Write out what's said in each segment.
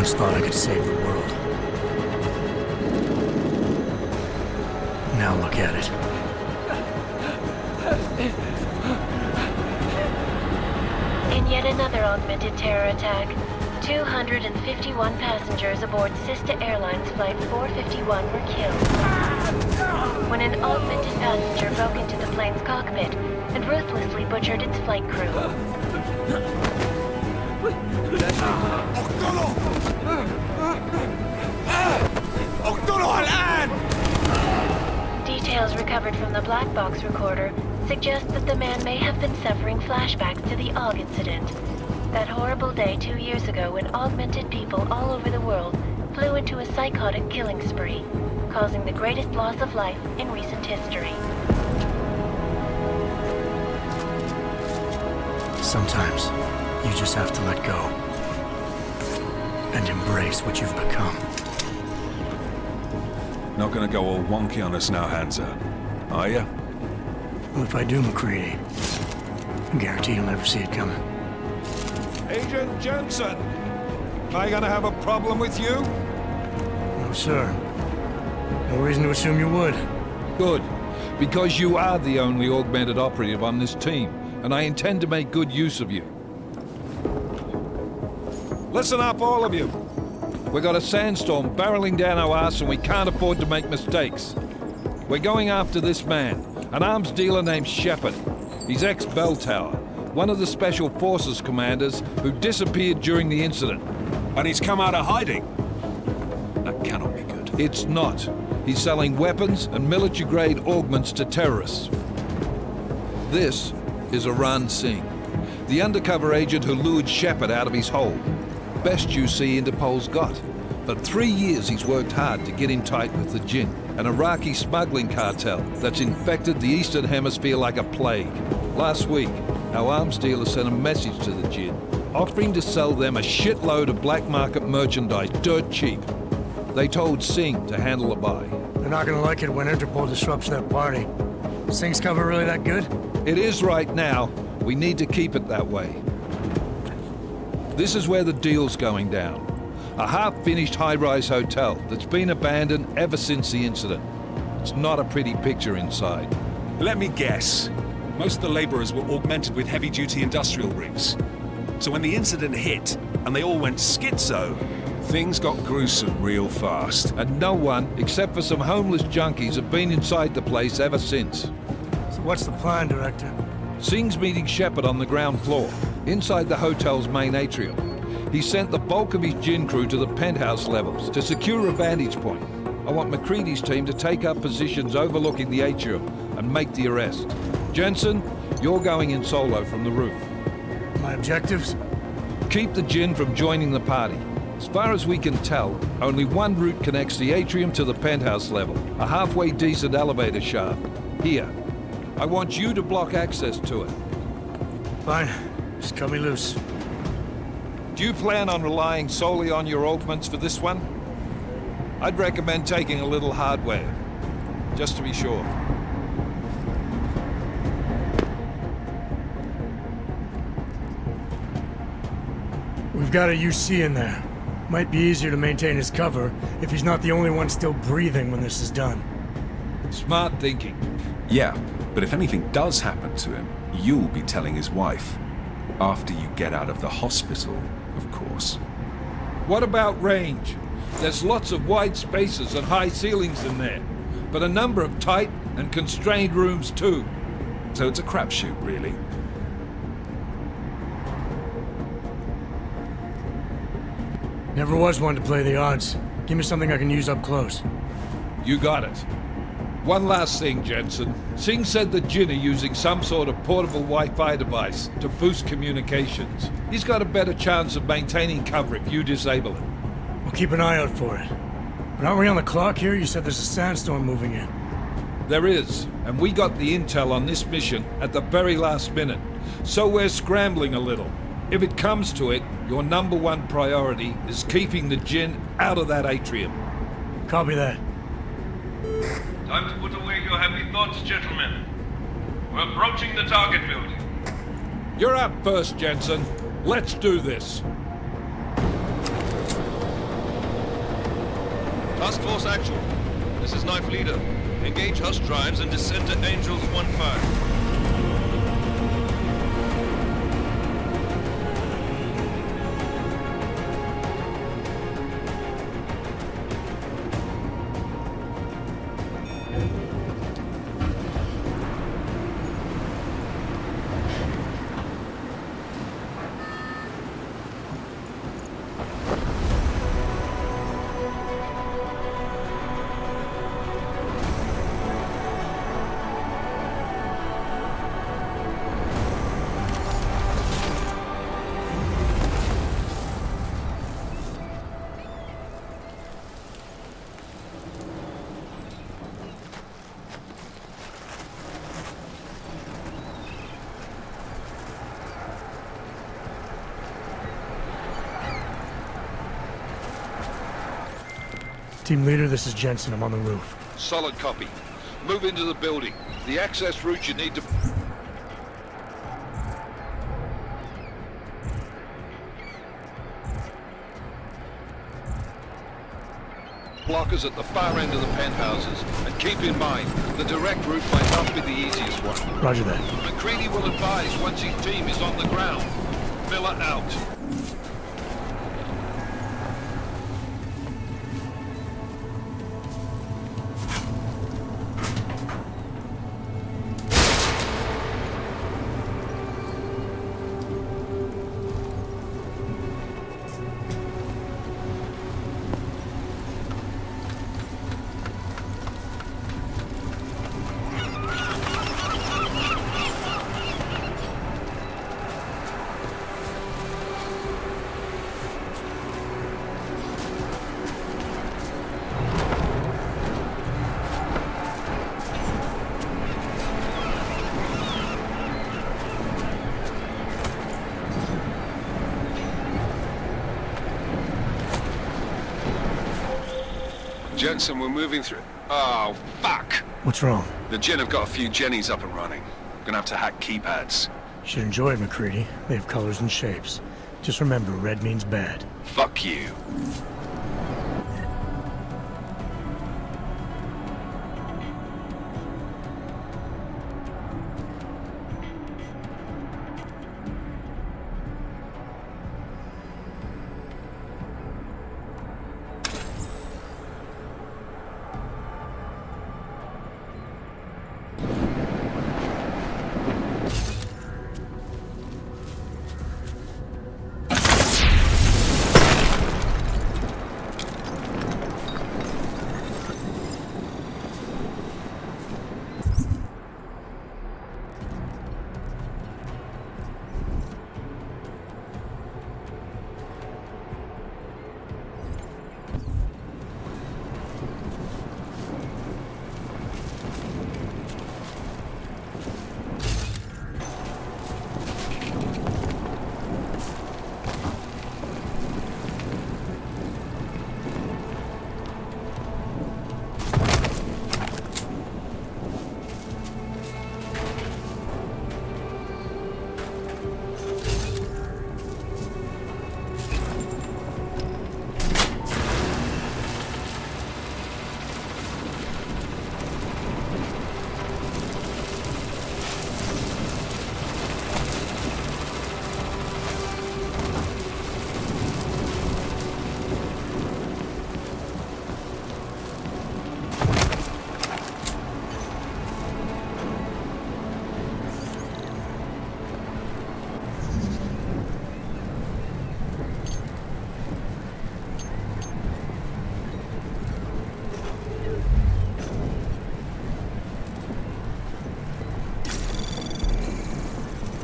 once thought I could save the world. Now look at it. In yet another augmented terror attack, 251 passengers aboard Sister Airlines Flight 451 were killed when an augmented passenger broke into the plane's cockpit and ruthlessly butchered its flight crew. Details recovered from the black box recorder suggest that the man may have been suffering flashbacks to the Aug Incident, that horrible day 2 years ago when augmented people all over the world flew into a psychotic killing spree, causing the greatest loss of life in recent history. Sometimes, you just have to let go. And embrace what you've become. Not gonna go all wonky on us now, Hansa, are you? Well, if I do, McCready, I guarantee you'll never see it coming. Agent Jensen! Am I gonna have a problem with you? No, sir. No reason to assume you would. Good. Because you are the only augmented operative on this team, and I intend to make good use of you. Listen up, all of you. We got a sandstorm barreling down our ass and we can't afford to make mistakes. We're going after this man, an arms dealer named Shepard. He's ex-Bell Tower, one of the Special Forces commanders who disappeared during the incident. And he's come out of hiding. That cannot be good. It's not. He's selling weapons and military-grade augments to terrorists. This is Aran Singh, the undercover agent who lured Shepard out of his hole. Best you see Interpol's got. For 3 years he's worked hard to get in tight with the Jinn, an Iraqi smuggling cartel that's infected the Eastern Hemisphere like a plague. Last week, our arms dealer sent a message to the Jinn, offering to sell them a shitload of black market merchandise dirt cheap. They told Singh to handle a buy. They're not gonna like it when Interpol disrupts their party. Singh's cover really that good? It is right now. We need to keep it that way. This is where the deal's going down. A half-finished high-rise hotel that's been abandoned ever since the incident. It's not a pretty picture inside. Let me guess. Most of the laborers were augmented with heavy-duty industrial rigs. So when the incident hit, and they all went schizo, things got gruesome real fast. And no one, except for some homeless junkies, have been inside the place ever since. So what's the plan, Director? Singh's meeting Shepard on the ground floor, inside the hotel's main atrium. He sent the bulk of his Jinn crew to the penthouse levels to secure a vantage point. I want McCready's team to take up positions overlooking the atrium and make the arrest. Jensen, you're going in solo from the roof. My objectives? Keep the Jinn from joining the party. As far as we can tell, only one route connects the atrium to the penthouse level, a halfway decent elevator shaft. Here. I want you to block access to it. Fine. Just cut me loose. Do you plan on relying solely on your augments for this one? I'd recommend taking a little hardware, just to be sure. We've got a UC in there. Might be easier to maintain his cover if he's not the only one still breathing when this is done. Smart thinking. Yeah, but if anything does happen to him, you'll be telling his wife. After you get out of the hospital, of course. What about range? There's lots of wide spaces and high ceilings in there, but a number of tight and constrained rooms too. So it's a crapshoot, really. Never was one to play the odds. Give me something I can use up close. You got it. One last thing, Jensen. Singh said the Jinn are using some sort of portable Wi-Fi device to boost communications. He's got a better chance of maintaining cover if you disable it. We'll keep an eye out for it. But aren't we on the clock here? You said there's a sandstorm moving in. There is, and we got the intel on this mission at the very last minute. So we're scrambling a little. If it comes to it, your #1 priority is keeping the Jinn out of that atrium. Copy that. Time to put away your happy thoughts, gentlemen. We're approaching the target building. You're up first, Jensen. Let's do this. Task Force Actual. This is Knife Leader. Engage Hush drives and descend to Angels 1-5. Team leader, this is Jensen. I'm on the roof. Solid copy. Move into the building. The access route you need to... Blockers at the far end of the penthouses. And keep in mind, the direct route might not be the easiest one. Roger that. McCready will advise once his team is on the ground. Miller out. Jensen, we're moving through... Oh, fuck! What's wrong? The Gen have got a few Jennies up and running. Gonna have to hack keypads. You should enjoy it, McCready. They have colors and shapes. Just remember, red means bad. Fuck you.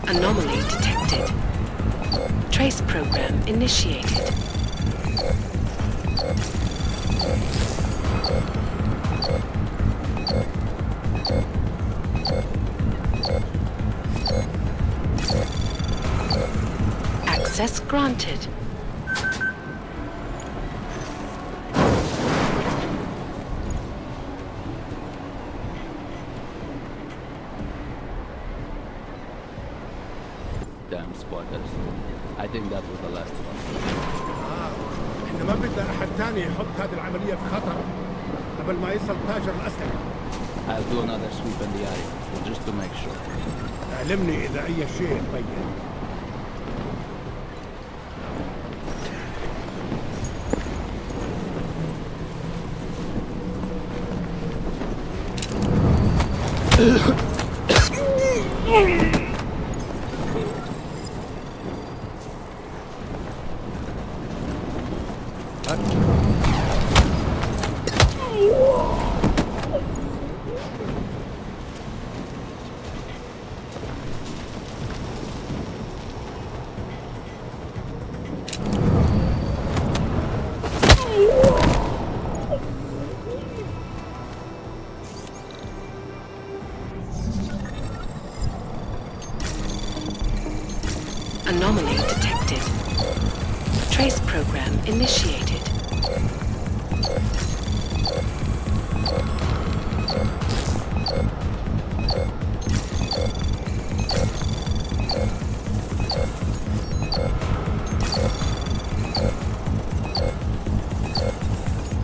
Anomaly detected. Trace program initiated. Access granted. Damn squatters. I think that was the last one. احنا ما بدنا احد تاني يحط هذه العملية في خطر قبل ما يصل تاجر الأسلحة. I'll do another sweep in the area, just to make sure. اعلمني إذا أي شيء تبين. Anomaly detected. Trace program initiated.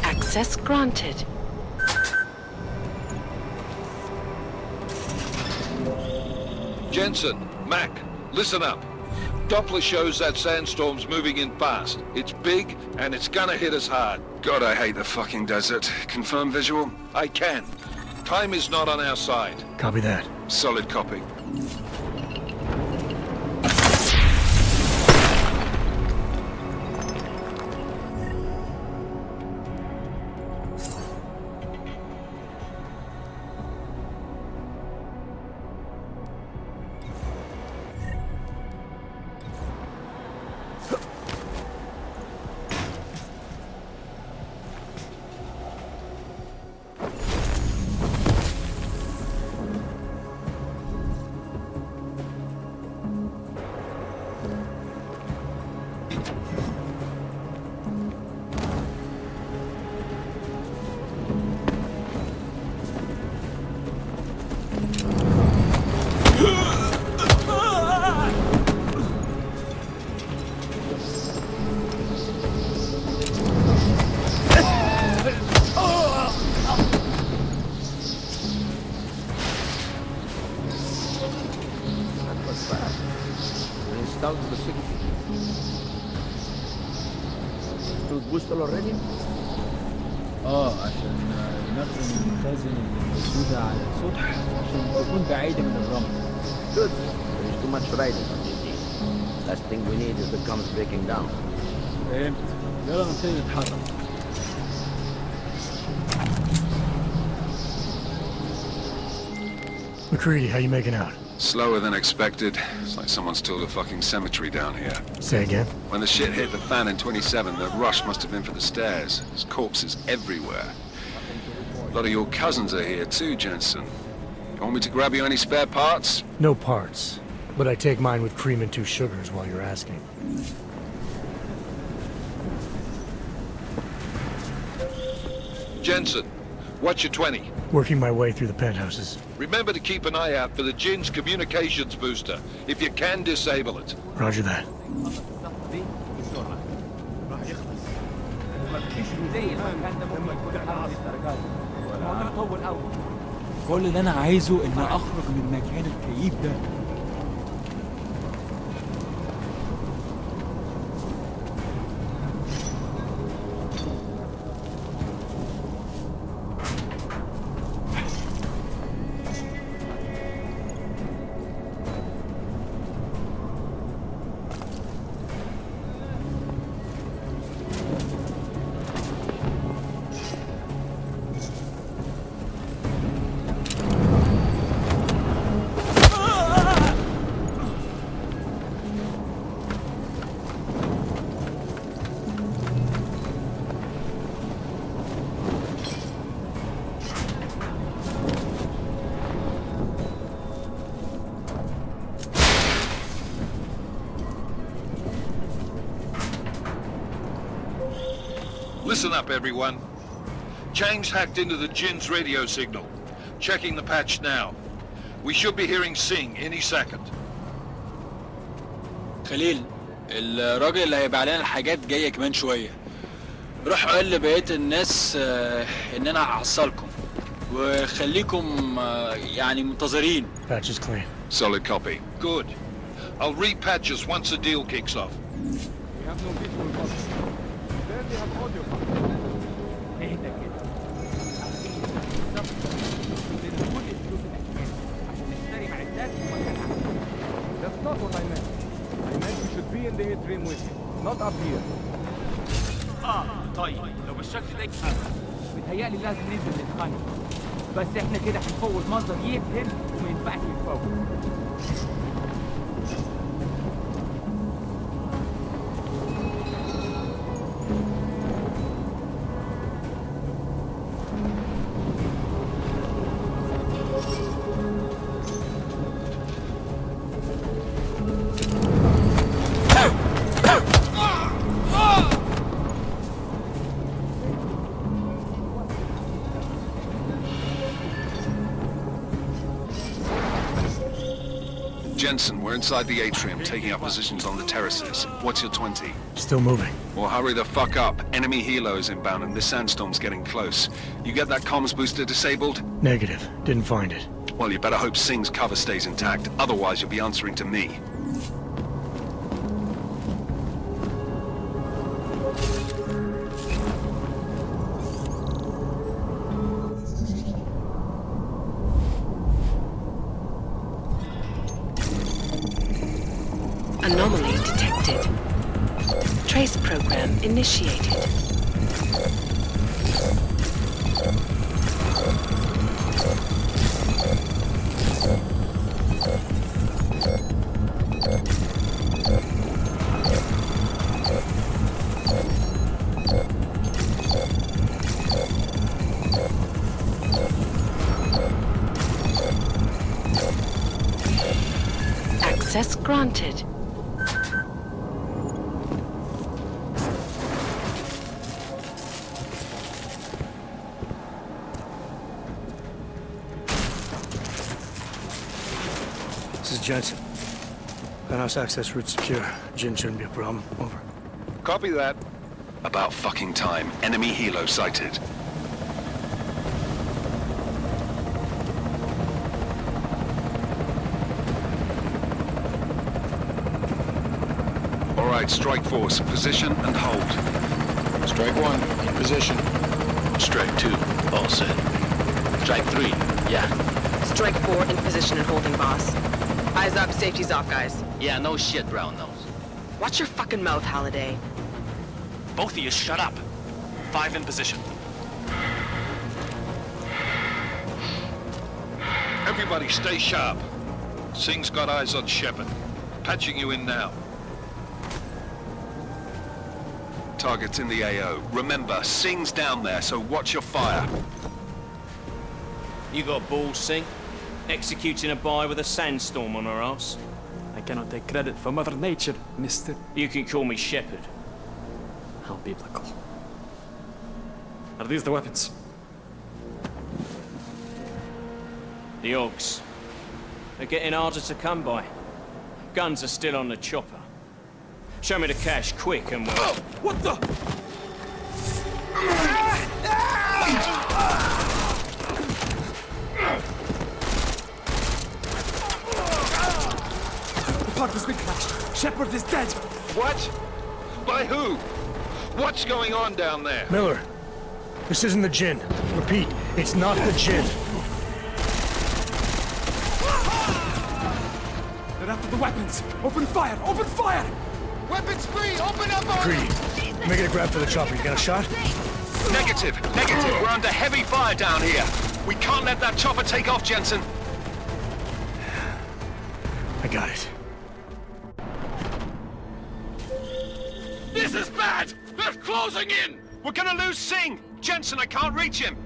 Access granted. Jensen, Mac, listen up. Doppler shows that sandstorm's moving in fast. It's big, and it's gonna hit us hard. God, I hate the fucking desert. Confirm visual? I can. Time is not on our side. Copy that. Solid copy. already? عشان نخزن المخازن الموجودة على السطح عشان تكون بعيدة من الرمل. Good. There is too much riding on this deal. Last thing we need is the comes breaking down. فهمت. يلا نبتدي نتحرك. McCready, how you making out? Slower than expected. It's like someone's tilled a fucking cemetery down here. Say again? When the shit hit the fan in 27, the rush must have been for the stairs. There's corpses everywhere. A lot of your cousins are here too, Jensen. You want me to grab you any spare parts? No parts. But I take mine with cream and 2 sugars while you're asking. Jensen, what's your 20? Working my way through the penthouses. Remember to keep an eye out for the Jin's communications booster. If you can, disable it. Roger that. كل اللي انا عايزه ان اخرج من مكان الكئيب ده. Listen up, everyone. Chang's hacked into the Jin's radio signal. Checking the patch now. We should be hearing Sing any second. خليل، الراجل اللي هيبيع لنا الحاجات جاي كمان شوية. روح قول لبقية الناس ان انا هحصلكم وخليكم يعني منتظرين. Patch is clean. Solid copy. Good. I'll repatch us once the deal kicks off. We have no visual copies. There we have audio. اهدى كده. بالظبط. كل الفلوس اللي هتجيبها عشان نشتري معدات ومكانها. That's not what I meant. I meant we should be in the atrium with him, not up here. طيب لو بالشكل ده متهيألي لازم ننزل نتخانق. بس احنا كده هنفوت منظر يفهم وما ينفعش يتفوت. Jensen, we're inside the atrium, taking up positions on the terraces. What's your 20? Still moving. Well, hurry the fuck up. Enemy helos inbound and this sandstorm's getting close. You get that comms booster disabled? Negative. Didn't find it. Well, you better hope Singh's cover stays intact. Otherwise, you'll be answering to me. Anomaly detected. Trace program initiated. Access granted. This is Jensen. Penthouse access route secure. Jin shouldn't be a problem. Over. Copy that. About fucking time. Enemy helo sighted. All right, strike force. Position and hold. Strike 1, in position. Strike 2, all set. Strike 3, yeah. Strike 4 in position and holding, boss. Eyes up, safety's off, guys. Yeah, no shit, brown nose. Watch your fucking mouth, Halliday. Both of you shut up. 5 in position. Everybody stay sharp. Singh's got eyes on Shepard. Patching you in now. Target's in the AO. Remember, Singh's down there, so watch your fire. You got balls, Singh? Executing a buy with a sandstorm on our ass? I cannot take credit for Mother Nature, mister. You can call me Shepard. How biblical. Are these the weapons? The Augs. They're getting harder to come by. Guns are still on the chopper. Show me the cash, quick, and we'll... Oh, what the? The park has been crashed. Shepard is dead. What? By who? What's going on down there? Miller, this isn't the Jinn. Repeat, it's not the Jinn. They're after the weapons. Open fire! Open fire! Weapons free! Open up on Greedy. Making a grab for the chopper. You got a shot? Negative. Negative. We're under heavy fire down here. We can't let that chopper take off, Jensen. I got it. This is bad! They're closing in! We're gonna lose Singh! Jensen, I can't reach him!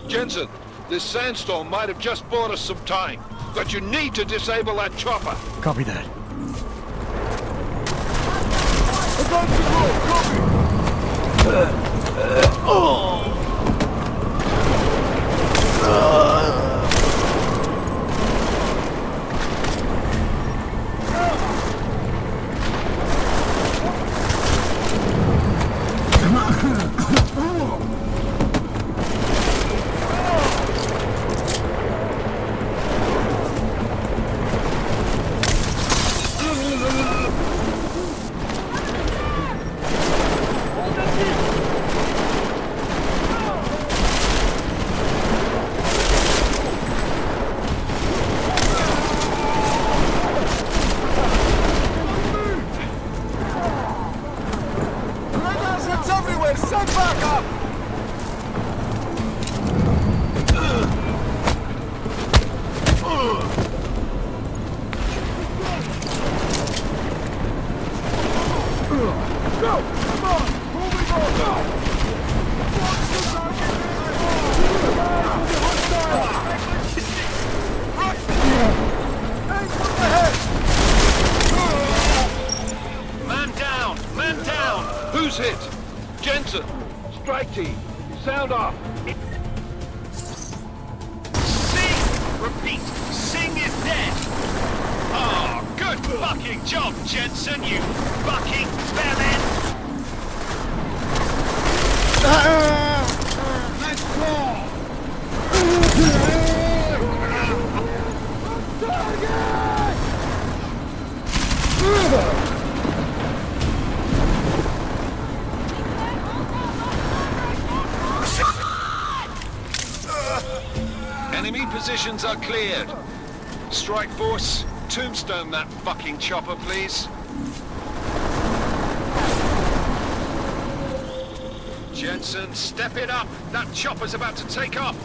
Jensen, this sandstorm might have just bought us some time, but you need to disable that chopper. Copy that. Oh! Who's hit? Jensen! Strike team! Sound off! Sing! Repeat! Sing is dead! Oh, good fucking job, Jensen, you fucking bellend! Let's go! Enemy positions are cleared. Strike Force, tombstone that fucking chopper, please. Jensen, step it up. That chopper's about to take off.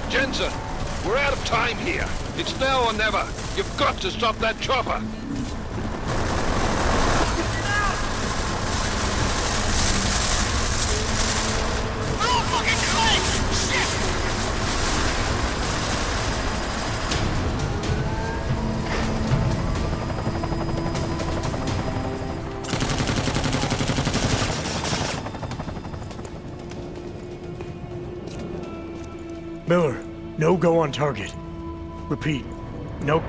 Jensen, we're out of time here. It's now or never. You've got to stop that chopper. Oh, fucking clicks! Shit! Miller, no go on target. Repeat, no...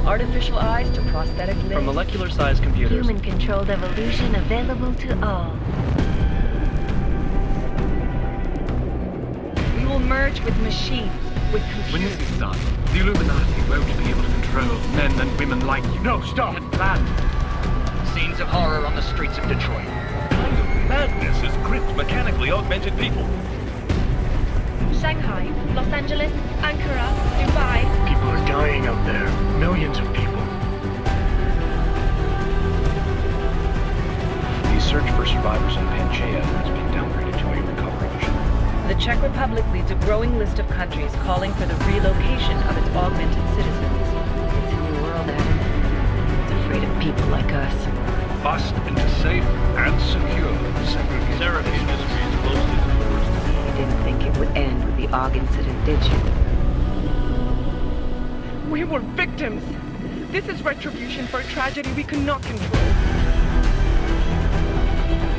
Artificial eyes to prosthetic limbs. From molecular-sized computers. Human-controlled evolution available to all. We will merge with machines, with computers. When this is done, the Illuminati won't be able to control men and women like you. No, stop! Plan. Scenes of horror on the streets of Detroit. What kind of madness has gripped mechanically augmented people? Shanghai, Los Angeles, Ankara, Dubai. People are dying out there. Millions of people. The search for survivors in Pangaea has been downgraded to a recovery mission. The Czech Republic leads a growing list of countries calling for the relocation of its augmented citizens. It's a new world, Adam. It's afraid of people like us. Bust into safe and secure segregated. Therapy industry is closely to the worst. You didn't think it would end with the Aug Incident, did you? We were victims. This is retribution for a tragedy we cannot control.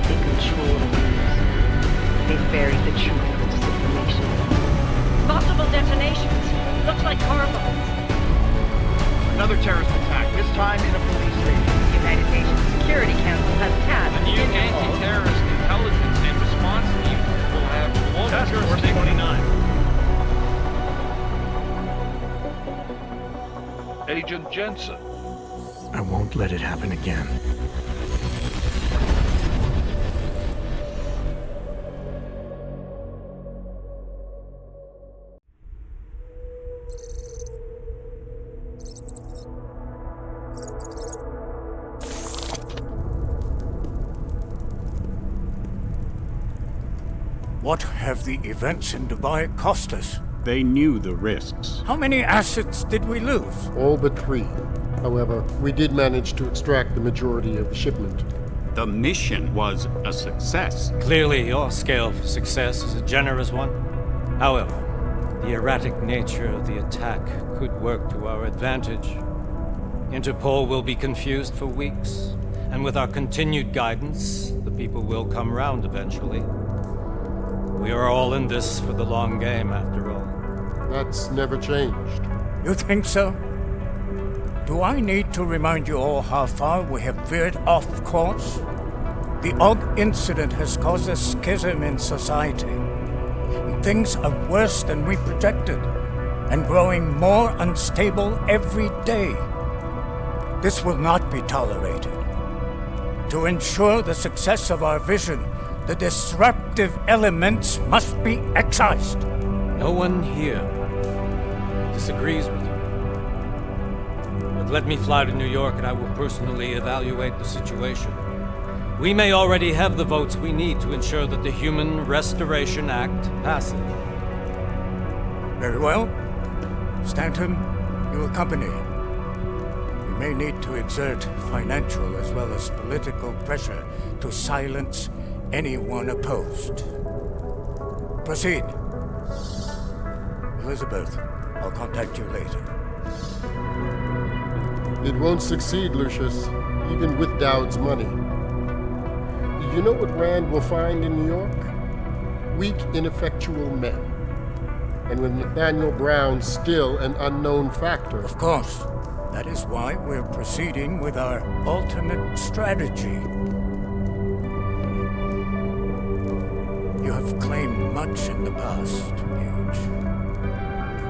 They control the news. They buried the truth with disinformation. Possible detonations. Looks like car bombs. Another terrorist attack, this time in a police station. The United Nations Security Council has tasked The new anti-terrorist intelligence and response team will have Task Force 29. Agent Jensen. I won't let it happen again. What have the events in Dubai cost us? They knew the risks. How many assets did we lose? All but 3. However, we did manage to extract the majority of the shipment. The mission was a success. Clearly, your scale for success is a generous one. However, the erratic nature of the attack could work to our advantage. Interpol will be confused for weeks, and with our continued guidance, the people will come round eventually. We are all in this for the long game, after all. That's never changed. You think so? Do I need to remind you all how far we have veered off course? The Aug Incident has caused a schism in society. Things are worse than we projected, and growing more unstable every day. This will not be tolerated. To ensure the success of our vision, the disruptive elements must be excised. No one here disagrees with you. But let me fly to New York and I will personally evaluate the situation. We may already have the votes we need to ensure that the Human Restoration Act passes. Very well. Stanton, you accompany. We may need to exert financial as well as political pressure to silence anyone opposed. Proceed. Elizabeth, I'll contact you later. It won't succeed, Lucius, even with Dowd's money. You know what Rand will find in New York? Weak, ineffectual men. And with Nathaniel Brown still an unknown factor. Of course. That is why we're proceeding with our alternate strategy. You have claimed much in the past, Paige.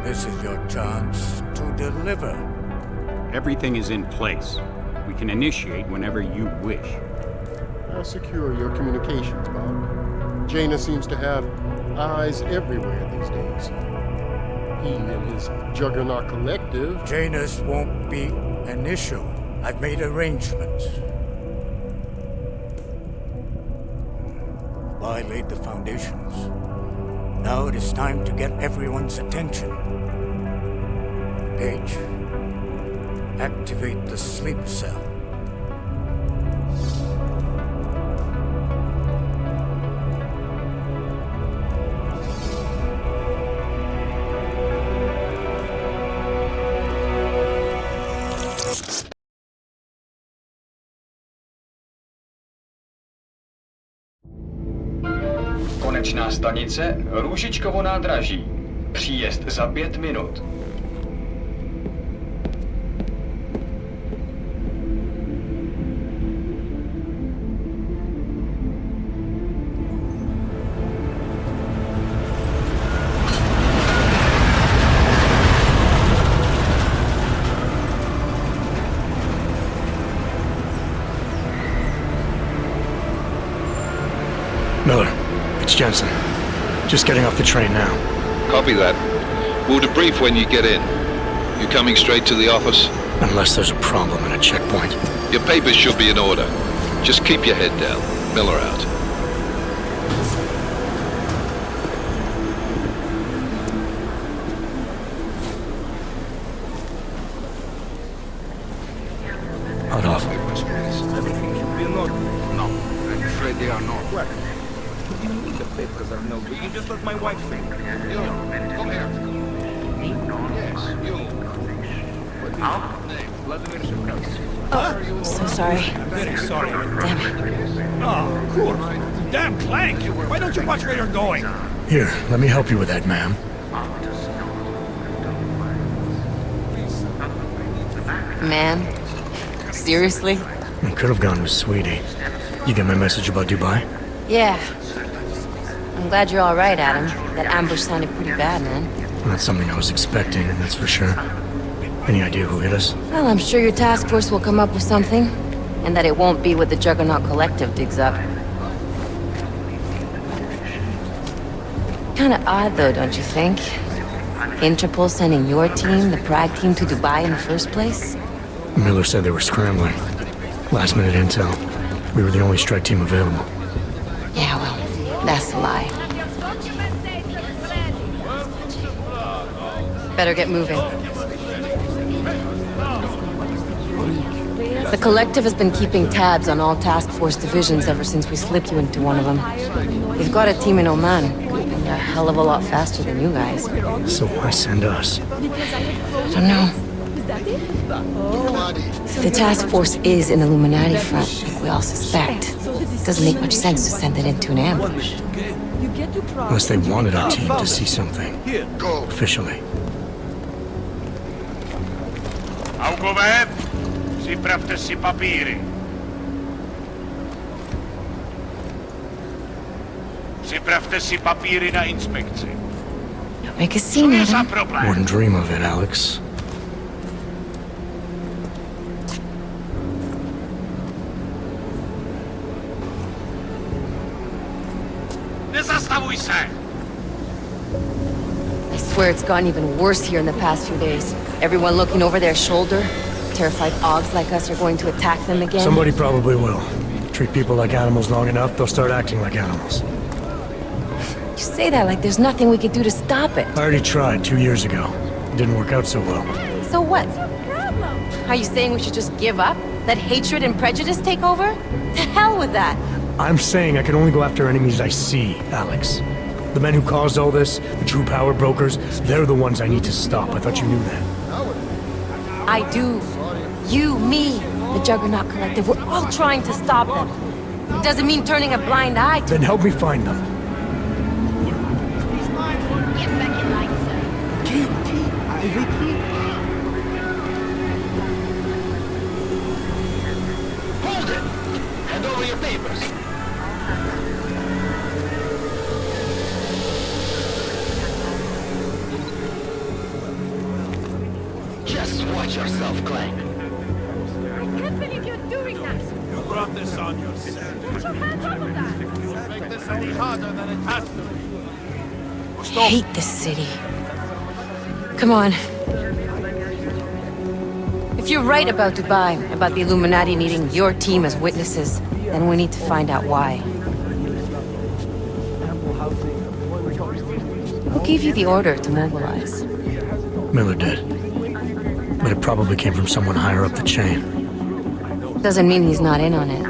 This is your chance to deliver. Everything is in place. We can initiate whenever you wish. How secure are your communications, Bob? Jaina seems to have eyes everywhere these days. He and his Juggernaut Collective... Janus won't be an issue. I've made arrangements. I laid the foundations. Now it is time to get everyone's attention. Paige, activate the sleep cell. Konečná stanice Růžičkovo nádraží. Příjezd za 5 minut. Miller, it's Jensen. Just getting off the train now. Copy that. We'll debrief when you get in. You coming straight to the office? Unless there's a problem at a checkpoint. Your papers should be in order. Just keep your head down. Miller out. Hot off. Everything should be in order. No, I'm afraid they are not. What? You don't need the papers, I know. You just let my wife think. You, come here. Me? Yes, you. What name? Vladimir Shevkovsky. Oh, so sorry. I'm very sorry. Damn it. Oh, of course. Damn Clank! Why don't you watch where you're going? Here, let me help you with that, ma'am. Man? Seriously? I could have gone with Sweetie. You get my message about Dubai? Yeah. I'm glad you're all right, Adam. That ambush sounded pretty bad, man. Not something I was expecting, that's for sure. Any idea who hit us? Well, I'm sure your task force will come up with something. And that it won't be what the Juggernaut Collective digs up. Kinda odd though, don't you think? Interpol sending your team, the Prague team, to Dubai in the first place? Miller said they were scrambling. Last minute intel. We were the only strike team available. Yeah, well, that's a lie. Better get moving. The Collective has been keeping tabs on all task force divisions ever since we slipped you into one of them. We've got a team in Oman, moving a hell of a lot faster than you guys. So why send us? I don't know. If the task force is an Illuminati front, like we all suspect, it doesn't make much sense to send it into an ambush. Unless they wanted our team to see something. Officially. Augovet, připravte si papíry. Připravte si papíry na inspekci. Make a scene, Adam. Wouldn't dream of it, Alex. Nezastavuj se! I swear it's gotten even worse here in the past few days. Everyone looking over their shoulder. Terrified Augs like us are going to attack them again. Somebody probably will. Treat people like animals long enough, they'll start acting like animals. You say that like there's nothing we could do to stop it. I already tried 2 years ago. It didn't work out so well. So what? Are you saying we should just give up? Let hatred and prejudice take over? To hell with that! I'm saying I can only go after enemies I see, Alex. The men who caused all this, the true power brokers, they're the ones I need to stop. I thought you knew that. I do. You, me, the Juggernaut Collective, we're all trying to stop them. It doesn't mean turning a blind eye to... Then help me find them. Hold it! Hand over your papers. Just watch yourself, Clank. I can't believe you're doing that! You brought this on yourself. Put your hands up on that! You make this any harder than it has to be. I hate this city. Come on. If you're right about Dubai, about the Illuminati needing your team as witnesses, then we need to find out why. Who gave you the order to mobilize? Miller did. But it probably came from someone higher up the chain. Doesn't mean he's not in on it.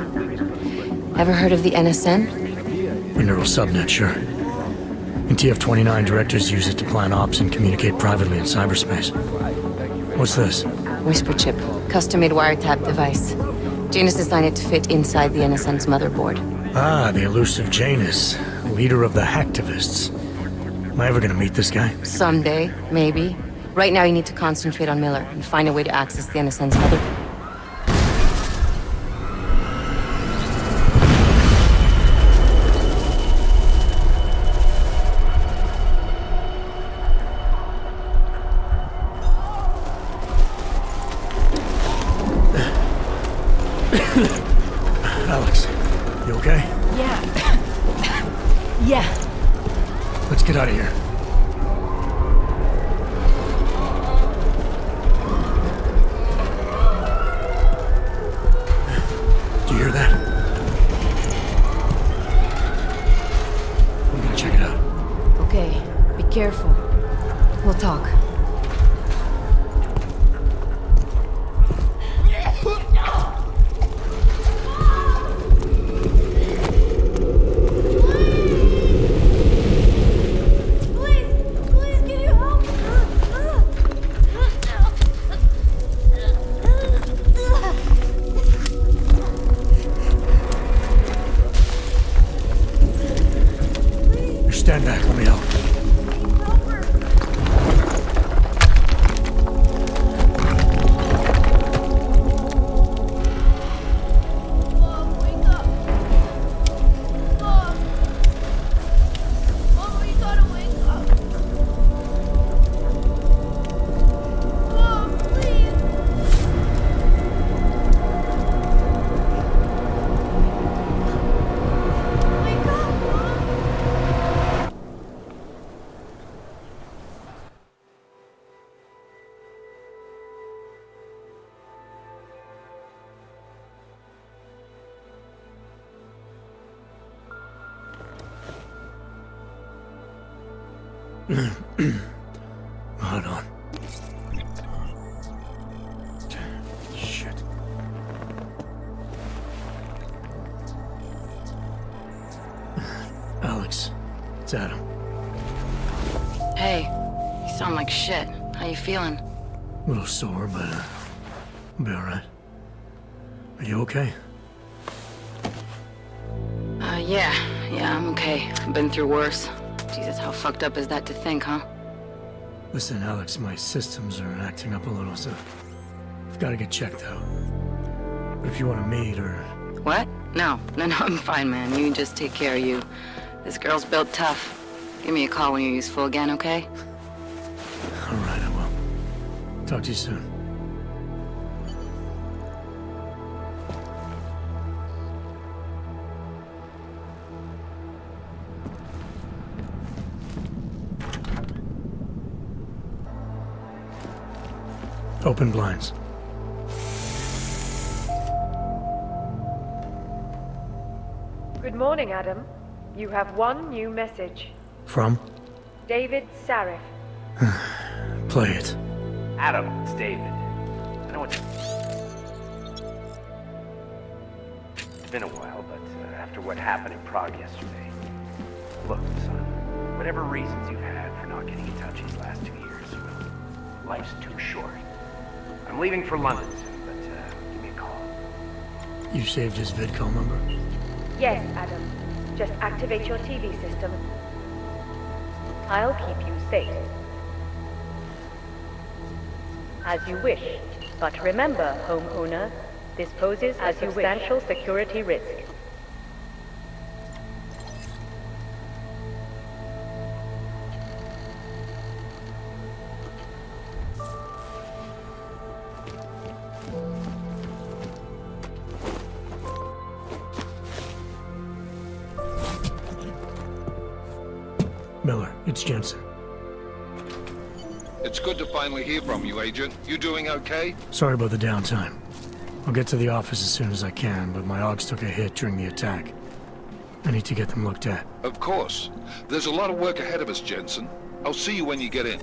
Ever heard of the NSN? A neural subnet, sure. In TF-29, directors use it to plan ops and communicate privately in cyberspace. What's this? Whisper chip. Custom-made wiretap device. Janus designed it to fit inside the NSN's motherboard. Ah, the elusive Janus. Leader of the hacktivists. Am I ever gonna meet this guy? Someday, maybe. Right now you need to concentrate on Miller and find a way to access the NSN's motherboard. Alex, you okay? Yeah. Yeah. Let's get out of here. Do you hear that? I'm gonna check it out. Okay, be careful. We'll talk. Hold on. Shit. Alex, it's Adam. Hey, you sound like shit. How you feeling? A little sore, but I'll be alright. Are you okay? Yeah, I'm okay. I've been through worse. Jesus, how fucked up is that to think, huh? Listen, Alex, my systems are acting up a little, so I've got to get checked out. But if you want to meet or... What? No, I'm fine, man. You just take care of you. This girl's built tough. Give me a call when you're useful again, okay? Alright, I will. Talk to you soon. Open blinds. Good morning, Adam. You have one new message. From? David Sarif. Play it. Adam, it's David. I know it's been a while, but after what happened in Prague yesterday... Look, son, whatever reasons you've had for not getting in touch these last 2 years, well, life's too short. I'm leaving for London soon, but give me a call. You saved his vidcall number? Yes, Adam. Just activate your TV system. I'll keep you safe. As you wish. But remember, homeowner, this poses a substantial security risk. Miller, it's Jensen. It's good to finally hear from you, Agent. You doing okay? Sorry about the downtime. I'll get to the office as soon as I can, but my Augs took a hit during the attack. I need to get them looked at. Of course. There's a lot of work ahead of us, Jensen. I'll see you when you get in.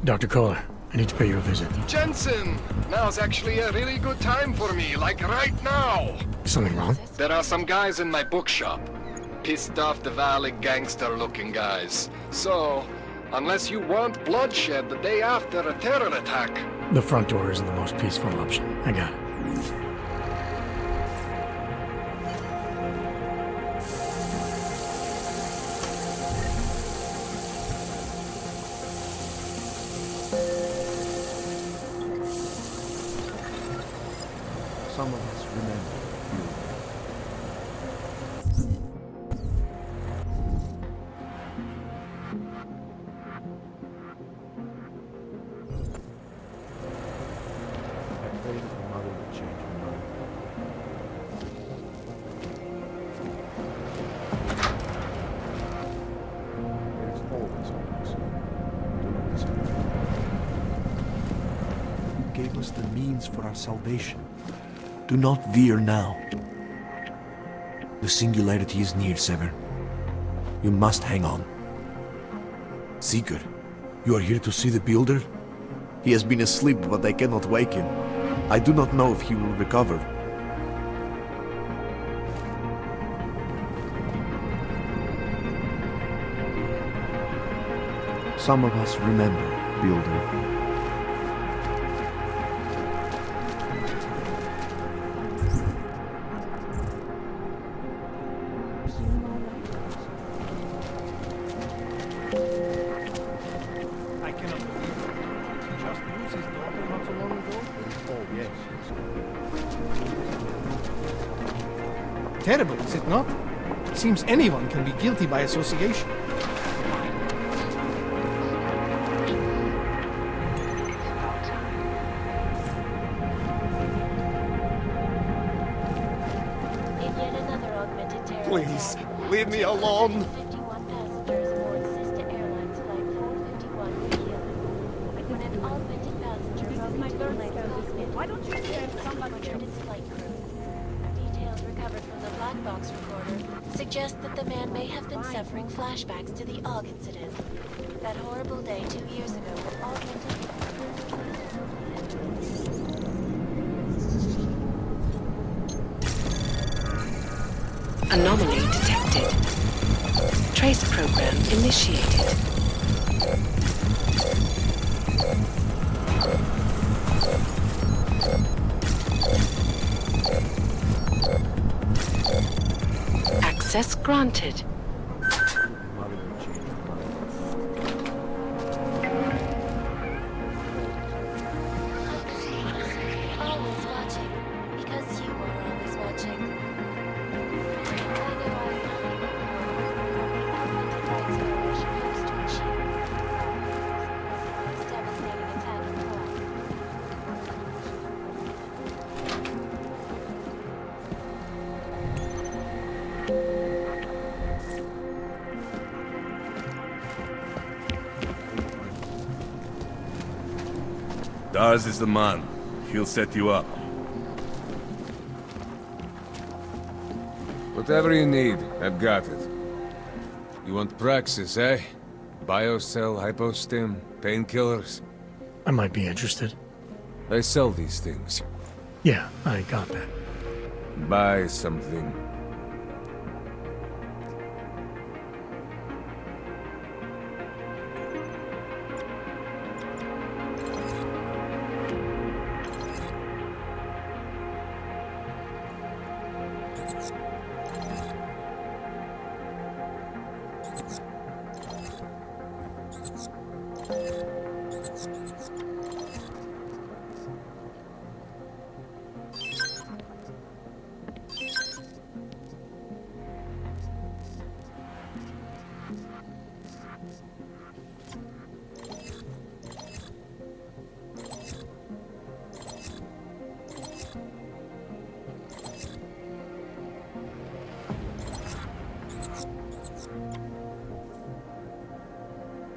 Dr. Kohler, I need to pay you a visit. Jensen! Now's actually a really good time for me, like right now! Is something wrong? There are some guys in my bookshop. Pissed off the valley gangster-looking guys. So, unless you want bloodshed the day after a terror attack... The front door isn't the most peaceful option. I got it. Some of us remember. Gave us the means for our salvation. Do not veer now. The singularity is near, Sever. You must hang on. Seeker, you are here to see the Builder? He has been asleep, but I cannot wake him. I do not know if he will recover. Some of us remember, Builder. Terrible, is it not? Seems anyone can be guilty by association. Please, leave me alone. Why don't you send somebody to this flight crew? Details recovered from the black box recorder suggest suggests that the man may have been suffering flashbacks to the Aug Incident. That horrible day 2 years ago when augmented... Anomaly detected. Trace program initiated. Access granted. Always watching, because you are always watching. Dars is the man. He'll set you up. Whatever you need, I've got it. You want praxis, eh? Biocell, hypostim, painkillers? I might be interested. I sell these things. Yeah, I got that. Buy something.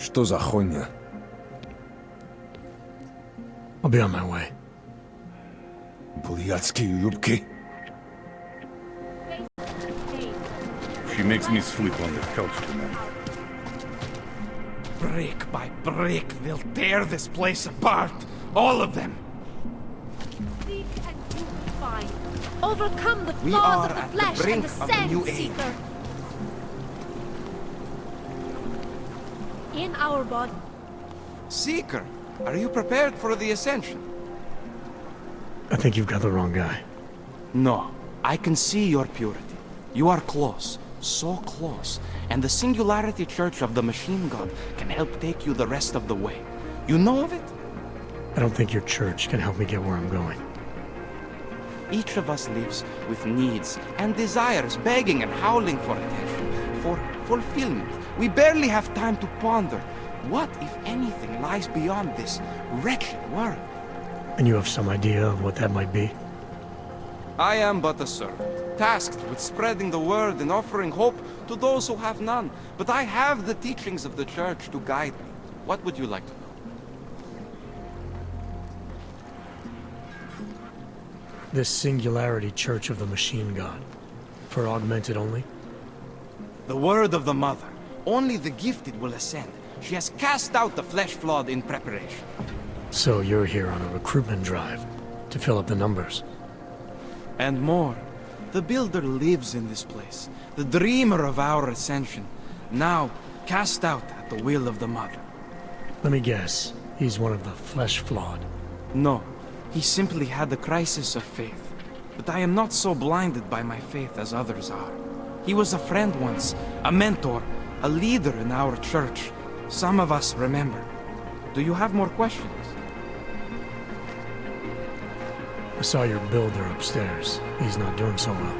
Что за хуйня? I'll be on my way. Блядские юбки. She makes me sleep on the couch tonight. Brick by brick, they'll tear this place apart. All of them. Seek and you will find. Overcome the We flaws are of the at the flesh brink and of a ascend, new age. Seeker. In our body. Seeker, are you prepared for the Ascension? I think you've got the wrong guy. No, I can see your purity. You are close, so close, and the Singularity Church of the Machine God can help take you the rest of the way. You know of it? I don't think your church can help me get where I'm going. Each of us lives with needs and desires begging and howling for attention, for fulfillment. We barely have time to ponder. What, if anything, lies beyond this wretched world? And you have some idea of what that might be? I am but a servant, tasked with spreading the word and offering hope to those who have none. But I have the teachings of the Church to guide me. What would you like to know? This Singularity Church of the Machine God. For augmented only? The word of the Mother. Only the gifted will ascend. She has cast out the flesh-flawed in preparation. So you're here on a recruitment drive, to fill up the numbers. And more. The Builder lives in this place, the dreamer of our ascension, now cast out at the will of the Mother. Let me guess, he's one of the flesh-flawed. No, he simply had a crisis of faith. But I am not so blinded by my faith as others are. He was a friend once, a mentor, a leader in our church. Some of us remember. Do you have more questions? I saw your builder upstairs. He's not doing so well.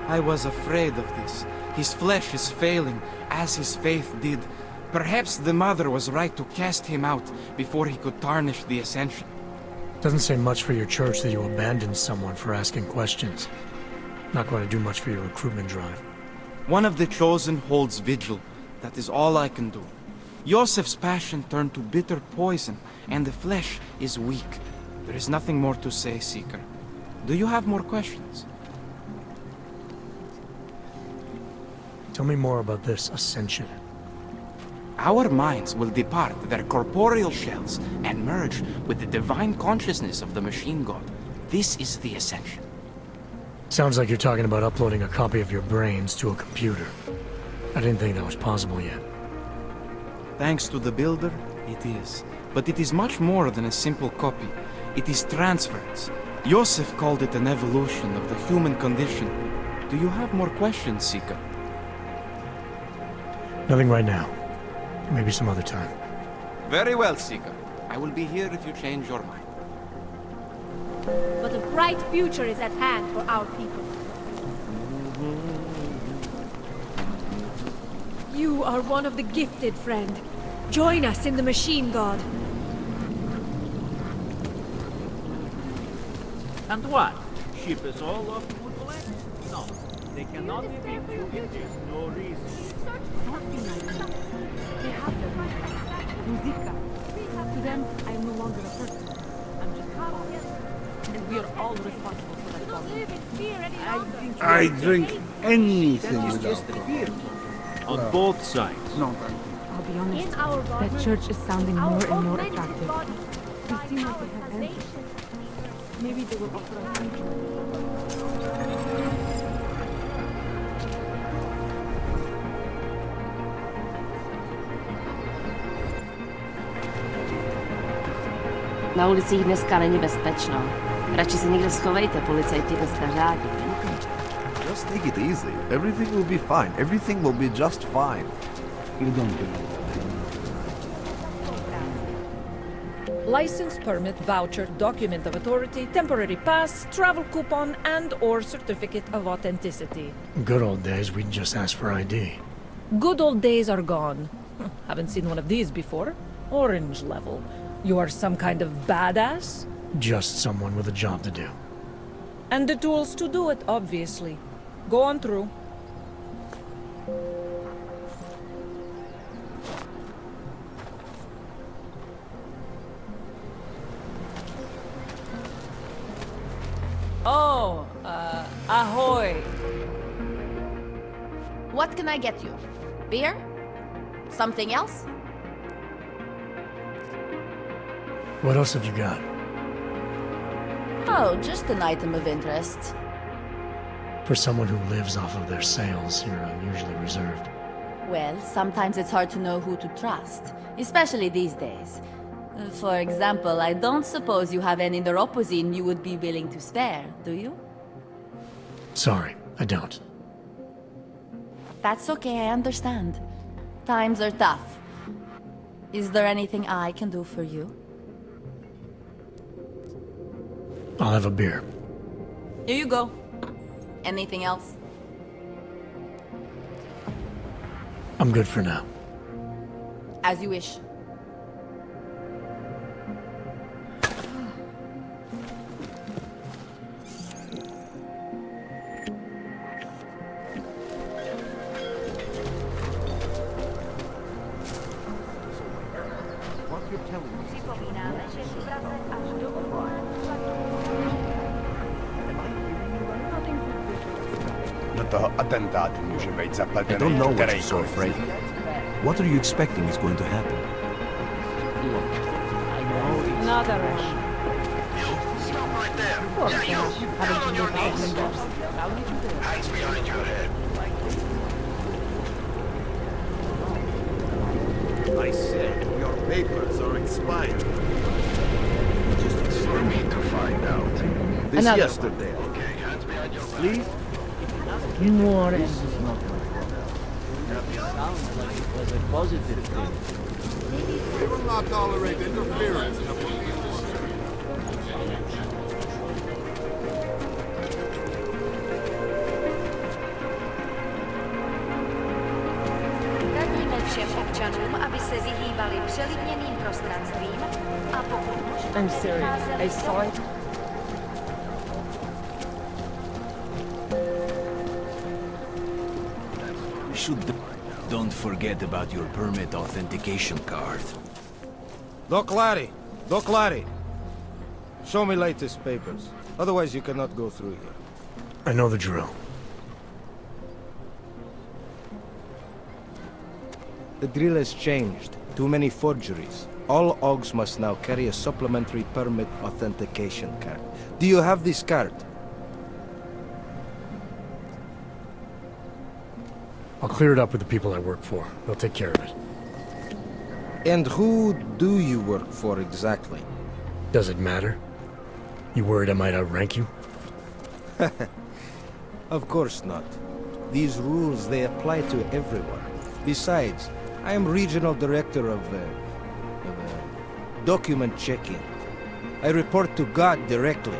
I was afraid of this. His flesh is failing, as his faith did. Perhaps the Mother was right to cast him out before he could tarnish the Ascension. Doesn't say much for your church that you abandoned someone for asking questions. Not going to do much for your recruitment drive. One of the chosen holds vigil. That is all I can do. Yosef's passion turned to bitter poison, and the flesh is weak. There is nothing more to say, Seeker. Do you have more questions? Tell me more about this ascension. Our minds will depart their corporeal shells and merge with the divine consciousness of the machine god. This is the ascension. Sounds like you're talking about uploading a copy of your brains to a computer. I didn't think that was possible yet. Thanks to the builder, it is. But it is much more than a simple copy. It is transference. Joseph called it an evolution of the human condition. Do you have more questions, Sika? Nothing right now. Maybe some other time. Very well, Sika. I will be here if you change your mind. But a bright future is at hand for our people. You are one of the gifted, friend. Join us in the Machine God. And what? Ship us all off to Woodland? No, they cannot evict you if there's no reason. They have the Muzika. To them, I am no longer a person. I'm just a body. And we are all responsible for that body. I drink anything without fear. On both sides. No, I'll be honest. That church is sounding more and more attractive. They seem like they have answers. Maybe they will offer us future. Na ulicích dneska není bezpečno. Radši se někde schovejte, policajti dneska řádí. Just take it easy. Everything will be fine. Everything will be just fine. You don't believe License, permit, voucher, document of authority, temporary pass, travel coupon, and/or certificate of authenticity. Good old days, we'd just ask for ID. Good old days are gone. Haven't seen one of these before. Orange level. You are some kind of badass? Just someone with a job to do. And the tools to do it, obviously. Go on through. Oh, ahoy. What can I get you? Beer? Something else? What else have you got? Oh, just an item of interest. For someone who lives off of their sales, you're unusually reserved. Well, sometimes it's hard to know who to trust, especially these days. For example, I don't suppose you have any neuropozyne you would be willing to spare, do you? Sorry, I don't. That's okay, I understand. Times are tough. Is there anything I can do for you? I'll have a beer. Here you go. Anything else? I'm good for now. As you wish. I don't know what you're so afraid of. What are you expecting is going to happen? Another one. Stop right there! Yeah, you! Down on your knees! Hands behind your head. I said your papers are expired. You need to find out. This Another yesterday. Okay, hands behind your back. Please? Ignorance is not my problem. It sounds like it was a positive thing. We will not tolerate interference in the police district. Radíme všem občanům, aby se vyhýbali přelidněným prostranstvím a pokud možno I'm serious. I saw it. Don't forget about your permit authentication card. Doc Larry! Show me latest papers. Otherwise you cannot go through here. I know the drill. The drill has changed. Too many forgeries. All Augs must now carry a supplementary permit authentication card. Do you have this card? I'll clear it up with the people I work for. They'll take care of it. And who do you work for exactly? Does it matter? You worried I might outrank you? Of course not. These rules, they apply to everyone. Besides, I am regional director of document checking. I report to God directly.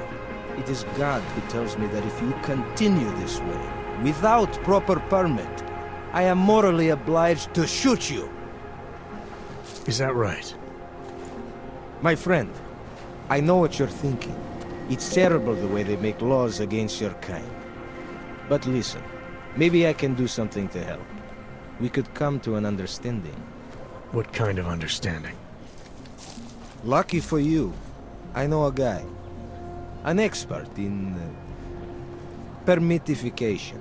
It is God who tells me that if you continue this way, without proper permit, I am morally obliged to shoot you. Is that right? My friend, I know what you're thinking. It's terrible the way they make laws against your kind. But listen, maybe I can do something to help. We could come to an understanding. What kind of understanding? Lucky for you, I know a guy. An expert in permitification.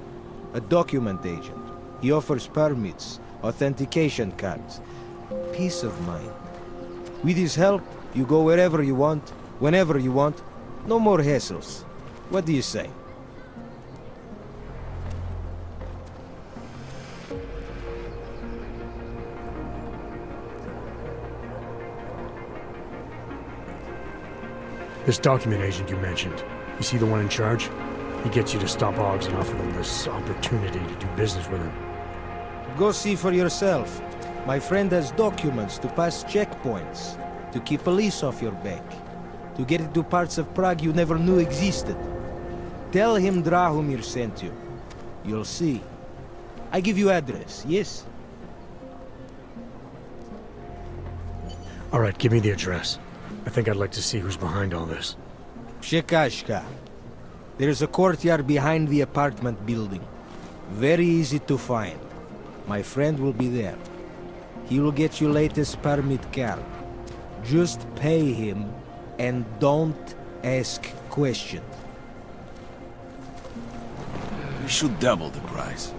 A document agent. He offers permits, authentication cards. Peace of mind. With his help, you go wherever you want, whenever you want. No more hassles. What do you say? This document agent you mentioned, is he the one in charge? He gets you to stop Augs and offer them this opportunity to do business with him. Go see for yourself. My friend has documents to pass checkpoints, to keep police off your back, to get into parts of Prague you never knew existed. Tell him Drahomir sent you. You'll see. I give you address, yes? All right, give me the address. I think I'd like to see who's behind all this. Shekashka. There's a courtyard behind the apartment building. Very easy to find. My friend will be there. He will get you latest permit card. Just pay him and don't ask questions. We should double the price.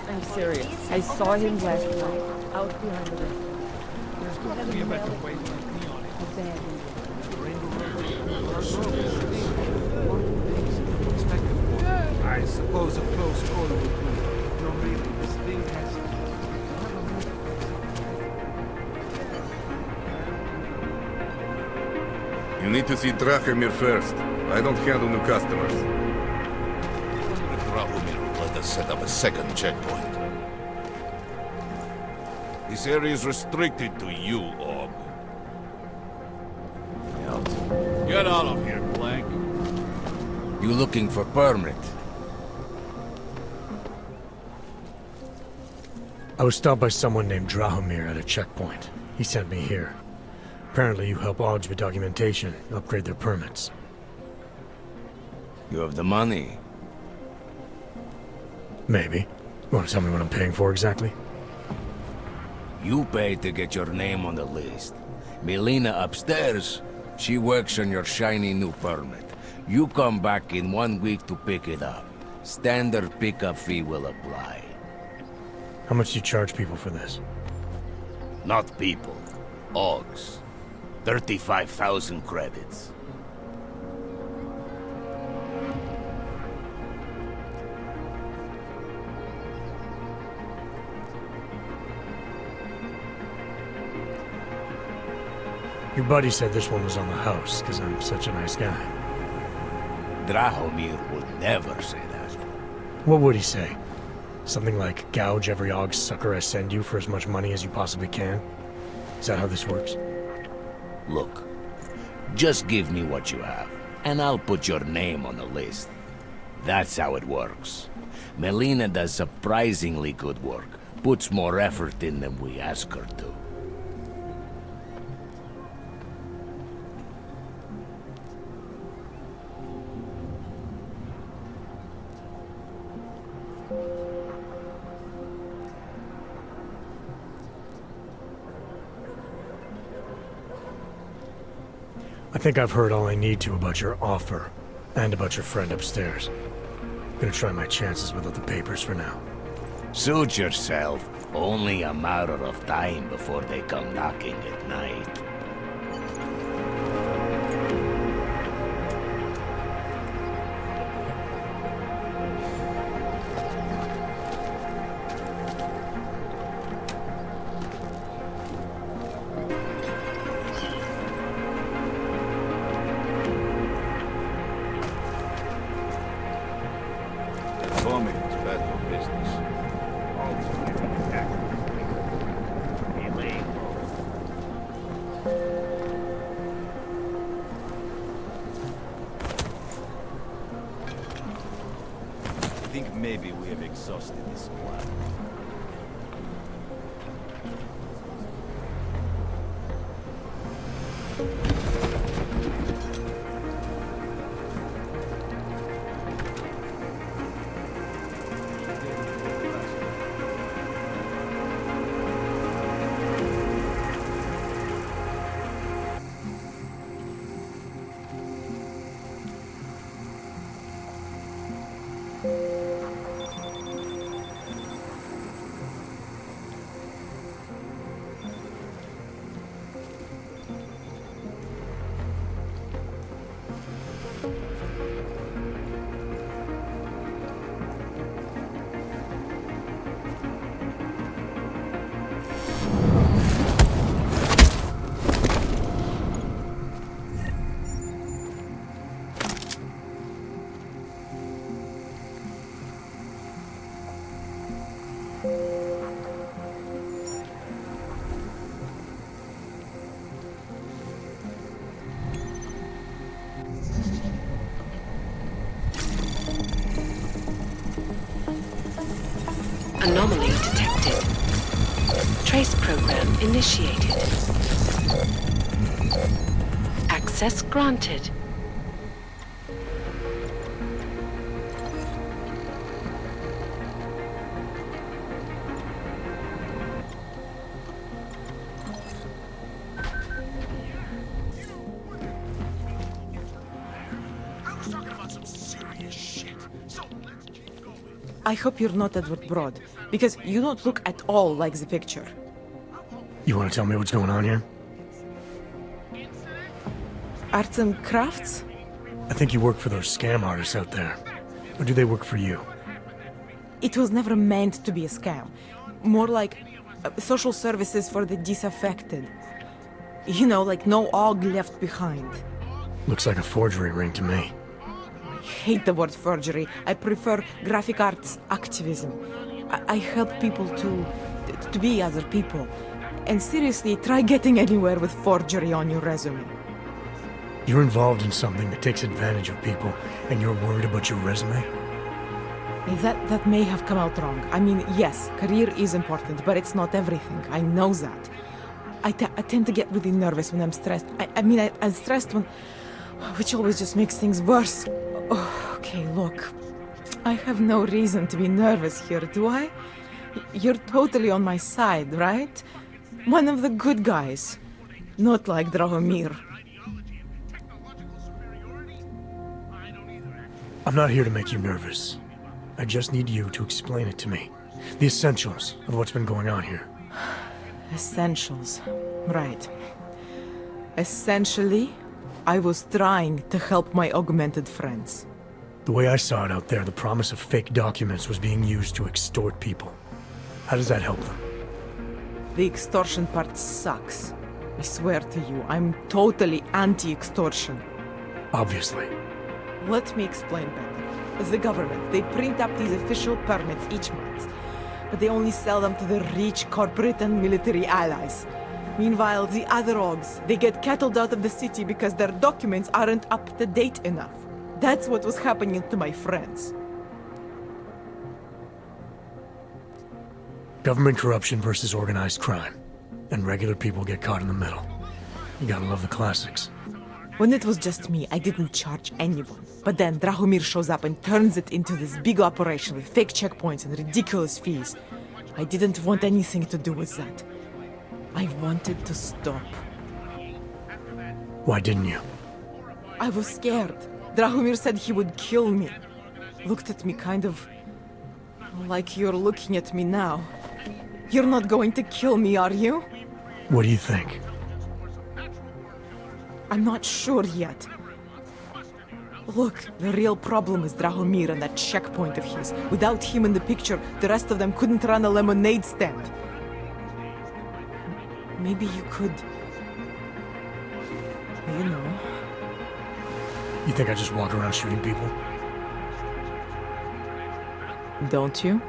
I'm serious. I saw him last night, out behind the river. There's got to be a better way to get me on it. I suppose a close call would do. No, really, this thing has... You need to see Drahomir first. I don't handle new customers. Drahomir will let us set up a second checkpoint. This area is restricted to you, Aug. Get out of here, Blank. You looking for permit? I was stopped by someone named Drahomir at a checkpoint. He sent me here. Apparently you help Augs with documentation, upgrade their permits. You have the money? Maybe. You want to tell me what I'm paying for exactly? You pay to get your name on the list. Melina upstairs, she works on your shiny new permit. You come back in 1 week to pick it up. Standard pickup fee will apply. How much do you charge people for this? Not people. Augs. 35,000 credits. Your buddy said this one was on the house, because I'm such a nice guy. Drahomir would never say that. What would he say? Something like, gouge every Aug sucker I send you for as much money as you possibly can? Is that how this works? Look, just give me what you have, and I'll put your name on the list. That's how it works. Melina does surprisingly good work. Puts more effort in than we ask her to. I think I've heard all I need to about your offer, and about your friend upstairs. I'm gonna try my chances without the papers for now. Suit yourself. Only a matter of time before they come knocking at night. I think maybe we have exhausted this plan. Anomaly detected. Trace program initiated. Access granted. I hope you're not Edward Broad, because you don't look at all like the picture. You want to tell me what's going on here? Arts and crafts? I think you work for those scam artists out there. Or do they work for you? It was never meant to be a scam. More like social services for the disaffected. You know, like no Aug left behind. Looks like a forgery ring to me. I hate the word forgery. I prefer graphic arts activism. I help people to be other people. And seriously, try getting anywhere with forgery on your resume. You're involved in something that takes advantage of people, and you're worried about your resume? That may have come out wrong. I mean, yes, career is important, but it's not everything. I know that. I tend to get really nervous when I'm stressed. I'm stressed when... which always just makes things worse. Oh, okay, look. I have no reason to be nervous here, do I? You're totally on my side, right? One of the good guys. Not like Drahomir. I'm not here to make you nervous. I just need you to explain it to me. The essentials of what's been going on here. Essentials. Right. Essentially, I was trying to help my augmented friends. The way I saw it out there, the promise of fake documents was being used to extort people. How does that help them? The extortion part sucks. I swear to you, I'm totally anti-extortion. Obviously. Let me explain better. The government, they print up these official permits each month, but they only sell them to the rich corporate and military allies. Meanwhile, the other Augs, they get cattled out of the city because their documents aren't up to date enough. That's what was happening to my friends. Government corruption versus organized crime. And regular people get caught in the middle. You gotta love the classics. When it was just me, I didn't charge anyone. But then Drahomir shows up and turns it into this big operation with fake checkpoints and ridiculous fees. I didn't want anything to do with that. I wanted to stop. Why didn't you? I was scared. Drahomir said he would kill me. Looked at me kind of... like you're looking at me now. You're not going to kill me, are you? What do you think? I'm not sure yet. Look, the real problem is Drahomir and that checkpoint of his. Without him in the picture, the rest of them couldn't run a lemonade stand. Maybe you could... you know... You think I just walk around shooting people? Don't you?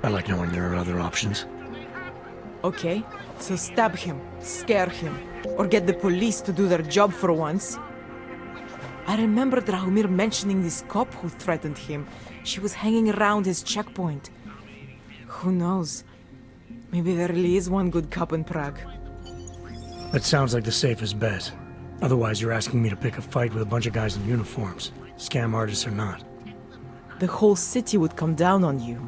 I like knowing there are other options. Okay, so stab him, scare him, or get the police to do their job for once. I remember Drahomir mentioning this cop who threatened him. She was hanging around his checkpoint. Who knows? Maybe there really is one good cop in Prague. That sounds like the safest bet. Otherwise, you're asking me to pick a fight with a bunch of guys in uniforms, scam artists or not. The whole city would come down on you.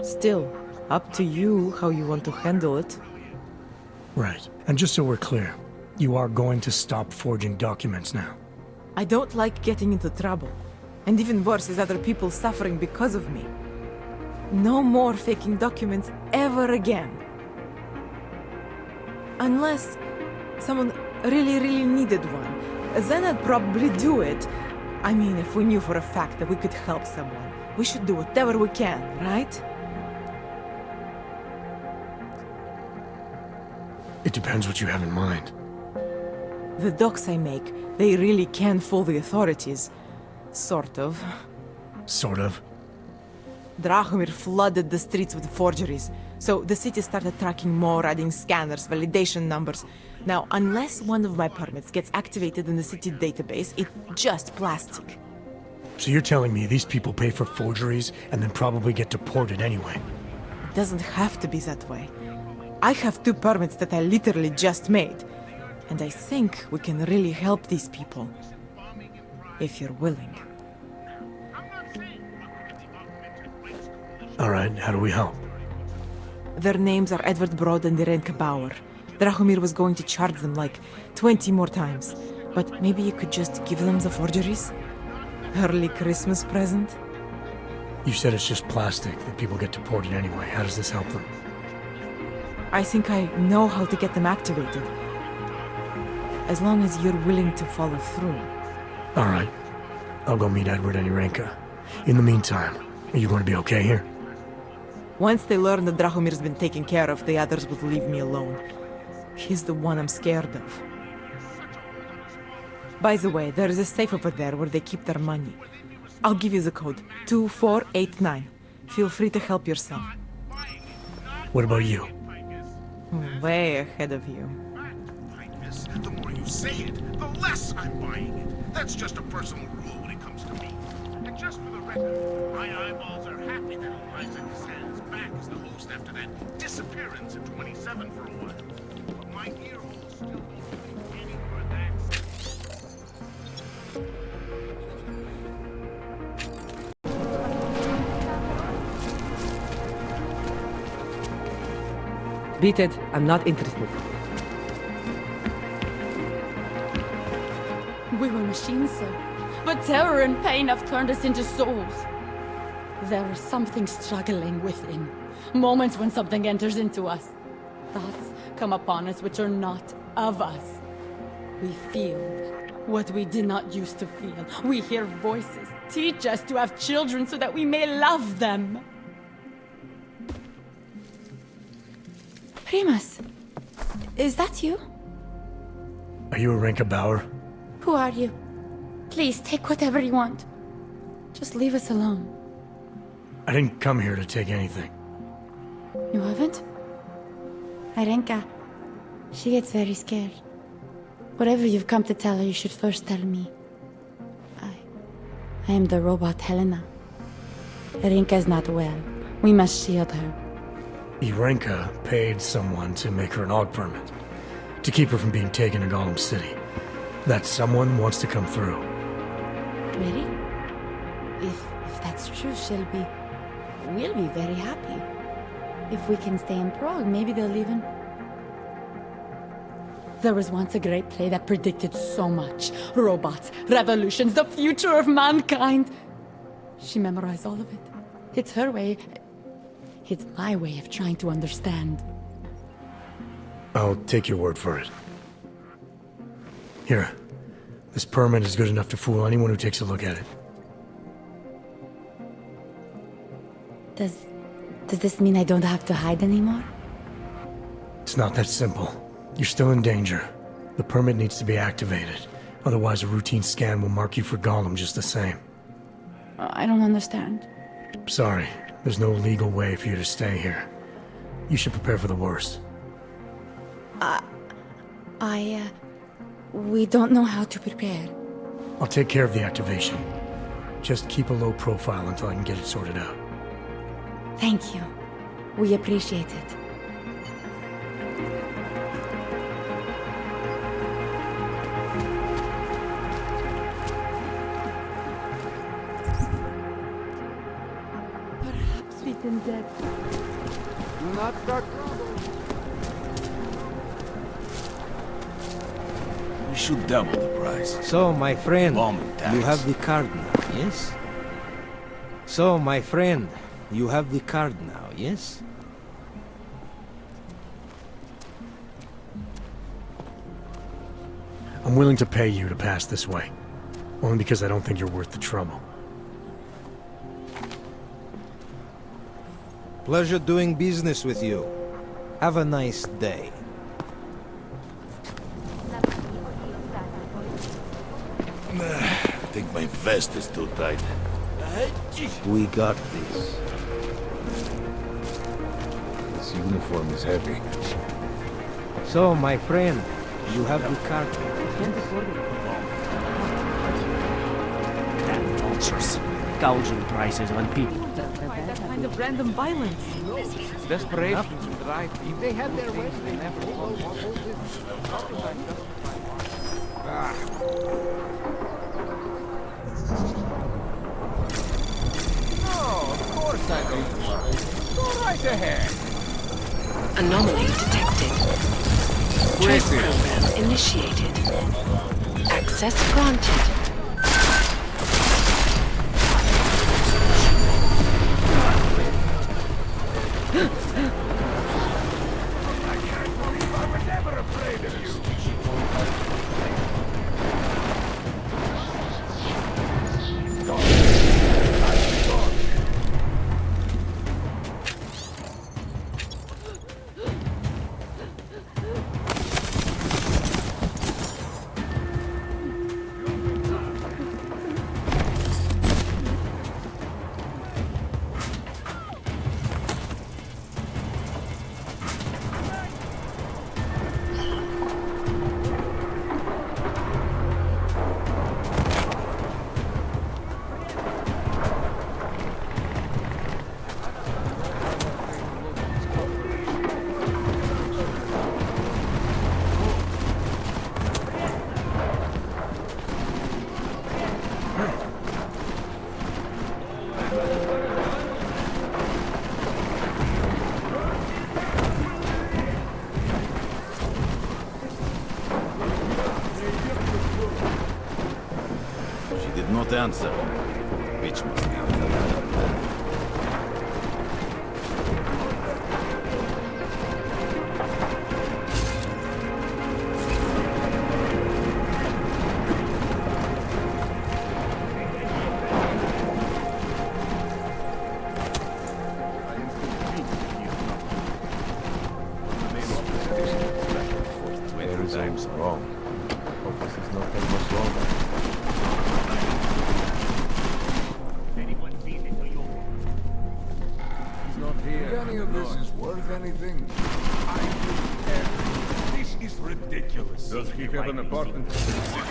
Still, up to you how you want to handle it. Right. And just so we're clear, you are going to stop forging documents now. I don't like getting into trouble. And even worse is other people suffering because of me. No more faking documents ever again. Unless someone really needed one. Then I'd probably do it. I mean, if we knew for a fact that we could help someone, we should do whatever we can, right? It depends what you have in mind. The docs I make, they really can fool the authorities. Sort of. Sort of? Drahomir flooded the streets with forgeries, so the city started tracking more, adding scanners, validation numbers. Now, unless one of my permits gets activated in the city database, it's just plastic. So you're telling me these people pay for forgeries and then probably get deported anyway? It doesn't have to be that way. I have 2 permits that I literally just made. And I think we can really help these people. If you're willing. Alright, how do we help? Their names are Edward Broad and Irenka Bauer. Drahomir was going to charge them like 20 more times. But maybe you could just give them the forgeries? Early Christmas present? You said it's just plastic, that people get deported anyway. How does this help them? I think I know how to get them activated. As long as you're willing to follow through. Alright. I'll go meet Edward and Irenka. In the meantime, are you going to be okay here? Once they learn that Drahomir's been taken care of, the others would leave me alone. He's the one I'm scared of. By the way, there is a safe over there where they keep their money. I'll give you the code. 2489. Feel free to help yourself. What about you? Way ahead of you. The more you say it, the less I'm buying it. That's just a personal rule when it comes to me. And just for the record, my eyeballs are happy that Eliza stands back as the host after that disappearance at 27 for a while. But my ear holes still don't think any for that. Beat it, I'm not interested. We were machines, sir. But terror and pain have turned us into souls. There is something struggling within. Moments when something enters into us. Thoughts come upon us which are not of us. We feel what we did not used to feel. We hear voices teach us to have children so that we may love them. Primus, is that you? Are you Irenka Bauer? Who are you? Please, take whatever you want. Just leave us alone. I didn't come here to take anything. You haven't? Irenka, she gets very scared. Whatever you've come to tell her, you should first tell me. I am the robot Helena. Rinka is not well. We must shield her. Irenka paid someone to make her an Aug permit, to keep her from being taken to Golem City. That someone wants to come through. Really? If that's true, we'll be very happy. If we can stay in Prague, maybe they'll even... There was once a great play that predicted so much. Robots, revolutions, the future of mankind. She memorized all of it. It's her way. It's my way of trying to understand. I'll take your word for it. Here. This permit is good enough to fool anyone who takes a look at it. Does this mean I don't have to hide anymore? It's not that simple. You're still in danger. The permit needs to be activated. Otherwise, a routine scan will mark you for Golem just the same. I don't understand. Sorry. There's no legal way for you to stay here. You should prepare for the worst. We don't know how to prepare. I'll take care of the activation. Just keep a low profile until I can get it sorted out. Thank you. We appreciate it. Perhaps we've been dead. Do not start trouble. We should double the price. So, my friend, Bombing tax. you have the card now, yes? So, my friend, you have the card now, yes? I'm willing to pay you to pass this way. Only because I don't think you're worth the trouble. Pleasure doing business with you. Have a nice day. I think my vest is too tight. We got this. This uniform is heavy. So, my friend, you have the card. Damn vultures. Gouging prices on people. That kind of random violence. Desperation to drive. If they had their way, they never Of course I don't. Go right ahead. Anomaly detected. Trace program initiated. Access granted. Not answer. Which must be Everything's wrong. Hope this is not that much longer. If any of this is worth anything, I will tell you. This is ridiculous. Does he have an apartment? Start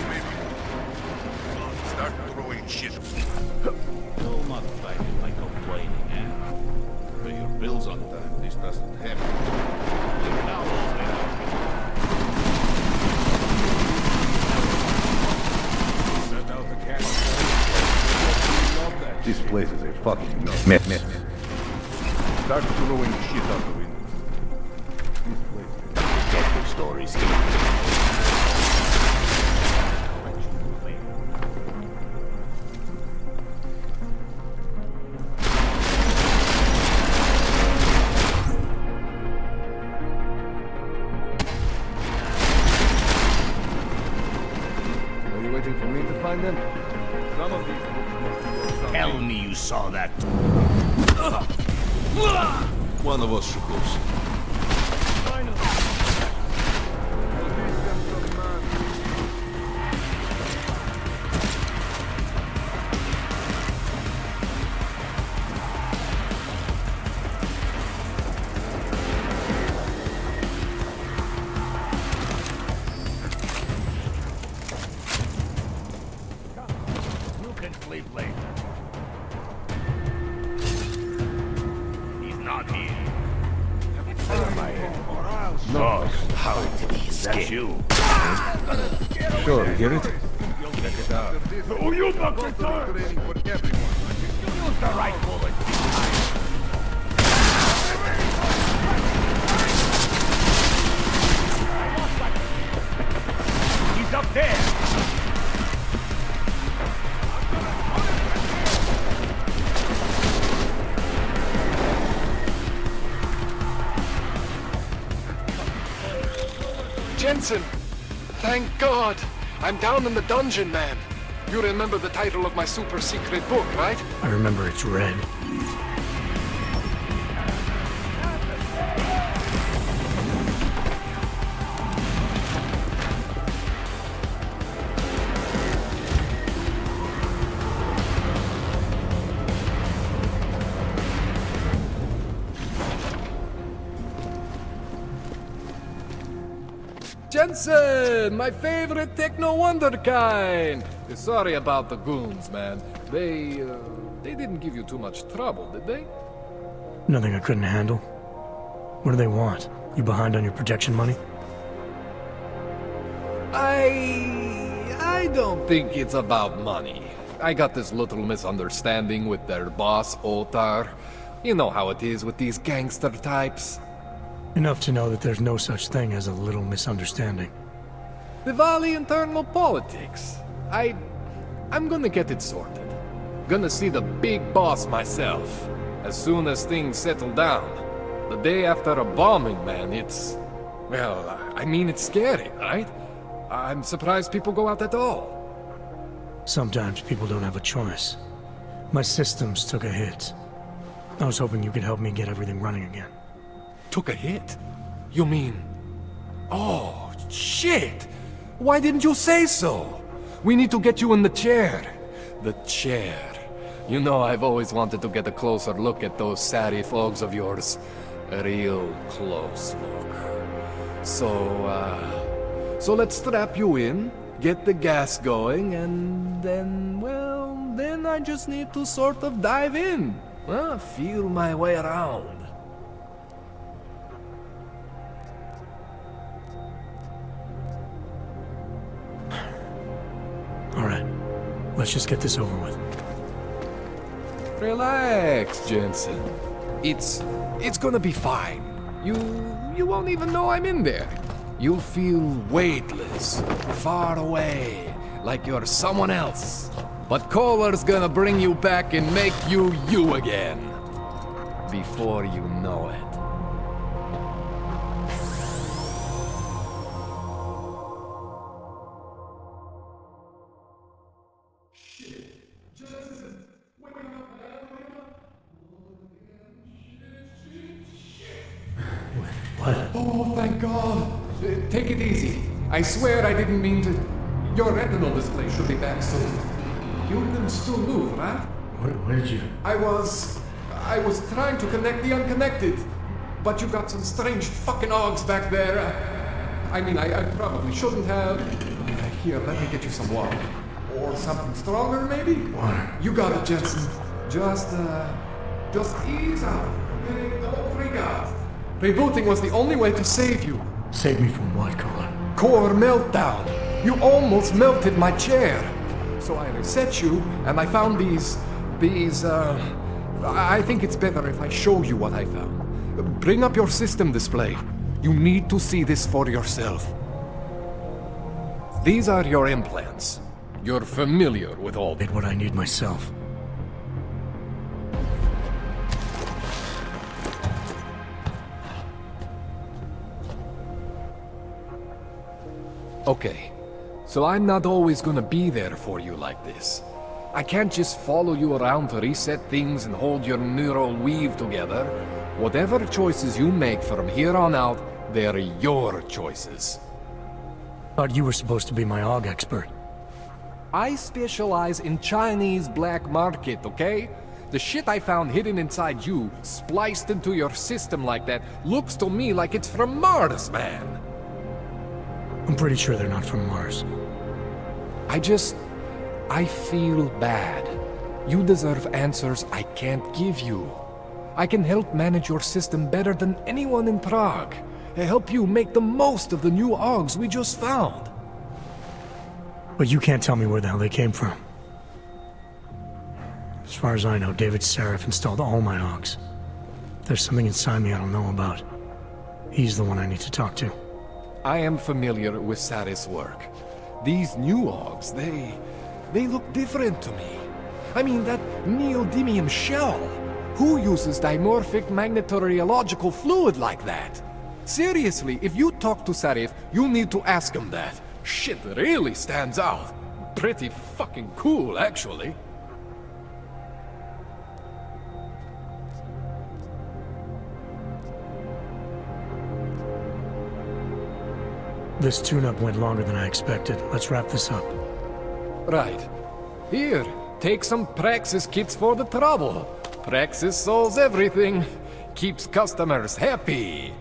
throwing shit. No modified by complaining, eh? Pay your bills on time. This doesn't happen. Send out the cash. This place is a fucking mess. Start throwing shit out the window. This place is... Get the stories here. Are you waiting for me to find them? Some of these... Tell me you saw that. One of us should go see. You can sleep later. He's not here. No. How did he escape? You. Sure, hear it? Check it out. Oh, you fuck return! Training for everyone. Use the right bullet. He's up there! Jensen! Thank God! I'm down in the dungeon, man. You remember the title of my super secret book, right? I remember it's red. Jensen! My favorite techno wonderkind! Sorry about the goons, man. They didn't give you too much trouble, did they? Nothing I couldn't handle. What do they want? You behind on your protection money? I don't think it's about money. I got this little misunderstanding with their boss, Otar. You know how it is with these gangster types. Enough to know that there's no such thing as a little misunderstanding. The Valley internal politics. I'm gonna get it sorted. Gonna see the big boss myself. As soon as things settle down. The day after a bombing, man, it's... Well, I mean, it's scary, right? I'm surprised people go out at all. Sometimes people don't have a choice. My systems took a hit. I was hoping you could help me get everything running again. Took a hit? You mean... Oh, shit! Why didn't you say so? We need to get you in the chair. The chair. You know I've always wanted to get a closer look at those serif ogs of yours. A real close look. So let's strap you in, get the gas going, and then, well, then I just need to sort of dive in. Feel my way around. All right, let's just get this over with. Relax, Jensen. It's gonna be fine. You won't even know I'm in there. You'll feel weightless, far away, like you're someone else. But Kohler's gonna bring you back and make you you again. Before you know it. What? Oh, thank God. Take it easy. I swear I didn't mean to... Your retinal display should be back soon. You can still move, right? Where did you... I was trying to connect the unconnected. But you got some strange fucking Augs back there. I mean, I probably shouldn't have. Here, let me get you some water. Or something stronger, maybe? Water. You got it, Jensen. Just ease out. Okay? Don't freak out. Rebooting was the only way to save you. Save me from what, Kohler? Core meltdown. You almost melted my chair. So I reset you, and I found these, I think it's better if I show you what I found. Bring up your system display. You need to see this for yourself. These are your implants. You're familiar with all Did what I need myself. Okay, so I'm not always gonna be there for you like this. I can't just follow you around to reset things and hold your neural weave together. Whatever choices you make from here on out, they're your choices. Thought you were supposed to be my Aug expert. I specialize in Chinese black market, okay? The shit I found hidden inside you, spliced into your system like that, looks to me like it's from Mars, man. I'm pretty sure they're not from Mars. I feel bad. You deserve answers I can't give you. I can help manage your system better than anyone in Prague. Help you make the most of the new Augs we just found. But you can't tell me where the hell they came from. As far as I know, David Seraph installed all my Augs. There's something inside me I don't know about. He's the one I need to talk to. I am familiar with Sarah's work. These new Augs, they look different to me. I mean, that neodymium shell. Who uses dimorphic magnetorheological fluid like that? Seriously, if you talk to Sarif, you need to ask him that. Shit really stands out. Pretty fucking cool, actually. This tune-up went longer than I expected. Let's wrap this up. Right. Here, take some Praxis kits for the trouble. Praxis solves everything. Keeps customers happy.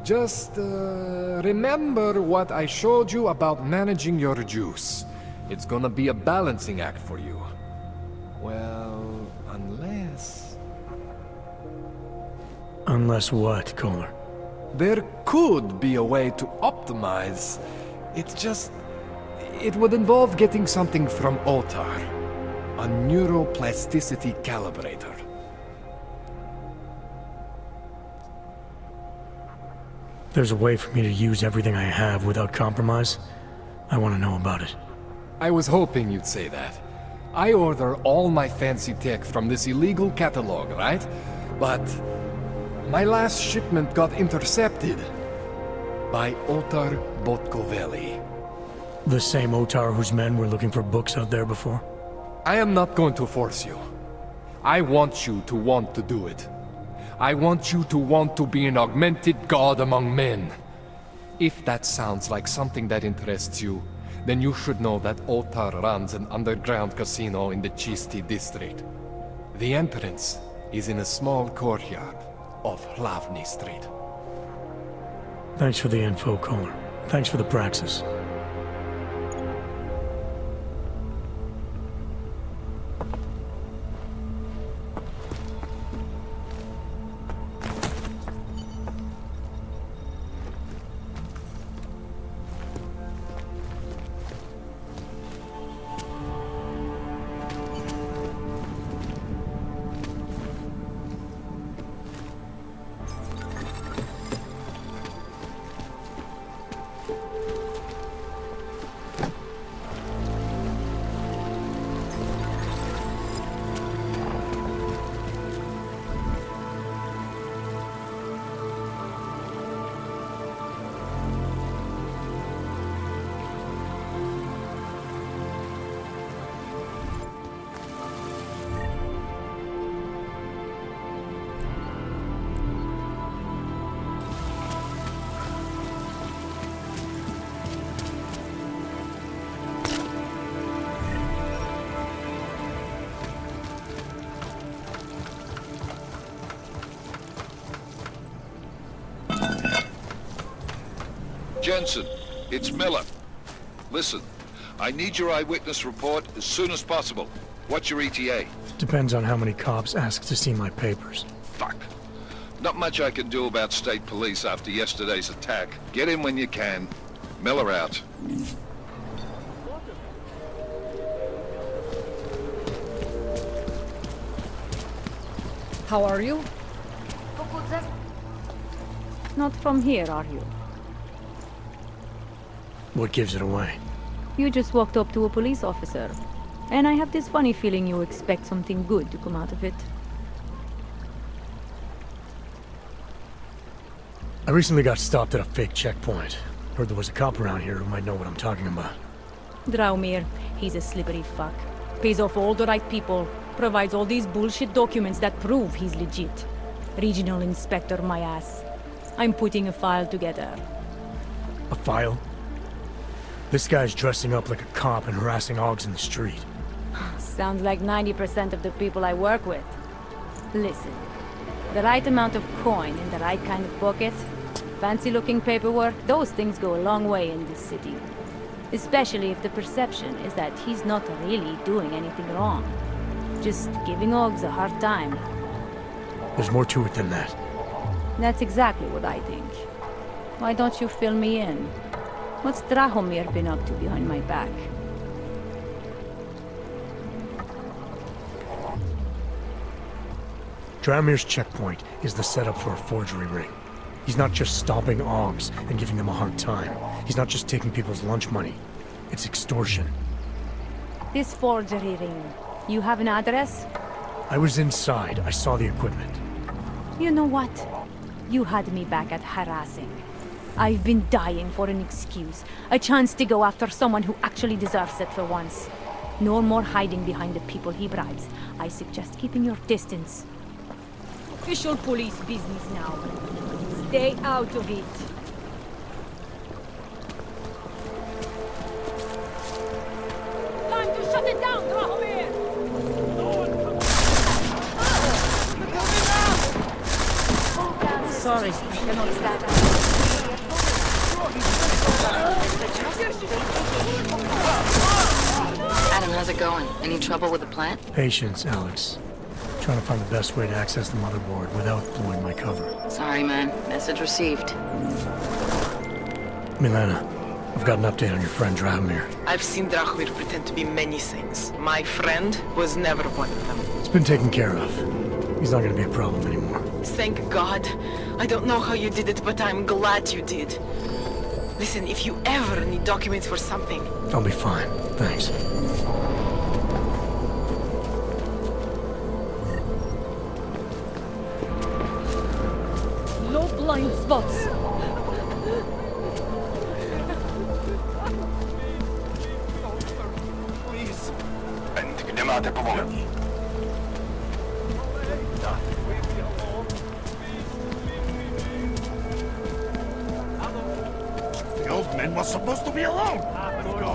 Just, remember what I showed you about managing your juice. It's gonna be a balancing act for you. Well, unless... Unless what, Kohler? There could be a way to optimize. It's just... It would involve getting something from Otar. A neuroplasticity calibrator. There's a way for me to use everything I have without compromise. I want to know about it. I was hoping you'd say that. I order all my fancy tech from this illegal catalog, right? But my last shipment got intercepted by Otar Botkoveli. The same Otar whose men were looking for books out there before? I am not going to force you. I want you to want to do it. I want you to want to be an augmented god among men. If that sounds like something that interests you, then you should know that Otar runs an underground casino in the Chisti district. The entrance is in a small courtyard off Hlavny Street. Thanks for the info, Kohler. Thanks for the praxis. Jensen, it's Miller. Listen, I need your eyewitness report as soon as possible. What's your ETA? Depends on how many cops ask to see my papers. Fuck. Not much I can do about state police after yesterday's attack. Get in when you can. Miller out. How are you? Not from here, are you? What gives it away? You just walked up to a police officer. And I have this funny feeling you expect something good to come out of it. I recently got stopped at a fake checkpoint. Heard there was a cop around here who might know what I'm talking about. Draumir, he's a slippery fuck. Pays off all the right people. Provides all these bullshit documents that prove he's legit. Regional inspector, my ass. I'm putting a file together. A file? This guy's dressing up like a cop and harassing Augs in the street. Sounds like 90% of the people I work with. Listen, the right amount of coin in the right kind of pocket, fancy-looking paperwork, those things go a long way in this city. Especially if the perception is that he's not really doing anything wrong. Just giving Augs a hard time. There's more to it than that. That's exactly what I think. Why don't you fill me in? What's Drahomir been up to behind my back? Draumir's checkpoint is the setup for a forgery ring. He's not just stopping Augs and giving them a hard time. He's not just taking people's lunch money. It's extortion. This forgery ring, you have an address? I was inside. I saw the equipment. You know what? You had me back at harassing. I've been dying for an excuse. A chance to go after someone who actually deserves it for once. No more hiding behind the people he bribes. I suggest keeping your distance. Official police business now. Stay out of it. Time to shut it down, Drahomir! Sorry, I cannot stand Adam, how's it going? Any trouble with the plant? Patience, Alex. Trying to find the best way to access the motherboard without blowing my cover. Sorry, man. Message received. Milena, I've got an update on your friend Drahomir. I've seen Drahomir pretend to be many things. My friend was never one of them. It's been taken care of. He's not gonna be a problem anymore. Thank God. I don't know how you did it, but I'm glad you did. Listen, if you ever need documents for something... I'll be fine, thanks. No blind spots. Please. Nie ma te powoli. The old man was supposed to be alone. Let's go.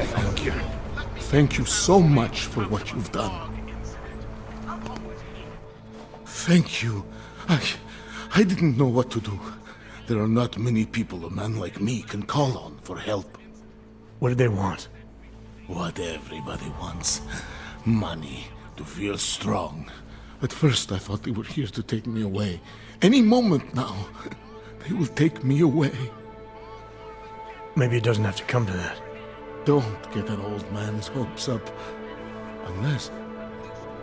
Thank you. Thank you so much for what you've done. Thank you. I didn't know what to do. There are not many people a man like me can call on for help. What did they want? What everybody wants. Money. To feel strong. At first I thought they were here to take me away. Any moment now, they will take me away. Maybe it doesn't have to come to that. Don't get an old man's hopes up. Unless...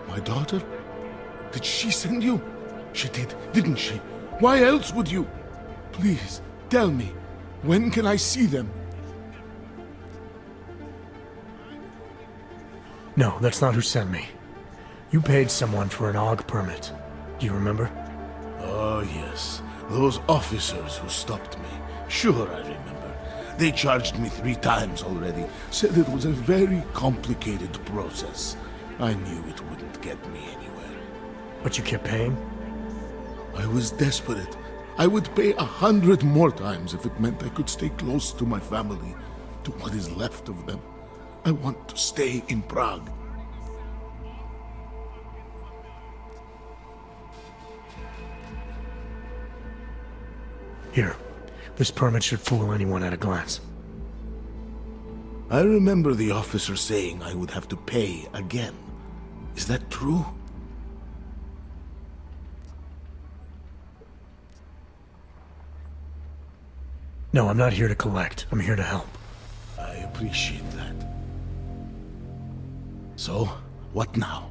my daughter? Did she send you? She did, didn't she? Why else would you? Please, tell me. When can I see them? No, that's not who sent me. You paid someone for an Aug permit. Do you remember? Oh, yes. Those officers who stopped me. Sure, I remember. They charged me 3 times already. Said it was a very complicated process. I knew it wouldn't get me anywhere. But you kept paying? I was desperate. I would pay 100 more times if it meant I could stay close to my family, to what is left of them. I want to stay in Prague. Here. This permit should fool anyone at a glance. I remember the officer saying I would have to pay again. Is that true? No, I'm not here to collect. I'm here to help. I appreciate that. So, what now?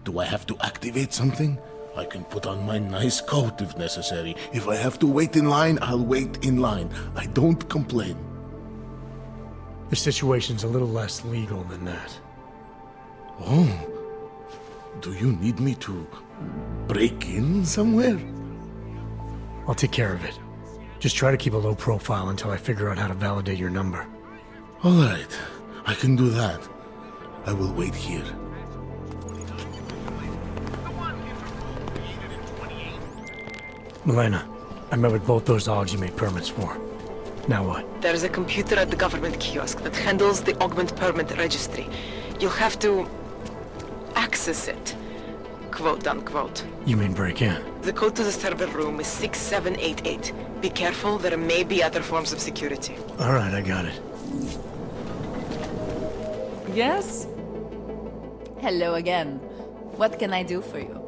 Do I have to activate something? I can put on my nice coat if necessary. If I have to wait in line, I'll wait in line. I don't complain. The situation's a little less legal than that. Oh. Do you need me to break in somewhere? I'll take care of it. Just try to keep a low profile until I figure out how to validate your number. All right. I can do that. I will wait here. Milena, I met with both those Augs you made permits for. Now what? There's a computer at the government kiosk that handles the augment permit registry. You'll have to access it, quote unquote. You mean break in? The code to the server room is 6788. Be careful, there may be other forms of security. All right, I got it. Yes? Hello again. What can I do for you?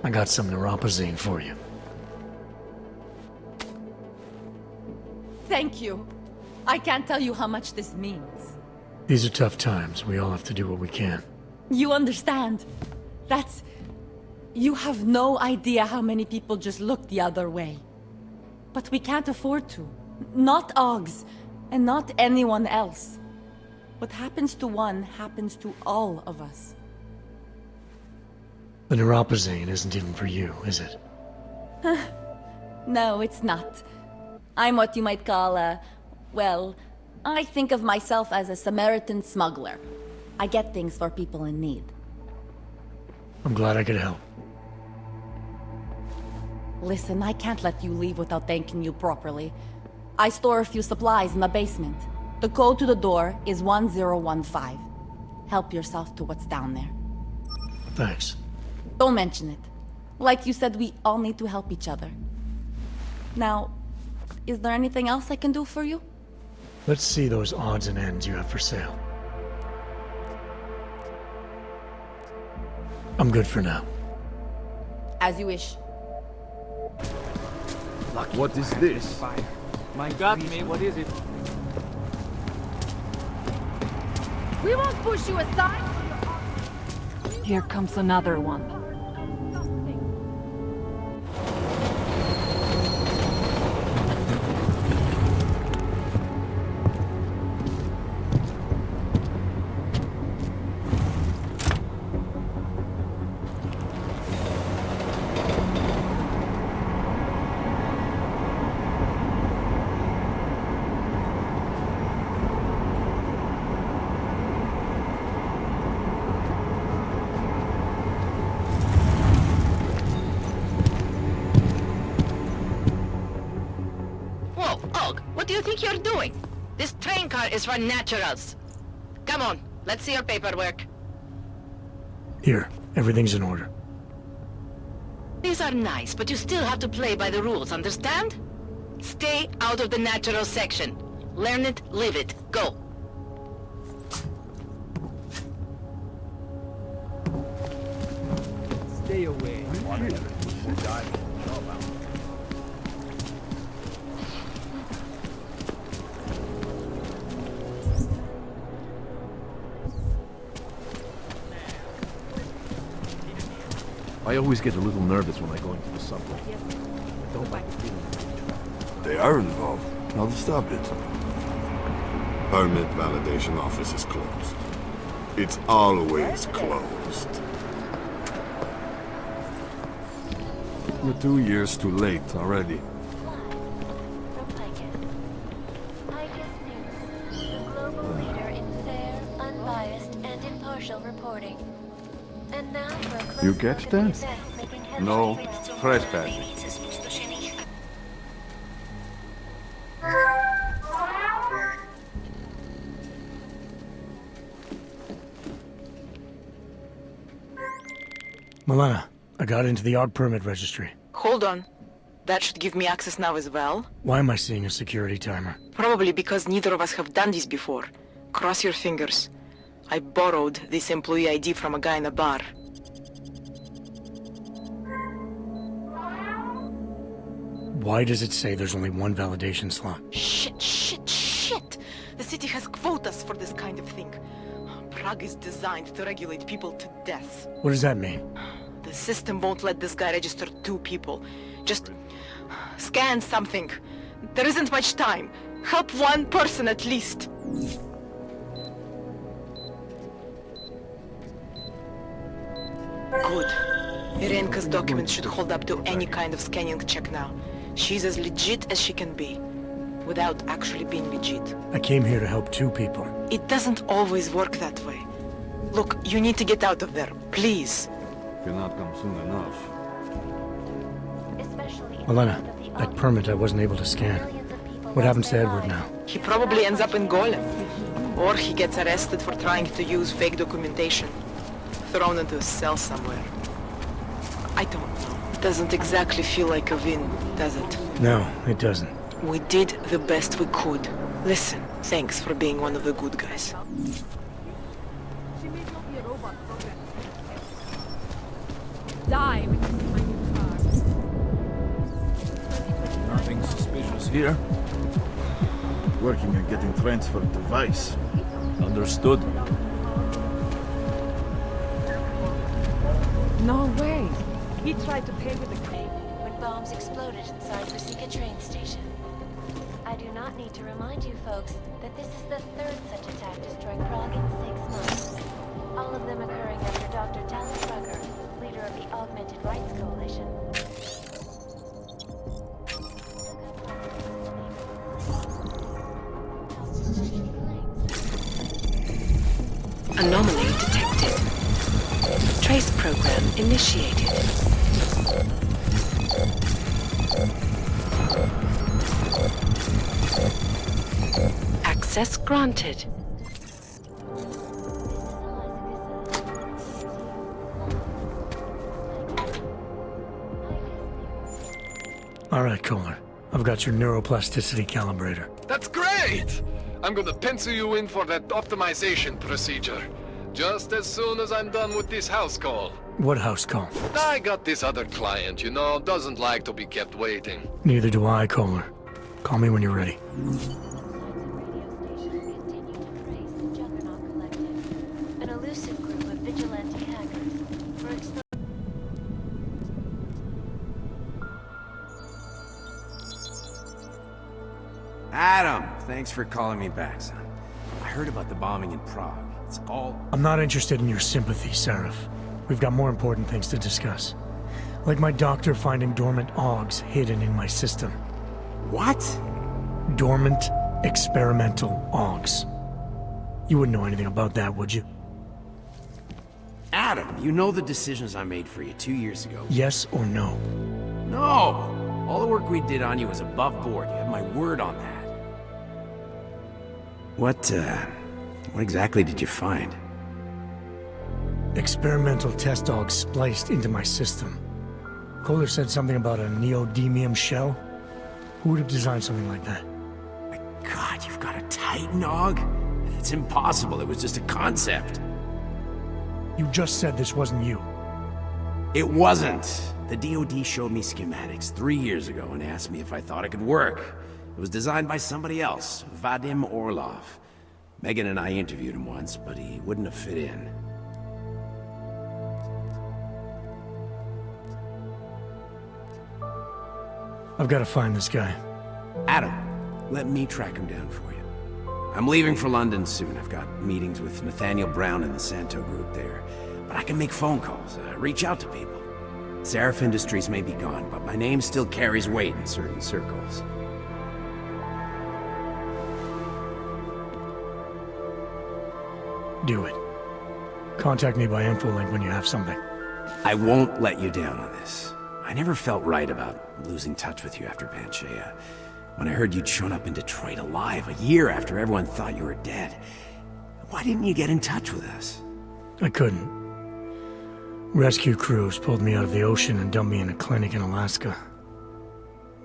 I got some neuropazine for you. Thank you. I can't tell you how much this means. These are tough times. We all have to do what we can. You understand? That's... You have no idea how many people just look the other way. But we can't afford to. Not Augs, and not anyone else. What happens to one happens to all of us. The neuropazine isn't even for you, is it? No, it's not. I'm what you might call a... well, I think of myself as a Samaritan smuggler. I get things for people in need. I'm glad I could help. Listen, I can't let you leave without thanking you properly. I store a few supplies in the basement. The code to the door is 1015. Help yourself to what's down there. Thanks. Don't mention it. Like you said, we all need to help each other. Now, is there anything else I can do for you? Let's see those odds and ends you have for sale. I'm good for now. As you wish. What is this? My God, me, what is it? We won't push you aside! Here comes another one. What do you think you're doing? This train car is for naturals. Come on, let's see your paperwork. Here, everything's in order. These are nice, but you still have to play by the rules, understand? Stay out of the natural section. Learn it, live it. Go. Stay away. I always get a little nervous when I go into the subway. I don't like the feeling of being trapped. They are involved. How to stop it? Permit validation office is closed. It's always closed. You're 2 years too late already. You get that? No trespassing. Milena, I got into the Aug permit registry. Hold on. That should give me access now as well. Why am I seeing a security timer? Probably because neither of us have done this before. Cross your fingers. I borrowed this employee ID from a guy in a bar. Why does it say there's only one validation slot? Shit! The city has quotas for this kind of thing. Prague is designed to regulate people to death. What does that mean? The system won't let this guy register 2 people. Just scan something. There isn't much time. Help one person at least. Good. Irenka's documents should hold up to any kind of scanning check now. She's as legit as she can be, without actually being legit. I came here to help 2 people. It doesn't always work that way. Look, you need to get out of there, please. Cannot come soon enough. Elena, that permit I wasn't able to scan. What happens to Edward now? He probably ends up in Golem. Or he gets arrested for trying to use fake documentation. Thrown into a cell somewhere. I don't know. Doesn't exactly feel like a win, does it? No, it doesn't. We did the best we could. Listen, thanks for being one of the good guys. Die with my new car. Nothing suspicious here. Working on getting transferred to Vice. Understood. No way. He tried to pay with a cake. When bombs exploded inside Rusika train station. I do not need to remind you folks that this is the 3rd such attack to strike Prague in 6 months. All of them occurring after Dr. Talon Rucker, leader of the Augmented Rights Coalition. Anomaly detected. Trace program initiated. Access granted. All right, Kohler. I've got your neuroplasticity calibrator. That's great! I'm gonna pencil you in for that optimization procedure. Just as soon as I'm done with this house call. What house call? I got this other client, you know, doesn't like to be kept waiting. Neither do I, Kohler. Call me when you're ready. Juggernaut Collective, an elusive group of vigilante hackers, were exposed. Adam, thanks for calling me back, son. I heard about the bombing in Prague. It's all... I'm not interested in your sympathy, Seraph. We've got more important things to discuss. Like my doctor finding dormant Augs hidden in my system. What? Dormant, experimental Augs. You wouldn't know anything about that, would you? Adam, you know the decisions I made for you 2 years ago. Yes or no? No! All the work we did on you was above board. You have my word on that. What exactly did you find? Experimental test dogs spliced into my system. Kohler said something about a neodymium shell. Who would have designed something like that? God, you've got a Titan Aug? It's impossible. It was just a concept. You just said this wasn't you. It wasn't. The DoD showed me schematics 3 years ago and asked me if I thought it could work. It was designed by somebody else, Vadim Orlov. Megan and I interviewed him once, but he wouldn't have fit in. I've got to find this guy. Adam, let me track him down for you. I'm leaving for London soon. I've got meetings with Nathaniel Brown and the Santo group there. But I can make phone calls, reach out to people. Seraph Industries may be gone, but my name still carries weight in certain circles. Do it. Contact me by infolink when you have something. I won't let you down on this. I never felt right about losing touch with you after Panchea. When I heard you'd shown up in Detroit alive a year after everyone thought you were dead. Why didn't you get in touch with us? I couldn't. Rescue crews pulled me out of the ocean and dumped me in a clinic in Alaska.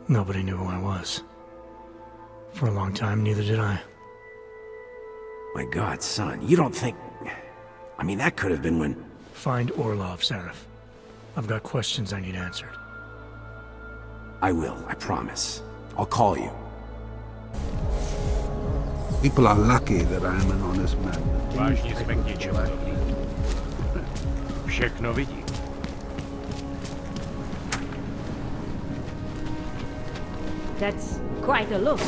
Nobody knew who I was. For a long time, neither did I. My God, son, you don't think... I mean, that could have been when... Find Orlov, Seraph. I've got questions I need answered. I will, I promise. I'll call you. People are lucky that I am an honest man. Všechno vidí. That's quite a look.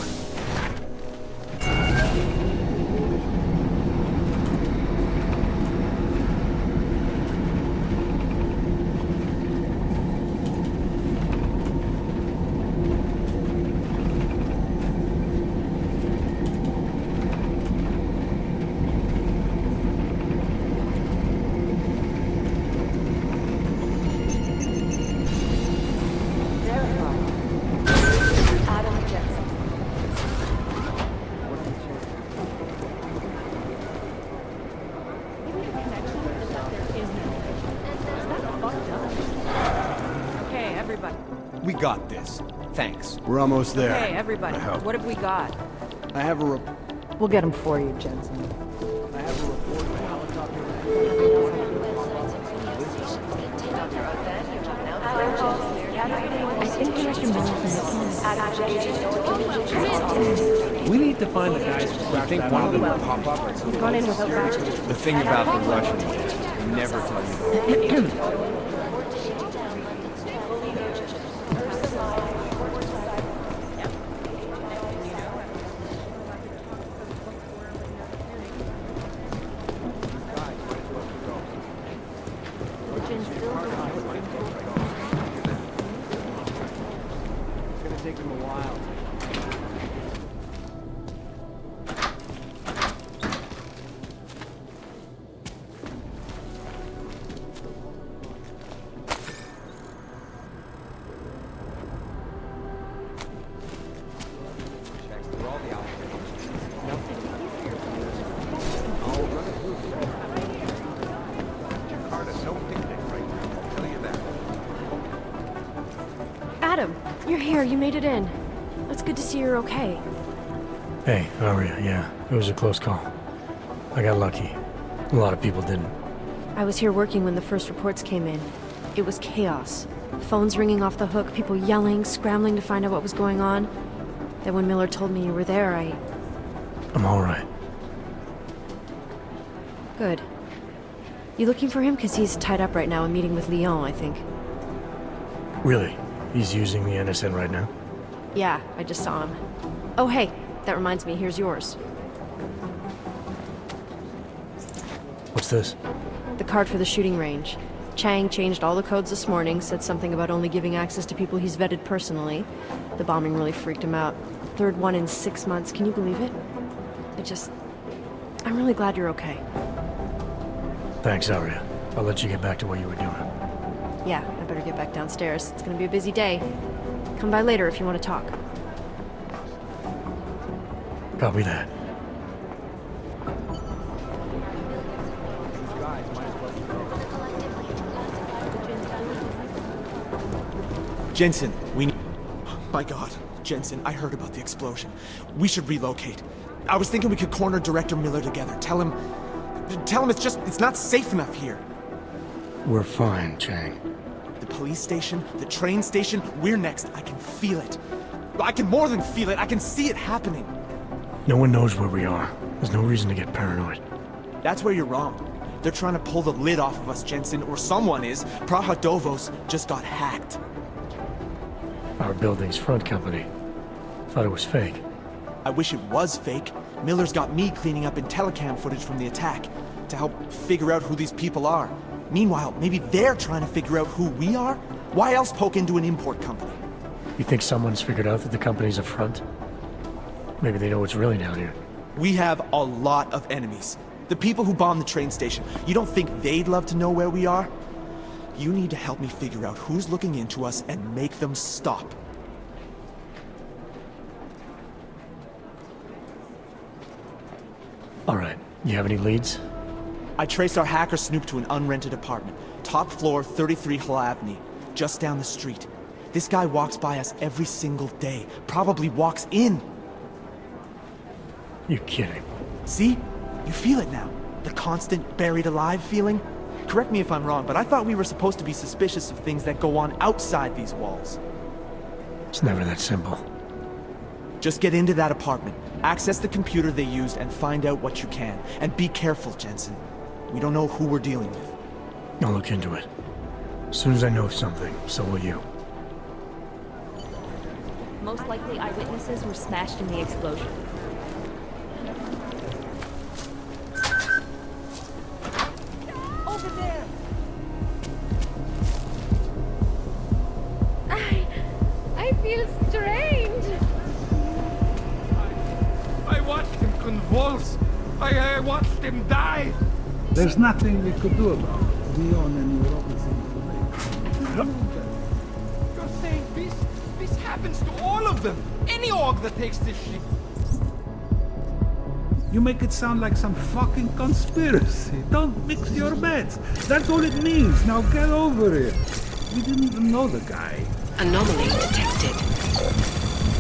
Adam Jensen. Maybe the connection is that there is no connection. Is that fucked up? Okay, everybody. We got this. Thanks. We're almost there. Okay, everybody. I hope. What have we got? I have a We'll get him for you, Jensen. I have a report of a helicopter. I think we can We need to find the guys who cracked that one of them will pop up. We've gone in without backing. The thing about the Russians is they never tell you. It's gonna take them a while. Adam, you're here. You made it in. It's good to see you're okay. Hey, Aria, yeah, it was a close call. I got lucky. A lot of people didn't. I was here working when the first reports came in. It was chaos. Phones ringing off the hook, people yelling, scrambling to find out what was going on. Then when Miller told me you were there, I'm alright. Good. You looking for him? Because he's tied up right now and meeting with Lyon, I think. Really? He's using the NSN right now? Yeah, I just saw him. Oh, hey, that reminds me, here's yours. What's this? The card for the shooting range. Chang changed all the codes this morning, said something about only giving access to people he's vetted personally. The bombing really freaked him out. Third one in 6 months, can you believe it? I'm really glad you're okay. Thanks, Aria. I'll let you get back to what you were doing. Yeah, I better get back downstairs. It's gonna be a busy day. Come by later if you want to talk. Copy that. Jensen, we need... My God, Jensen, I heard about the explosion. We should relocate. I was thinking we could corner Director Miller together. Tell him it's not safe enough here. We're fine, Chang. The police station, the train station, we're next. I can feel it. I can more than feel it. I can see it happening. No one knows where we are. There's no reason to get paranoid. That's where you're wrong. They're trying to pull the lid off of us, Jensen, or someone is. Praha just got hacked. Our building's front company. Thought it was fake. I wish it was fake. Miller's got me cleaning up IntelliCam footage from the attack to help figure out who these people are. Meanwhile, maybe they're trying to figure out who we are? Why else poke into an import company? You think someone's figured out that the company's a front? Maybe they know what's really down here. We have a lot of enemies. The people who bombed the train station. You don't think they'd love to know where we are? You need to help me figure out who's looking into us and make them stop. Alright, you have any leads? I traced our hacker snoop to an unrented apartment. Top floor, 33 Hall Avenue. Just down the street. This guy walks by us every single day. Probably walks in. You're kidding. See? You feel it now. The constant buried alive feeling. Correct me if I'm wrong, but I thought we were supposed to be suspicious of things that go on outside these walls. It's never that simple. Just get into that apartment, access the computer they used, and find out what you can. And be careful, Jensen. We don't know who we're dealing with. I'll look into it. As soon as I know something, so will you. Most likely eyewitnesses were smashed in the explosion. Over there! I feel strange. I watched him convulse. I watched him die. There's nothing we could do about it. Beyond any opposite information. You're saying this happens to all of them. Any org that takes this shit. You make it sound like some fucking conspiracy. Don't mix your bets. That's all it means. Now get over it. We didn't even know the guy. Anomaly detected.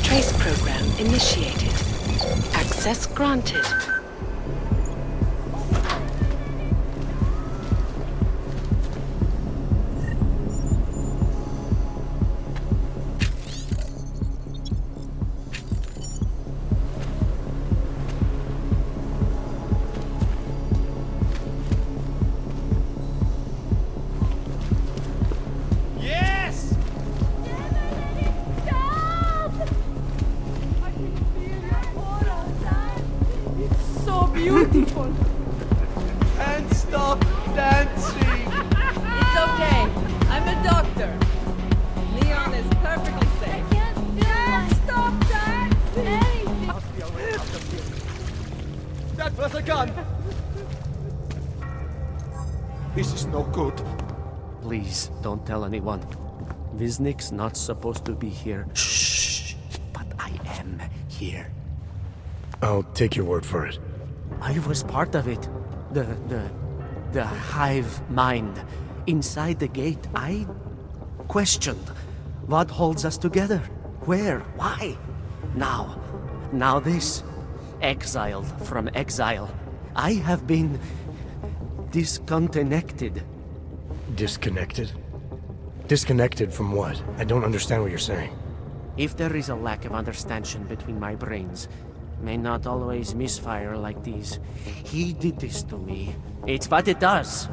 Trace program initiated. Access granted. Yes! It's so beautiful. And stop dancing! It's okay. I'm a doctor. Leon is perfectly safe. I can't stop dancing. That was a gun! This is no good. Please, don't tell anyone. Viznik's not supposed to be here. Shh! But I am here. I'll take your word for it. I was part of it. The hive mind. Inside the gate, I questioned what holds us together. Where? Why? Now this. Exiled from exile. I have been disconnected. Disconnected? Disconnected from what? I don't understand what you're saying. If there is a lack of understanding between my brains, may not always misfire like these. He did this to me. It's what it does.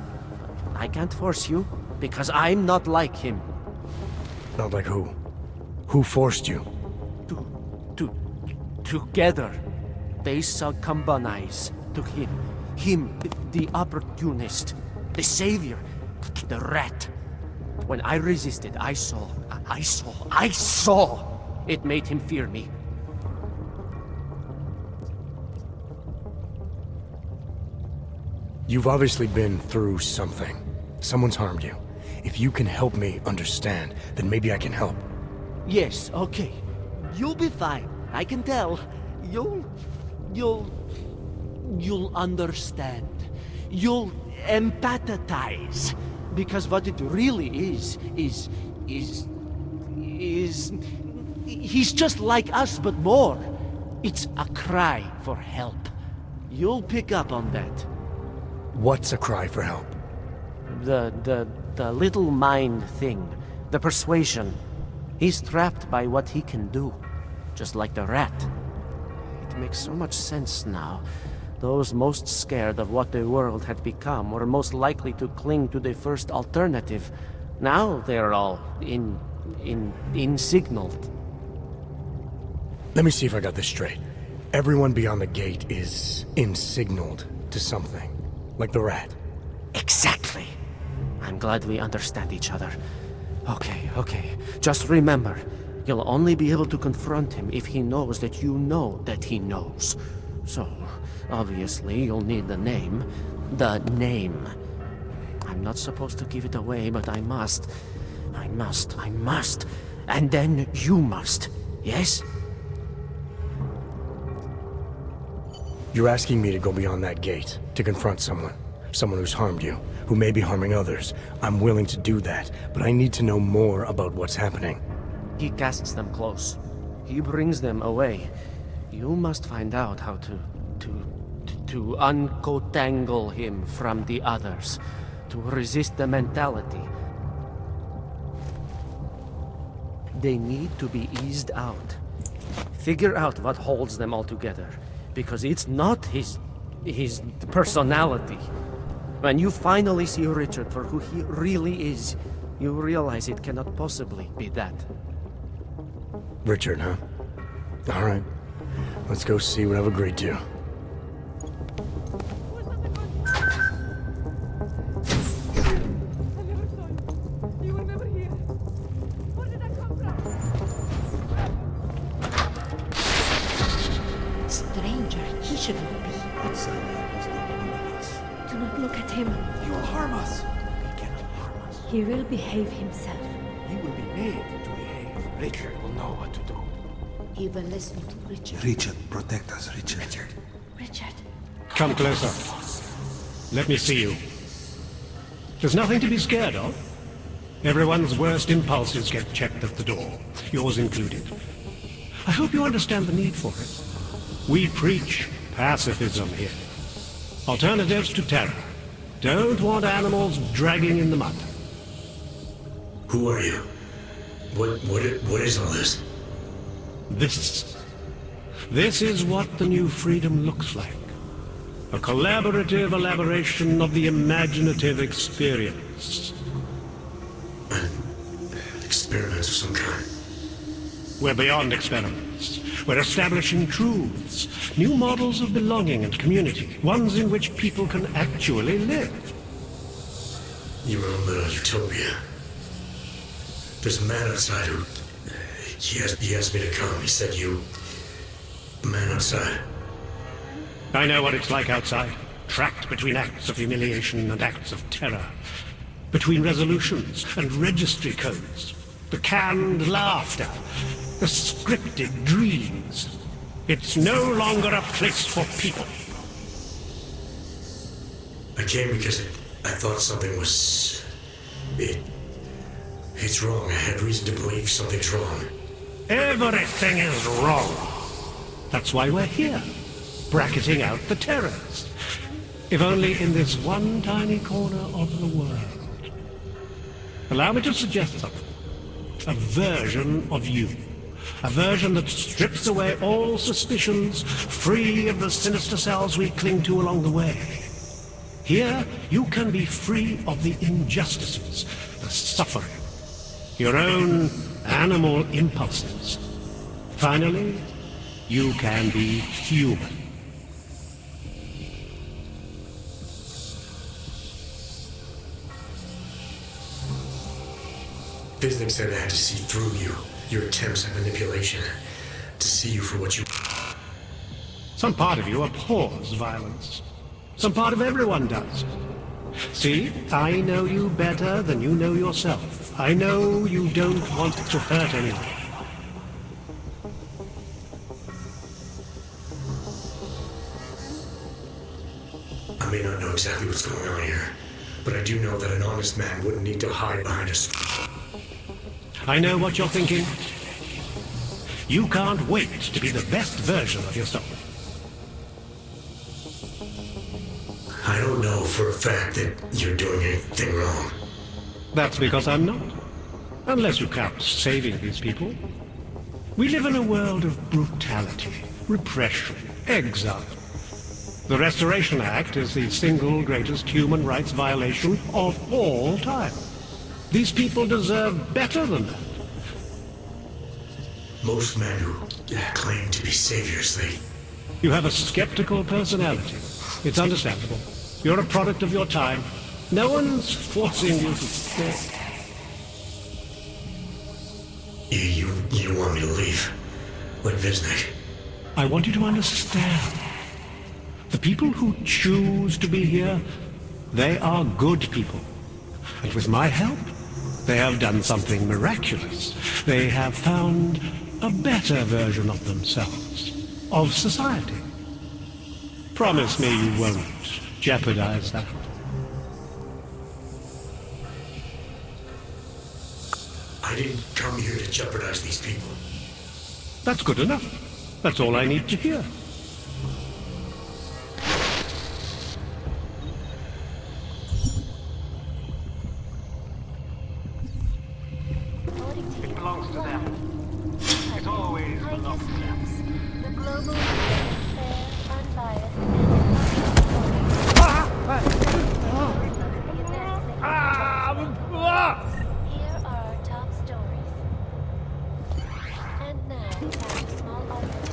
I can't force you, because I'm not like him. Not like who? Who forced you? Together, they succumbanize to him. Him, the opportunist, the savior, the rat. When I resisted, I saw. It made him fear me. You've obviously been through something. Someone's harmed you. If you can help me understand, then maybe I can help. Yes, okay. You'll be fine. I can tell. You'll understand. You'll empathize. Because what it really is... He's just like us, but more. It's a cry for help. You'll pick up on that. What's a cry for help? The little mind thing. The persuasion. He's trapped by what he can do. Just like the rat. It makes so much sense now. Those most scared of what the world had become were most likely to cling to the first alternative. Now they're all insignaled. Let me see if I got this straight. Everyone beyond the gate is insignaled to something. Like the rat. Exactly. I'm glad we understand each other. Okay. Just remember, you'll only be able to confront him if he knows that you know that he knows. So, obviously, you'll need the name. The name. I'm not supposed to give it away, but I must. And then you must. Yes? You're asking me to go beyond that gate, to confront someone. Someone who's harmed you, who may be harming others. I'm willing to do that, but I need to know more about what's happening. He casts them close. He brings them away. You must find out how to uncotangle him from the others, to resist the mentality. They need to be eased out. Figure out what holds them all together, because it's not his personality. When you finally see Richard for who he really is, you realize it cannot possibly be that. Richard, huh? All right. Let's go see what I've agreed to. Stranger, he shouldn't be. Do not look at him. He will harm us. He will behave himself. He will be made to behave. Richard will know what to do. He will listen to Richard. Richard, protect us, Richard. Richard. Come closer. Let me see you. There's nothing to be scared of. Everyone's worst impulses get checked at the door, yours included. I hope you understand the need for it. We preach pacifism here. Alternatives to terror. Don't want animals dragging in the mud. Who are you? What is all this? This is what the new freedom looks like. A collaborative elaboration of the imaginative experience. An experiment of some kind. We're beyond experiments. We're establishing truths, new models of belonging and community, ones in which people can actually live. You were a little utopia. There's a man outside who... He asked me to come. He said you... The man outside. I know what it's like outside. Trapped between acts of humiliation and acts of terror. Between resolutions and registry codes. The canned laughter. The scripted dreams. It's no longer a place for people. I came because I thought something was... It's wrong. I had reason to believe something's wrong. Everything is wrong. That's why we're here. Bracketing out the terrors. If only in this one tiny corner of the world. Allow me to suggest something. A version of you. A version that strips away all suspicions, free of the sinister cells we cling to along the way. Here, you can be free of the injustices, the suffering, your own animal impulses. Finally, you can be human. Visnick said I had to see through you, your attempts at manipulation, to see you for what you... Some part of you abhors violence. Some part of everyone does. See, I know you better than you know yourself. I know you don't want to hurt anyone. I may not know exactly what's going on here, but I do know that an honest man wouldn't need to hide behind a... I know what you're thinking. You can't wait to be the best version of yourself. I don't know for a fact that you're doing anything wrong. That's because I'm not. Unless you count saving these people. We live in a world of brutality, repression, exile. The Restoration Act is the single greatest human rights violation of all time. These people deserve better than that. Most men who claim to be saviors, You have a skeptical personality. It's understandable. You're a product of your time. No one's forcing you to... You want me to leave? Like Visnick? I want you to understand. The people who choose to be here, they are good people. And with my help, they have done something miraculous. They have found a better version of themselves, of society. Promise me you won't jeopardize that. I didn't come here to jeopardize these people. That's good enough. That's all I need to hear. It belongs to them. It always belongs to them. The global fair, unbiased, Here are our top stories. And now we have a small audience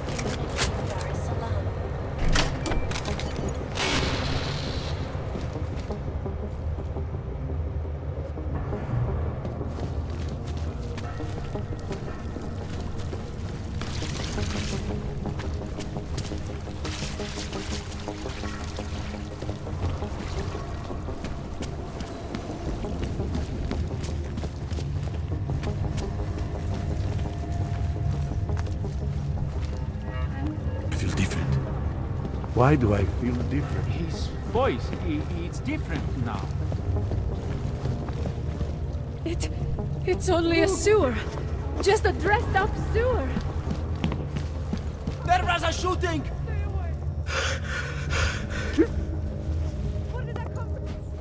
in Dar es Salaam. Why do I feel different? His voice, it's different now. It's only a sewer. Just a dressed up sewer. There was a shooting!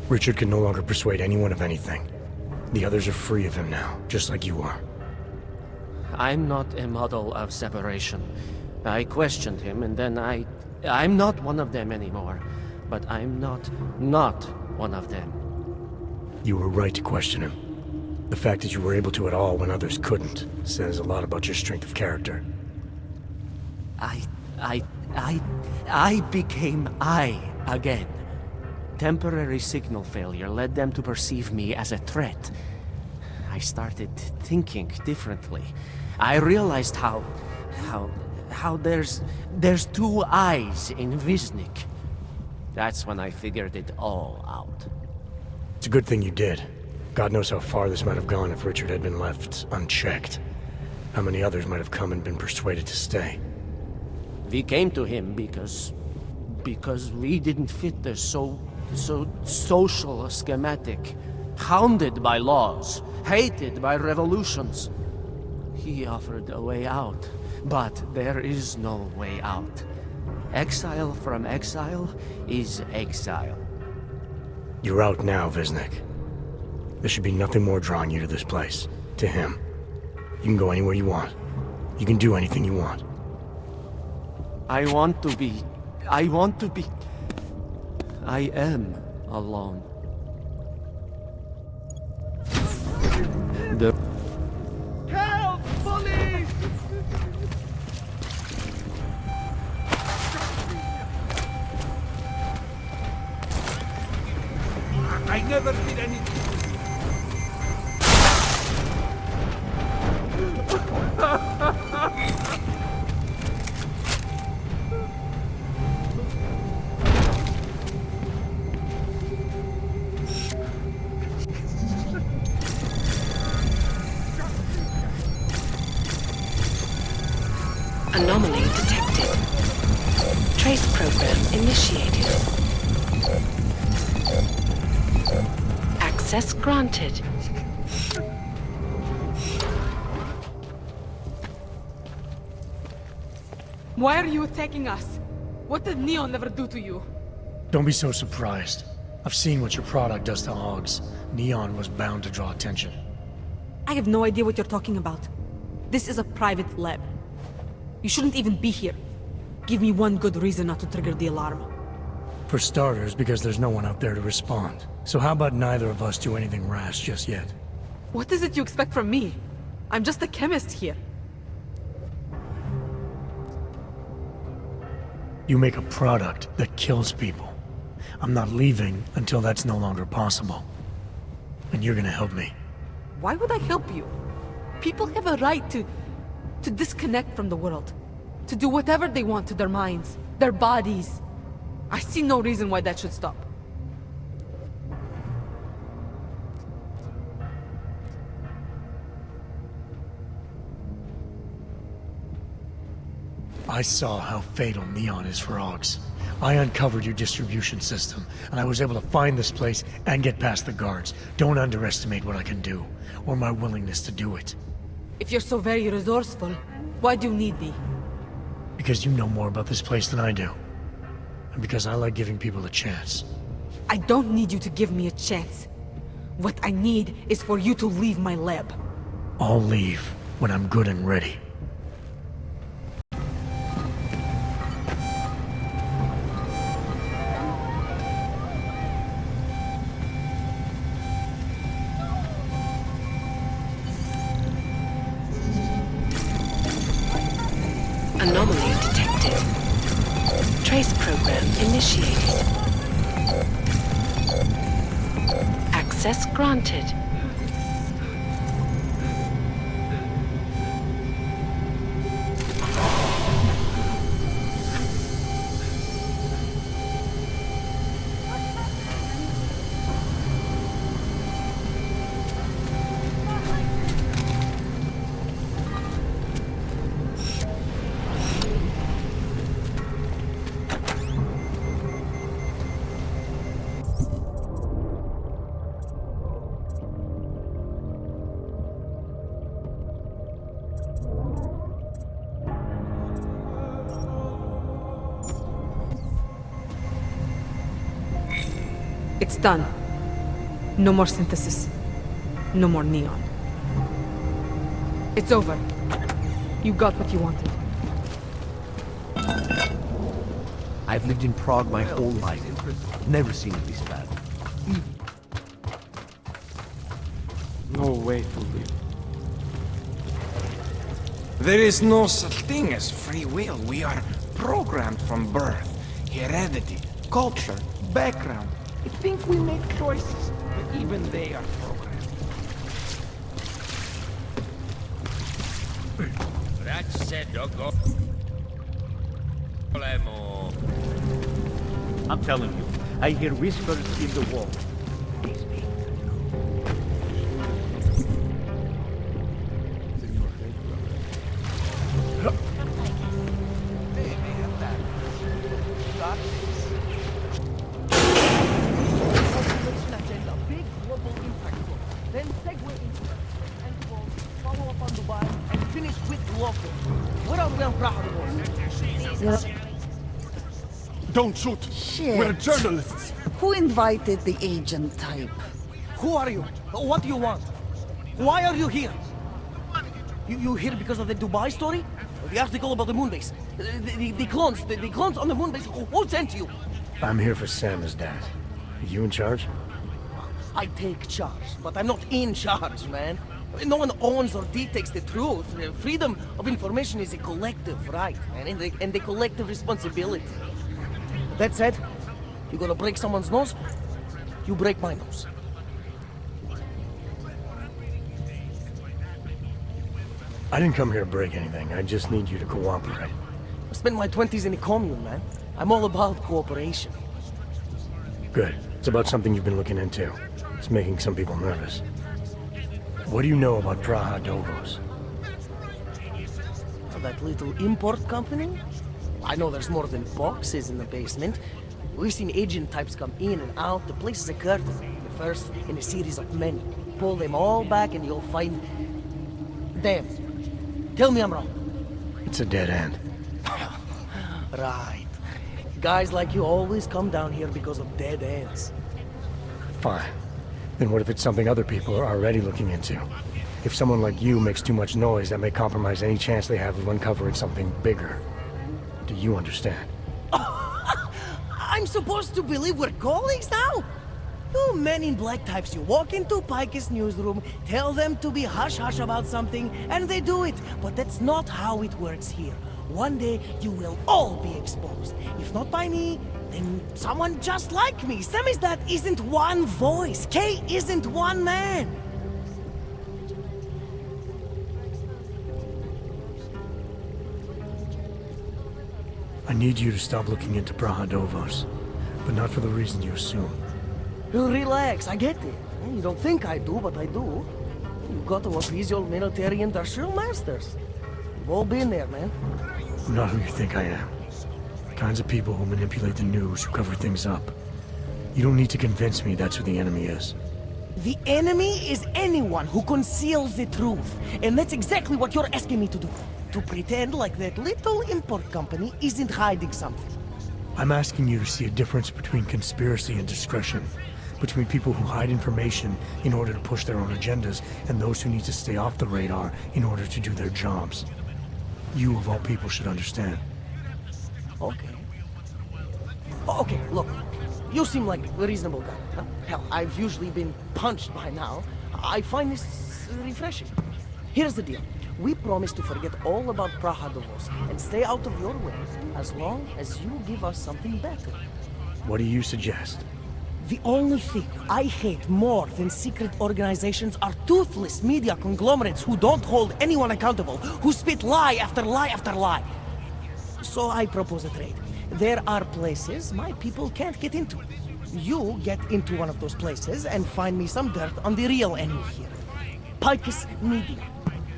Richard can no longer persuade anyone of anything. The others are free of him now, just like you are. I'm not a model of separation. I questioned him, and then I'm not one of them anymore. But I'm not one of them. You were right to question him. The fact that you were able to at all when others couldn't says a lot about your strength of character. I became I again. Temporary signal failure led them to perceive me as a threat. I started thinking differently. I realized how there's two eyes in Wisnik. That's when I figured it all out. It's a good thing you did. God knows how far this might have gone if Richard had been left unchecked. How many others might have come and been persuaded to stay. We came to him because we didn't fit the so social schematic, hounded by laws, hated by revolutions. He offered a way out, but there is no way out. Exile from exile is exile. You're out now, Wisnik. There should be nothing more drawing you to this place, to him. You can go anywhere you want. You can do anything you want. I am alone. Help! Police! I never did anything. Anomaly detected. Trace program initiated. Access granted. Why are you attacking us? What did Neon ever do to you? Don't be so surprised. I've seen what your product does to Augs. Neon was bound to draw attention. I have no idea what you're talking about. This is a private lab. You shouldn't even be here. Give me one good reason not to trigger the alarm. For starters, because there's no one out there to respond. So how about neither of us do anything rash just yet? What is it you expect from me? I'm just a chemist here. You make a product that kills people. I'm not leaving until that's no longer possible. And you're gonna help me. Why would I help you? People have a right to disconnect from the world. To do whatever they want to their minds, their bodies. I see no reason why that should stop. I saw how fatal Neon is for Augs. I uncovered your distribution system, and I was able to find this place and get past the guards. Don't underestimate what I can do, or my willingness to do it. If you're so very resourceful, why do you need me? Because you know more about this place than I do. And because I like giving people a chance. I don't need you to give me a chance. What I need is for you to leave my lab. I'll leave when I'm good and ready. Anomaly detected. Trace program initiated. Access granted. It's done. No more synthesis. No more neon. It's over. You got what you wanted. I've lived in Prague my whole life. Never seen it this bad. No way to live. There is no such thing as free will. We are programmed from birth. Heredity, culture, background. I think we make choices, but even they are programmed. I'm telling you, I hear whispers in the wall. Please me. Then segue into it, and follow up on Dubai, and finish with local. What are we on Prague? Don't shoot! Shit. We're journalists! Who invited the agent type? Who are you? What do you want? Why are you here? You here because of the Dubai story? The article about the moonbase? The clones on the moonbase? Who sent you? I'm here for Sam's dad. You in charge? I take charge, but I'm not in charge, man. No one owns or dictates the truth. Freedom of information is a collective right, man, and a collective responsibility. That said, you're gonna break someone's nose, you break my nose. I didn't come here to break anything. I just need you to cooperate. I spent my 20s in a commune, man. I'm all about cooperation. Good. It's about something you've been looking into. It's making some people nervous. What do you know about Prague? That little import company? I know there's more than boxes in the basement. We've seen agent types come in and out. The place is a curtain. The first in a series of many. Pull them all back and you'll find... Damn. Tell me I'm wrong. It's a dead end. Right. Guys like you always come down here because of dead ends. Fine. Then what if it's something other people are already looking into? If someone like you makes too much noise, that may compromise any chance they have of uncovering something bigger. Do you understand? I'm supposed to believe we're colleagues now? You men in black types, you walk into Pike's newsroom, tell them to be hush-hush about something, and they do it. But that's not how it works here. One day, you will all be exposed. If not by me, then someone just like me. Samizdat isn't one voice. K isn't one man. I need you to stop looking into Praha-Dovos, but not for the reason you assume. Relax, I get it. You don't think I do, but I do. You got to appease your military industrial masters. We've all been there, man. I'm not who you think I am. Kinds of people who manipulate the news, who cover things up. You don't need to convince me that's who the enemy is. The enemy is anyone who conceals the truth. And that's exactly what you're asking me to do. To pretend like that little import company isn't hiding something. I'm asking you to see a difference between conspiracy and discretion. Between people who hide information in order to push their own agendas and those who need to stay off the radar in order to do their jobs. You, of all people, should understand. Okay. Okay, look. You seem like a reasonable guy. Huh? Hell, I've usually been punched by now. I find this refreshing. Here's the deal. We promise to forget all about Prague and stay out of your way as long as you give us something better. What do you suggest? The only thing I hate more than secret organizations are toothless media conglomerates who don't hold anyone accountable, who spit lie after lie after lie. So I propose a trade. There are places my people can't get into. You get into one of those places and find me some dirt on the real enemy here. Picus Media.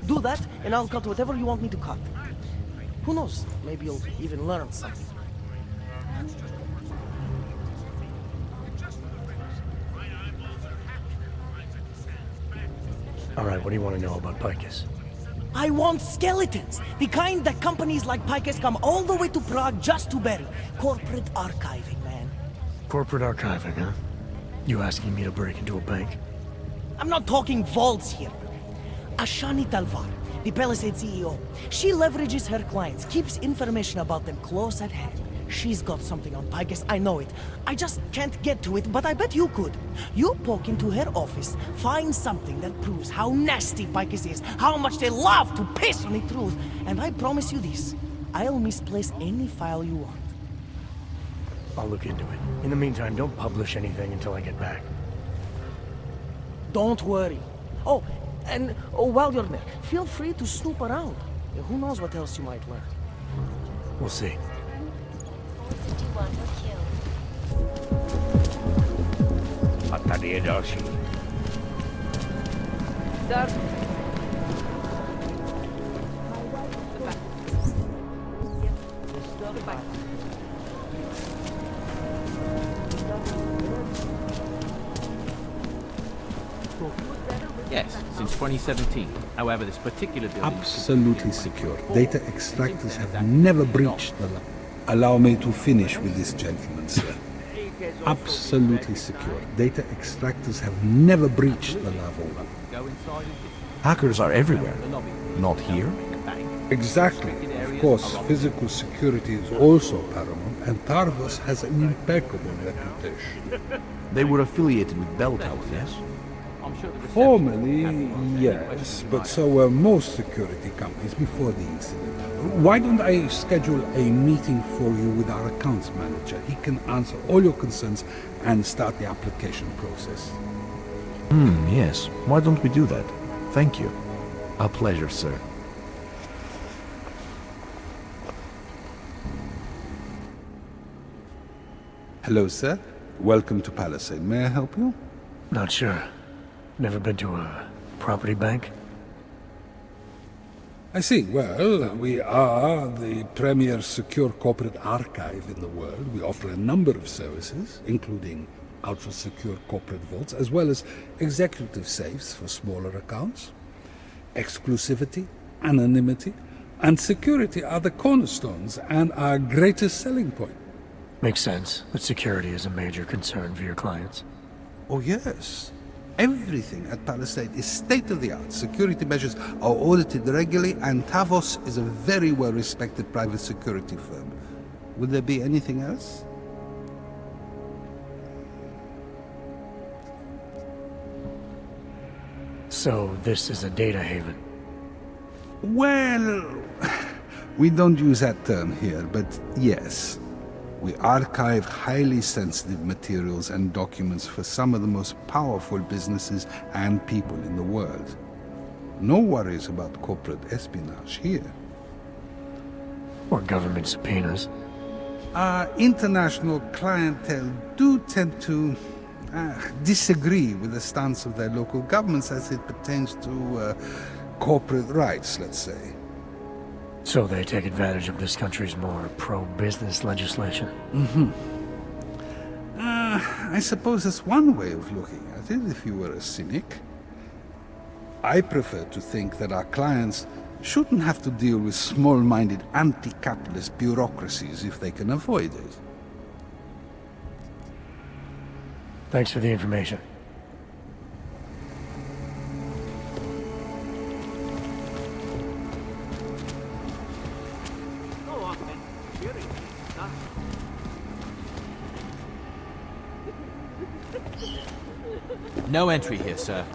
Do that, and I'll cut whatever you want me to cut. Who knows? Maybe you'll even learn something. All right, what do you want to know about Picus? I want skeletons! The kind that companies like Picus come all the way to Prague just to bury. Corporate archiving, man. Corporate archiving, huh? You asking me to break into a bank? I'm not talking vaults here. Ashani Talvar, the Palisade CEO. She leverages her clients, keeps information about them close at hand. She's got something on Picus, I know it. I just can't get to it, but I bet you could. You poke into her office, find something that proves how nasty Picus is, how much they love to piss on the truth, and I promise you this, I'll misplace any file you want. I'll look into it. In the meantime, don't publish anything until I get back. Don't worry. Oh, and while you're there, feel free to snoop around. Who knows what else you might learn. We'll see. 51 were killed. A tady je další. Yes, since 2017. However, this particular building... Absolutely secure. Data extractors have never breached the law. Allow me to finish with this gentleman, sir. Absolutely secure. Data extractors have never breached the law. Hackers are everywhere. Not here? Exactly. Of course, physical security is also paramount, and Tarvos has an impeccable reputation. They were affiliated with Bell Towers, yes? Formerly, yes, but so were most security companies before the incident. Why don't I schedule a meeting for you with our accounts manager? He can answer all your concerns and start the application process. Yes. Why don't we do that? Thank you. A pleasure, sir. Hello, sir. Welcome to Palisade. May I help you? Not sure. Never been to a property bank? I see. Well, we are the premier secure corporate archive in the world. We offer a number of services, including ultra-secure corporate vaults, as well as executive safes for smaller accounts. Exclusivity, anonymity, and security are the cornerstones and our greatest selling point. Makes sense that security is a major concern for your clients. Oh, yes. Everything at Palisade is state-of-the-art. Security measures are audited regularly, and Tavos is a very well-respected private security firm. Would there be anything else? So, this is a data haven? Well, we don't use that term here, but yes. We archive highly sensitive materials and documents for some of the most powerful businesses and people in the world. No worries about corporate espionage here. Or government subpoenas. Our international clientele do tend to disagree with the stance of their local governments as it pertains to corporate rights, let's say. So they take advantage of this country's more pro-business legislation? Mm-hmm. I suppose that's one way of looking at it, if you were a cynic. I prefer to think that our clients shouldn't have to deal with small-minded anti-capitalist bureaucracies if they can avoid it. Thanks for the information. No entry here, sir.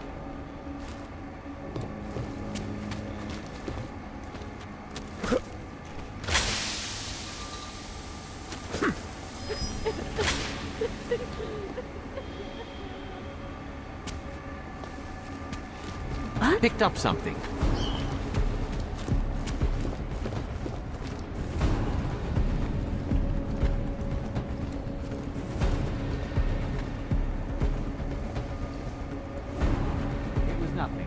Picked up something. It was nothing.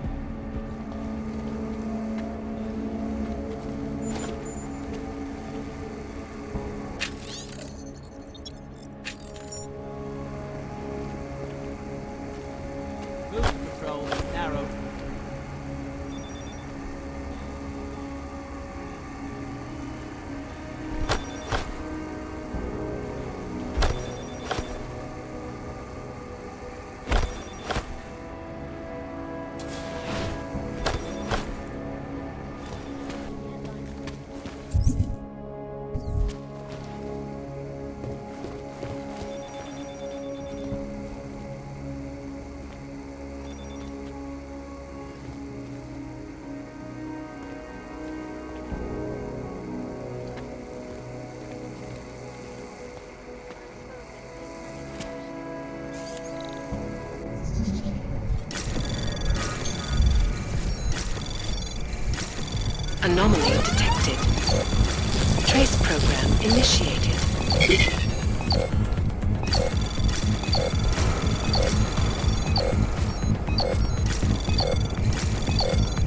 Move control, narrow. Anomaly detected. Trace program initiated.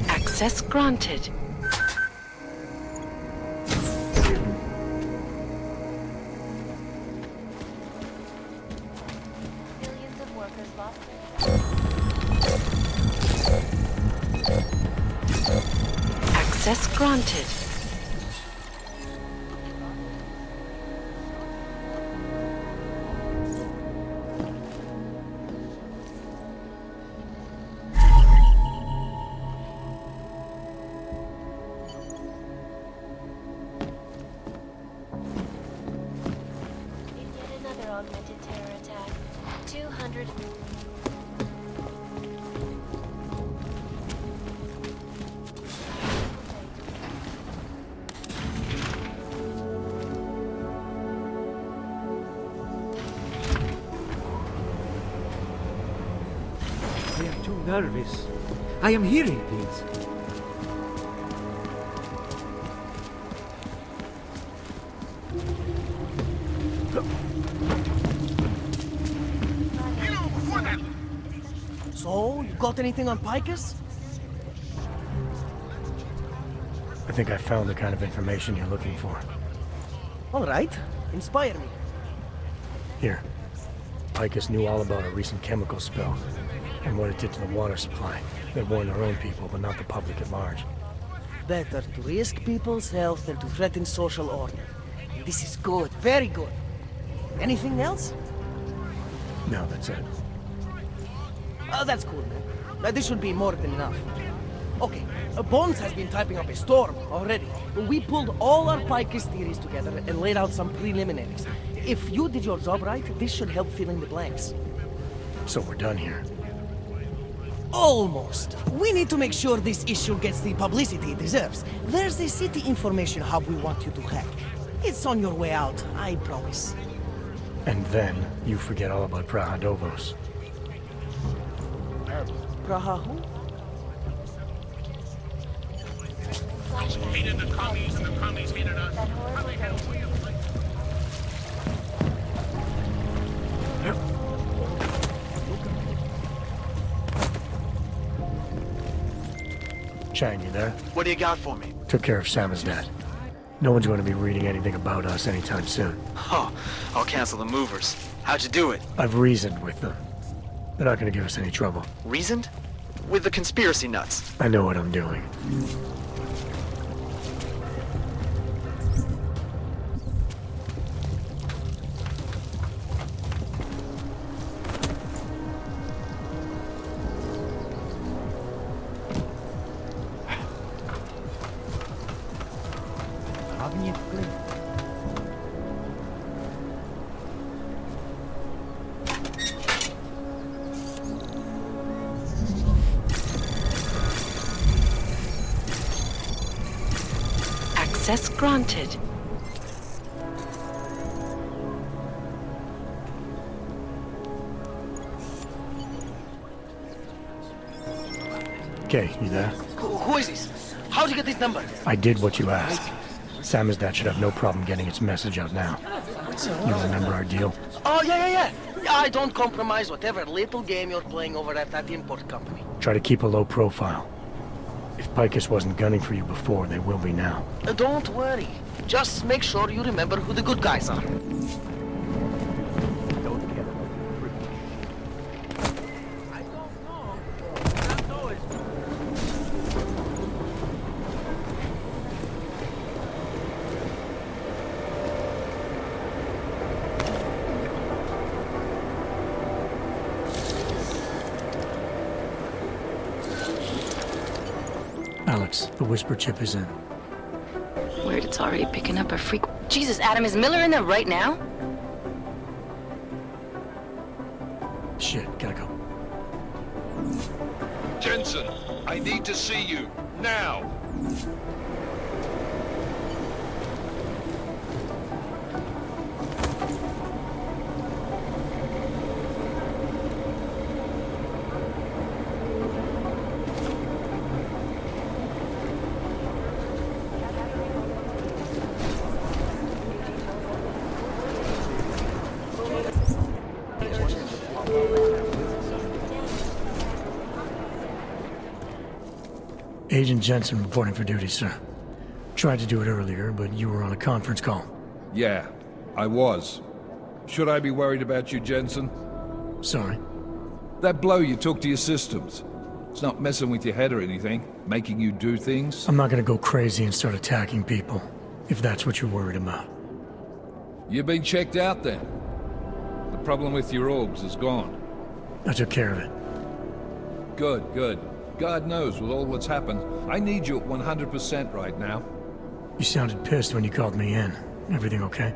Access granted. Millions of workers lost Access granted. yet another augmented terror attack. 200... I am too nervous. I am hearing things. So, you got anything on Picus? I think I found the kind of information you're looking for. All right. Inspire me. Here. Picus knew all about a recent chemical spill and what it did to the water supply. They warned their own people, but not the public at large. Better to risk people's health than to threaten social order. This is good. Very good. Anything else? No, that's it. Oh, that's cool, man. This should be more than enough. Okay, Bones has been typing up a storm already. We pulled all our Picus theories together and laid out some preliminaries. If you did your job right, this should help fill in the blanks. So we're done here. Almost. We need to make sure this issue gets the publicity it deserves. There's a city information hub we want you to hack. It's on your way out, I promise. And then you forget all about Praha-Dovos. Praha who? Hated the commies and the commies hated us. That horrible Chang, you there? What do you got for me? Took care of Sam's dad. No one's going to be reading anything about us anytime soon. Oh, I'll cancel the movers. How'd you do it? I've reasoned with them. They're not going to give us any trouble. Reasoned? With the conspiracy nuts. I know what I'm doing. Access granted. Okay, you there? Who is this? How'd you get this number? I did what you asked. Samizdat should have no problem getting its message out now. You remember our deal? Oh, yeah. I don't compromise whatever little game you're playing over at that import company. Try to keep a low profile. If Picus wasn't gunning for you before, they will be now. Don't worry. Just make sure you remember who the good guys are. Alex, the whisper chip is in. Weird, it's already picking up a freak. Jesus, Adam, is Miller in there right now? Shit, gotta go. Jensen, I need to see you, now! Agent Jensen reporting for duty, sir. Tried to do it earlier, but you were on a conference call. Yeah, I was. Should I be worried about you, Jensen? Sorry? That blow you took to your systems. It's not messing with your head or anything, making you do things? I'm not gonna go crazy and start attacking people, if that's what you're worried about. You've been checked out then. The problem with your orbs is gone. I took care of it. Good, good. God knows, with all that's happened, I need you at 100% right now. You sounded pissed when you called me in. Everything okay?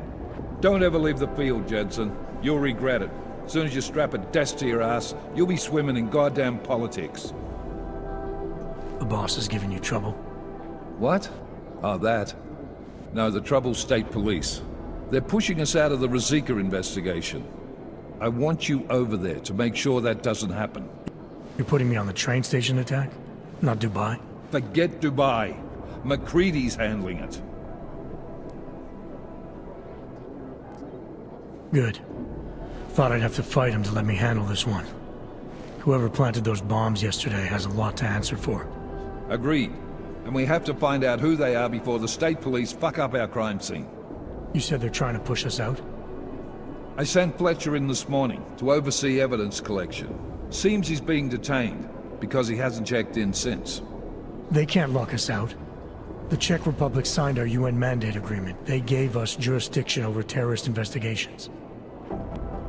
Don't ever leave the field, Jensen. You'll regret it. As soon as you strap a desk to your ass, you'll be swimming in goddamn politics. The boss is giving you trouble? What? Oh, that. No, the trouble's state police. They're pushing us out of the Ruzicka investigation. I want you over there to make sure that doesn't happen. You're putting me on the train station attack? Not Dubai? Forget Dubai. McCready's handling it. Good. Thought I'd have to fight him to let me handle this one. Whoever planted those bombs yesterday has a lot to answer for. Agreed. And we have to find out who they are before the state police fuck up our crime scene. You said they're trying to push us out? I sent Fletcher in this morning to oversee evidence collection. Seems he's being detained, because he hasn't checked in since. They can't lock us out. The Czech Republic signed our UN mandate agreement. They gave us jurisdiction over terrorist investigations.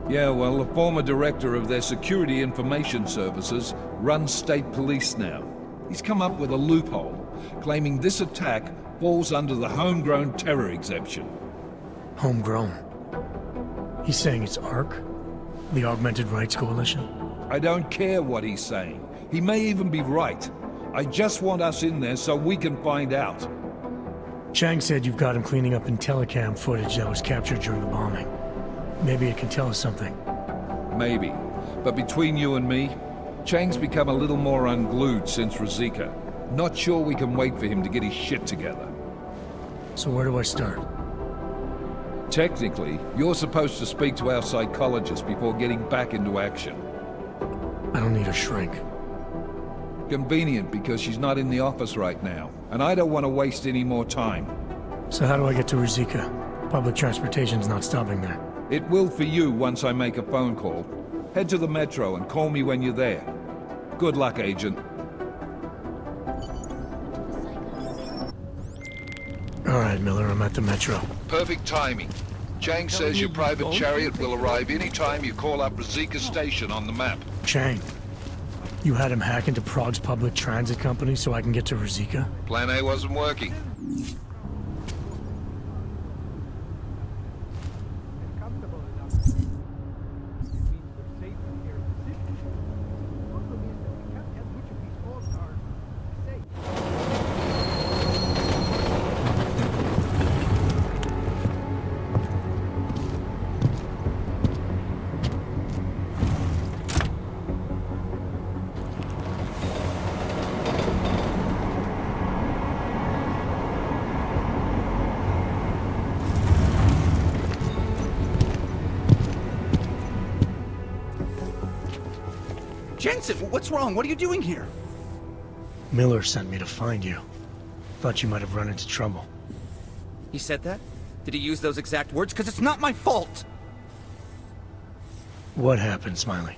Yeah, well, the former director of their security information services runs state police now. He's come up with a loophole, claiming this attack falls under the homegrown terror exemption. Homegrown? He's saying it's ARC? The Augmented Rights Coalition? I don't care what he's saying. He may even be right. I just want us in there so we can find out. Chang said you've got him cleaning up Intellicam footage that was captured during the bombing. Maybe it can tell us something. Maybe. But between you and me, Chang's become a little more unglued since Ruzicka. Not sure we can wait for him to get his shit together. So where do I start? Technically, you're supposed to speak to our psychologist before getting back into action. I don't need a shrink. Convenient because she's not in the office right now, and I don't want to waste any more time. So how do I get to Rizika? Public transportation's not stopping there. It will for you once I make a phone call. Head to the metro and call me when you're there. Good luck, Agent. Alright, Miller, I'm at the metro. Perfect timing. Chang says your private chariot will arrive any time you call up Rizika Station on the map. Chang, you had him hack into Prague's public transit company so I can get to Rizika? Plan A wasn't working. Jensen, what's wrong? What are you doing here? Miller sent me to find you. Thought you might have run into trouble. He said that? Did he use those exact words? Because it's not my fault! What happened, Smiley?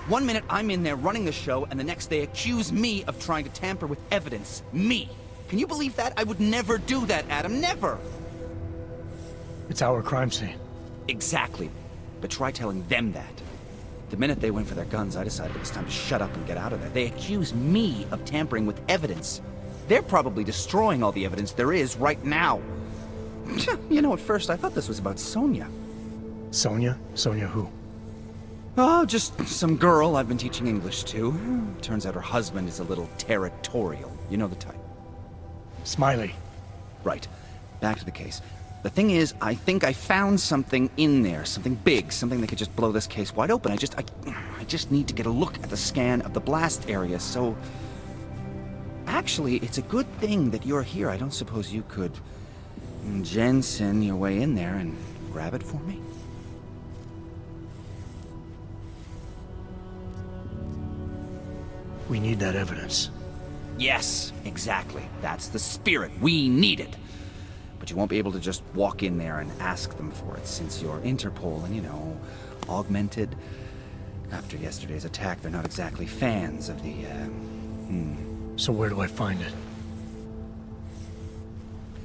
1 minute I'm in there running the show, and the next they accuse me of trying to tamper with evidence. Me! Can you believe that? I would never do that, Adam. Never! It's our crime scene. Exactly. But try telling them that. The minute they went for their guns, I decided it was time to shut up and get out of there. They accuse me of tampering with evidence. They're probably destroying all the evidence there is right now. You know, at first I thought this was about Sonia. Sonia? Sonia who? Oh, just some girl I've been teaching English to. Turns out her husband is a little territorial. You know the type. Smiley. Right. Back to the case. The thing is, I think I found something in there, something big, something that could just blow this case wide open. I just need to get a look at the scan of the blast area, so... Actually, it's a good thing that you're here. I don't suppose you could... Jensen your way in there and grab it for me? We need that evidence. Yes, exactly. That's the spirit. We need it. But you won't be able to just walk in there and ask them for it, since you're Interpol and, you know, augmented. After yesterday's attack, they're not exactly fans of the, So where do I find it?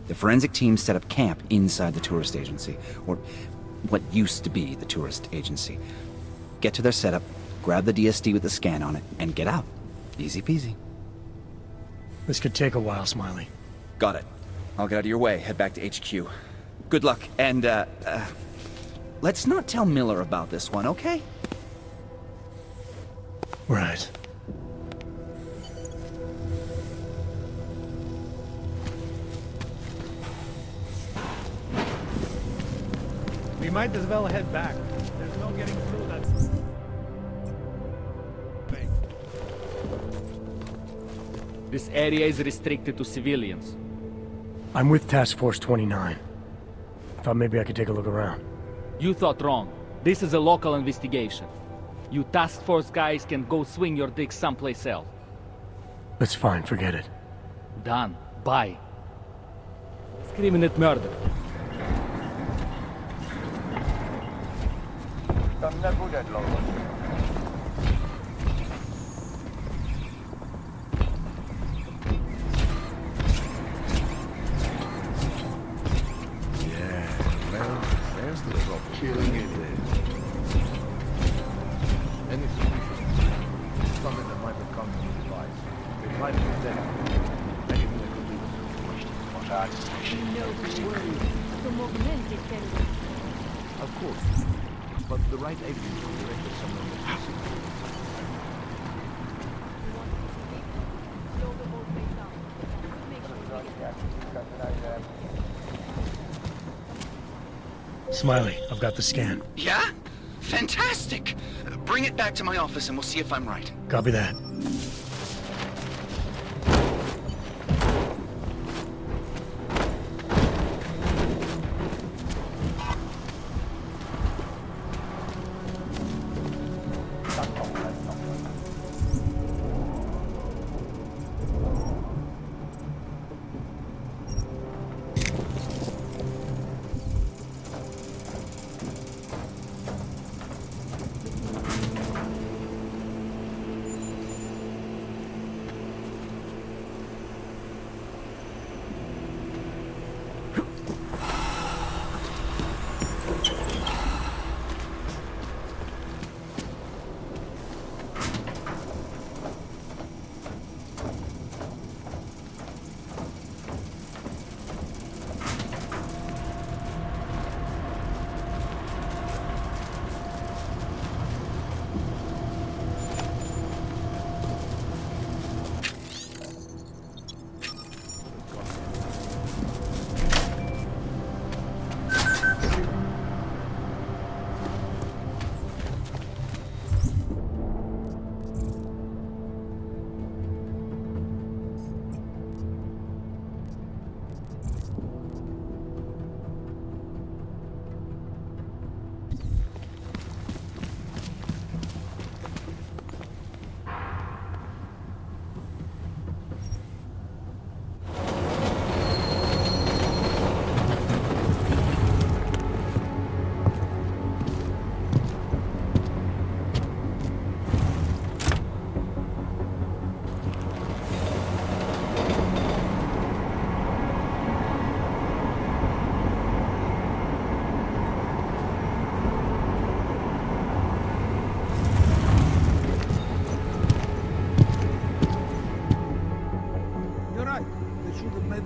The forensic team set up camp inside the tourist agency, or what used to be the tourist agency. Get to their setup, grab the DSD with the scan on it, and get out. Easy peasy. This could take a while, Smiley. Got it. I'll get out of your way, head back to HQ. Good luck, and, let's not tell Miller about this one, okay? Right. We might as well head back. There's no getting through that. This area is restricted to civilians. I'm with Task Force 29. Thought maybe I could take a look around. You thought wrong. This is a local investigation. You task force guys can go swing your dick someplace else. That's fine, forget it. Done. Bye. Screaming at murder. There's the result. Killing it there. Any suspicious? Something that might have come from the device. It might be there. Maybe we could leave a question on that station. Some augmented terrorists. Of course. But the right agent will direct us somewhere more secret. Smiley, I've got the scan. Yeah? Fantastic! Bring it back to my office and we'll see if I'm right. Copy that.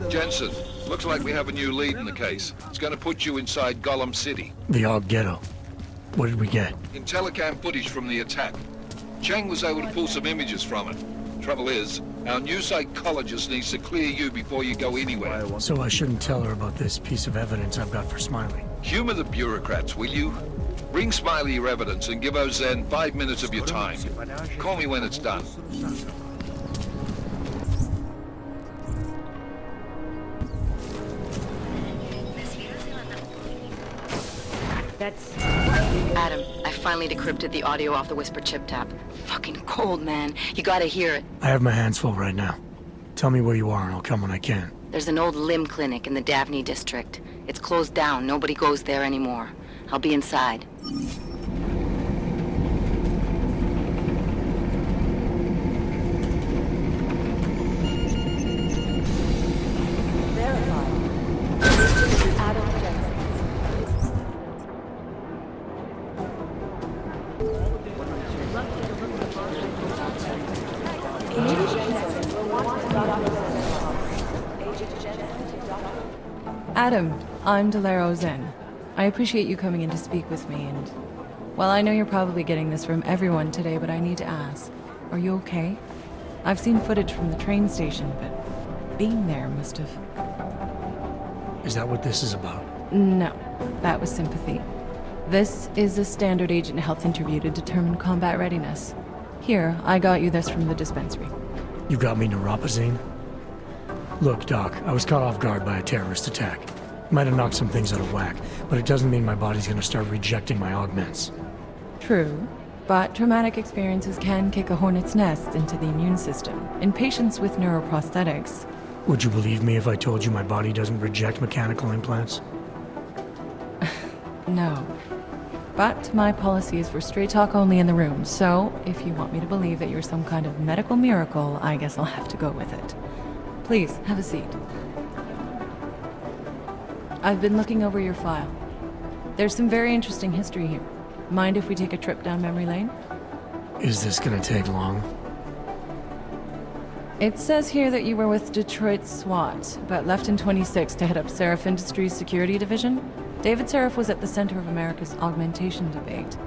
Jensen, looks like we have a new lead in the case. It's gonna put you inside Golem City. The Aug Ghetto. What did we get? In telecam footage from the attack. Cheng was able to pull some images from it. Trouble is, our new psychologist needs to clear you before you go anywhere. So I shouldn't tell her about this piece of evidence I've got for Smiley. Humor the bureaucrats, will you? Bring Smiley your evidence and give Ozen 5 minutes of your time. Call me when it's done. That's... Adam, I finally decrypted the audio off the Whisper chip tap. Fucking cold, man. You gotta hear it. I have my hands full right now. Tell me where you are and I'll come when I can. There's an old limb clinic in the Davney district. It's closed down. Nobody goes there anymore. I'll be inside. Adam Jensen. Adam, I'm Delaro Zen. I appreciate you coming in to speak with me, and... well, I know you're probably getting this from everyone today, but I need to ask. Are you okay? I've seen footage from the train station, but being there must have... Is that what this is about? No, that was sympathy. This is a standard agent health interview to determine combat readiness. Here, I got you this from the dispensary. You got me neuropazine? Look, Doc, I was caught off guard by a terrorist attack. Might have knocked some things out of whack, but it doesn't mean my body's gonna start rejecting my augments. True, but traumatic experiences can kick a hornet's nest into the immune system. In patients with neuroprosthetics... Would you believe me if I told you my body doesn't reject mechanical implants? No. But my policy is for straight talk only in the room, so if you want me to believe that you're some kind of medical miracle, I guess I'll have to go with it. Please, have a seat. I've been looking over your file. There's some very interesting history here. Mind if we take a trip down memory lane? Is this gonna take long? It says here that you were with Detroit SWAT, but left in 26 to head up Seraph Industries' security division. David Seraph was at the center of America's augmentation debate.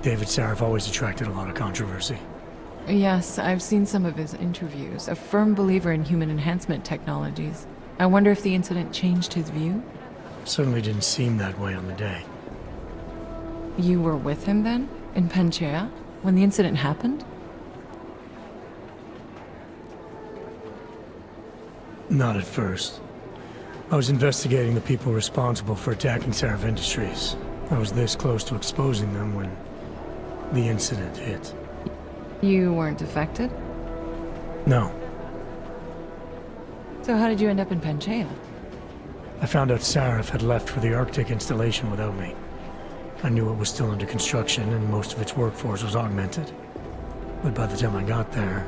David Seraph always attracted a lot of controversy. Yes, I've seen some of his interviews. A firm believer in human enhancement technologies. I wonder if the incident changed his view? Certainly didn't seem that way on the day. You were with him then? In Panchea? When the incident happened? Not at first. I was investigating the people responsible for attacking Seraph Industries. I was this close to exposing them when the incident hit. You weren't affected? No. So how did you end up in Panchea? I found out Seraph had left for the Arctic installation without me. I knew it was still under construction and most of its workforce was augmented. But by the time I got there,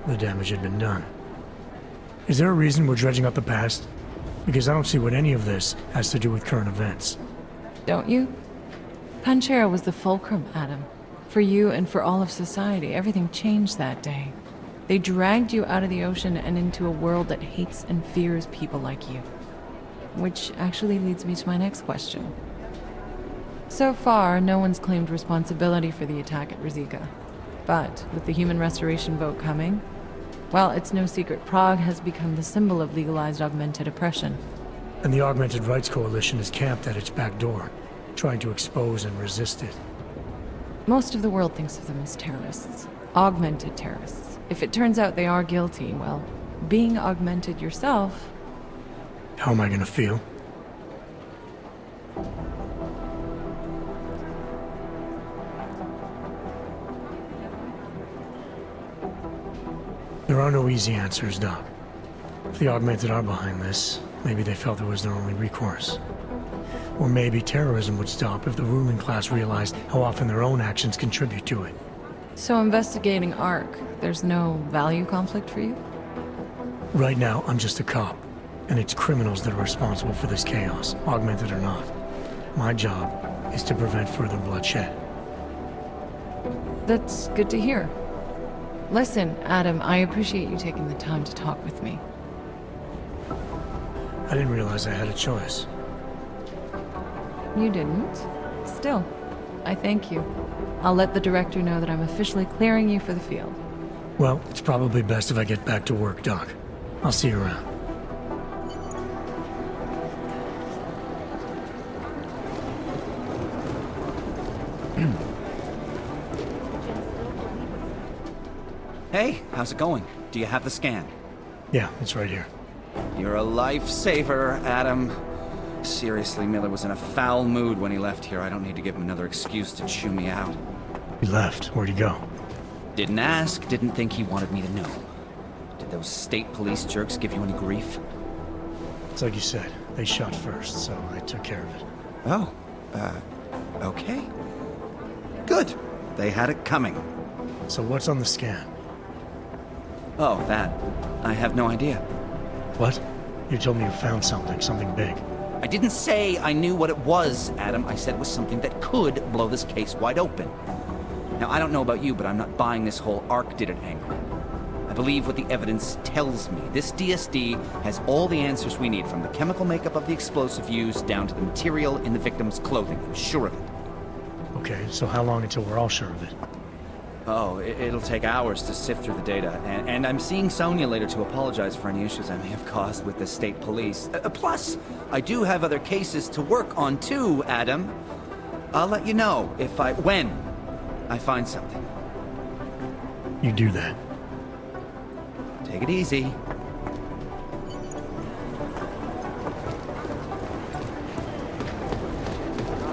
the damage had been done. Is there a reason we're dredging up the past? Because I don't see what any of this has to do with current events. Don't you? Panchea was the fulcrum, Adam. For you and for all of society, everything changed that day. They dragged you out of the ocean and into a world that hates and fears people like you. Which actually leads me to my next question. So far, no one's claimed responsibility for the attack at Rizika. But with the human restoration vote coming, well, it's no secret Prague has become the symbol of legalized augmented oppression. And the Augmented Rights Coalition is camped at its back door, trying to expose and resist it. Most of the world thinks of them as terrorists. Augmented terrorists. If it turns out they are guilty, well, being augmented yourself... How am I gonna feel? There are no easy answers, Doc. If the Augmented are behind this, maybe they felt it was their only recourse. Or maybe terrorism would stop if the ruling class realized how often their own actions contribute to it. So investigating ARC, there's no value conflict for you? Right now, I'm just a cop, and it's criminals that are responsible for this chaos, augmented or not. My job is to prevent further bloodshed. That's good to hear. Listen, Adam, I appreciate you taking the time to talk with me. I didn't realize I had a choice. You didn't? Still, I thank you. I'll let the director know that I'm officially clearing you for the field. Well, it's probably best if I get back to work, Doc. I'll see you around. Hey, how's it going? Do you have the scan? Yeah, it's right here. You're a lifesaver, Adam. Seriously, Miller was in a foul mood when he left here. I don't need to give him another excuse to chew me out. He left. Where'd he go? Didn't ask, didn't think he wanted me to know. Did those state police jerks give you any grief? It's like you said. They shot first, so I took care of it. Oh, okay. Good. They had it coming. So what's on the scan? Oh, that. I have no idea. What? You told me you found something big. I didn't say I knew what it was, Adam. I said it was something that could blow this case wide open. Now, I don't know about you, but I'm not buying this whole Ark did it angle. I believe what the evidence tells me. This DSD has all the answers we need, from the chemical makeup of the explosive used down to the material in the victim's clothing. I'm sure of it. Okay, so how long until we're all sure of it? Oh, it'll take hours to sift through the data, and I'm seeing Sonia later to apologize for any issues I may have caused with the state police. Plus, I do have other cases to work on too, Adam. I'll let you know when I find something. You do that. Take it easy.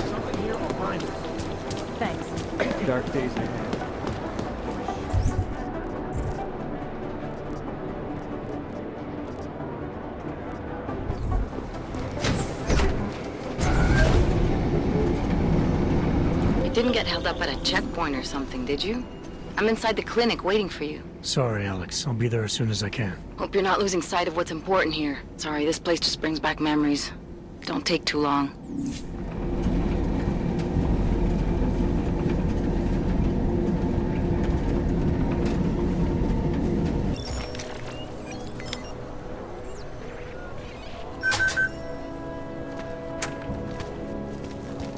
Something here or find it. Thanks. Dark days ahead. Didn't get held up at a checkpoint or something, did you? I'm inside the clinic waiting for you. Sorry, Alex. I'll be there as soon as I can. Hope you're not losing sight of what's important here. Sorry, this place just brings back memories. Don't take too long.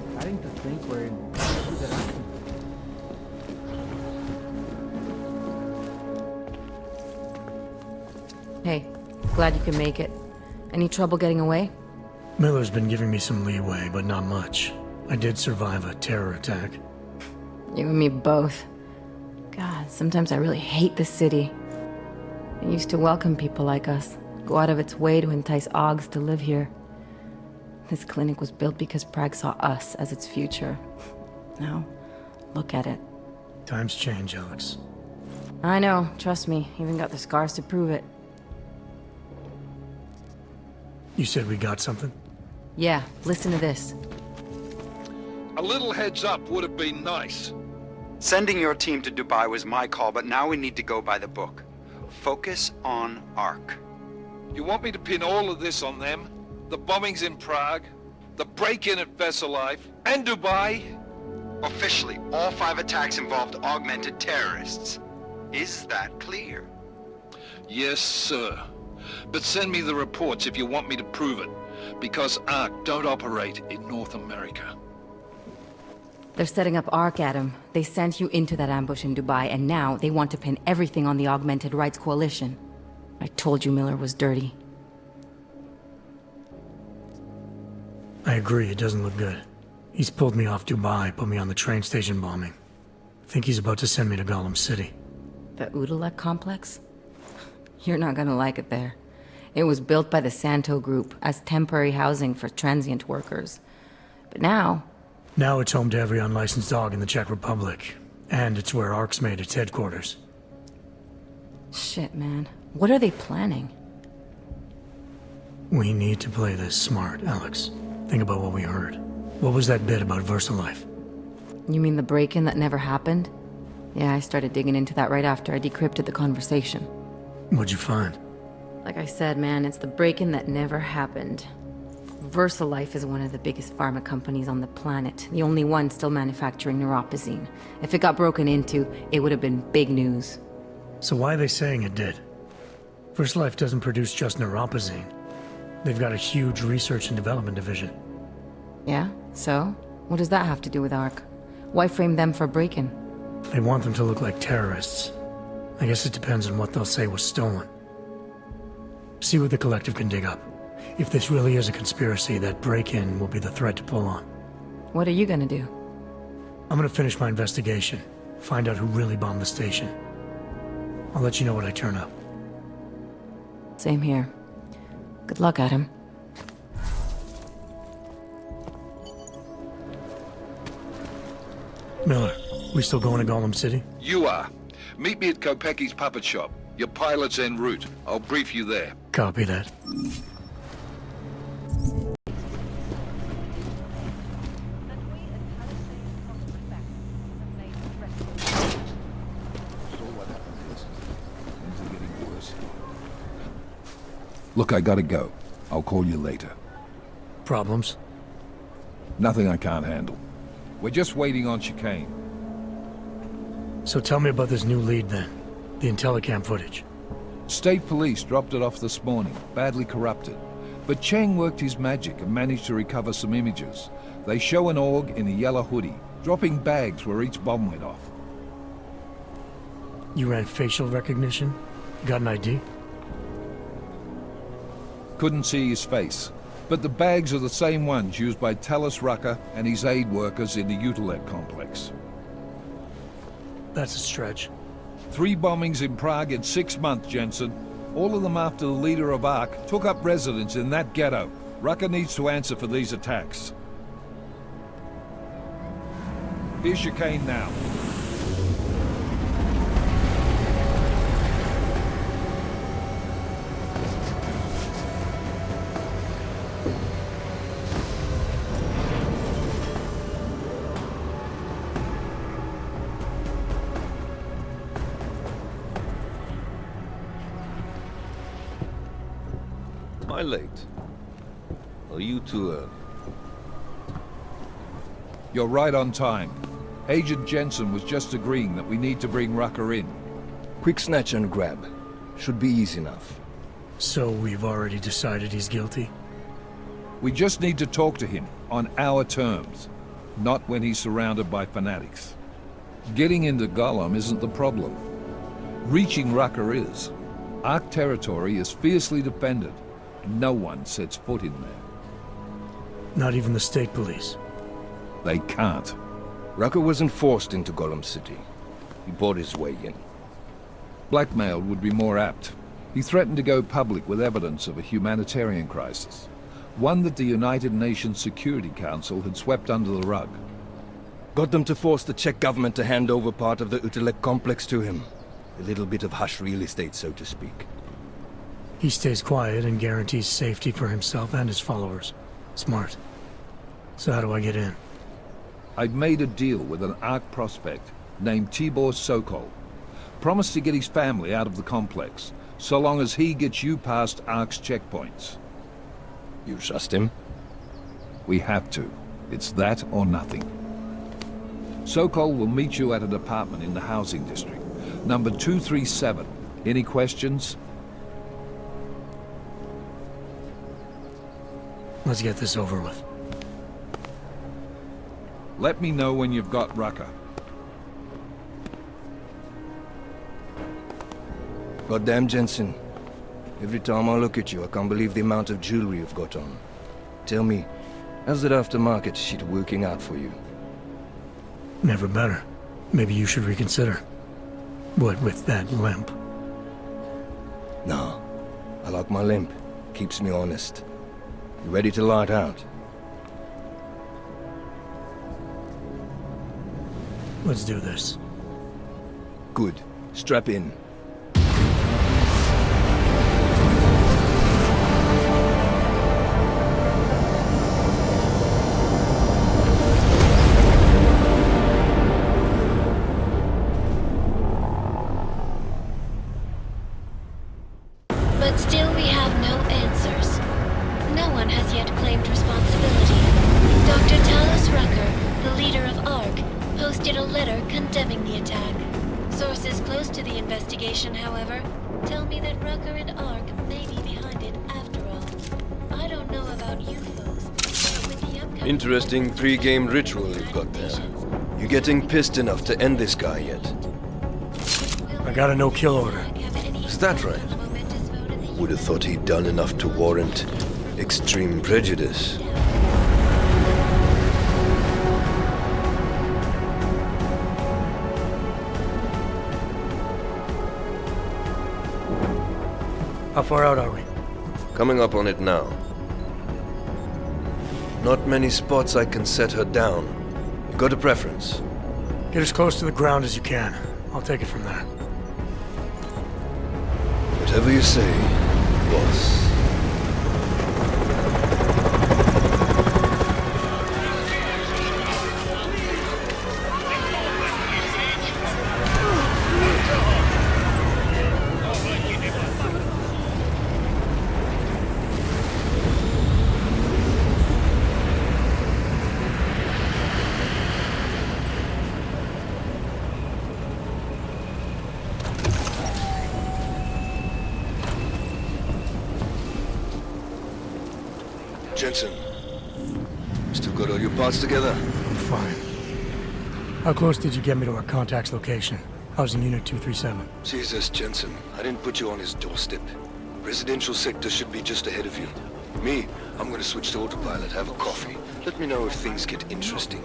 Starting to think we're in Hey, glad you can make it. Any trouble getting away? Miller's been giving me some leeway, but not much. I did survive a terror attack. You and me both. God, sometimes I really hate this city. It used to welcome people like us, go out of its way to entice Augs to live here. This clinic was built because Prague saw us as its future. Now, look at it. Times change, Alex. I know, trust me, even got the scars to prove it. You said we got something? Yeah, listen to this. A little heads up would have been nice. Sending your team to Dubai was my call, but now we need to go by the book. Focus on Ark. You want me to pin all of this on them? The bombings in Prague, the break-in at Versalife, and Dubai? Officially, all 5 attacks involved augmented terrorists. Is that clear? Yes, sir. But send me the reports if you want me to prove it, because Ark don't operate in North America. They're setting up Ark, Adam. They sent you into that ambush in Dubai, and now they want to pin everything on the Augmented Rights Coalition. I told you Miller was dirty. I agree, it doesn't look good. He's pulled me off Dubai, put me on the train station bombing. I think he's about to send me to Golem City. The Udalek complex? You're not gonna like it there. It was built by the Santo Group as temporary housing for transient workers. But now... Now it's home to every unlicensed dog in the Czech Republic. And it's where Ark's made its headquarters. Shit, man. What are they planning? We need to play this smart, Alex. Think about what we heard. What was that bit about Versalife? You mean the break-in that never happened? Yeah, I started digging into that right after I decrypted the conversation. What'd you find? Like I said, man, it's the break-in that never happened. VersaLife is one of the biggest pharma companies on the planet. The only one still manufacturing neuropozyne. If it got broken into, it would have been big news. So why are they saying it did? VersaLife doesn't produce just neuropozyne. They've got a huge research and development division. Yeah? So? What does that have to do with Ark? Why frame them for break-in? They want them to look like terrorists. I guess it depends on what they'll say was stolen. See what the Collective can dig up. If this really is a conspiracy, that break-in will be the thread to pull on. What are you gonna do? I'm gonna finish my investigation. Find out who really bombed the station. I'll let you know when I turn up. Same here. Good luck, Adam. Miller, we still going to Golem City? You are. Meet me at Kopecki's puppet shop. Your pilot's en route. I'll brief you there. Copy that. Look, I gotta go. I'll call you later. Problems? Nothing I can't handle. We're just waiting on chicane. So tell me about this new lead then. The Intellicam footage. State police dropped it off this morning, badly corrupted. But Cheng worked his magic and managed to recover some images. They show an Aug in a yellow hoodie, dropping bags where each bomb went off. You ran facial recognition? Got an ID? Couldn't see his face, but the bags are the same ones used by Talis Rucker and his aid workers in the Utilec complex. That's a stretch. 3 bombings in Prague in 6 months, Jensen. All of them after the leader of Ark took up residence in that ghetto. Rucker needs to answer for these attacks. Here's chicane now. Am I late? Are you too early? You're right on time. Agent Jensen was just agreeing that we need to bring Rucker in. Quick snatch and grab. Should be easy enough. So we've already decided he's guilty? We just need to talk to him on our terms, not when he's surrounded by fanatics. Getting into Golem isn't the problem. Reaching Rucker is. Ark territory is fiercely defended. No one sets foot in there. Not even the state police? They can't. Rucker wasn't forced into Golem City. He bought his way in. Blackmailed would be more apt. He threatened to go public with evidence of a humanitarian crisis. One that the United Nations Security Council had swept under the rug. Got them to force the Czech government to hand over part of the Utilec complex to him. A little bit of hush real estate, so to speak. He stays quiet and guarantees safety for himself and his followers. Smart. So how do I get in? I'd made a deal with an Ark prospect named Tibor Sokol. Promised to get his family out of the complex, so long as he gets you past Ark's checkpoints. You trust him? We have to. It's that or nothing. Sokol will meet you at an apartment in the housing district. Number 237. Any questions? Let's get this over with. Let me know when you've got Rucker. Goddamn, Jensen. Every time I look at you, I can't believe the amount of jewelry you've got on. Tell me, how's that aftermarket shit working out for you? Never better. Maybe you should reconsider. What with that limp? No. I like my limp. Keeps me honest. You ready to light out? Let's do this. Good. Strap in. But still we have no answers. No one has yet claimed responsibility posted a letter condemning the attack. Sources close to the investigation, however, tell me that Rucker and Ark may be behind it after all. I don't know about you folks, but with the upcoming... Interesting pre-game ritual you've got there. You getting pissed enough to end this guy yet? I got a no-kill order. Is that right? Would have thought he'd done enough to warrant extreme prejudice. How far out are we? Coming up on it now. Not many spots I can set her down. You got a preference? Get as close to the ground as you can. I'll take it from there. Whatever you say, boss. Jensen, still got all your parts together? I'm fine. How close did you get me to our contact's location? I was in Unit 237. Jesus, Jensen, I didn't put you on his doorstep. Residential sector should be just ahead of you. Me, I'm gonna switch to autopilot, have a coffee. Let me know if things get interesting.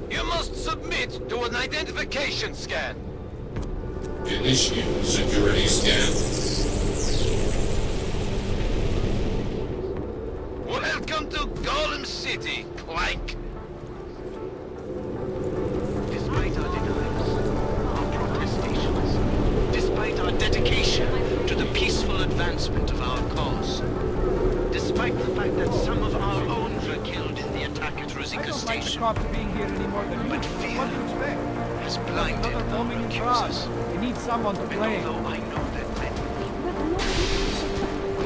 You must submit to an identification scan. Initiate security scan. Welcome to Golem City, Clank. Despite our denials, our protestations, despite our dedication to the peaceful advancement of our cause, despite the fact that some of our own were killed in the attack at Rosika Station, cops being here anymore than but fear has blinded our accusers. You need someone to blame. And although I know that many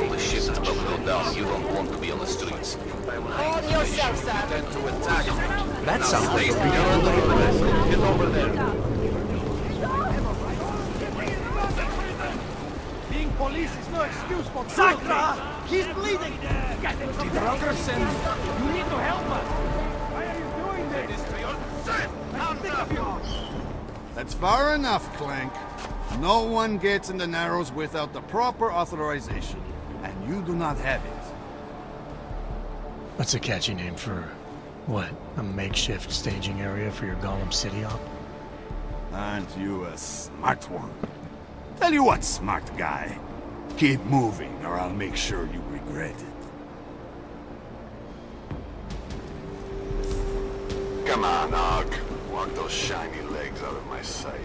All the shit about to go down. You don't want to be on the streets. on yourself, sir. To attack. That sounds like a real Get over there. Being police is no excuse for Sakra! He's bleeding! Rogerson, you need to help us! Why are you doing this? That's far enough, Clank. No one gets in the Narrows without the proper authorization, and you do not have it. That's a catchy name for... what? A makeshift staging area for your Golem City op? Aren't you a smart one? Tell you what, smart guy. Keep moving, or I'll make sure you regret it. Come on, Aug. Walk those shiny legs out of my sight.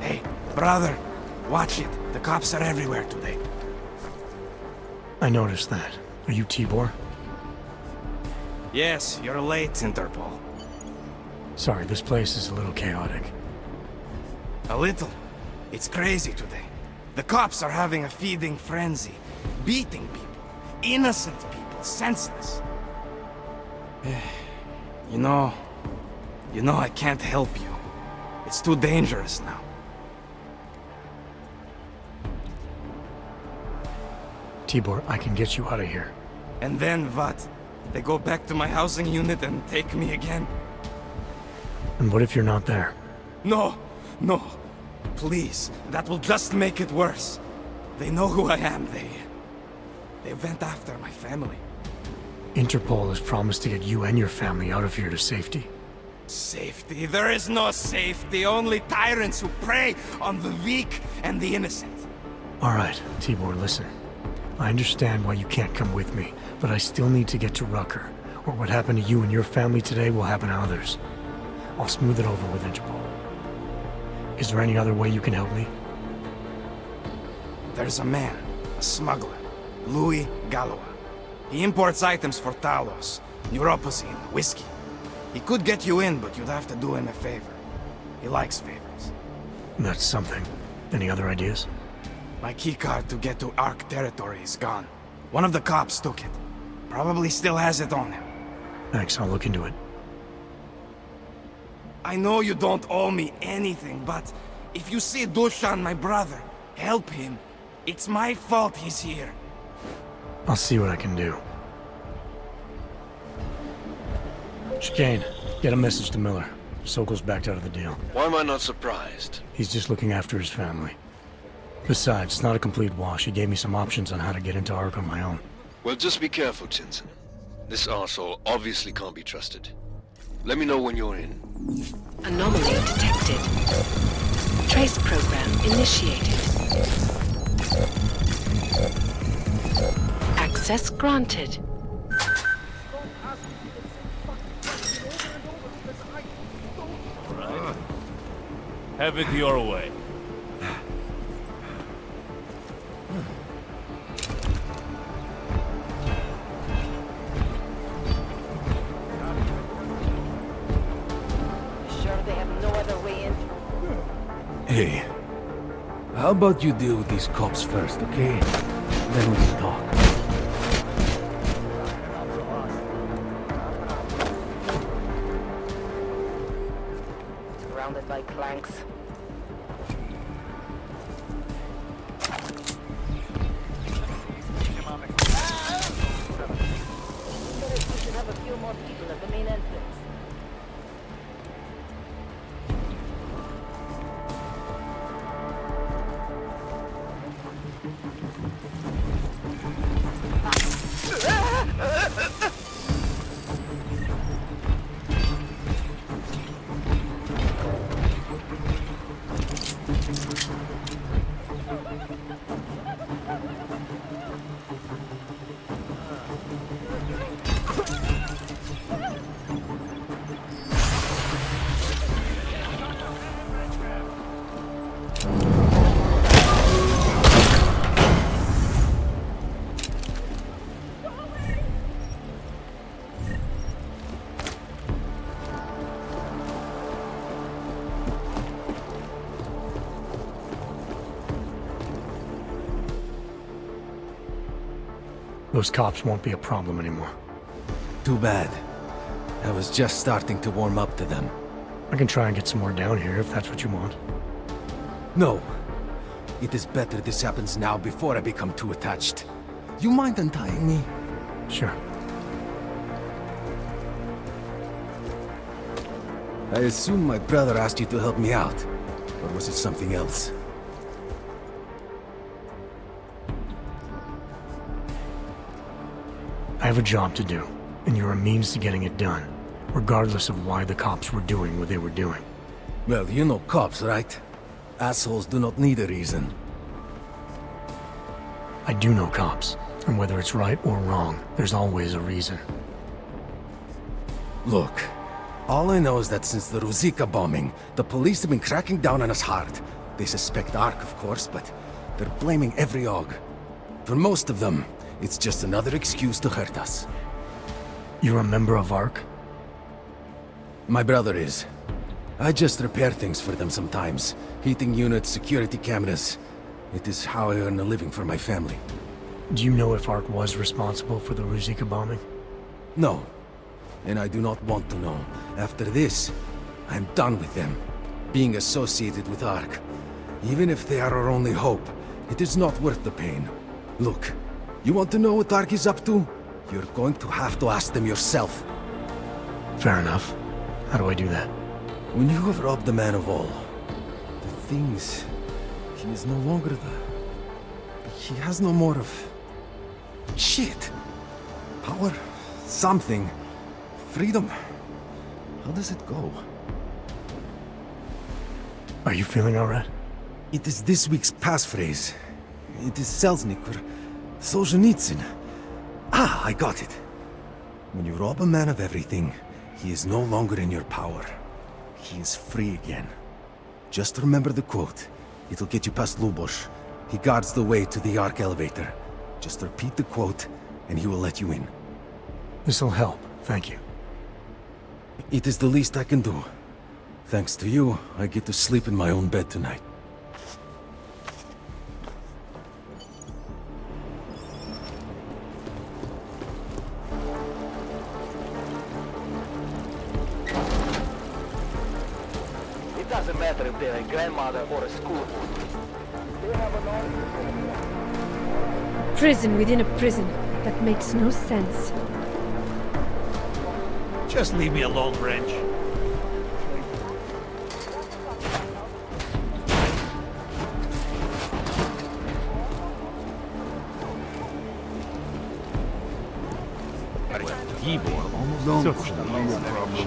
Hey, brother, watch it. The cops are everywhere today. I noticed that. Are you Tibor? Yes, you're late, Interpol. Sorry, this place is a little chaotic. A little. It's crazy today. The cops are having a feeding frenzy. Beating people. Innocent people. Senseless. You know I can't help you. It's too dangerous now. Tibor, I can get you out of here. And then what? They go back to my housing unit and take me again? And what if you're not there? No, no. Please, that will just make it worse. They know who I am. They went after my family. Interpol has promised to get you and your family out of here to safety. Safety? There is no safety. Only tyrants who prey on the weak and the innocent. All right, Tibor, listen. I understand why you can't come with me, but I still need to get to Rucker, or what happened to you and your family today will happen to others. I'll smooth it over with Interpol. Is there any other way you can help me? There's a man, a smuggler, Louis Galois. He imports items for Talos, neuropocene, whiskey. He could get you in, but you'd have to do him a favor. He likes favors. That's something. Any other ideas? My keycard to get to Ark territory is gone. One of the cops took it. Probably still has it on him. Thanks, I'll look into it. I know you don't owe me anything, but if you see Dushan, my brother, help him. It's my fault he's here. I'll see what I can do. Chicane, get a message to Miller. Sokol's backed out of the deal. Why am I not surprised? He's just looking after his family. Besides, it's not a complete wash. He gave me some options on how to get into Ark on my own. Well, just be careful, Jensen. This arsehole obviously can't be trusted. Let me know when you're in. Anomaly detected. Trace program initiated. Access granted. Right. Have it your way. Sure they have no other way in? Hey, how about you deal with these cops first, okay? Then we can talk. Surrounded by clanks. We should have a few more people at the main entrance. Those cops won't be a problem anymore. Too bad. I was just starting to warm up to them. I can try and get some more down here if that's what you want. No. It is better this happens now before I become too attached. You mind untying me? Sure. I assume my brother asked you to help me out. Or was it something else? I have a job to do, and you're a means to getting it done, regardless of why the cops were doing what they were doing. Well, you know cops, right? Assholes do not need a reason. I do know cops, and whether it's right or wrong, there's always a reason. Look, all I know is that since the Ruzicka bombing, the police have been cracking down on us hard. They suspect Ark, of course, but they're blaming every Aug. For most of them, it's just another excuse to hurt us. You're a member of Ark? My brother is. I just repair things for them sometimes. Heating units, security cameras. It is how I earn a living for my family. Do you know if Ark was responsible for the Ruzicka bombing? No. And I do not want to know. After this, I'm done with them. Being associated with Ark. Even if they are our only hope, it is not worth the pain. Look, you want to know what Ark is up to? You're going to have to ask them yourself. Fair enough. How do I do that? When you have robbed the man of all, the things... He is no longer the... He has no more of... Shit! Power? Something. Freedom. How does it go? Are you feeling alright? It is this week's passphrase. It is Selznick or Solzhenitsyn. Ah, I got it. When you rob a man of everything, he is no longer in your power. He is free again. Just remember the quote. It'll get you past Lubosh. He guards the way to the Ark elevator. Just repeat the quote, and he will let you in. This'll help, thank you. It is the least I can do. Thanks to you, I get to sleep in my own bed tonight. It doesn't matter if they're a grandmother or a school. Prison within a prison. That makes no sense. Just leave me alone, Wrench. Keyboard almost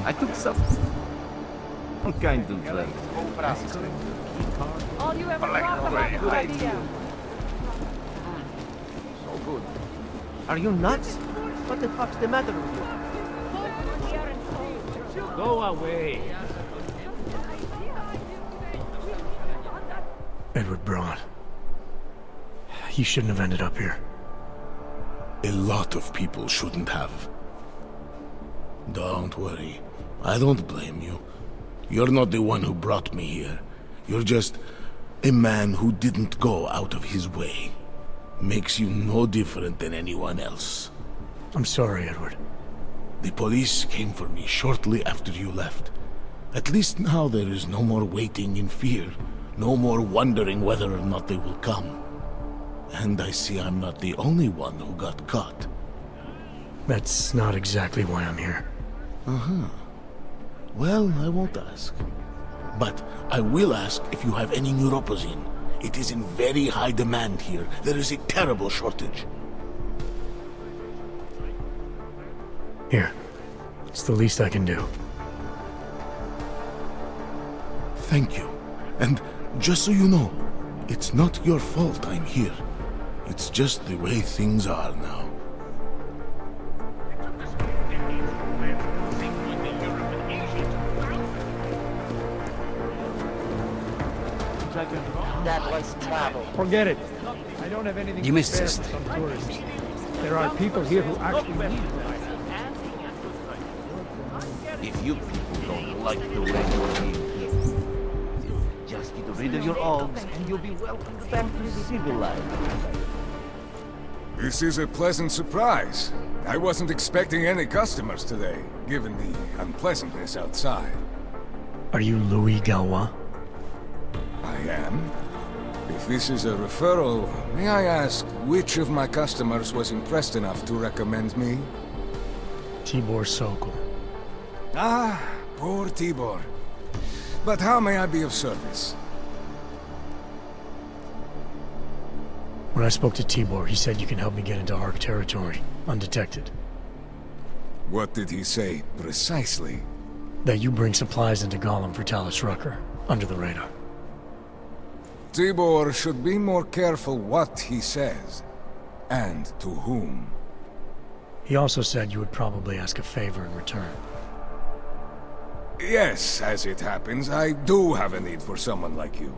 I took some kind of All you ever talk about is idea. so good. Are you nuts? What the fuck's the matter with you? Go away. Edward Braun. You shouldn't have ended up here. A lot of people shouldn't have. Don't worry. I don't blame you. You're not the one who brought me here. You're just a man who didn't go out of his way. Makes you no different than anyone else. I'm sorry, Edward. The police came for me shortly after you left. At least now there is no more waiting in fear. No more wondering whether or not they will come. And I see I'm not the only one who got caught. That's not exactly why I'm here. Uh-huh. Well, I won't ask. But I will ask if you have any neuropozyne. It is in very high demand here. There is a terrible shortage. Here. It's the least I can do. Thank you. And just so you know, it's not your fault I'm here. It's just the way things are now. That was travel. Forget it. I don't have anything You to missed spare this. for some tourists. There are people here who actually need it. If you people don't like the way you're being here, just get rid of your Augs and you'll be welcomed back to civil life. This is a pleasant surprise. I wasn't expecting any customers today, given the unpleasantness outside. Are you Louis Galois? I am. If this is a referral, may I ask which of my customers was impressed enough to recommend me? Tibor Sokol. Ah, poor Tibor. But how may I be of service? When I spoke to Tibor, he said you can help me get into Ark territory, undetected. What did he say, precisely? That you bring supplies into Golem for Talus Rucker, under the radar. Tibor should be more careful what he says, and to whom. He also said you would probably ask a favor in return. Yes, as it happens, I do have a need for someone like you.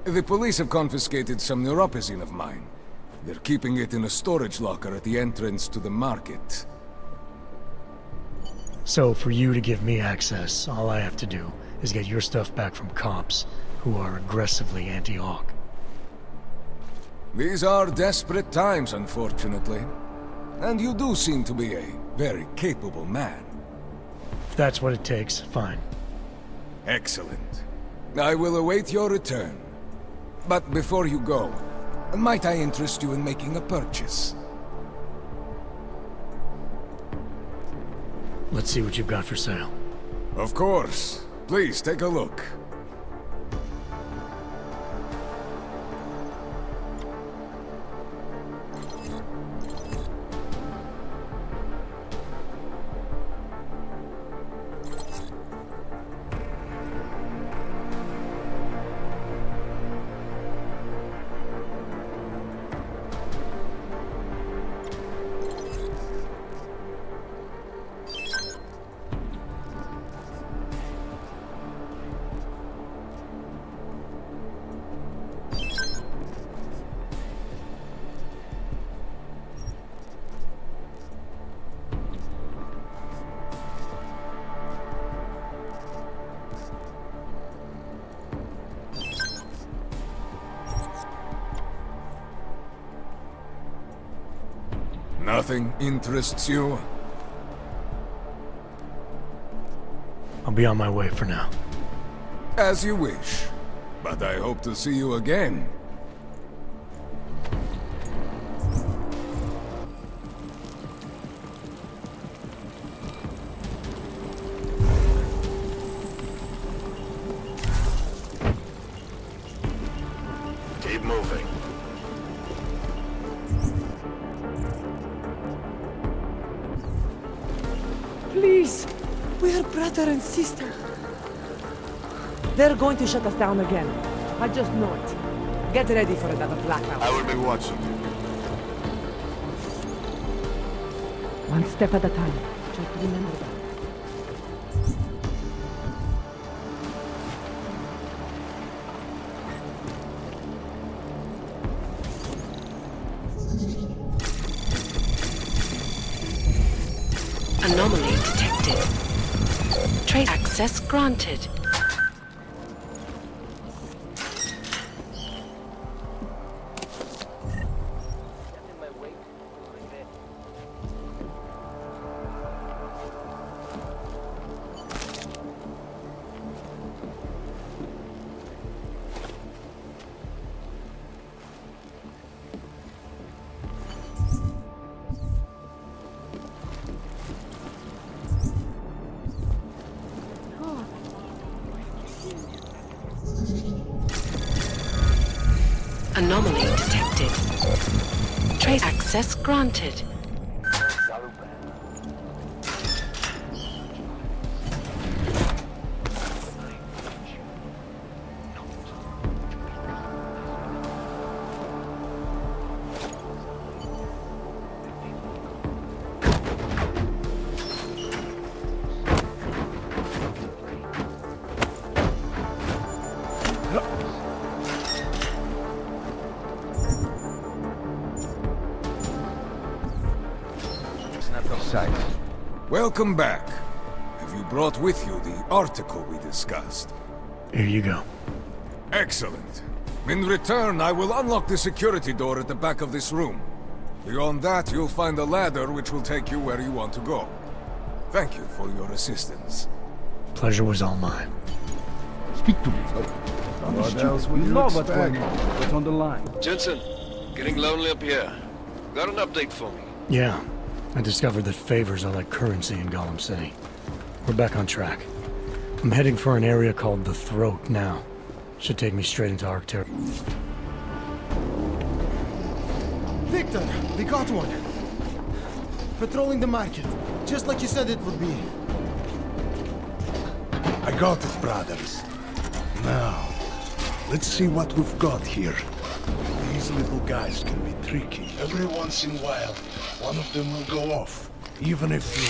The police have confiscated some neuropozyne of mine. They're keeping it in a storage locker at the entrance to the market. So, for you to give me access, all I have to do is get your stuff back from cops who are aggressively anti-Aug. These are desperate times, unfortunately. And you do seem to be a very capable man. If that's what it takes, fine. Excellent. I will await your return. But before you go, might I interest you in making a purchase? Let's see what you've got for sale. Of course. Please take a look. Nothing interests you? I'll be on my way for now. As you wish. But I hope to see you again. Keep moving. Please! We're brother and sister. They're going to shut us down again. I just know it. Get ready for another blackout. I will be watching you. One step at a time. Just remember that. Anomaly detected. Trace access granted. Anomaly detected. Trace access granted. Welcome back. Have you brought with you the article we discussed? Here you go. Excellent. In return, I will unlock the security door at the back of this room. Beyond that, you'll find a ladder which will take you where you want to go. Thank you for your assistance. Pleasure was all mine. Speak to me. What else would you expect? What's on the line? Jensen, getting lonely up here. Got an update for me? Yeah. I discovered that favors are like currency in Golem City. We're back on track. I'm heading for an area called the Throat now. Should take me straight into Arc territory. Victor, we got one. Patrolling the market, just like you said it would be. I got it, brothers. Now, let's see what we've got here. These little guys can be tricky. Every once in a while, one of them will go off, even if you...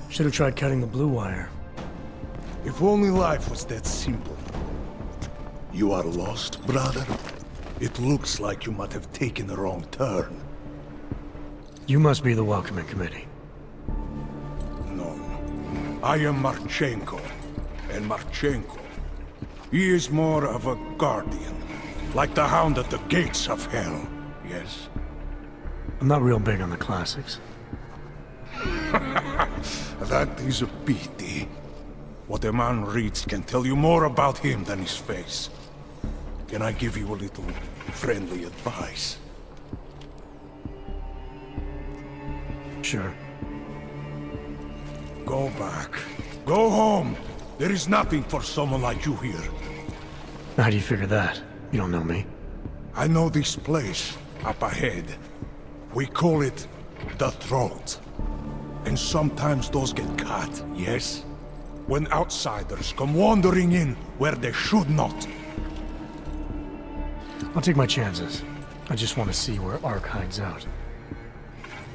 Should have tried cutting the blue wire. If only life was that simple. You are lost, brother? It looks like you might have taken a wrong turn. You must be the welcoming committee. No. I am Marchenko. And Marchenko, he is more of a guardian. Like the hound at the gates of hell, yes? I'm not real big on the classics. That is a pity. What a man reads can tell you more about him than his face. Can I give you a little friendly advice? Sure. Go back. Go home. There is nothing for someone like you here. How do you figure that? You don't know me. I know this place, up ahead. We call it the Throat. And sometimes those get cut, yes? When outsiders come wandering in where they should not. I'll take my chances. I just want to see where Ark hides out.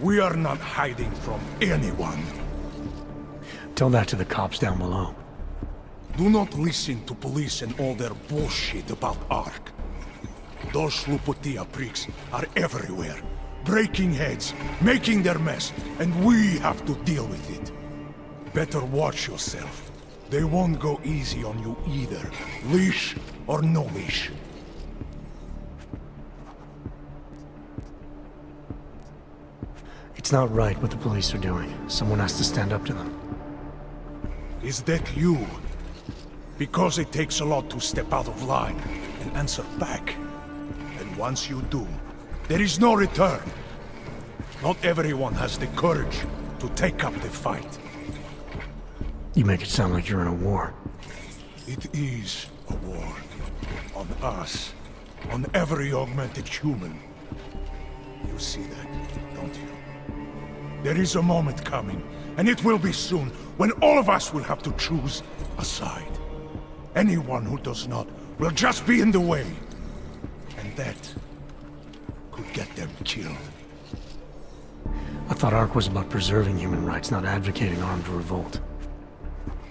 We are not hiding from anyone. Tell that to the cops down below. Do not listen to police and all their bullshit about Ark. Those Slupotia pricks are everywhere, breaking heads, making their mess, and we have to deal with it. Better watch yourself. They won't go easy on you either. Leash or no leash. It's not right what the police are doing. Someone has to stand up to them. Is that you? Because it takes a lot to step out of line and answer back. And once you do, there is no return. Not everyone has the courage to take up the fight. You make it sound like you're in a war. It is a war. On us. On every augmented human. You see that, don't you? There is a moment coming, and it will be soon, when all of us will have to choose a side. Anyone who does not will just be in the way. And that could get them killed. I thought ARC was about preserving human rights, not advocating armed revolt.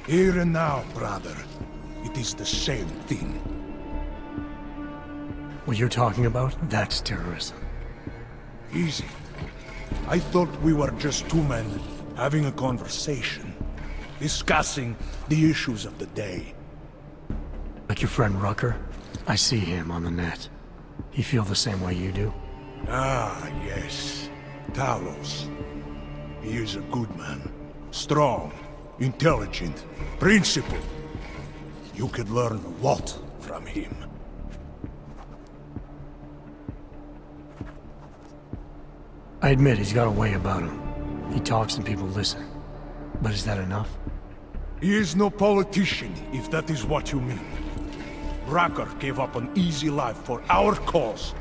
Here and now, brother. It is the same thing. What you're talking about, that's terrorism. Easy. I thought we were just two men having a conversation, discussing the issues of the day. Like your friend Rucker? I see him on the net. He feel the same way you do? Ah, yes. Talos. He is a good man. Strong, intelligent, principled. You could learn a lot from him. I admit he's got a way about him. He talks and people listen. But is that enough? He is no politician, if that is what you mean. Rucker gave up an easy life for our cause.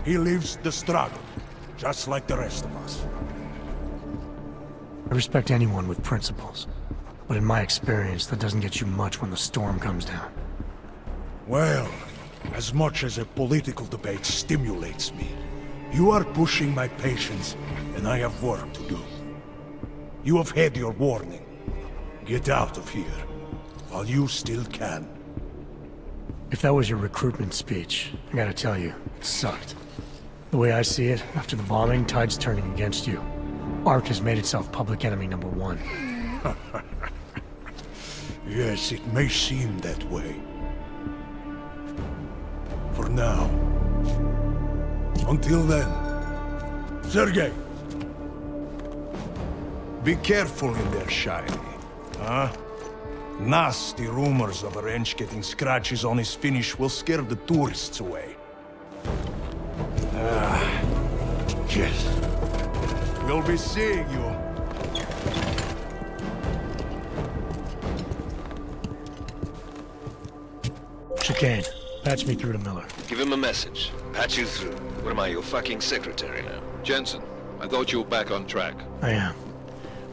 He lives the struggle, just like the rest of us. I respect anyone with principles. But in my experience, that doesn't get you much when the storm comes down. Well, as much as a political debate stimulates me, you are pushing my patience, and I have work to do. You have had your warning. Get out of here, while you still can. If that was your recruitment speech, I gotta tell you, it sucked. The way I see it, after the bombing, tide's turning against you. ARC has made itself public enemy #1. Yes, it may seem that way. For now. Until then, Sergei. Be careful in there, Shiny. Huh? Nasty rumors of a wrench getting scratches on his finish will scare the tourists away. Yes. We'll be seeing you. Chicane, patch me through to Miller. Give him a message. Patch you through. What am I, your fucking secretary now? Jensen, I thought you were back on track. I am.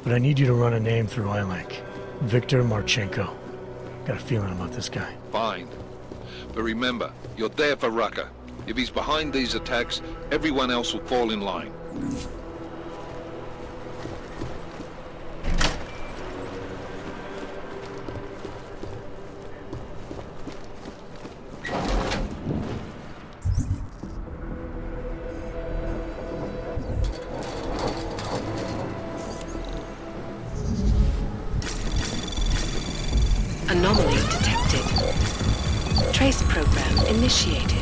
But I need you to run a name through iLink. Viktor Marchenko. Got a feeling about this guy. Fine. But remember, you're there for Rucker. If he's behind these attacks, everyone else will fall in line. Anomaly detected. Trace program initiated.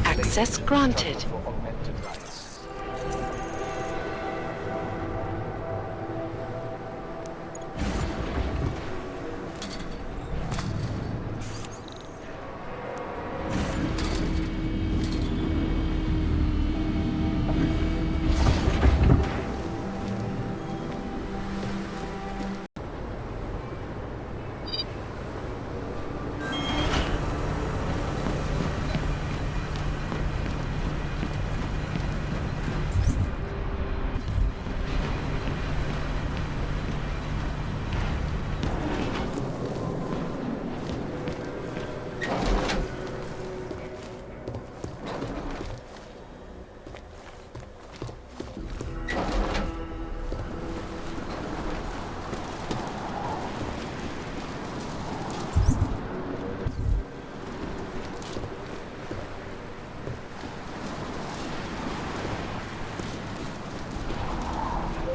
Access granted.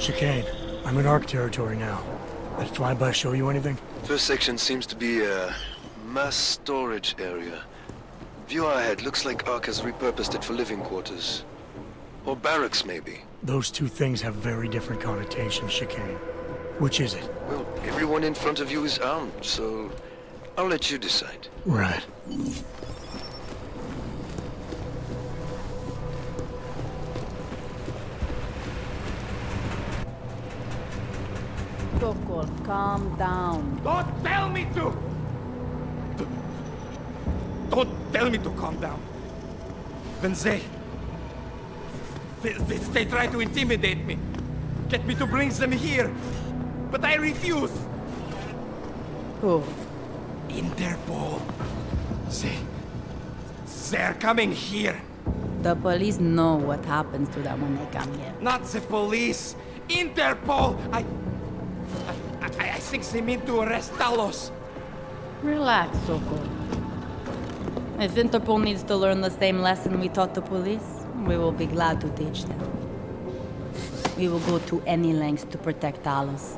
Chicane, I'm in ARC territory now. Did flyby show you anything? First section seems to be a mass storage area. View ahead looks like ARC has repurposed it for living quarters. Or barracks, maybe. Those two things have very different connotations, Chicane. Which is it? Well, everyone in front of you is armed, so I'll let you decide. Right. Sokol, calm down. Don't tell me to! Don't tell me to calm down. When they try to intimidate me, get me to bring them here, but I refuse. Who? Interpol. They're coming here. The police know what happens to them when they come here. Not the police. Interpol. I think they mean to arrest Talos. Relax, Sokol. If Interpol needs to learn the same lesson we taught the police, we will be glad to teach them. We will go to any lengths to protect Talos.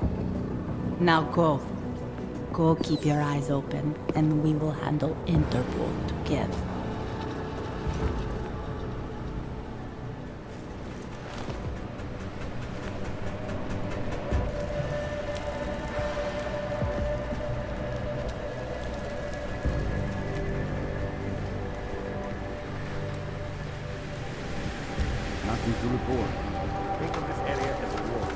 Now go. Go keep your eyes open, and we will handle Interpol together. Nothing to report. Think of this area as a war.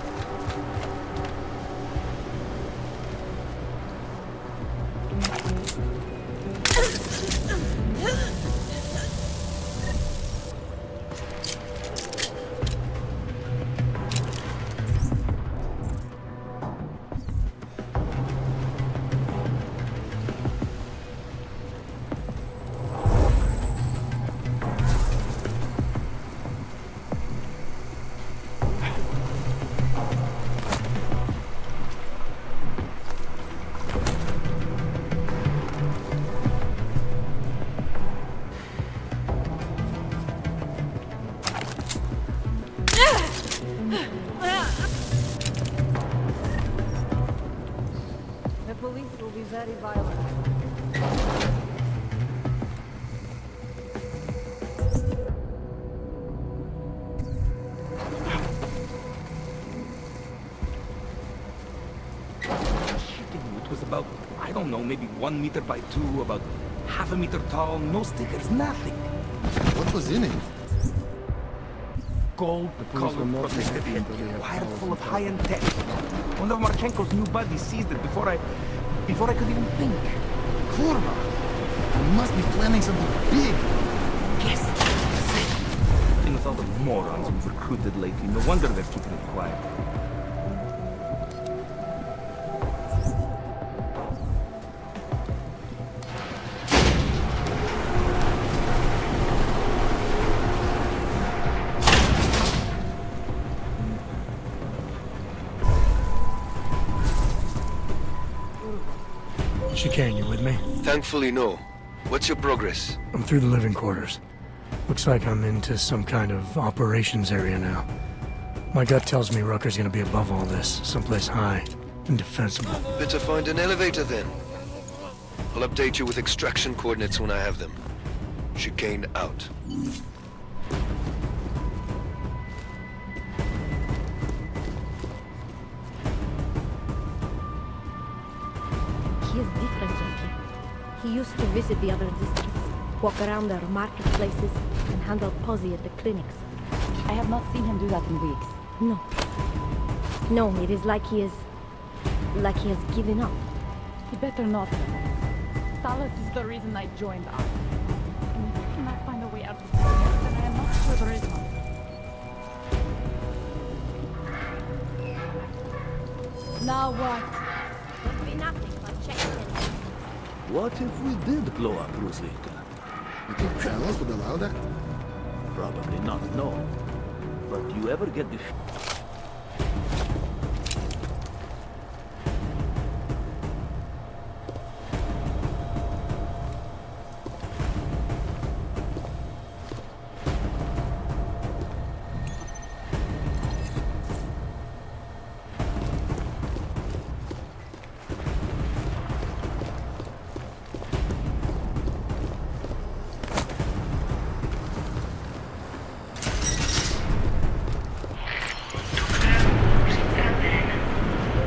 The police will be very violent. It was about, I don't know, maybe 1 meter by 2, about half a meter tall, no stickers, nothing. What was in it? Gold colored protective headgear, wired full of high-end tech. One of Marchenko's new buddies seized it before I could even think. Kurva! You must be planning something big. Yes. And with all the morons we've recruited lately, no wonder they're keeping it quiet. Chicane, you with me? Thankfully, no. What's your progress? I'm through the living quarters. Looks like I'm into some kind of operations area now. My gut tells me Rucker's gonna be above all this, someplace high and defensible. Better find an elevator then. I'll update you with extraction coordinates when I have them. Chicane out. He is different, Jackie. He used to visit the other districts, walk around their marketplaces, and handle posse at the clinics. I have not seen him do that in weeks. No. No, it is like he has given up. He better not. Talos is the reason I joined up. And if you cannot find a way out of this, then I am not sure there is one. Now what? Would be nothing but checking. What if we did blow up Rosita? You think Carlos would allow that? Probably not, no. But you ever get the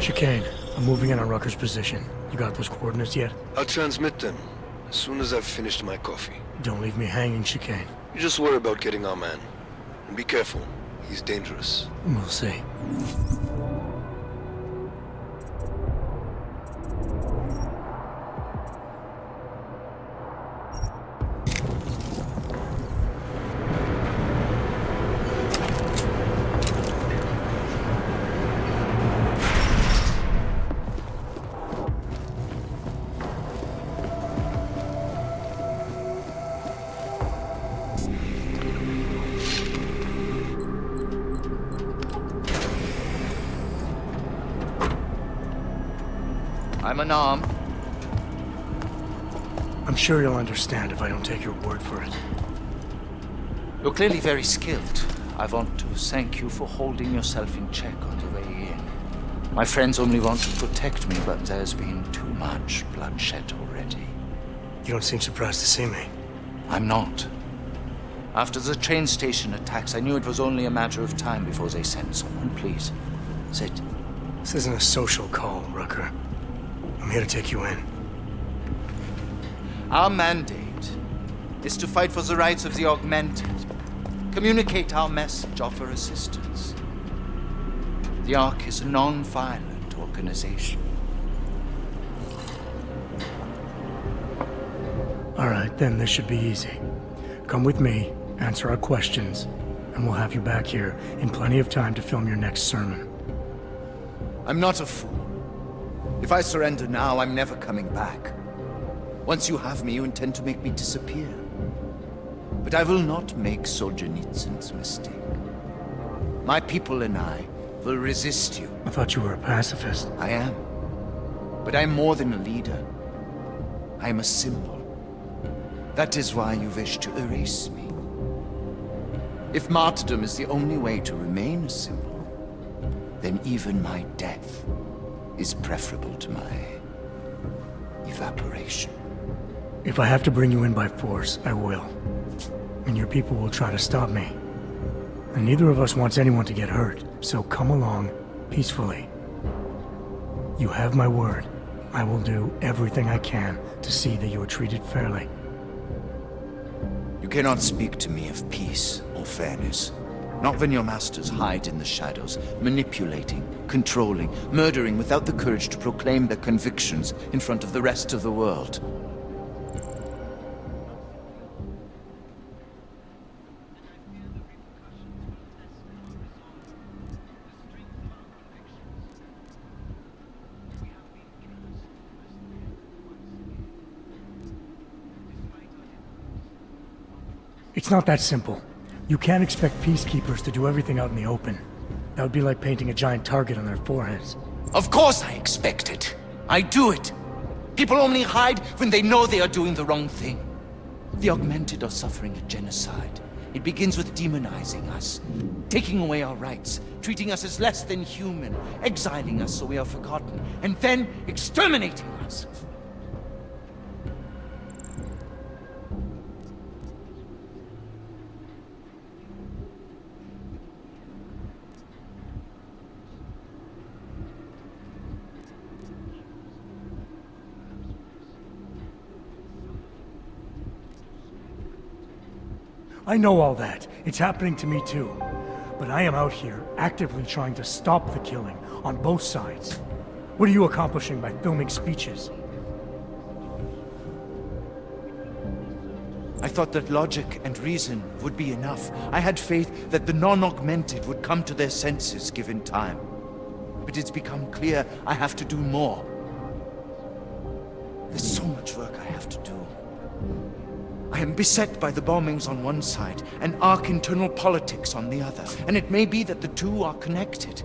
Chicane, I'm moving in on Rucker's position. You got those coordinates yet? I'll transmit them as soon as I've finished my coffee. Don't leave me hanging, Chicane. You just worry about getting our man. And be careful. He's dangerous. We'll see. I'm unarmed. I'm sure you'll understand if I don't take your word for it. You're clearly very skilled. I want to thank you for holding yourself in check on the way in. My friends only want to protect me, but there's been too much bloodshed already. You don't seem surprised to see me. I'm not. After the train station attacks, I knew it was only a matter of time before they sent someone. Please, sit. This isn't a social call, Rucker. I'm here to take you in. Our mandate is to fight for the rights of the augmented. Communicate our message, offer assistance. The Ark is a non-violent organization. All right, then this should be easy. Come with me, answer our questions, and we'll have you back here in plenty of time to film your next sermon. I'm not a fool. If I surrender now, I'm never coming back. Once you have me, you intend to make me disappear. But I will not make Solzhenitsyn's mistake. My people and I will resist you. I thought you were a pacifist. I am. But I'm more than a leader. I am a symbol. That is why you wish to erase me. If martyrdom is the only way to remain a symbol, then even my death is preferable to my evaporation. If I have to bring you in by force, I will. And your people will try to stop me. And neither of us wants anyone to get hurt, so come along peacefully. You have my word. I will do everything I can to see that you are treated fairly. You cannot speak to me of peace or fairness. Not when your masters hide in the shadows, manipulating, controlling, murdering without the courage to proclaim their convictions in front of the rest of the world. It's not that simple. You can't expect peacekeepers to do everything out in the open. That would be like painting a giant target on their foreheads. Of course I expect it. I do it. People only hide when they know they are doing the wrong thing. The augmented are suffering a genocide. It begins with demonizing us, taking away our rights, treating us as less than human, exiling us so we are forgotten, and then exterminating us. I know all that. It's happening to me too. But I am out here actively trying to stop the killing on both sides. What are you accomplishing by filming speeches? I thought that logic and reason would be enough. I had faith that the non-augmented would come to their senses given time. But it's become clear I have to do more. There's so much work I have to do. I am beset by the bombings on one side and Ark internal politics on the other, and it may be that the two are connected.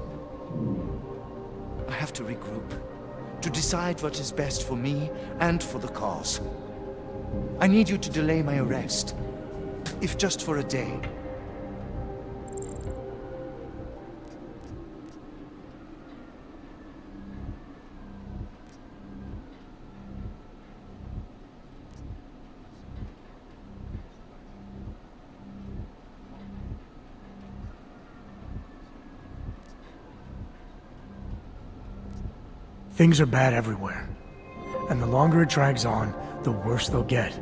I have to regroup, to decide what is best for me and for the cause. I need you to delay my arrest, if just for a day. Things are bad everywhere. And the longer it drags on, the worse they'll get.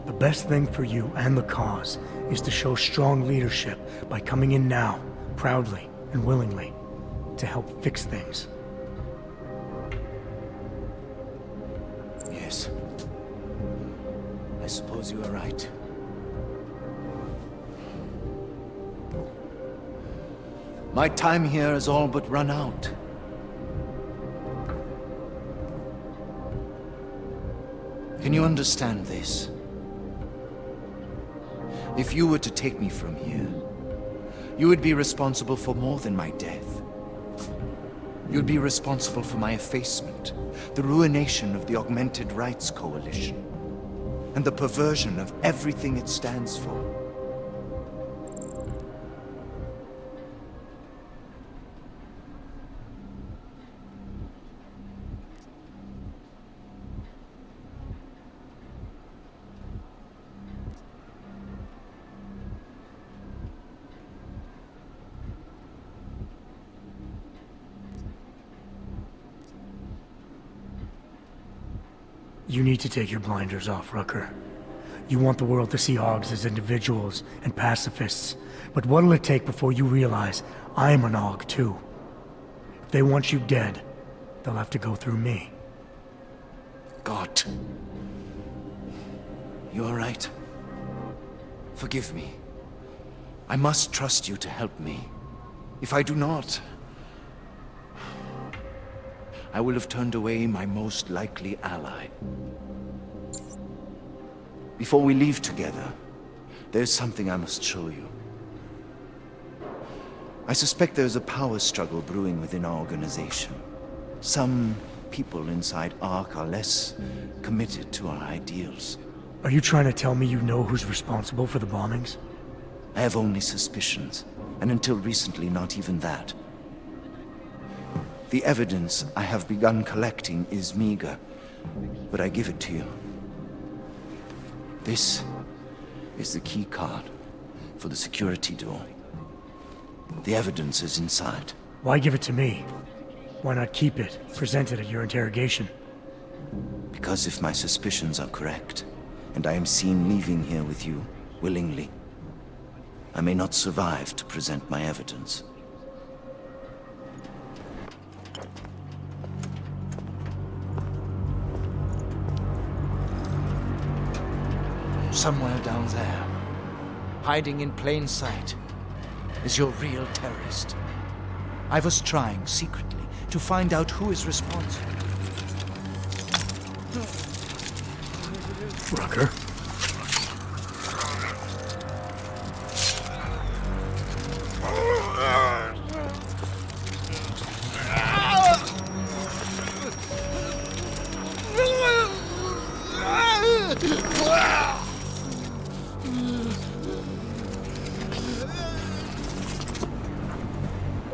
The best thing for you and the cause is to show strong leadership by coming in now, proudly and willingly, to help fix things. Yes. I suppose you are right. My time here has all but run out. Can you understand this? If you were to take me from here, you would be responsible for more than my death. You'd be responsible for my effacement, the ruination of the Augmented Rights Coalition, and the perversion of everything it stands for. You need to take your blinders off, Rucker. You want the world to see Augs as individuals and pacifists, but what'll it take before you realize I'm an Aug too? If they want you dead, they'll have to go through me. God. You are right. Forgive me. I must trust you to help me. If I do not, I will have turned away my most likely ally. Before we leave together, there's something I must show you. I suspect there's a power struggle brewing within our organization. Some people inside ARC are less committed to our ideals. Are you trying to tell me you know who's responsible for the bombings? I have only suspicions, and until recently, not even that. The evidence I have begun collecting is meager, but I give it to you. This is the key card for the security door. The evidence is inside. Why give it to me? Why not keep it, present it at your interrogation? Because if my suspicions are correct, and I am seen leaving here with you, willingly, I may not survive to present my evidence. Somewhere down there, hiding in plain sight, is your real terrorist. I was trying secretly to find out who is responsible. Rucker?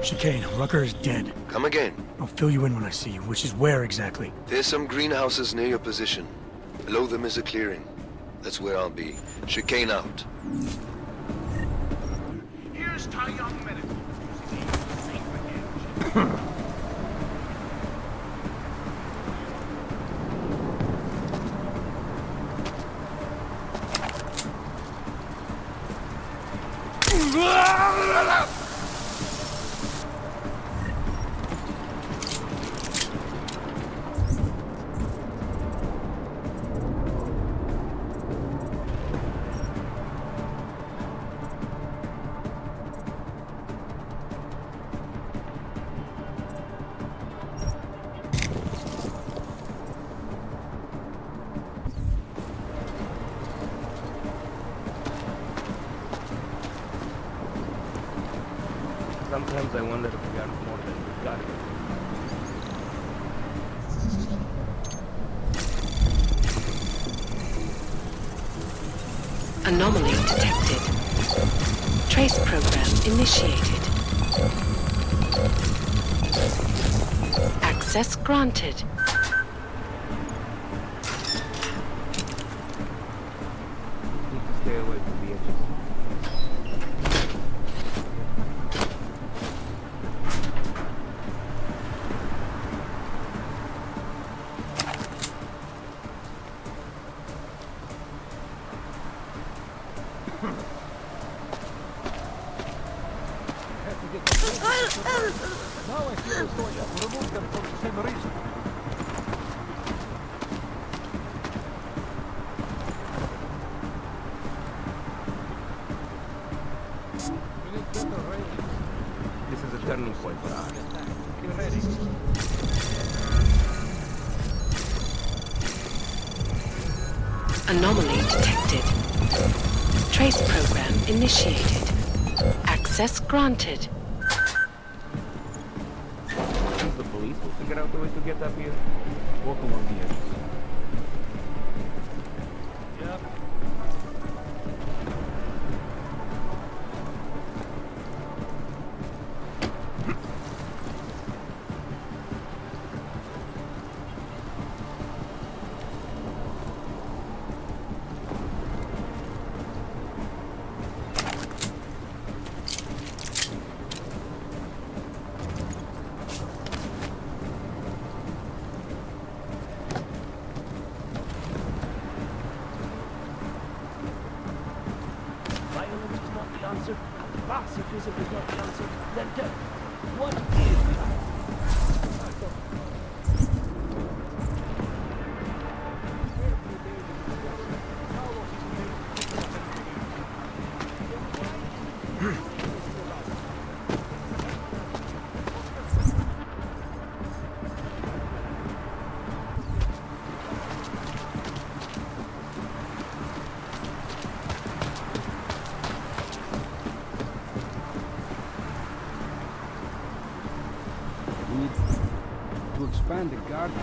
Chicane, Rucker is dead. Come again. I'll fill you in when I see you, which is where exactly? There's some greenhouses near your position. Below them is a clearing. That's where I'll be. Chicane out. Here's to young medical. Sometimes I wonder if we are more than we got. Anomaly detected. Trace program initiated. Access granted. Need to stay away from the edges. Now I feel as though I have removed them for the same reason. This is a turning point for us. Get ready. Anomaly detected. Trace program initiated. Access granted. The police will figure out the way to get up here. Walk along the edges. Yep. Violence is not the answer. Pacifism is not the answer. Then what is the We need to expand the garden.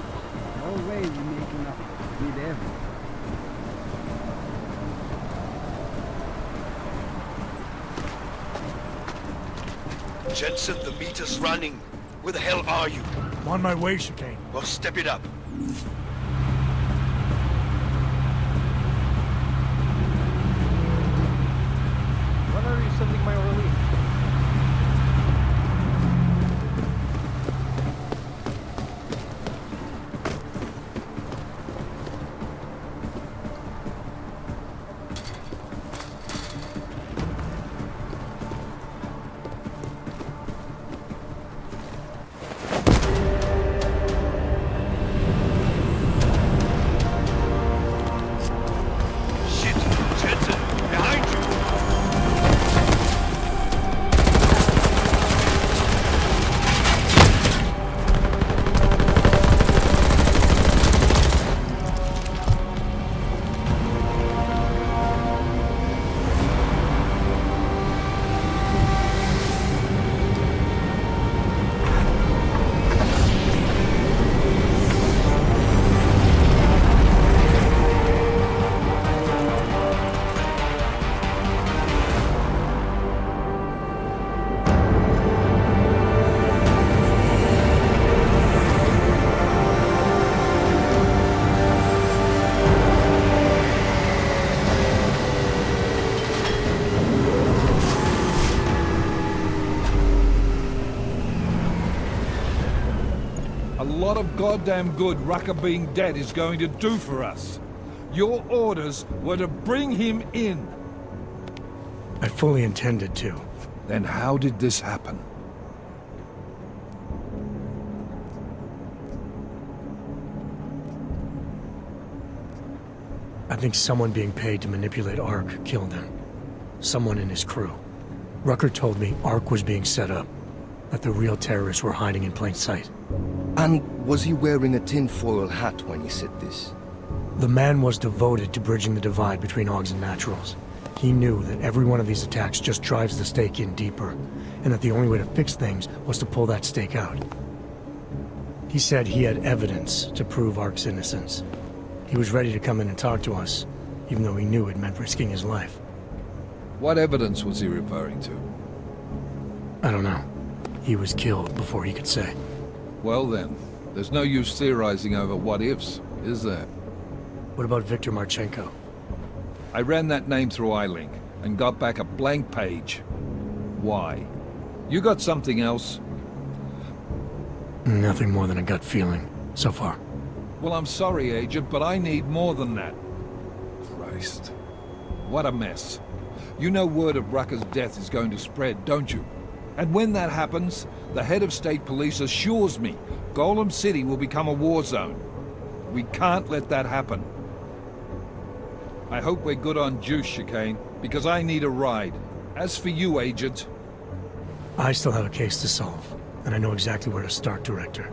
No way we make enough to feed everyone. Jensen, the meter's running. Where the hell are you? I'm on my way, Chicane. Well, step it up. When are you sending my relief? Shit! Jensen, behind you! A lot of goddamn good Rucker being dead is going to do for us. Your orders were to bring him in. I fully intended to. Then how did this happen? I think someone being paid to manipulate Ark killed him. Someone in his crew. Rucker told me Ark was being set up, that the real terrorists were hiding in plain sight. And was he wearing a tinfoil hat when he said this? The man was devoted to bridging the divide between Augs and Naturals. He knew that every one of these attacks just drives the stake in deeper, and that the only way to fix things was to pull that stake out. He said he had evidence to prove Ark's innocence. He was ready to come in and talk to us, even though he knew it meant risking his life. What evidence was he referring to? I don't know. He was killed before he could say. Well then, there's no use theorizing over what-ifs, is there? What about Viktor Marchenko? I ran that name through iLink, and got back a blank page. Why? You got something else? Nothing more than a gut feeling, so far. Well, I'm sorry, Agent, but I need more than that. Christ. What a mess. You know word of Rucker's death is going to spread, don't you? And when that happens, the head of state police assures me Golem City will become a war zone. We can't let that happen. I hope we're good on juice, Chicane, because I need a ride. As for you, Agent... I still have a case to solve, and I know exactly where to start, Director.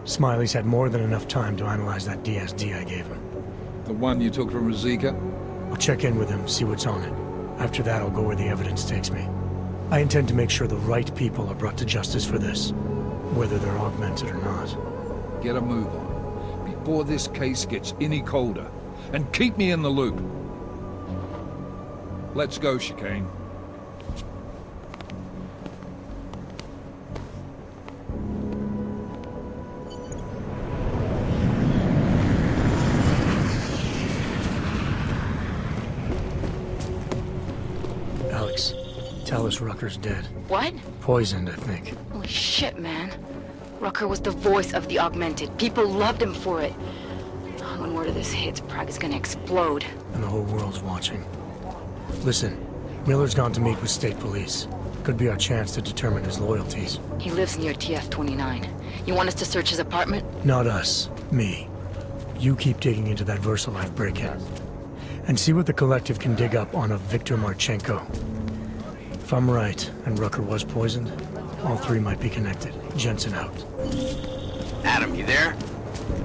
Smiley's had more than enough time to analyze that DSD I gave him. The one you took from Rosika? I'll check in with him, see what's on it. After that, I'll go where the evidence takes me. I intend to make sure the right people are brought to justice for this, whether they're augmented or not. Get a move on, before this case gets any colder. And keep me in the loop. Let's go, Chicane. Alex, tell us Rucker's dead. What? Poisoned, I think. Holy shit, man. Rucker was the voice of the augmented. People loved him for it. When word of this hits, Prague is gonna explode. And the whole world's watching. Listen, Miller's gone to meet with state police. Could be our chance to determine his loyalties. He lives near TF-29. You want us to search his apartment? Not us. Me. You keep digging into that VersaLife break-in. And see what the Collective can dig up on a Viktor Marchenko. If I'm right, and Rucker was poisoned, all three might be connected. Jensen out. Adam, you there?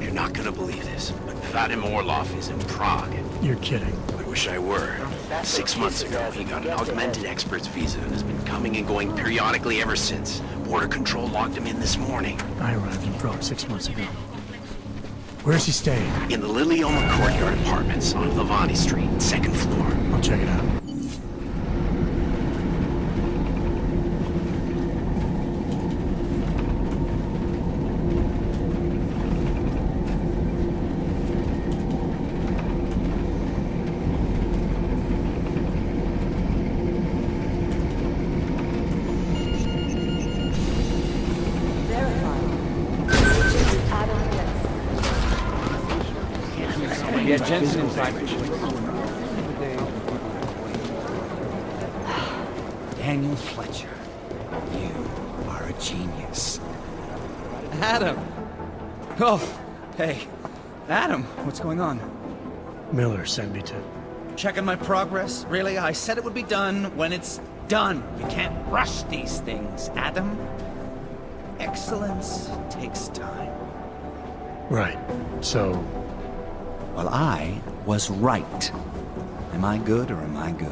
You're not gonna believe this, but Vadim Orlov is in Prague. You're kidding. I wish I were. 6 months ago, he got an augmented expert's visa and has been coming and going periodically ever since. Border Control locked him in this morning. I arrived in Prague 6 months ago. Where's he staying? In the Lilioma Courtyard Apartments on Lavani Street, 2nd floor. I'll check it out. Yeah, Jensen inside. Daniel Fletcher, you are a genius. Adam! Oh, hey. Adam, what's going on? Miller sent me to... Checking my progress? Really? I said it would be done when it's done. You can't rush these things, Adam. Excellence takes time. Right. So... Well, I was right. Am I good or am I good?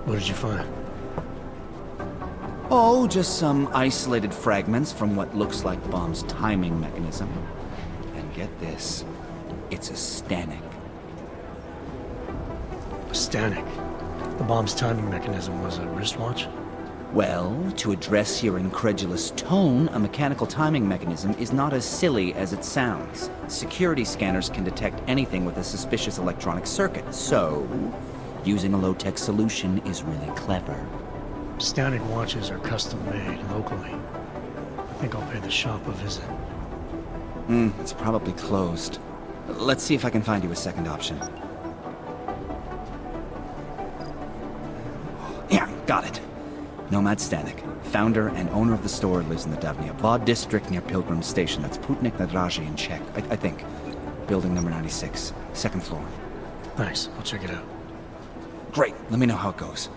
What did you find? Oh, just some isolated fragments from what looks like the bomb's timing mechanism. And get this, it's a Stanek. A Stanek? The bomb's timing mechanism was a wristwatch? Well, to address your incredulous tone, a mechanical timing mechanism is not as silly as it sounds. Security scanners can detect anything with a suspicious electronic circuit, so using a low-tech solution is really clever. Stanek watches are custom-made locally. I think I'll pay the shop a visit. It's probably closed. Let's see if I can find you a second option. Yeah, got it. Nomad Stanek, founder and owner of the store, lives in the Davnia Vod district near Pilgrim Station. That's Putnik Nadraji in Czech, I think. Building number 96, 2nd floor. Nice, I'll check it out. Great, let me know how it goes.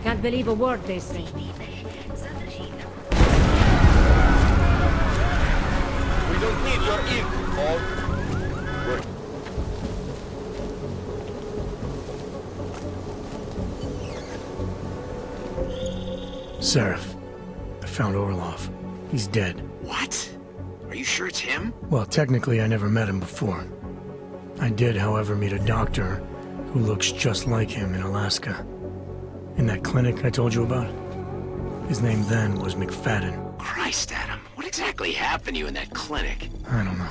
Can't believe a word they say. We don't need your ink, Paul. Seraph. I found Orlov. He's dead. What? Are you sure it's him? Well, technically I never met him before. I did, however, meet a doctor who looks just like him in Alaska. In that clinic I told you about. His name then was McFadden. Christ, Adam. What exactly happened to you in that clinic? I don't know.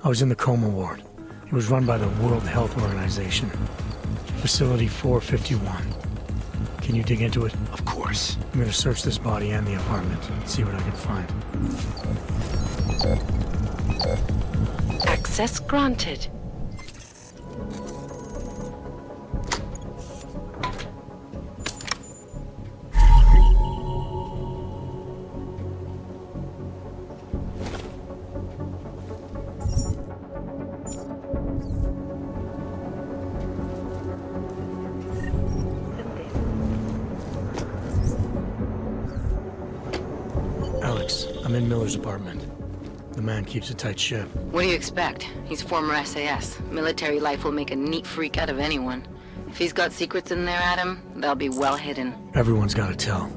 I was in the coma ward. It was run by the World Health Organization. Facility 451. Can you dig into it? Of course. I'm gonna search this body and the apartment, see what I can find. Access granted. Alex, I'm in Miller's apartment. The man keeps a tight ship. What do you expect? He's former SAS. Military life will make a neat freak out of anyone. If he's got secrets in there, Adam, they'll be well hidden. Everyone's gotta tell.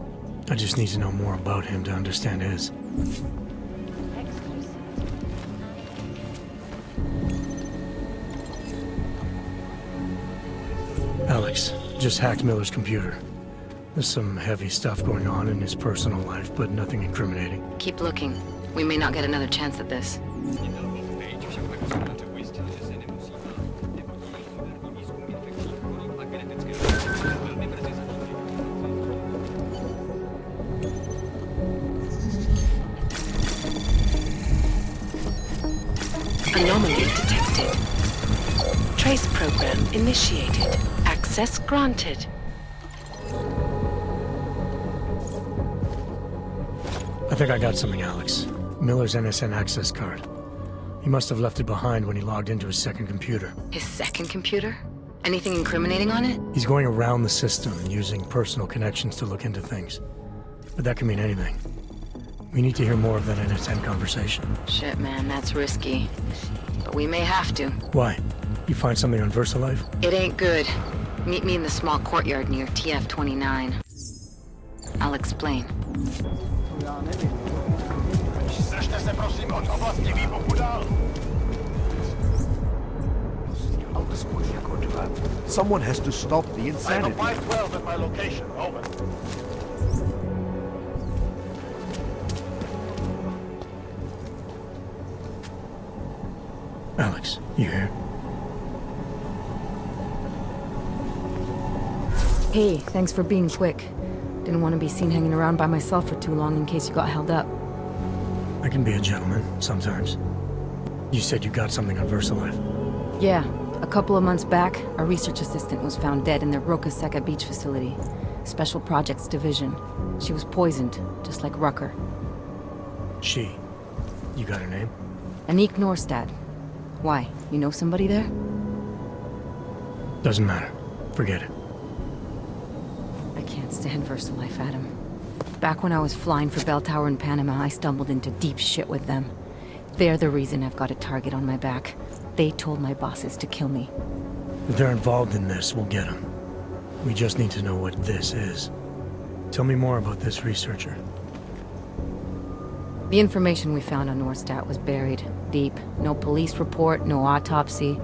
I just need to know more about him to understand his. Alex, just hacked Miller's computer. There's some heavy stuff going on in his personal life, but nothing incriminating. Keep looking. We may not get another chance at this. Anomaly detected. Trace program initiated. Access granted. I think I got something, Alex. Miller's NSN access card. He must have left it behind when he logged into his second computer. His second computer? Anything incriminating on it? He's going around the system using personal connections to look into things. But that can mean anything. We need to hear more of that NSN conversation. Shit, man, that's risky. But we may have to. Why? You find something on VersaLife? It ain't good. Meet me in the small courtyard near TF-29. I'll explain. Someone has to stop the insanity. I have a 512 at my location. Over. Alex, you here? Hey, thanks for being quick. Didn't want to be seen hanging around by myself for too long in case you got held up. I can be a gentleman, sometimes. You said you got something on VersaLife. Yeah, a couple of months back, a research assistant was found dead in their Roka Seca beach facility. Special Projects Division. She was poisoned, just like Rucker. She. You got her name? Anik Norstad. Why? You know somebody there? Doesn't matter. Forget it. I can't stand VersaLife, Adam. Back when I was flying for Bell Tower in Panama, I stumbled into deep shit with them. They're the reason I've got a target on my back. They told my bosses to kill me. If they're involved in this, we'll get them. We just need to know what this is. Tell me more about this researcher. The information we found on Norstad was buried deep. No police report, no autopsy.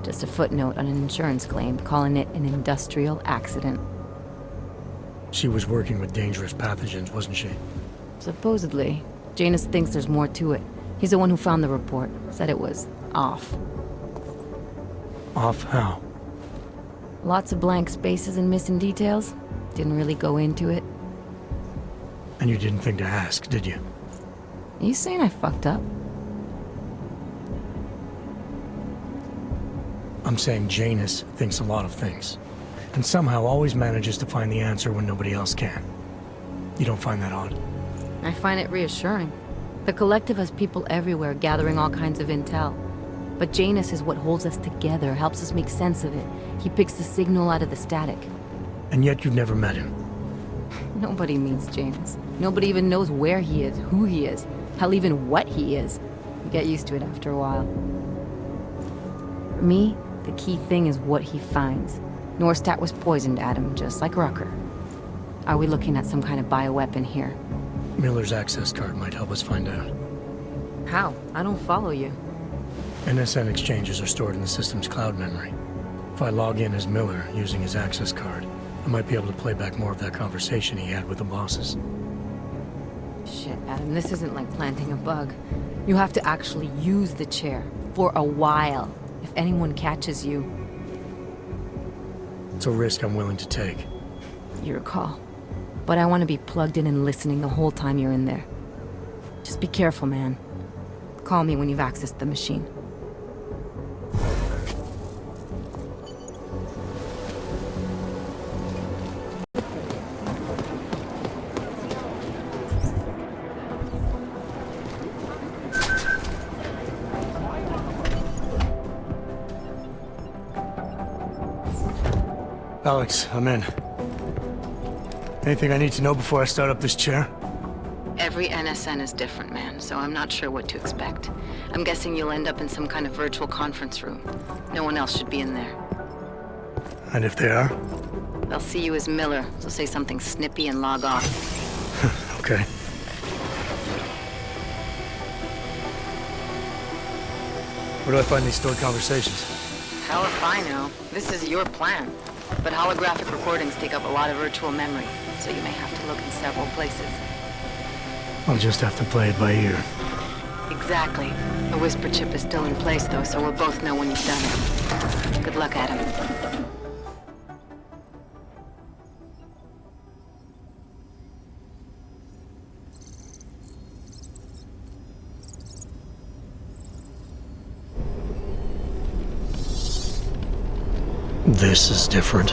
Just a footnote on an insurance claim, calling it an industrial accident. She was working with dangerous pathogens, wasn't she? Supposedly. Janus thinks there's more to it. He's the one who found the report. Said it was off. Off how? Lots of blank spaces and missing details. Didn't really go into it. And you didn't think to ask, did you? Are you saying I fucked up? I'm saying Janus thinks a lot of things. And somehow always manages to find the answer when nobody else can. You don't find that odd? I find it reassuring. The Collective has people everywhere gathering all kinds of intel. But Janus is what holds us together, helps us make sense of it. He picks the signal out of the static. And yet you've never met him. Nobody meets Janus. Nobody even knows where he is, who he is, hell, even what he is. You get used to it after a while. For me, the key thing is what he finds. Norstad was poisoned, Adam, just like Rucker. Are we looking at some kind of bioweapon here? Miller's access card might help us find out. How? I don't follow you. NSN exchanges are stored in the system's cloud memory. If I log in as Miller using his access card, I might be able to play back more of that conversation he had with the bosses. Shit, Adam, this isn't like planting a bug. You have to actually use the chair. For a while. If anyone catches you... It's a risk I'm willing to take. Your call. But I want to be plugged in and listening the whole time you're in there. Just be careful, man. Call me when you've accessed the machine. Alex, I'm in. Anything I need to know before I start up this chair? Every NSN is different, man, so I'm not sure what to expect. I'm guessing you'll end up in some kind of virtual conference room. No one else should be in there. And if they are? They'll see you as Miller, so say something snippy and log off. Okay. Where do I find these stored conversations? Hell if I know. This is your plan. But holographic recordings take up a lot of virtual memory, so you may have to look in several places. I'll just have to play it by ear. Exactly. The whisper chip is still in place, though, so we'll both know when you've done it. Good luck, Adam. This is different.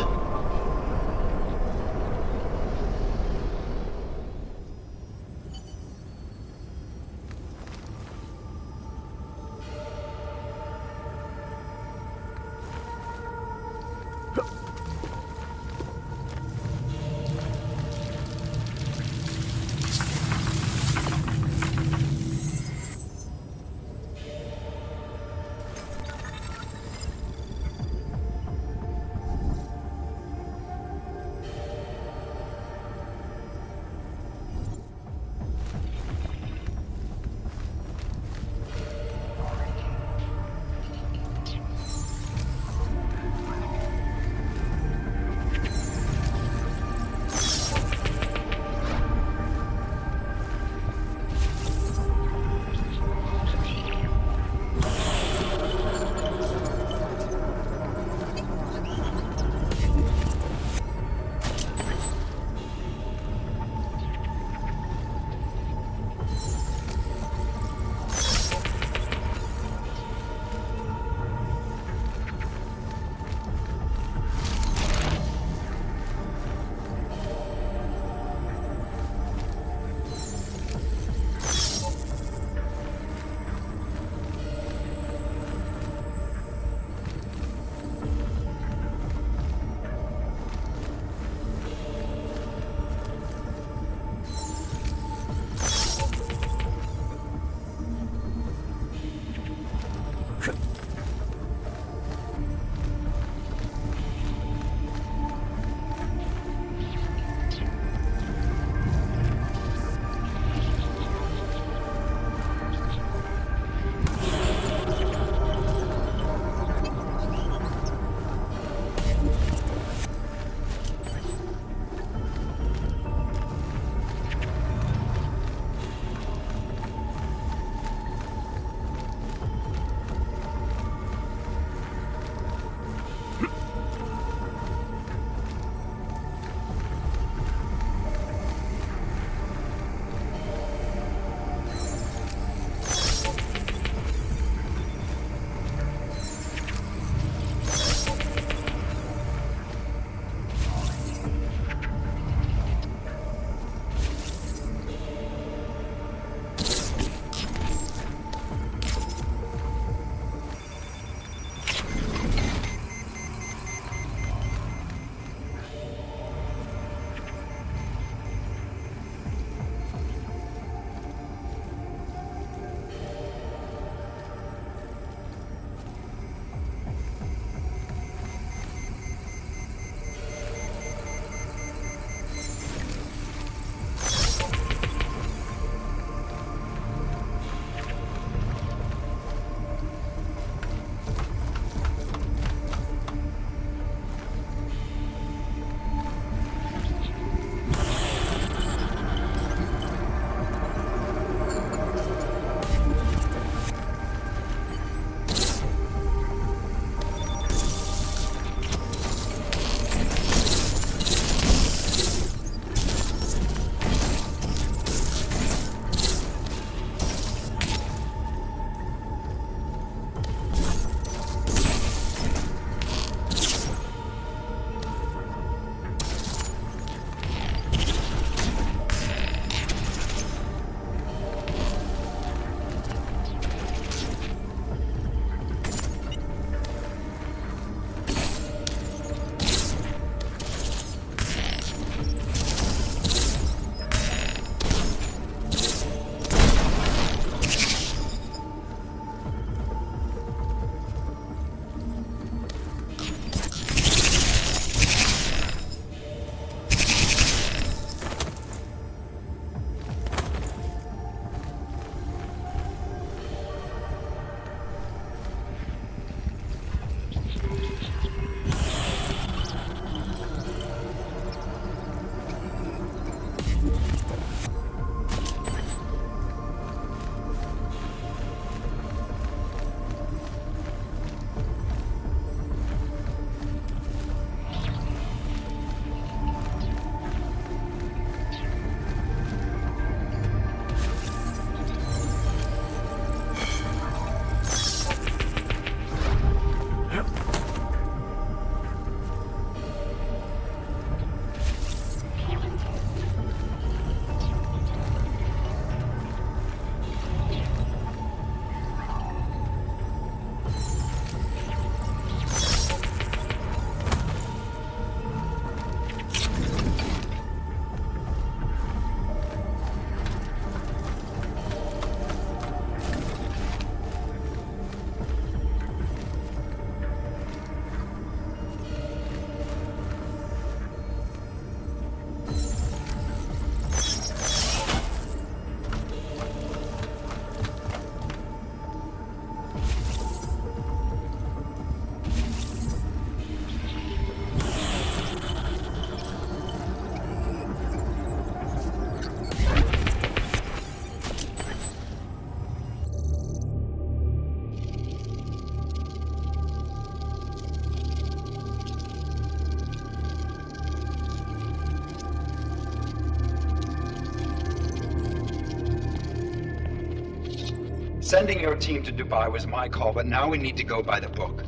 Sending your team to Dubai was my call, but now we need to go by the book.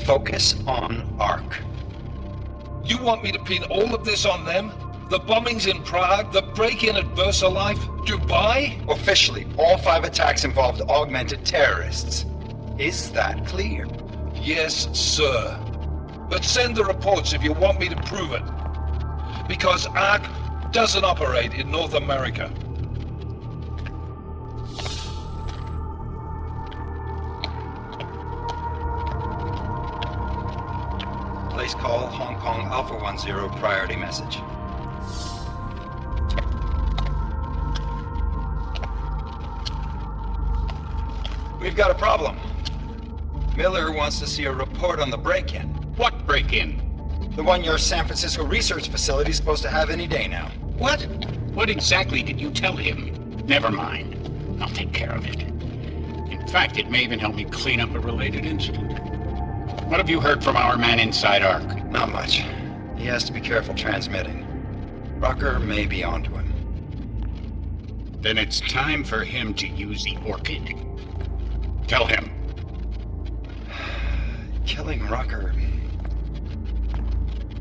Focus on Ark. You want me to pin all of this on them? The bombings in Prague, the break-in at VersaLife, Dubai? Officially, all 5 attacks involved augmented terrorists. Is that clear? Yes, sir. But send the reports if you want me to prove it. Because Ark doesn't operate in North America. Place call, Hong Kong Alpha 10, priority message. We've got a problem. Miller wants to see a report on the break-in. What break-in? The one your San Francisco research facility is supposed to have any day now. What? What exactly did you tell him? Never mind. I'll take care of it. In fact, it may even help me clean up a related incident. What have you heard from our man inside Ark? Not much. He has to be careful transmitting. Rucker may be onto him. Then it's time for him to use the Orchid. Tell him. Killing Rucker...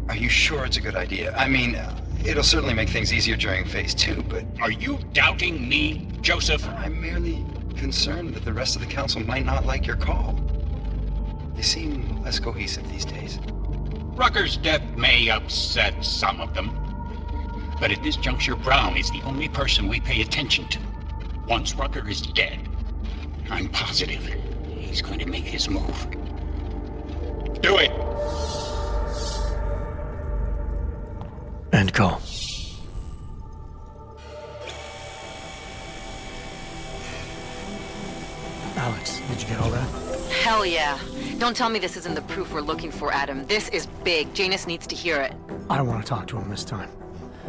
Are you sure it's a good idea? I mean, it'll certainly make things easier during Phase 2, but... Are you doubting me, Joseph? I'm merely concerned that the rest of the Council might not like your call. They seem less cohesive these days. Rucker's death may upset some of them. But at this juncture, Brown is the only person we pay attention to. Once Rucker is dead, I'm positive he's going to make his move. Do it! End call. Alex, did you get all that? Hell yeah. Don't tell me this isn't the proof we're looking for, Adam. This is big. Janus needs to hear it. I want to talk to him this time.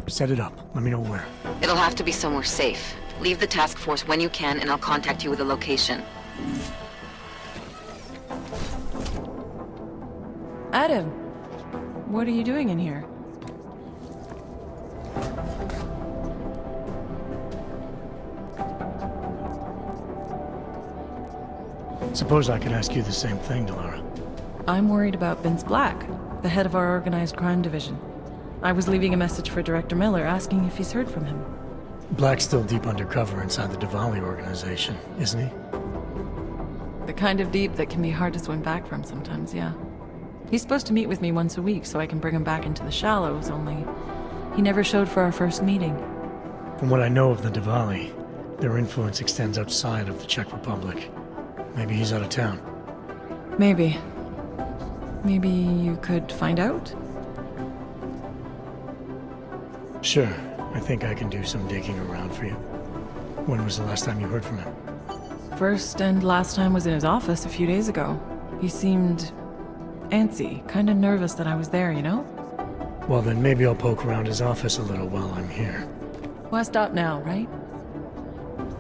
Set it up. Let me know where. It'll have to be somewhere safe. Leave the task force when you can, and I'll contact you with a location. Adam, what are you doing in here? Suppose I could ask you the same thing, Delara. I'm worried about Vince Black, the head of our organized crime division. I was leaving a message for Director Miller asking if he's heard from him. Black's still deep undercover inside the Diwali organization, isn't he? The kind of deep that can be hard to swim back from sometimes, yeah. He's supposed to meet with me once a week so I can bring him back into the shallows, only he never showed for our first meeting. From what I know of the Diwali, their influence extends outside of the Czech Republic. Maybe he's out of town. Maybe. Maybe you could find out? Sure. I think I can do some digging around for you. When was the last time you heard from him? First and last time was in his office a few days ago. He seemed antsy, kind of nervous that I was there, you know? Well, then maybe I'll poke around his office a little while I'm here. Well, stop now, right?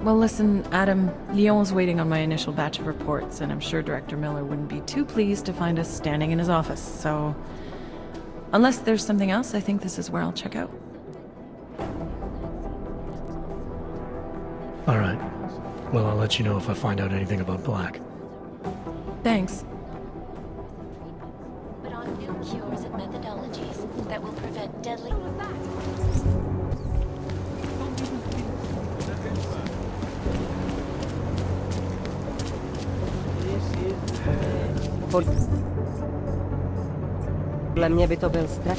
Well, listen, Adam, Lyon's waiting on my initial batch of reports, and I'm sure Director Miller wouldn't be too pleased to find us standing in his office, so... Unless there's something else, I think this is where I'll check out. All right. Well, I'll let you know if I find out anything about Black. Thanks. But on new cures and methodologies that will prevent deadly... Podle mě by to byl strach.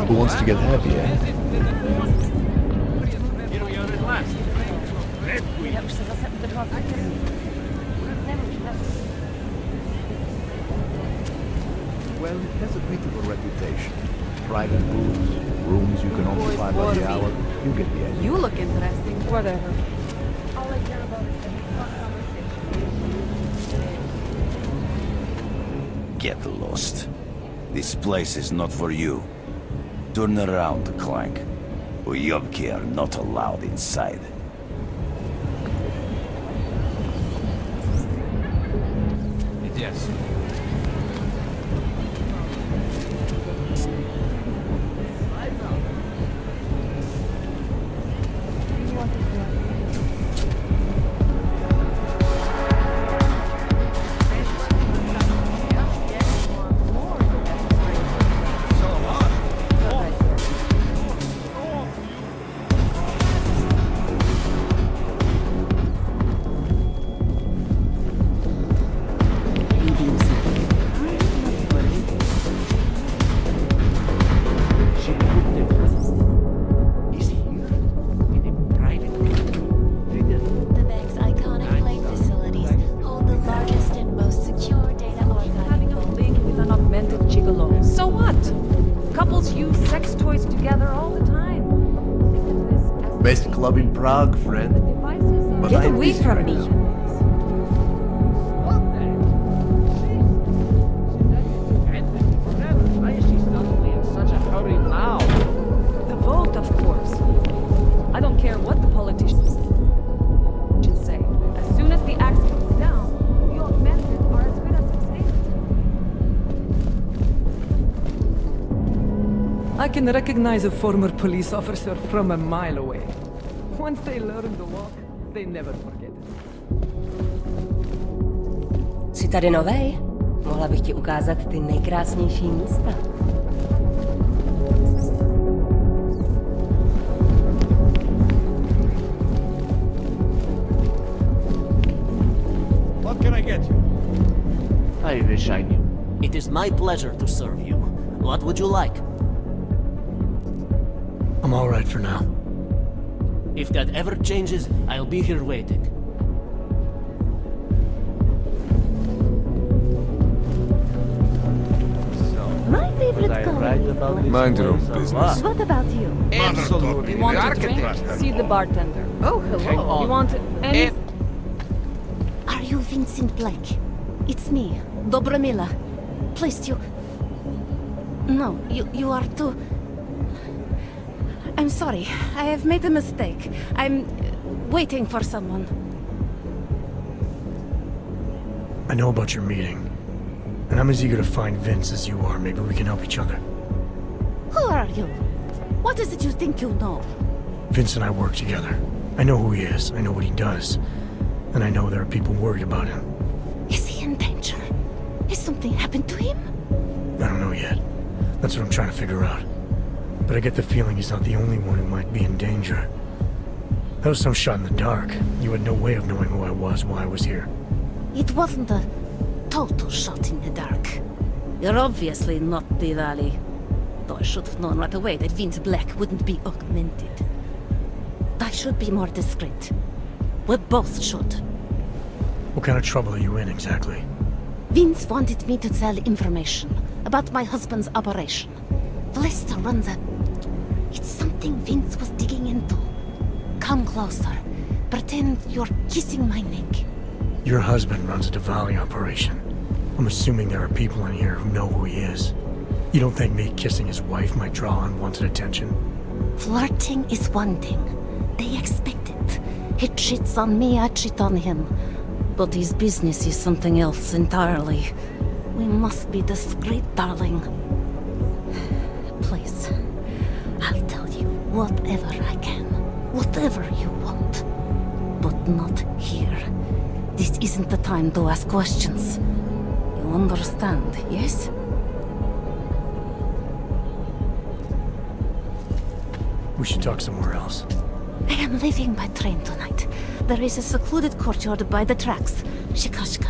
Who wants to get happy, eh? Well, it has a bit of a reputation. Private rooms, rooms you can occupy by the hour. You get the idea. You look interesting. Whatever. All I care about is having fun conversation. Get lost. This place is not for you. Turn around, Clank. Uyobki are not allowed inside. Yes. Best club in Prague, friend. But Get away from me! Why is she suddenly in such a hurry now? The vote, of course. I don't care what the politicians say. As soon as the axe comes down, the augmented are as good as it's I can recognize a former police officer from a mile away. Once they learn to walk, they never forget it. Jsi tady novej? Mohla bych ti ukázat ty nejkrásnější místa. What can I get you? I wish I knew. It is my pleasure to serve you. What would you like? I'm all right for now. If that ever changes, I'll be here waiting. My favorite color is Mind your own business. What about you? Absolutely. You want a drink? See the bartender. Oh, hello. You want any... Are you Vincent Blake? It's me, Dobromila. Please, you... No, you are too... I'm sorry. I have made a mistake. I'm waiting for someone. I know about your meeting. And I'm as eager to find Vince as you are. Maybe we can help each other. Who are you? What is it you think you know? Vince and I work together. I know who he is. I know what he does. And I know there are people worried about him. Is he in danger? Has something happened to him? I don't know yet. That's what I'm trying to figure out. But I get the feeling he's not the only one who might be in danger. That was some shot in the dark. You had no way of knowing who I was, why I was here. It wasn't a total shot in the dark. You're obviously not Diwali. Though I should have known right away that Vince Black wouldn't be augmented. I should be more discreet. We both should. What kind of trouble are you in, exactly? Vince wanted me to tell information about my husband's operation. Vlista runs a... It's something Vince was digging into. Come closer. Pretend you're kissing my neck. Your husband runs a Diwali operation. I'm assuming there are people in here who know who he is. You don't think me kissing his wife might draw unwanted attention? Flirting is one thing. They expect it. He cheats on me, I cheat on him. But his business is something else entirely. We must be discreet, darling. Please, I'll tell you whatever I can. Whatever you want. But not here. This isn't the time to ask questions. You understand, yes? We should talk somewhere else. I am leaving by train tonight. There is a secluded courtyard by the tracks. Shikashka.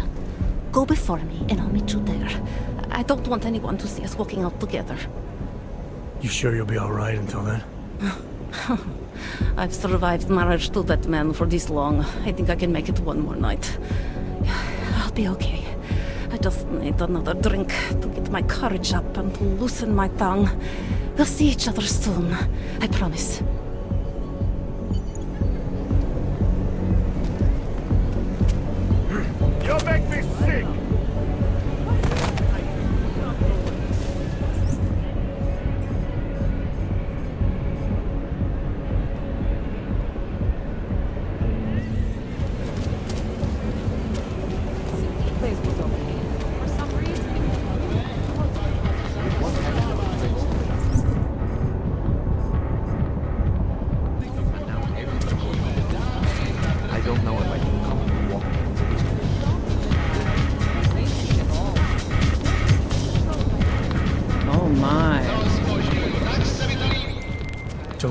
Go before me and I'll meet you there. I don't want anyone to see us walking out together. You sure you'll be alright until then? I've survived marriage to that man for this long. I think I can make it one more night. I'll be okay. I just need another drink to get my courage up and to loosen my tongue. We'll see each other soon. I promise. You make me sick!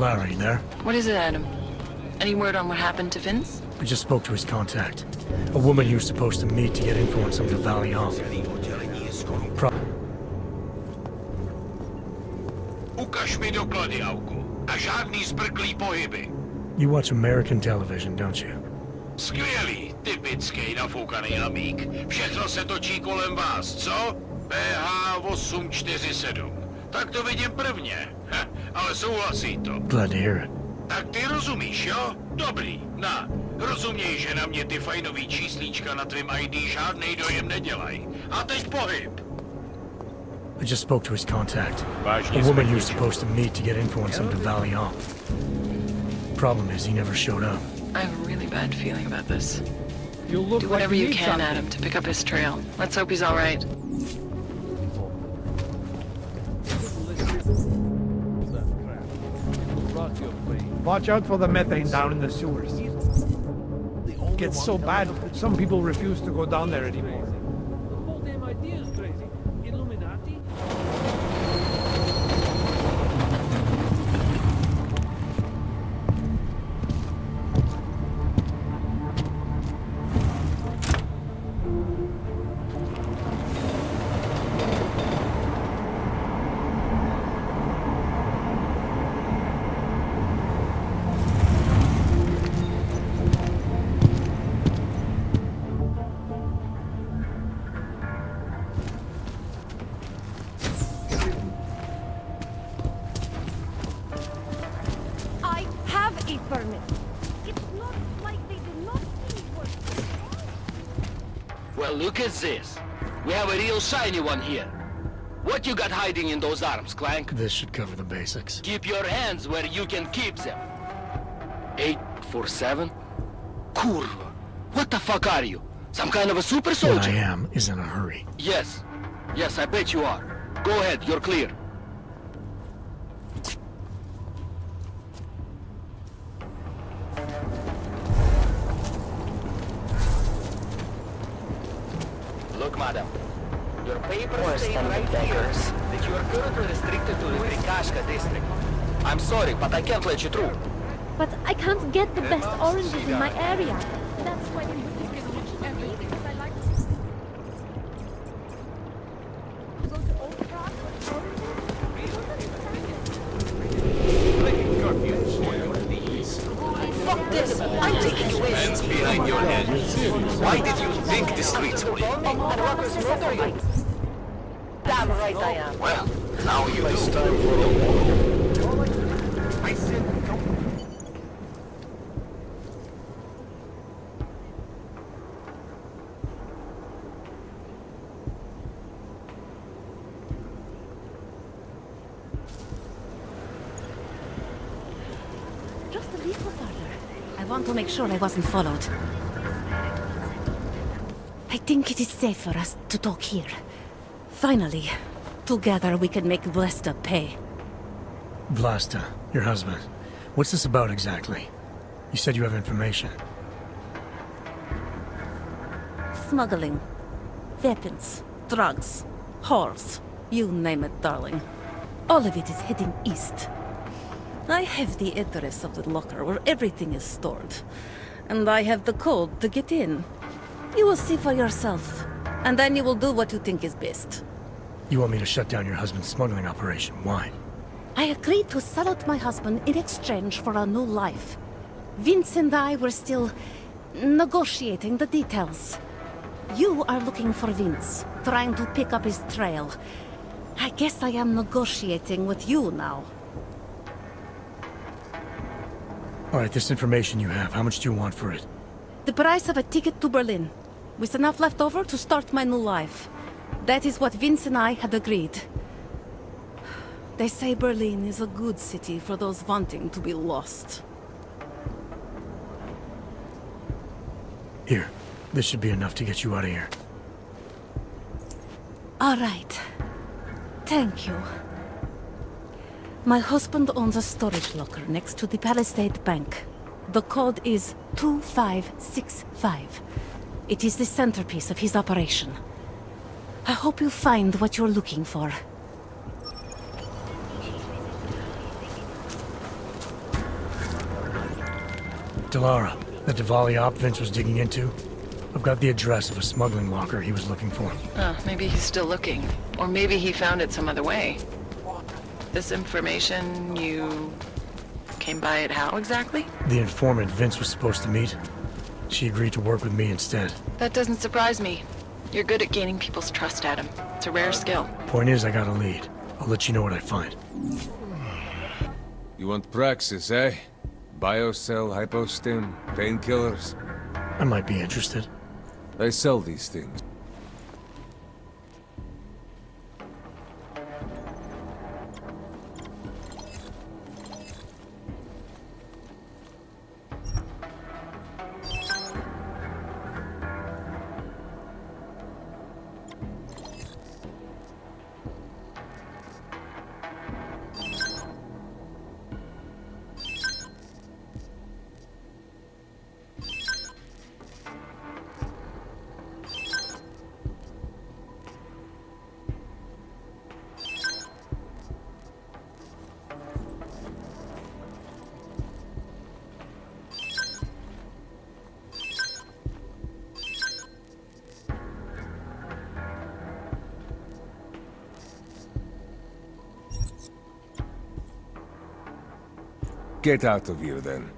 Lara, you there? What is it, Adam? Any word on what happened to Vince? I just spoke to his contact. A woman he was supposed to meet to get info on some Valiant. Ukaž mi doklady, Augu. A žádný zbrklý pohyby. You watch American television, don't you? Skvělý, typický nafoukaný amík. Všechno se točí kolem vás, co? PH 847. Tak to vidím prvně. Ale souhlasí to. Glad to hear it. Tak ty rozumíš, jo? Dobrý, rozuměj, že na mě ty fajnový číslíčka na tvým ID žádnej dojem nedělají. A teď pohyb. I just spoke to his contact. A woman he was supposed to meet to get info on some Valiant. Problem is, he never showed up. I have a really bad feeling about this. Do whatever you can, Adam, to pick up his trail. Let's hope he's all right. Watch out for the methane down in the sewers. It gets so bad, some people refuse to go down there anymore. The whole damn idea is crazy. Illuminati? Well, look at this. We have a real shiny one here. What you got hiding in those arms, Clank? This should cover the basics. Keep your hands where you can keep them. 847? Kurva. What the fuck are you? Some kind of a super soldier? What I am is in a hurry. Yes. Yes, I bet you are. Go ahead, you're clear. Look, madam. Your papers say right here that you are currently restricted to the Prikashka district. I'm sorry, but I can't let you through. But I can't get the best oranges in my area. That's why I'm everything. Because I like go to Old Prague. Fuck this! I'm taking you in. Hands behind your head. Why did you think the streets were in? Damn right I am. Well, now you it's time for a walk. I said no. Just a little further. I want to make sure I wasn't followed. I think it is safe for us to talk here. Finally, together we can make Vlasta pay. Vlasta, your husband. What's this about exactly? You said you have information. Smuggling. Weapons. Drugs. Whores. You name it, darling. All of it is heading east. I have the address of the locker where everything is stored. And I have the code to get in. You will see for yourself. And then you will do what you think is best. You want me to shut down your husband's smuggling operation? Why? I agreed to sell out my husband in exchange for a new life. Vince and I were still negotiating the details. You are looking for Vince, trying to pick up his trail. I guess I am negotiating with you now. Alright, this information you have, how much do you want for it? The price of a ticket to Berlin, with enough left over to start my new life. That is what Vince and I had agreed. They say Berlin is a good city for those wanting to be lost. Here, this should be enough to get you out of here. All right. Thank you. My husband owns a storage locker next to the Palisade Bank. The code is 2565. It is the centerpiece of his operation. I hope you find what you're looking for. Delara, the Diwali op Vince was digging into. I've got the address of a smuggling locker he was looking for. Maybe he's still looking. Or maybe he found it some other way. This information, you came by it how exactly? The informant Vince was supposed to meet, she agreed to work with me instead. That doesn't surprise me. You're good at gaining people's trust, Adam. It's a rare skill. Point is, I got a lead. I'll let you know what I find. You want praxis, eh? Biocell, hypostim, painkillers? I might be interested. They sell these things. Get out of here, then.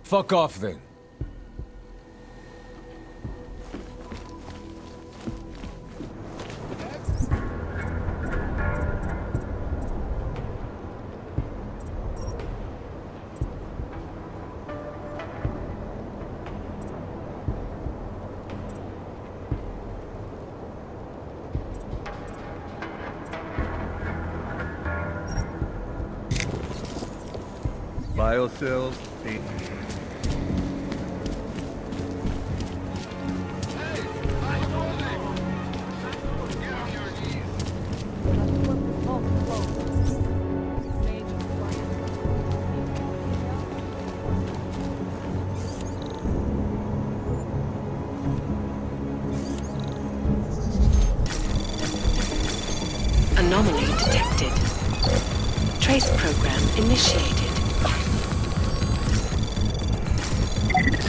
Fuck off, then. Biocells, Anomaly detected. Trace program initiated.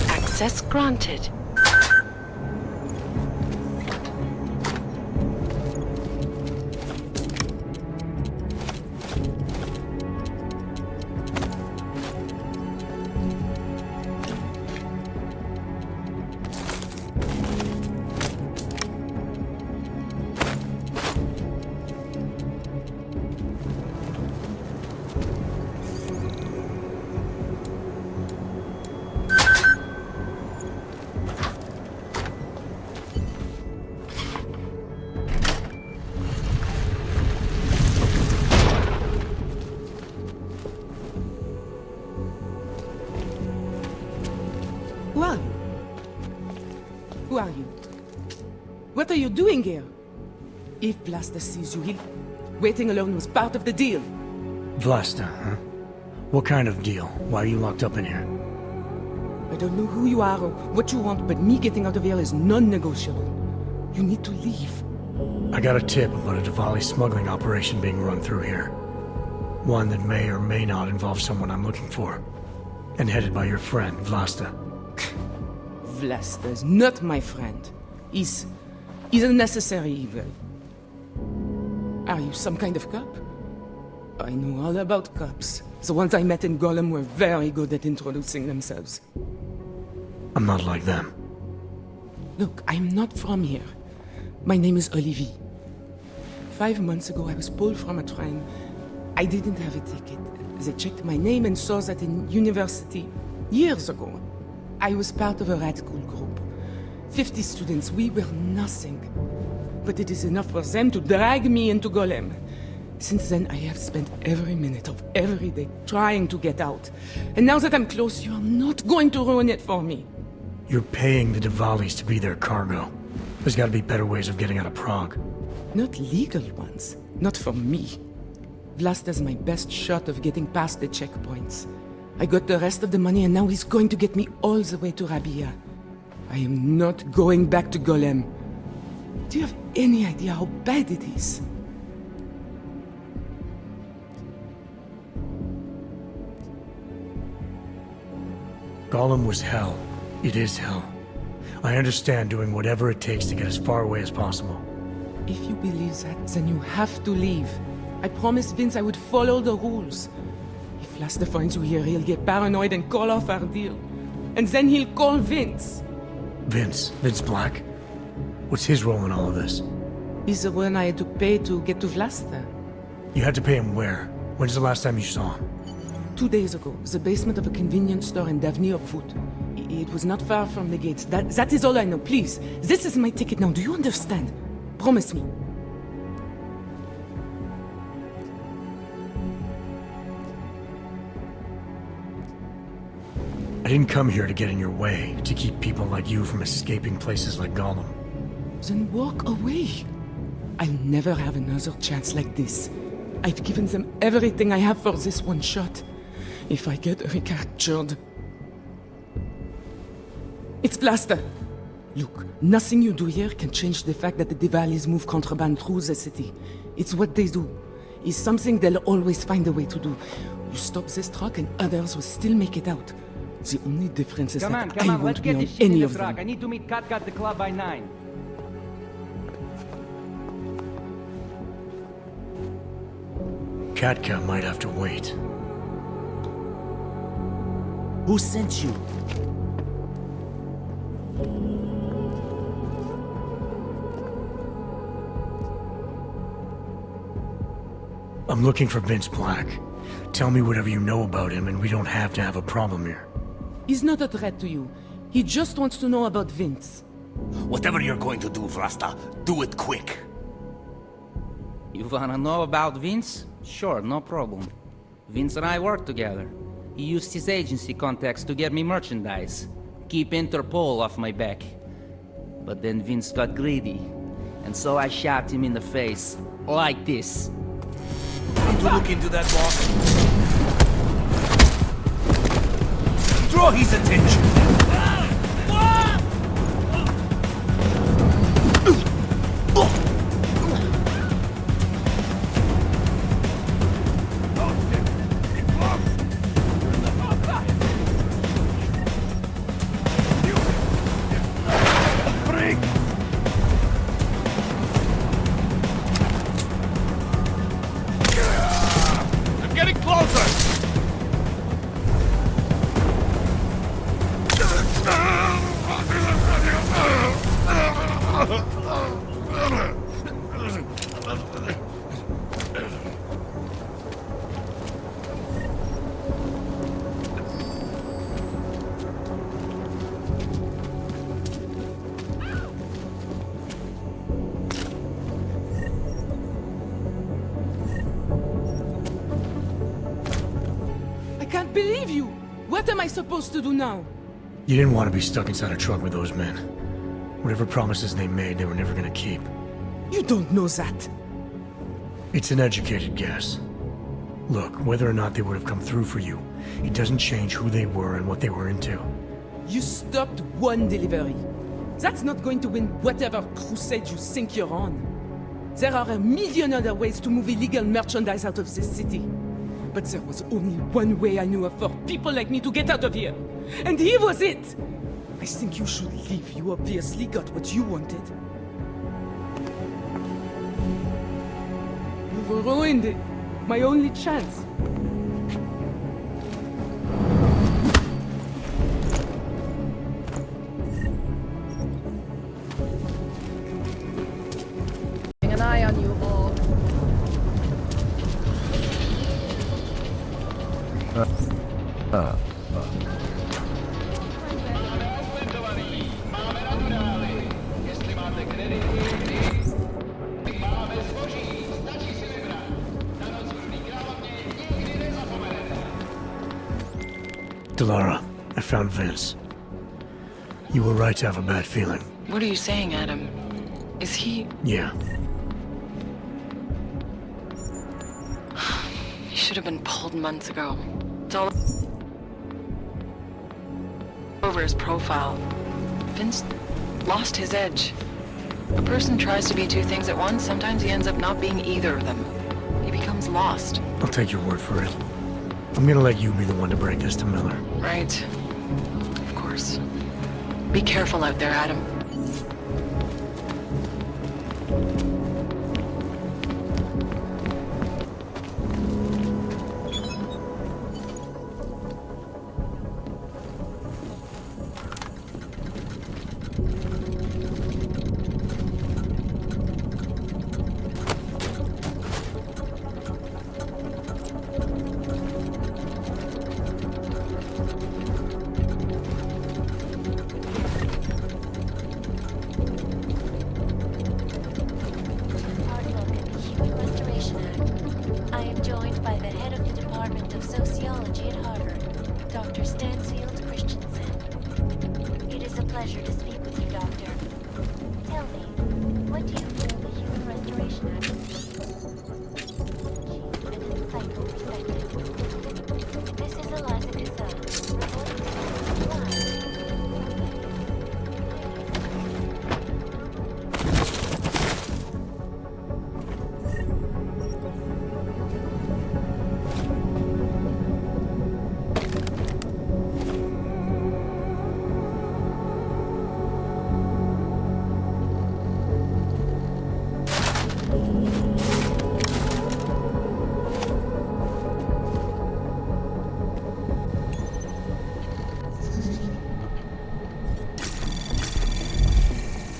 Access granted. Who are you? What are you doing here? If Vlasta sees you, waiting alone was part of the deal. Vlasta, huh? What kind of deal? Why are you locked up in here? I don't know who you are or what you want, but me getting out of here is non-negotiable. You need to leave. I got a tip about a Diwali smuggling operation being run through here. One that may or may not involve someone I'm looking for. And headed by your friend, Vlasta. Vlasta is not my friend. He's a necessary evil. Are you some kind of cop? I know all about cops. The ones I met in Golem were very good at introducing themselves. I'm not like them. Look, I'm not from here. My name is Olivier. 5 months ago, I was pulled from a train. I didn't have a ticket. They checked my name and saw that in university, years ago. I was part of a radical group. 50 students, we were nothing. But it is enough for them to drag me into Golem. Since then, I have spent every minute of every day trying to get out. And now that I'm close, you are not going to ruin it for me. You're paying the Diwalis to be their cargo. There's gotta be better ways of getting out of Prague. Not legal ones. Not for me. Vlasta's my best shot of getting past the checkpoints. I got the rest of the money and now he's going to get me all the way to Rabia. I am not going back to Golem. Do you have any idea how bad it is? Golem was hell. It is hell. I understand doing whatever it takes to get as far away as possible. If you believe that, then you have to leave. I promised Vince I would follow the rules. If Laster finds you here, he'll get paranoid and call off our deal. And then he'll call Vince. Vince Black? What's his role in all of this? He's the one I had to pay to get to Vlasta. You had to pay him where? When's the last time you saw him? 2 days ago, the basement of a convenience store in Davni Foot. It was not far from the gates. That is all I know. Please, this is my ticket now. Do you understand? Promise me. I didn't come here to get in your way, to keep people like you from escaping places like Golem. Then walk away. I'll never have another chance like this. I've given them everything I have for this one shot. If I get recaptured... It's Blaster! Look, nothing you do here can change the fact that the Diwalis move contraband through the city. It's what they do. It's something they'll always find a way to do. You stop this truck and others will still make it out. The only difference is that I won't be on any of them. I need to meet Kat at the club by 9. Katka might have to wait. Who sent you? I'm looking for Vince Black. Tell me whatever you know about him and we don't have to have a problem here. He's not a threat to you. He just wants to know about Vince. Whatever you're going to do, Vrasta, do it quick. You wanna know about Vince? Sure, no problem. Vince and I work together. He used his agency contacts to get me merchandise. Keep Interpol off my back. But then Vince got greedy. And so I shot him in the face. Like this. Need to look into that, boss. Draw his attention. Believe you! What am I supposed to do now? You didn't want to be stuck inside a truck with those men. Whatever promises they made, they were never gonna keep. You don't know that. It's an educated guess. Look, whether or not they would have come through for you, it doesn't change who they were and what they were into. You stopped one delivery. That's not going to win whatever crusade you think you're on. There are a million other ways to move illegal merchandise out of this city. But there was only one way I knew of for people like me to get out of here. And here was it! I think you should leave. You obviously got what you wanted. You've ruined it. My only chance. An eye on you all. Delara, I found Vince. You were right to have a bad feeling. What are you saying, Adam? Is he... Yeah. He should have been pulled months ago. It's all over his profile. Vince lost his edge. A person tries to be two things at once, sometimes he ends up not being either of them. He becomes lost. I'll take your word for it. I'm gonna let you be the one to break this to Miller. Right. Of course. Be careful out there, Adam.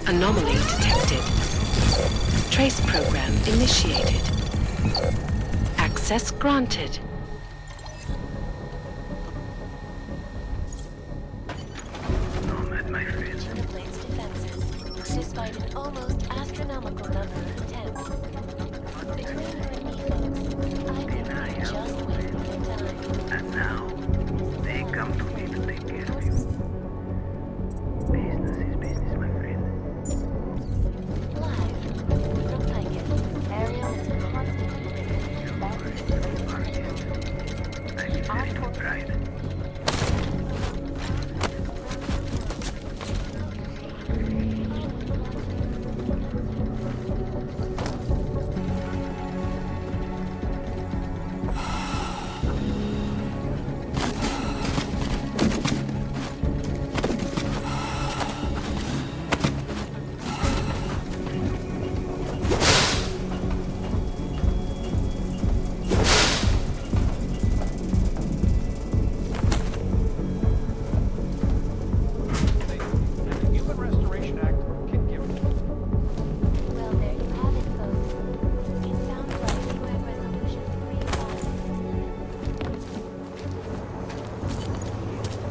Anomaly detected. Trace program initiated. Access granted. Despite an almost astronomical number of attempts. Between you and me, folks, I think we just waited their time. And now, they come to me to take care of you. Business is business, my friend. Live from Tychus, Ariel, constant. Pride.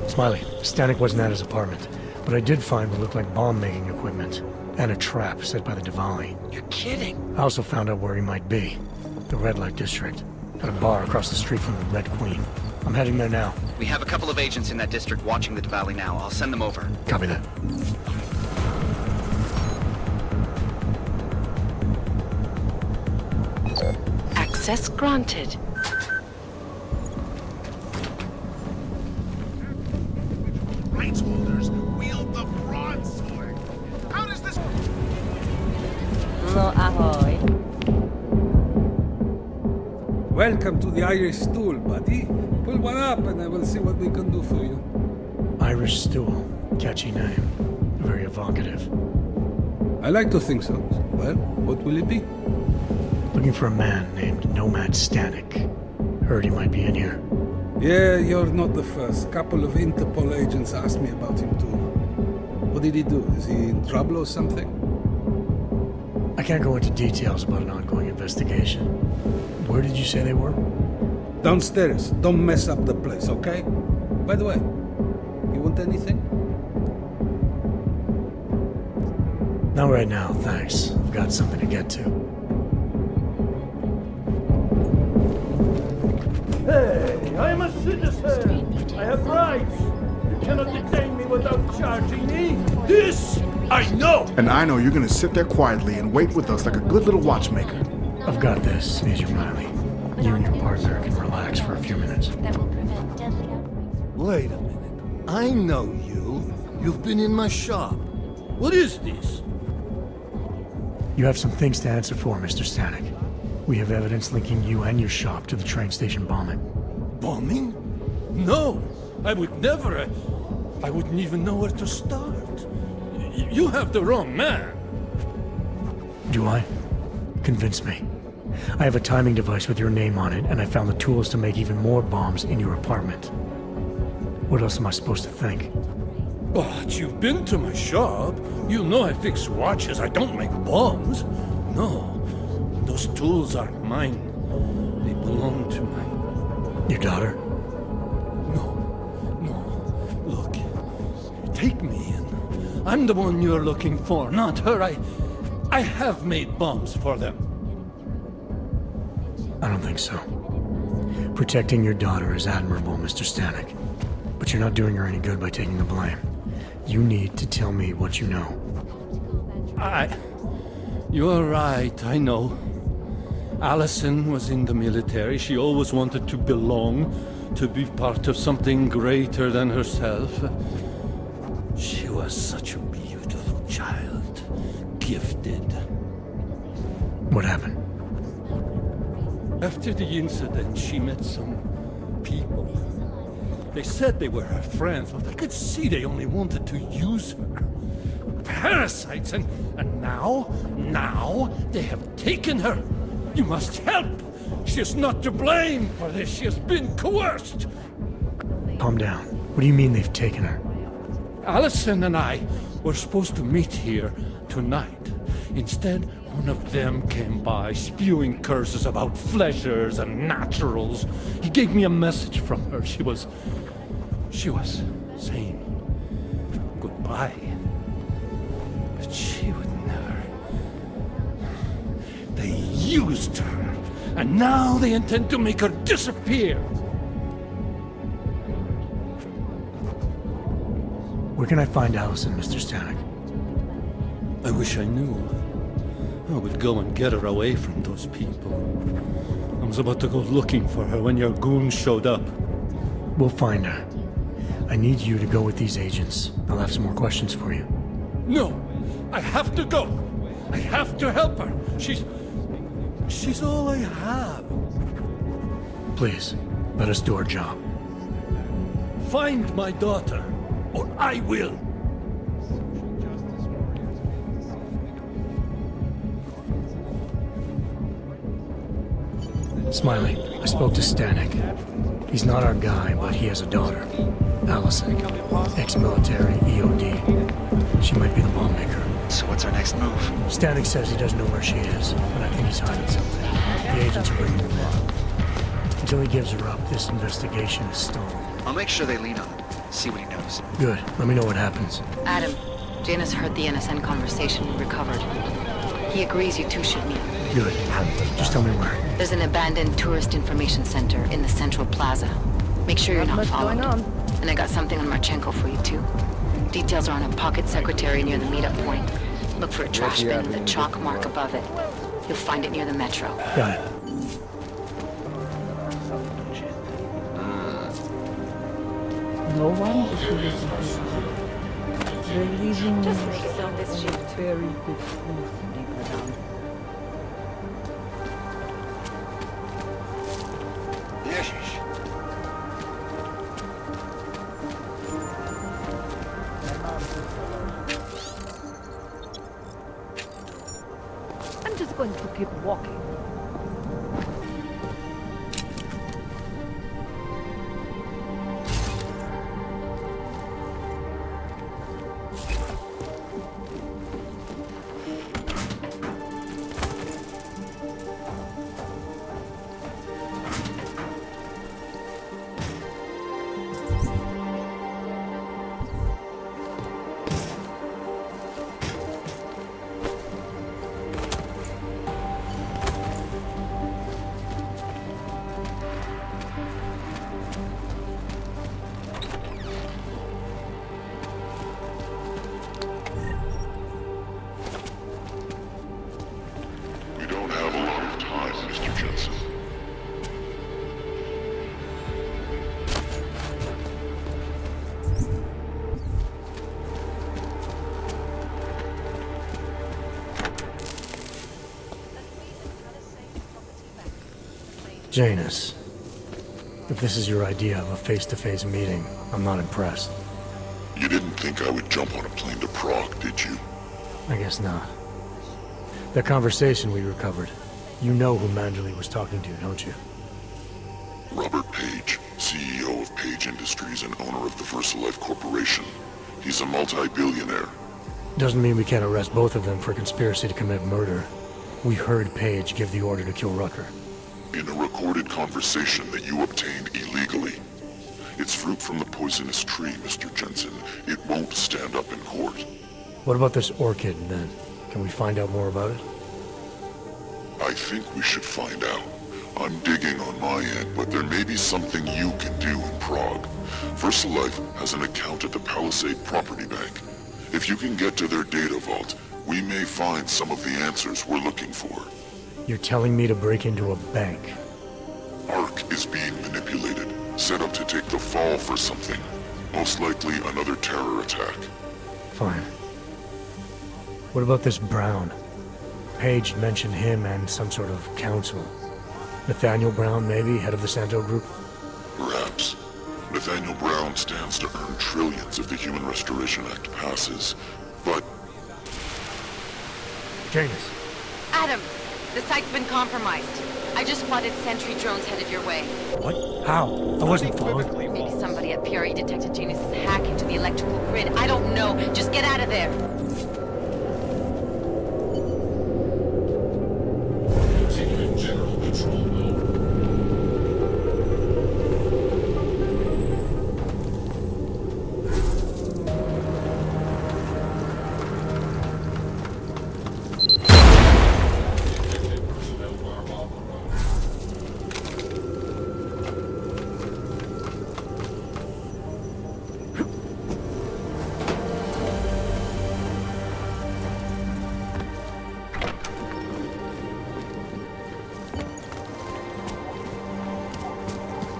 Smiley, Stanek wasn't at his apartment, but I did find what looked like bomb-making equipment, and a trap set by the Diwali. You're kidding. I also found out where he might be. The Red Light District. At a bar across the street from the Red Queen. I'm heading there now. We have a couple of agents in that district watching the Diwali now. I'll send them over. Copy that. Access granted. Rights wield the broadsword. How does this... No ahoy. Welcome to the Irish stool, buddy. Pull one up and I will see what we can do for you. Irish Stool. Catchy name. Very evocative. I like to think so. Well, what will it be? Looking for a man named Nomad Stanek. Heard he might be in here. Yeah, you're not the first. Couple of Interpol agents asked me about him too. What did he do? Is he in trouble or something? I can't go into details about an ongoing investigation. Where did you say they were? Downstairs. Don't mess up the place, okay? By the way, you want anything? Not right now, thanks. I've got something to get to. Hey, I'm a citizen! I have rights! You cannot detain me without charging me! This I know! And I know you're gonna sit there quietly and wait with us like a good little watchmaker. I've got this, Major Riley. You and your partner can relax for a few minutes. Wait a minute. I know you. You've been in my shop. What is this? You have some things to answer for, Mr. Stanek. We have evidence linking you and your shop to the train station bombing. Bombing? No! I would never... I wouldn't even know where to start. You have the wrong man. Do I? Convince me. I have a timing device with your name on it, and I found the tools to make even more bombs in your apartment. What else am I supposed to think? But you've been to my shop. You know I fix watches. I don't make bombs. No, those tools aren't mine. They belong to my... Your daughter? No. Look, take me in. I'm the one you're looking for, not her. I have made bombs for them. I don't think so. Protecting your daughter is admirable, Mr. Stanek. But you're not doing her any good by taking the blame. You need to tell me what you know. You're right, I know. Allison was in the military. She always wanted to belong, to be part of something greater than herself. She was such a beautiful child. Gifted. What happened? After the incident, she met some people. They said they were her friends, but I could see they only wanted to use her. Parasites, and now they have taken her. You must help. She is not to blame for this. She has been coerced. Calm down. What do you mean they've taken her? Allison and I were supposed to meet here tonight. Instead, one of them came by, spewing curses about fleshers and naturals. He gave me a message from her. She was saying goodbye. But she would never. They used her, and now they intend to make her disappear. Where can I find Allison, Mr. Stanek? I wish I knew. I would go and get her away from those people. I was about to go looking for her when your goons showed up. We'll find her. I need you to go with these agents. I'll have some more questions for you. No! I have to go! I have to help her! She's all I have. Please, let us do our job. Find my daughter, or I will! Smiley, I spoke to Stanek. He's not our guy, but he has a daughter. Allison. Ex-military, EOD. She might be the bomb maker. So what's our next move? Stanek says he doesn't know where she is, but I think he's hiding something. The agents are bringing him in. Until he gives her up, this investigation is stalled. I'll make sure they lean on him. See what he knows. Good. Let me know what happens. Adam, Janus heard the NSN conversation we recovered. He agrees you two should meet. Good. Just tell me where. There's an abandoned tourist information center in the central plaza. Make sure you're not followed. And I got something on Marchenko for you too. Details are on a pocket secretary near the meetup point. Look for a trash bin with a chalk mark above it. You'll find it near the metro. Got it. No one is releasing just make it on this ship. Very big proof deeper down. Yes. I'm just going to keep walking. We don't have a lot of time, Mr. Jensen. Janus, if this is your idea of a face-to-face meeting, I'm not impressed. You didn't think I would jump on a plane to Prague, did you? I guess not. That conversation we recovered. You know who Manderley was talking to, don't you? Robert Page, CEO of Page Industries and owner of the VersaLife Corporation. He's a multi-billionaire. Doesn't mean we can't arrest both of them for conspiracy to commit murder. We heard Page give the order to kill Rucker. In a recorded conversation that you obtained illegally. It's fruit from the poisonous tree, Mr. Jensen. It won't stand up in court. What about this orchid, then? Can we find out more about it? I think we should find out. I'm digging on my end, but there may be something you can do in Prague. VersaLife has an account at the Palisade Property Bank. If you can get to their data vault, we may find some of the answers we're looking for. You're telling me to break into a bank? Ark is being manipulated, set up to take the fall for something. Most likely another terror attack. Fine. What about this Brown? Page mentioned him and some sort of council. Nathaniel Brown, maybe, head of the Santo Group? Perhaps. Nathaniel Brown stands to earn trillions if the Human Restoration Act passes, but... Janus. Adam, the site's been compromised. I just spotted sentry drones headed your way. What? How? I wasn't followed. Maybe somebody at PRE detected Janus's hack into the electrical grid. I don't know. Just get out of there. Continuing general patrol mode.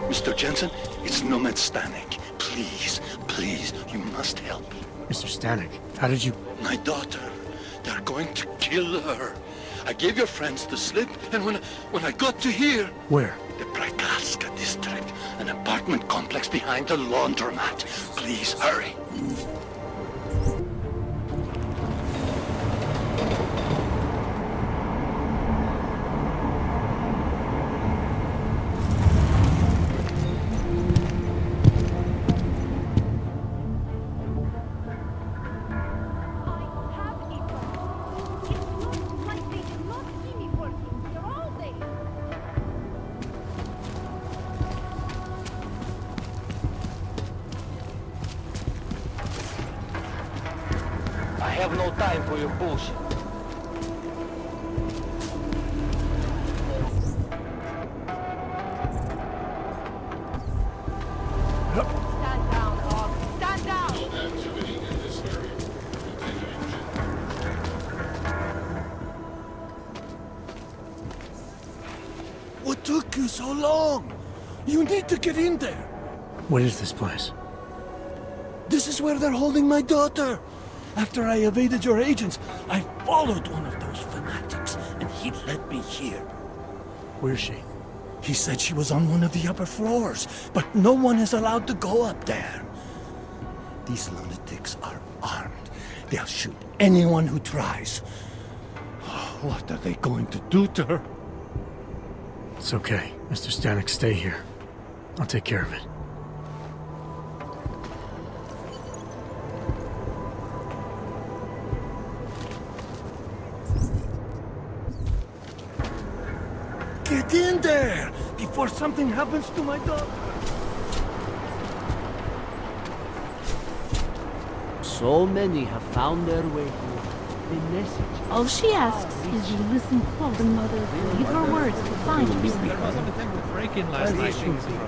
Mr. Jensen, it's Nomad Stanek. Please, please, you must help. Mr. Stanek, how did you... My daughter. They're going to kill her. I gave your friends the slip, and when I got to here... Where? The Prakaska district, an apartment complex behind the laundromat. Please, hurry. I have no time for your bullshit. Stand down, Aug. Stand down! Activity in this area. What took you so long? You need to get in there. What is this place? This is where they're holding my daughter. After I evaded your agents, I followed one of those fanatics, and he led me here. Where's she? He said she was on one of the upper floors, but no one is allowed to go up there. These lunatics are armed. They'll shoot anyone who tries. What are they going to do to her? It's okay. Mr. Stanek, stay here. I'll take care of it. Get in there before something happens to my daughter. So many have found their way here. The message. All she asks is you listen close. The mother leave her words to find her. There was an attempted break-in last night.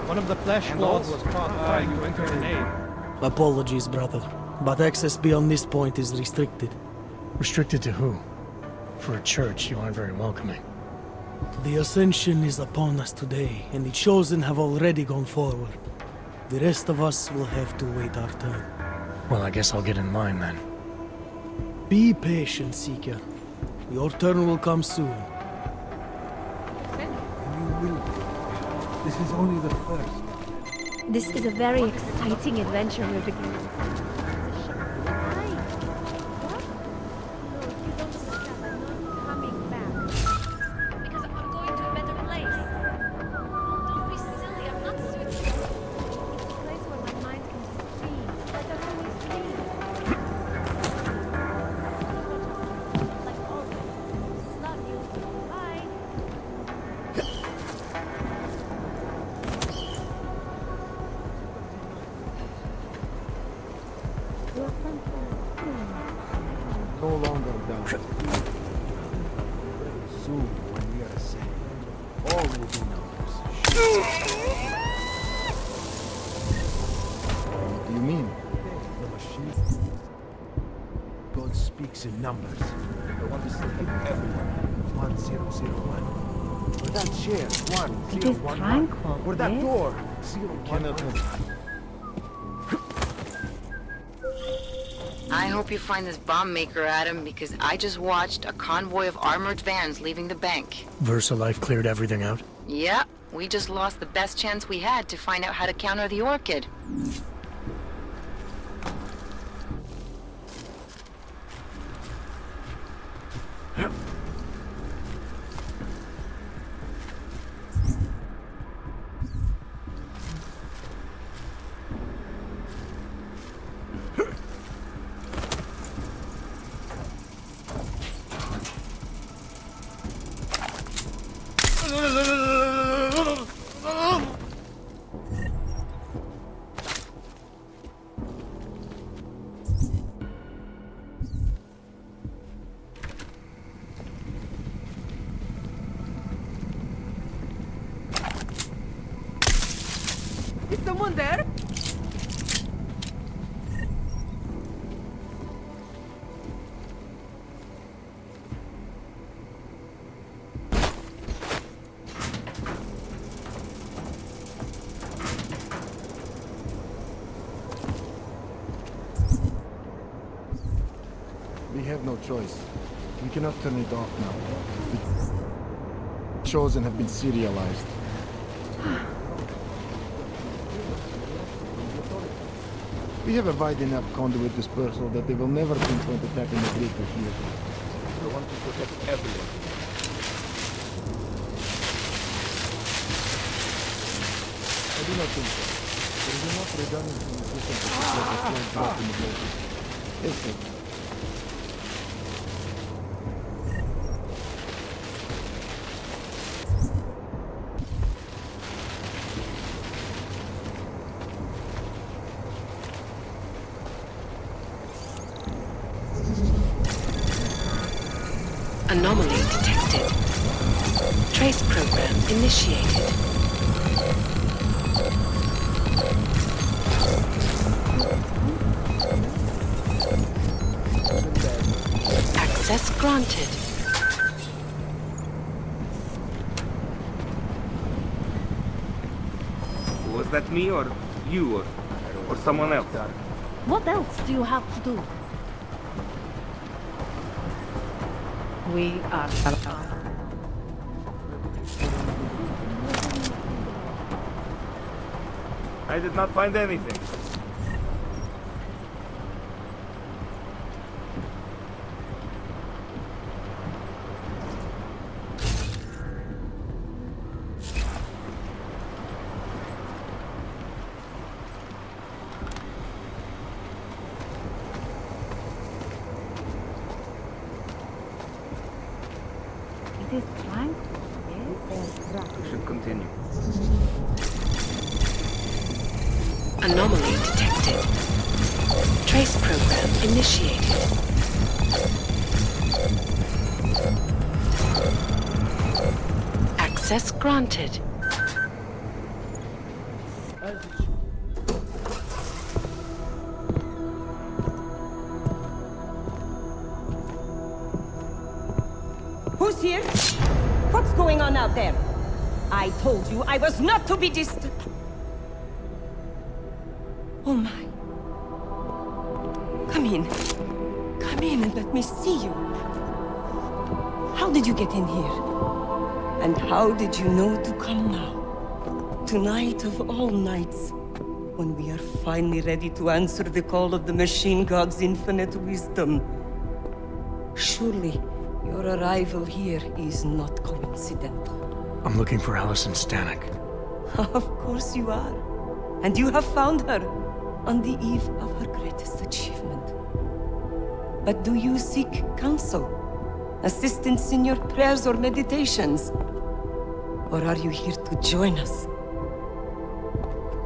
One of the flesh cloths was caught trying to enter the nave. Apologies, brother, but access beyond this point is restricted. Restricted to who? For a church, you aren't very welcoming. The ascension is upon us today, and the chosen have already gone forward. The rest of us will have to wait our turn. Well, I guess I'll get in line then. Be patient, Seeker. Your turn will come soon. And you will. This is only the first. This is a very exciting adventure we're beginning. No longer done. Soon, when we are ascended, all will be numbers. What do you mean? The machine. God speaks in numbers. I want to select everyone. 1001. Or that chair, 1011. tranquil, Or that yes? door, 011. I hope you find this bomb maker, Adam, because I just watched a convoy of armored vans leaving the bank. VersaLife cleared everything out? Yeah, we just lost the best chance we had to find out how to counter the Orchid. Is someone there? We have no choice. We cannot turn it off now. The chosen have been serialized. We have a wide enough conduit dispersal that they will never pinpoint attacking the breaker here. We want to protect everyone. I do not think so. There is enough redundancy in the system to support the change dropped in the building. It's it. Anomaly detected. Trace program initiated. Access granted. Was that me or you or someone else? What else do you have to do? We are... I did not find anything. It is tranquil, yes? We should continue. Anomaly detected. Trace program initiated. Access granted. Who's here? What's going on out there? I told you I was not to be distant. Oh my. Come in. Come in and let me see you. How did you get in here? And how did you know to come now? Tonight of all nights, when we are finally ready to answer the call of the machine god's infinite wisdom. Surely, your arrival here is not coincidental. I'm looking for Allison Stanek. Of course you are. And you have found her on the eve of her greatest achievement. But do you seek counsel? Assistance in your prayers or meditations? Or are you here to join us?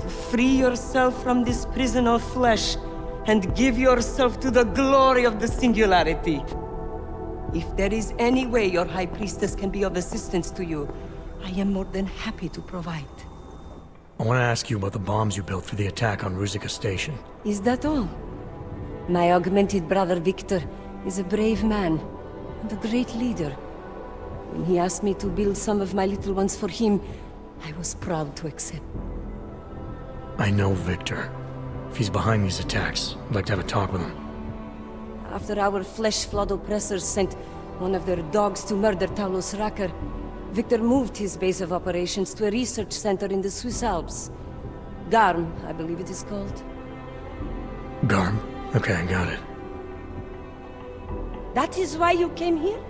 To free yourself from this prison of flesh and give yourself to the glory of the singularity. If there is any way your High Priestess can be of assistance to you, I am more than happy to provide. I want to ask you about the bombs you built for the attack on Ruzicka Station. Is that all? My augmented brother Victor is a brave man and a great leader. When he asked me to build some of my little ones for him, I was proud to accept. I know Victor. If he's behind these attacks, I'd like to have a talk with him. After our flesh-flood oppressors sent one of their dogs to murder Talos Racker, Victor moved his base of operations to a research center in the Swiss Alps. Garm, I believe it is called. Garm? Okay, I got it. That is why you came here?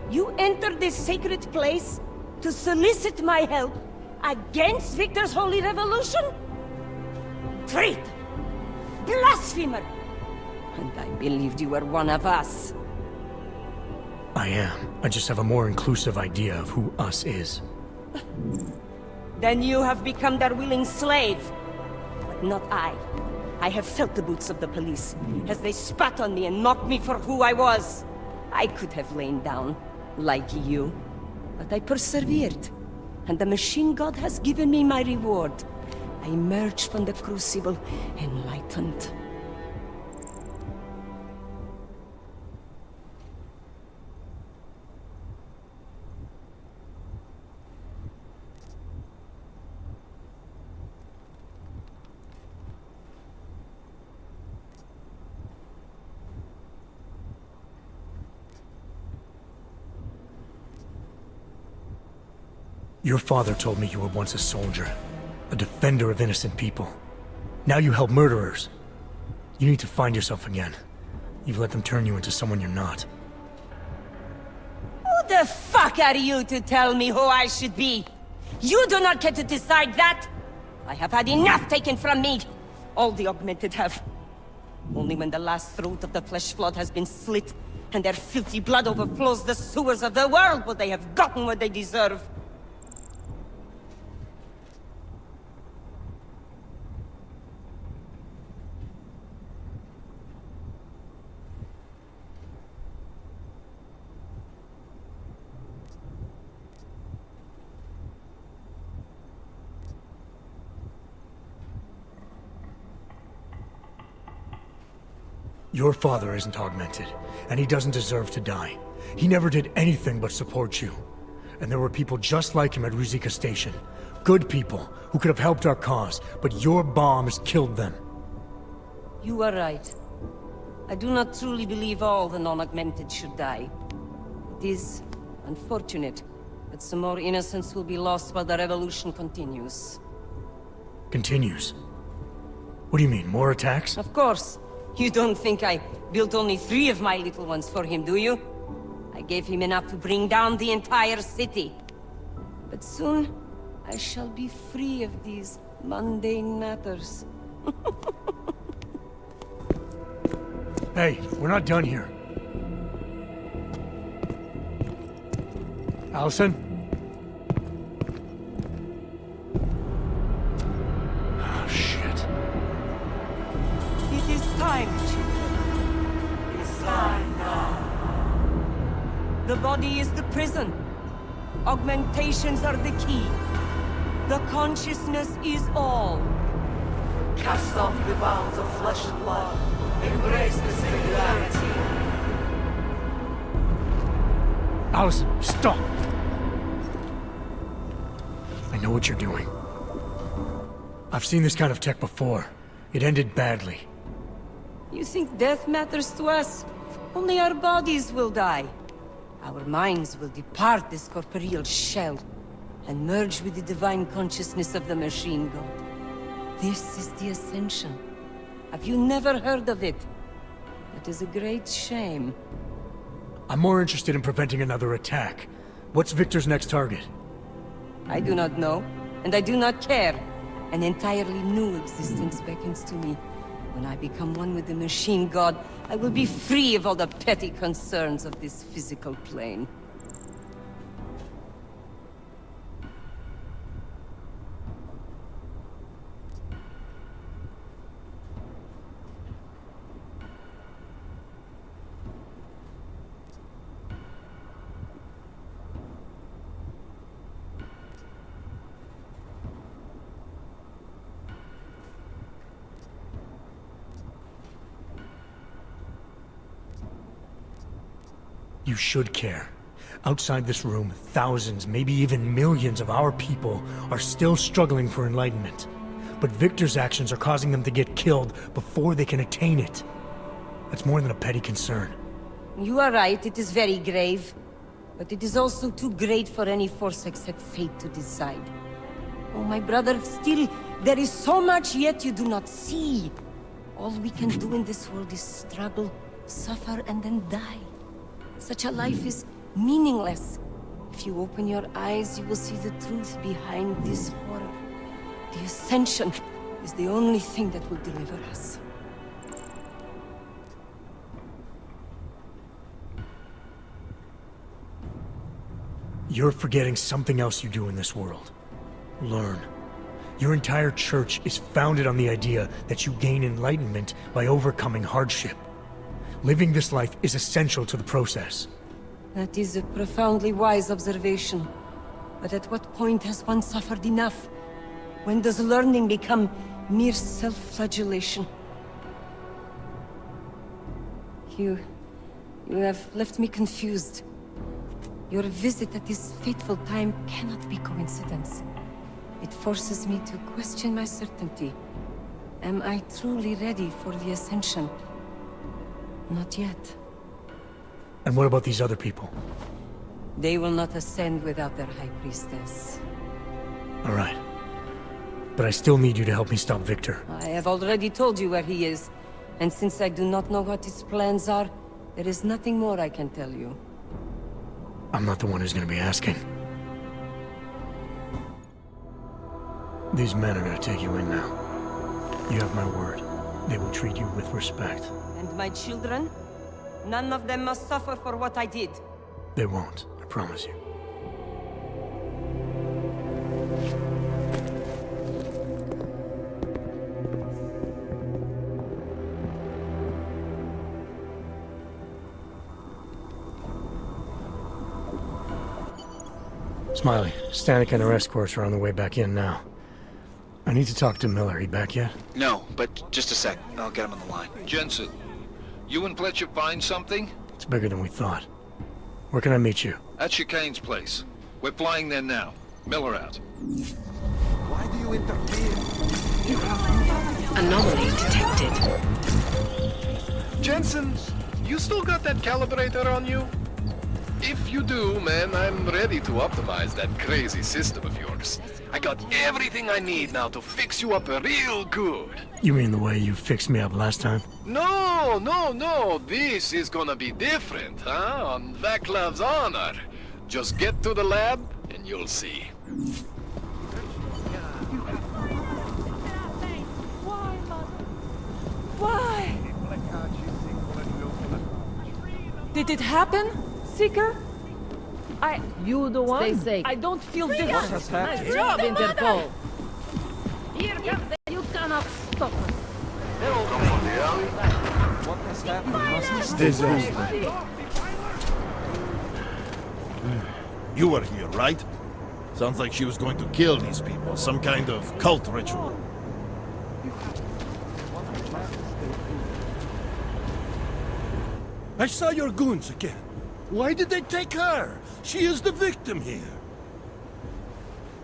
You entered this sacred place to solicit my help against Victor's holy revolution? Traitor! Blasphemer! And I believed you were one of us. I am. I just have a more inclusive idea of who us is. Then you have become their willing slave. But not I. I have felt the boots of the police, as they spat on me and mocked me for who I was. I could have lain down, like you. But I persevered. And the machine god has given me my reward. I emerged from the crucible enlightened. Your father told me you were once a soldier, a defender of innocent people. Now you help murderers. You need to find yourself again. You've let them turn you into someone you're not. Who the fuck are you to tell me who I should be? You do not get to decide that! I have had enough taken from me! All the augmented have. Only when the last throat of the flesh flood has been slit, and their filthy blood overflows the sewers of the world, will they have gotten what they deserve. Your father isn't augmented, and he doesn't deserve to die. He never did anything but support you. And there were people just like him at Ruzicka Station. Good people, who could have helped our cause, but your bombs killed them. You are right. I do not truly believe all the non-augmented should die. It is unfortunate, but some more innocents will be lost while the revolution continues. Continues? What do you mean, more attacks? Of course. You don't think I built only 3 of my little ones for him, do you? I gave him enough to bring down the entire city. But soon, I shall be free of these mundane matters. Hey, we're not done here. Allison? Oh, shit. It is time, children. It's time now. The body is the prison. Augmentations are the key. The consciousness is all. Cast off the bounds of flesh and blood. Embrace the singularity. Allison, stop! I know what you're doing. I've seen this kind of tech before. It ended badly. You think death matters to us? Only our bodies will die. Our minds will depart this corporeal shell and merge with the divine consciousness of the machine god. This is the Ascension. Have you never heard of it? That is a great shame. I'm more interested in preventing another attack. What's Victor's next target? I do not know, and I do not care. An entirely new existence beckons to me. When I become one with the machine god, I will be free of all the petty concerns of this physical plane. You should care. Outside this room, thousands, maybe even millions of our people are still struggling for enlightenment. But Victor's actions are causing them to get killed before they can attain it. That's more than a petty concern. You are right, it is very grave. But it is also too great for any force except fate to decide. Oh, my brother, still, there is so much yet you do not see. All we can do in this world is struggle, suffer, and then die. Such a life is meaningless. If you open your eyes, you will see the truth behind this horror. The Ascension is the only thing that will deliver us. You're forgetting something else you do in this world. Learn. Your entire church is founded on the idea that you gain enlightenment by overcoming hardship. Living this life is essential to the process. That is a profoundly wise observation. But at what point has one suffered enough? When does learning become mere self-flagellation? You have left me confused. Your visit at this fateful time cannot be coincidence. It forces me to question my certainty. Am I truly ready for the Ascension? Not yet. And what about these other people? They will not ascend without their High Priestess. All right. But I still need you to help me stop Victor. I have already told you where he is. And since I do not know what his plans are, there is nothing more I can tell you. I'm not the one who's gonna be asking. These men are gonna take you in now. You have my word. They will treat you with respect. And my children? None of them must suffer for what I did. They won't, I promise you. Smiley, Stanek and her escorts are on the way back in now. I need to talk to Miller. He back yet? No, but just a sec. I'll get him on the line. Jensen, you and Fletcher find something? It's bigger than we thought. Where can I meet you? At Chicane's place. We're flying there now. Miller out. Why do you interfere? Anomaly detected. Jensen, you still got that calibrator on you? If you do, man, I'm ready to optimize that crazy system of yours. I got everything I need now to fix you up real good. You mean the way you fixed me up last time? No, no, no. This is gonna be different, huh? On Vaclav's honor. Just get to the lab and you'll see. Why? Did it happen, Seeker? You the one? Stay safe. I don't feel different. Nice job, Interpol. Here comes the... You cannot stop us. What has happened? Disaster. You were here, right? Sounds like she was going to kill these people. Some kind of cult ritual. I saw your goons again. Why did they take her? She is the victim here.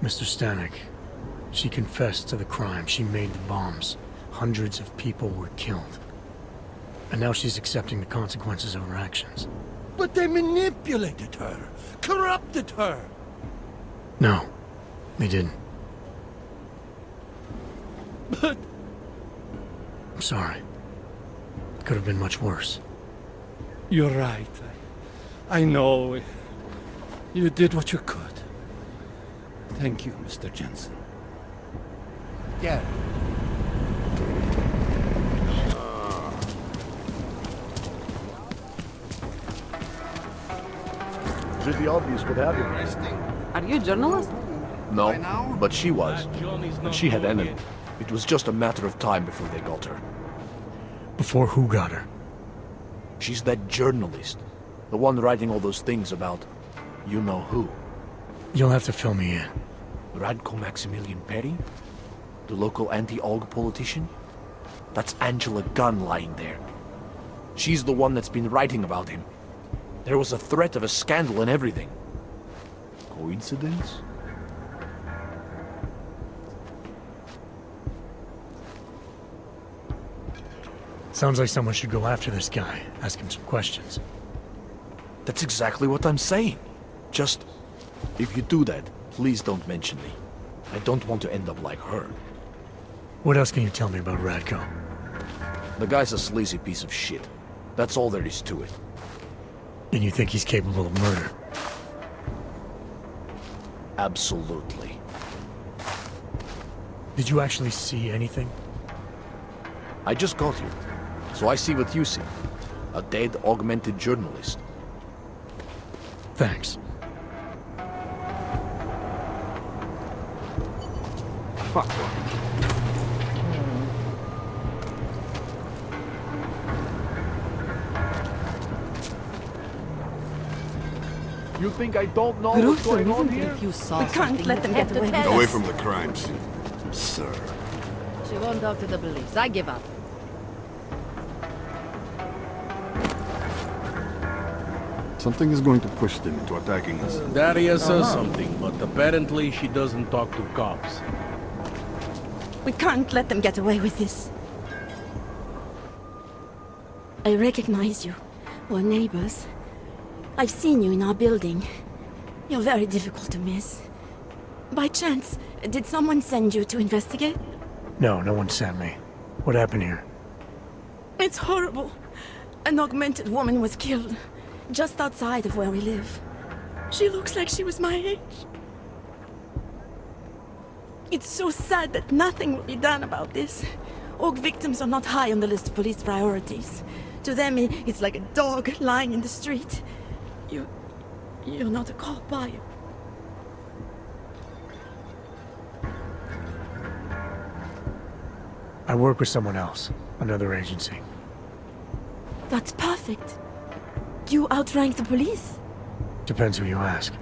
Mr. Stanek, she confessed to the crime. She made the bombs. Hundreds of people were killed. And now she's accepting the consequences of her actions. But they manipulated her, corrupted her. No, they didn't. But... I'm sorry. It could have been much worse. You're right. I know. You did what you could. Thank you, Mr. Jensen. Yeah. Pretty obvious what happened. Are you a journalist? No, but she was. And she had enemy. It was just a matter of time before they got her. Before who got her? She's that journalist. The one writing all those things about... you know who. You'll have to fill me in. Radko Maximilian Perry? The local anti-Aug politician? That's Angela Gunn lying there. She's the one that's been writing about him. There was a threat of a scandal and everything. Coincidence? Sounds like someone should go after this guy, ask him some questions. That's exactly what I'm saying. Just, if you do that, please don't mention me. I don't want to end up like her. What else can you tell me about Radko? The guy's a sleazy piece of shit. That's all there is to it. And you think he's capable of murder? Absolutely. Did you actually see anything? I just got here, so I see what you see. A dead, augmented journalist. Thanks. Fuck off. You think I don't know what's going on here? You saw We can't let them get away with Away this. from the crime scene, sir. She won't talk to the police. I give up. Something is going to push them into attacking us. Daria says something, but apparently she doesn't talk to cops. We can't let them get away with this. I recognize you. We're neighbors. I've seen you in our building. You're very difficult to miss. By chance, did someone send you to investigate? No, no one sent me. What happened here? It's horrible. An augmented woman was killed, just outside of where we live. She looks like she was my age. It's so sad that nothing will be done about this. Aug victims are not high on the list of police priorities. To them, it's like a dog lying in the street. You're not a cop, are you? I work with someone else, another agency. That's perfect. You outrank the police? Depends who you ask.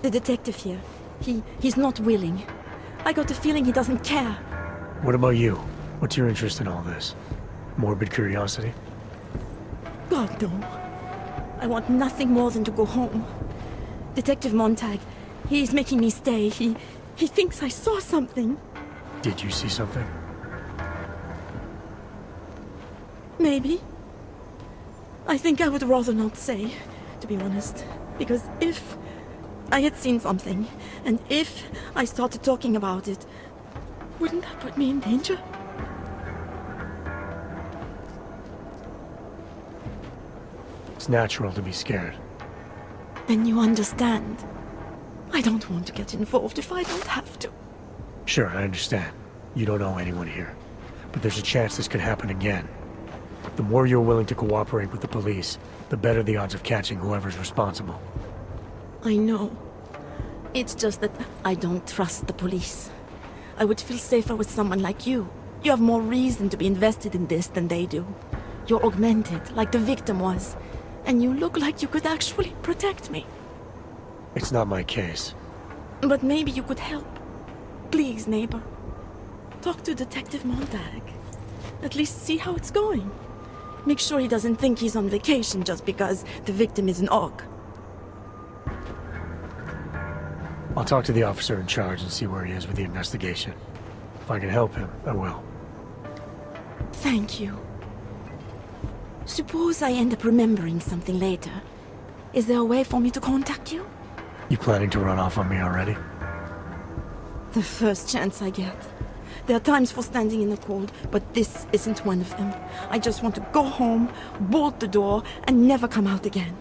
The detective here, he's not willing. I got the feeling he doesn't care. What about you? What's your interest in all this? Morbid curiosity? God, no. I want nothing more than to go home. Detective Montag, he's making me stay. He thinks I saw something. Did you see something? Maybe. I think I would rather not say, to be honest. Because if I had seen something, and if I started talking about it, wouldn't that put me in danger? It's natural to be scared. Then you understand. I don't want to get involved if I don't have to. Sure, I understand. You don't know anyone here. But there's a chance this could happen again. The more you're willing to cooperate with the police, the better the odds of catching whoever's responsible. I know. It's just that I don't trust the police. I would feel safer with someone like you. You have more reason to be invested in this than they do. You're augmented, like the victim was. And you look like you could actually protect me. It's not my case. But maybe you could help. Please, neighbor. Talk to Detective Montag. At least see how it's going. Make sure he doesn't think he's on vacation just because the victim is an Aug. I'll talk to the officer in charge and see where he is with the investigation. If I can help him, I will. Thank you. Suppose I end up remembering something later. Is there a way for me to contact you? You planning to run off on me already? The first chance I get. There are times for standing in the cold, but this isn't one of them. I just want to go home, bolt the door, and never come out again.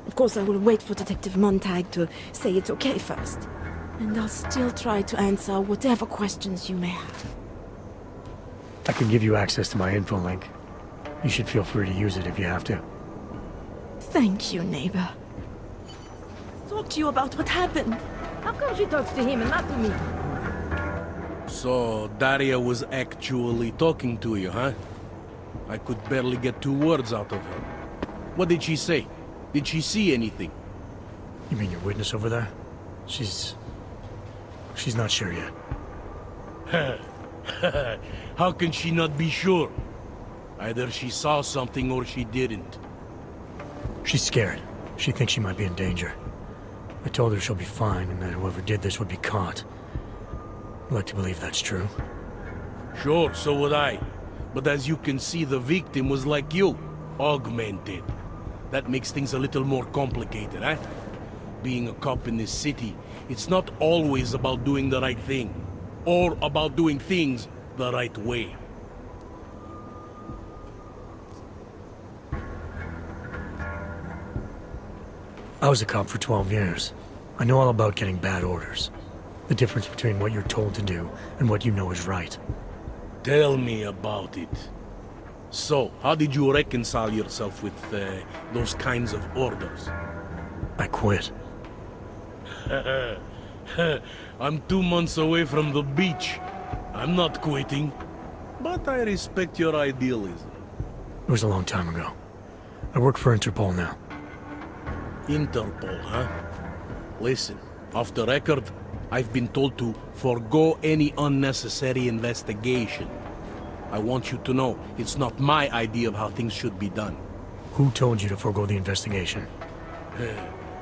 Of course, I will wait for Detective Montag to say it's okay first. And I'll still try to answer whatever questions you may have. I can give you access to my info link. You should feel free to use it if you have to. Thank you, neighbor. Talk to you about what happened. How come she talks to him and not to me? So, Daria was actually talking to you, huh? I could barely get 2 words out of her. What did she say? Did she see anything? You mean your witness over there? She's not sure yet. How can she not be sure? Either she saw something or she didn't. She's scared. She thinks she might be in danger. I told her she'll be fine and that whoever did this would be caught. I'd like to believe that's true. Sure, so would I. But as you can see, the victim was like you, augmented. That makes things a little more complicated, eh? Being a cop in this city, it's not always about doing the right thing, or about doing things the right way. I was a cop for 12 years. I know all about getting bad orders. The difference between what you're told to do and what you know is right. Tell me about it. So, how did you reconcile yourself with those kinds of orders? I quit. I'm 2 months away from the beach. I'm not quitting. But I respect your idealism. It was a long time ago. I work for Interpol now. Interpol, huh? Listen, off the record, I've been told to forego any unnecessary investigation. I want you to know, it's not my idea of how things should be done. Who told you to forego the investigation?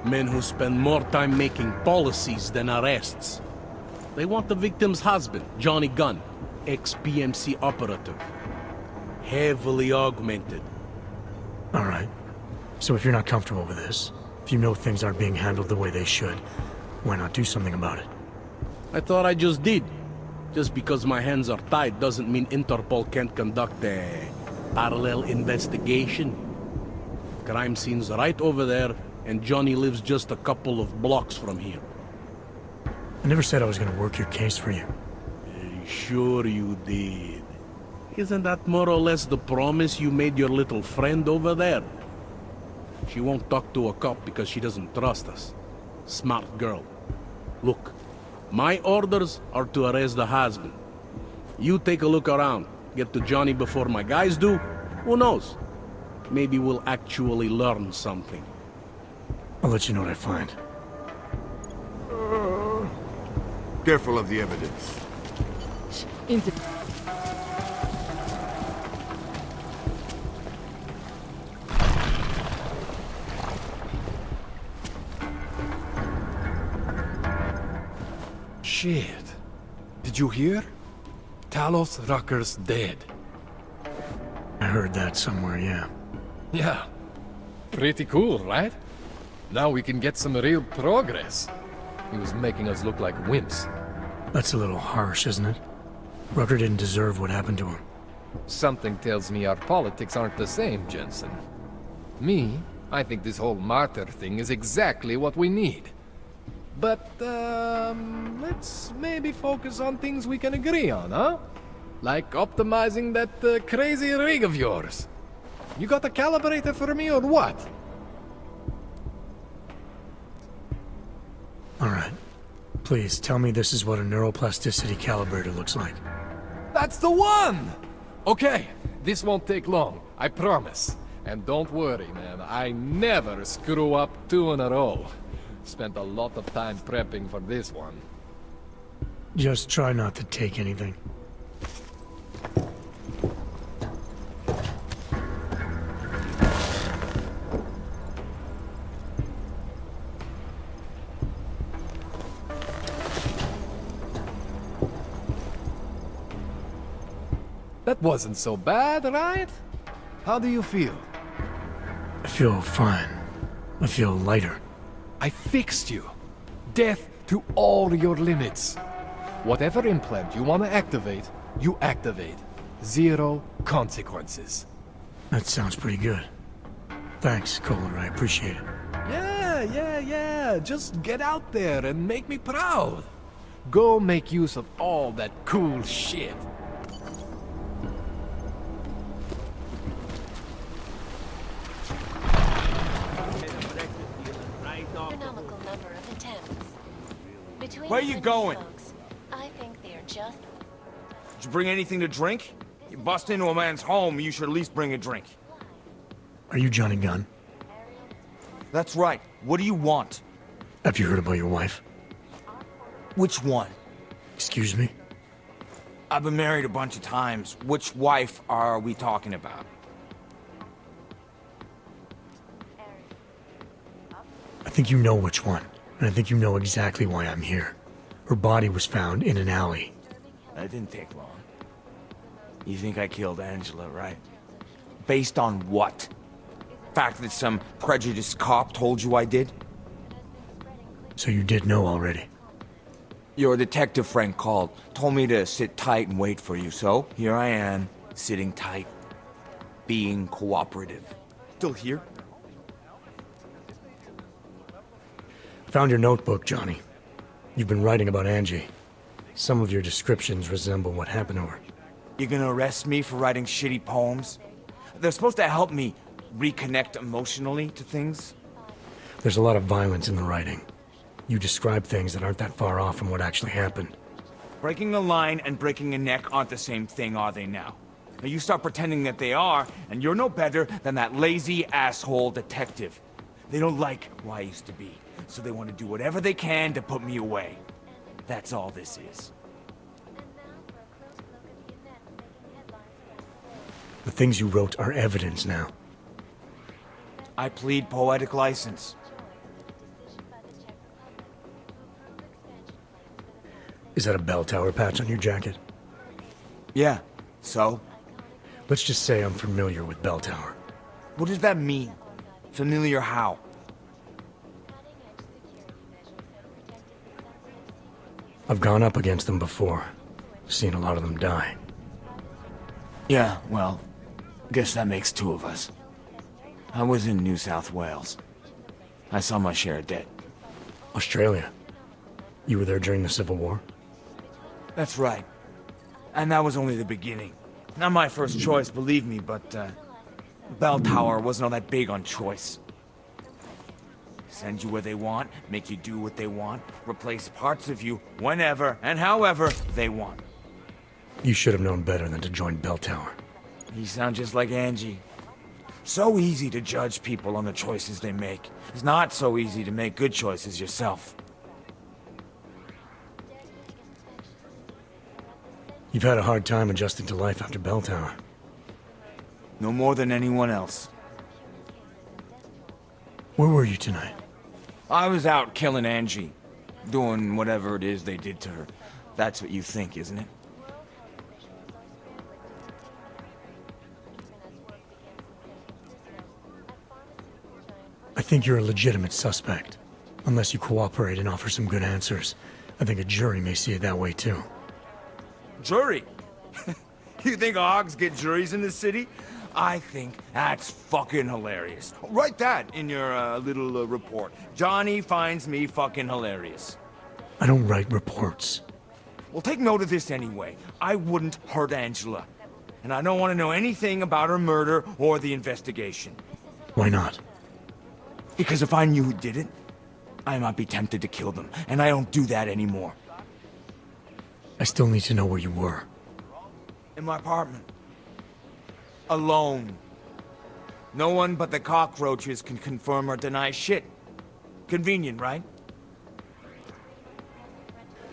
Men who spend more time making policies than arrests. They want the victim's husband, Johnny Gunn, ex-PMC operative. Heavily augmented. All right. So if you're not comfortable with this, if you know things aren't being handled the way they should, why not do something about it? I thought I just did. Just because my hands are tied doesn't mean Interpol can't conduct a parallel investigation. Crime scene's right over there, and Johnny lives just a couple of blocks from here. I never said I was gonna work your case for you. Sure you did. Isn't that more or less the promise you made your little friend over there? She won't talk to a cop because she doesn't trust us. Smart girl. Look, my orders are to arrest the husband. You take a look around. Get to Johnny before my guys do. Who knows? Maybe we'll actually learn something. I'll let you know what I find. Careful of the evidence. Shit. Did you hear? Talos Rucker's dead. I heard that somewhere, yeah. Yeah. Pretty cool, right? Now we can get some real progress. He was making us look like wimps. That's a little harsh, isn't it? Rucker didn't deserve what happened to him. Something tells me our politics aren't the same, Jensen. Me, I think this whole martyr thing is exactly what we need. But, let's maybe focus on things we can agree on, huh? Like optimizing that crazy rig of yours. You got a calibrator for me or what? All right. Please, tell me this is what a neuroplasticity calibrator looks like. That's the one! Okay, this won't take long, I promise. And don't worry, man, I never screw up 2 in a row. Spent a lot of time prepping for this one. Just try not to take anything. That wasn't so bad, right? How do you feel? I feel fine. I feel lighter. I fixed you. Death to all your limits. Whatever implant you want to activate, you activate. 0 consequences. That sounds pretty good. Thanks, Kohler. I appreciate it. Yeah. Just get out there and make me proud. Go make use of all that cool shit. Where are you going? I think they're just... Did you bring anything to drink? You bust into a man's home, you should at least bring a drink. Are you Johnny Gunn? That's right. What do you want? Have you heard about your wife? Which one? Excuse me? I've been married a bunch of times. Which wife are we talking about? think you know which one, and I think you know exactly why I'm here. Her body was found in an alley. That didn't take long. You think I killed Angela, right? Based on what? Fact that some prejudiced cop told you I did? So you did know already? Your detective friend called, told me to sit tight and wait for you, so here I am, sitting tight, being cooperative. Still here? Found your notebook, Johnny. You've been writing about Angie. Some of your descriptions resemble what happened to her. You gonna arrest me for writing shitty poems? They're supposed to help me reconnect emotionally to things. There's a lot of violence in the writing. You describe things that aren't that far off from what actually happened. Breaking a line and breaking a neck aren't the same thing, are they now? Now you start pretending that they are, and you're no better than that lazy asshole detective. They don't like who I used to be, so they want to do whatever they can to put me away. That's all this is. The things you wrote are evidence now. I plead poetic license. Is that a bell tower patch on your jacket? Yeah, so? Let's just say I'm familiar with bell tower. What does that mean? Familiar how? I've gone up against them before. Seen a lot of them die. Yeah, well, guess that makes two of us. I was in New South Wales. I saw my share of dead. Australia? You were there during the Civil War? That's right. And that was only the beginning. Not my first choice, believe me, but, Bell Tower wasn't all that big on choice. Send you where they want, make you do what they want, replace parts of you whenever and however they want. You should have known better than to join Bell Tower. You sound just like Angie. So easy to judge people on the choices they make. It's not so easy to make good choices yourself. You've had a hard time adjusting to life after Bell Tower. No more than anyone else. Where were you tonight? I was out killing Angie. Doing whatever it is they did to her. That's what you think, isn't it? I think you're a legitimate suspect. Unless you cooperate and offer some good answers. I think a jury may see it that way too. Jury? You think Augs get juries in this city? I think that's fucking hilarious. Write that in your little report. Johnny finds me fucking hilarious. I don't write reports. Well, take note of this anyway. I wouldn't hurt Angela. And I don't want to know anything about her murder or the investigation. Why not? Because if I knew who did it, I might be tempted to kill them. And I don't do that anymore. I still need to know where you were. In my apartment. Alone. No one but the cockroaches can confirm or deny shit. Convenient, right?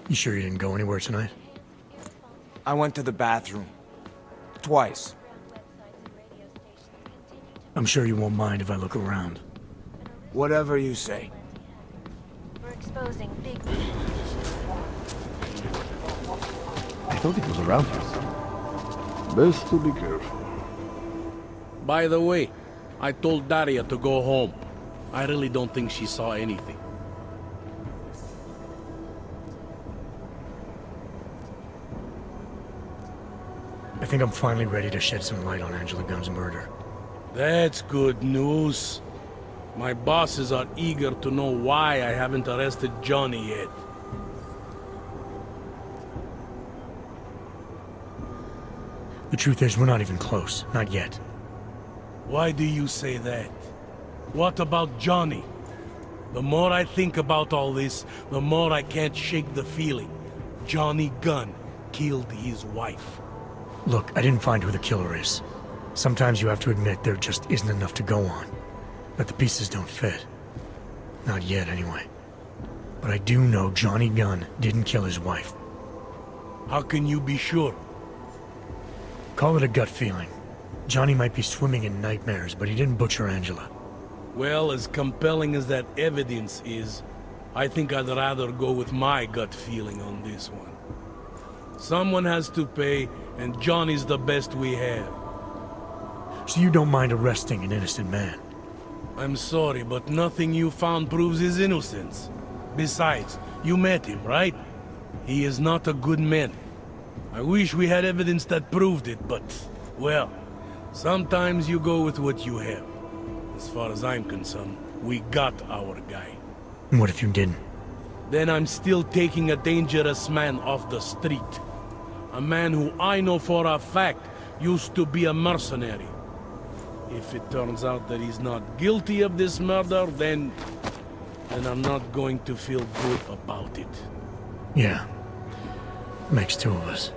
You sure you didn't go anywhere tonight? I went to the bathroom. Twice. I'm sure you won't mind if I look around. Whatever you say. We're exposing big... I thought it was around here. Best to be careful. By the way, I told Daria to go home. I really don't think she saw anything. I think I'm finally ready to shed some light on Angela Gunn's murder. That's good news. My bosses are eager to know why I haven't arrested Johnny yet. The truth is, we're not even close. Not yet. Why do you say that? What about Johnny? The more I think about all this, the more I can't shake the feeling. Johnny Gunn killed his wife. Look, I didn't find who the killer is. Sometimes you have to admit there just isn't enough to go on. That the pieces don't fit. Not yet, anyway. But I do know Johnny Gunn didn't kill his wife. How can you be sure? Call it a gut feeling. Johnny might be swimming in nightmares, but he didn't butcher Angela. Well, as compelling as that evidence is, I think I'd rather go with my gut feeling on this one. Someone has to pay, and Johnny's the best we have. So you don't mind arresting an innocent man? I'm sorry, but nothing you found proves his innocence. Besides, you met him, right? He is not a good man. I wish we had evidence that proved it, but, well, sometimes you go with what you have. As far as I'm concerned, we got our guy. What if you didn't? Then I'm still taking a dangerous man off the street. A man who I know for a fact used to be a mercenary. If it turns out that he's not guilty of this murder, then I'm not going to feel good about it. Yeah. Makes two of us.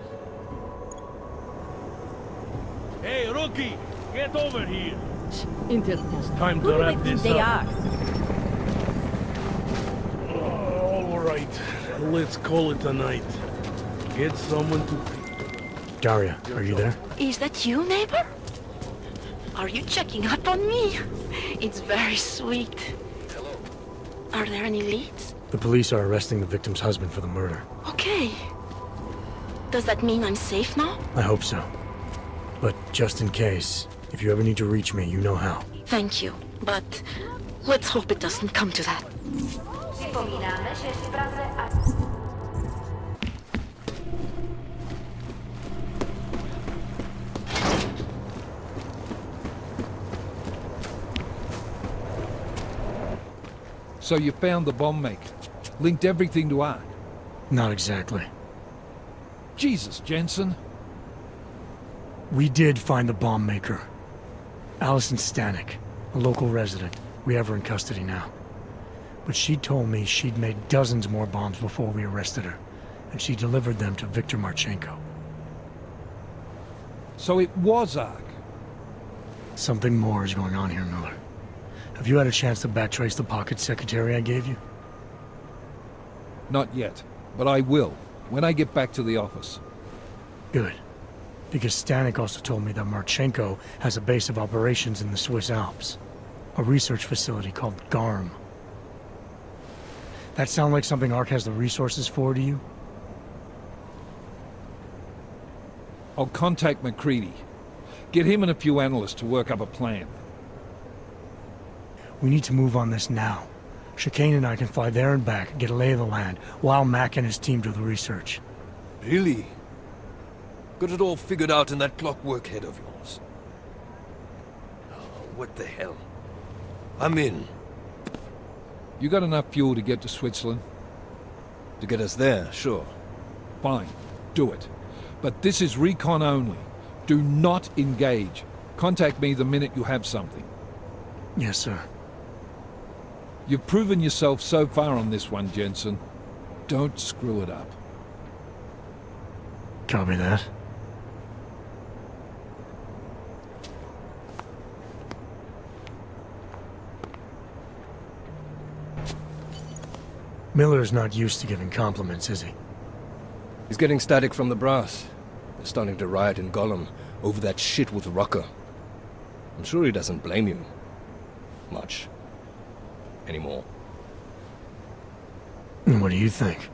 Hey, rookie! Get over here! Intelligence. Time Who to do wrap they think this they up. are? All right. Let's call it a night. Get someone to... Daria, are you there? Is that you, neighbor? Are you checking up on me? It's very sweet. Hello. Are there any leads? The police are arresting the victim's husband for the murder. Okay. Does that mean I'm safe now? I hope so. But just in case, if you ever need to reach me, you know how. Thank you, but let's hope it doesn't come to that. So you found the bomb maker. Linked everything to Aug. Not exactly. Jesus, Jensen. We did find the bomb maker. Allison Stanek, a local resident. We have her in custody now. But she told me she'd made dozens more bombs before we arrested her, and she delivered them to Viktor Marchenko. So it was Aug. Something more is going on here, Miller. Have you had a chance to backtrace the pocket secretary I gave you? Not yet, but I will, when I get back to the office. Good. Because Stanek also told me that Marchenko has a base of operations in the Swiss Alps. A research facility called GARM. That sound like something Ark has the resources for to you? I'll contact McCready. Get him and a few analysts to work up a plan. We need to move on this now. Chicane and I can fly there and back, get a lay of the land, while Mac and his team do the research. Really? Got it all figured out in that clockwork head of yours? Oh, what the hell? I'm in. You got enough fuel to get to Switzerland? To get us there, sure. Fine, do it. But this is recon only. Do not engage. Contact me the minute you have something. Yes, sir. You've proven yourself so far on this one, Jensen. Don't screw it up. Copy that. Miller's not used to giving compliments, is he? He's getting static from the brass. They're starting to riot in Golem over that shit with Rucker. I'm sure he doesn't blame you. Much. Anymore. And what do you think?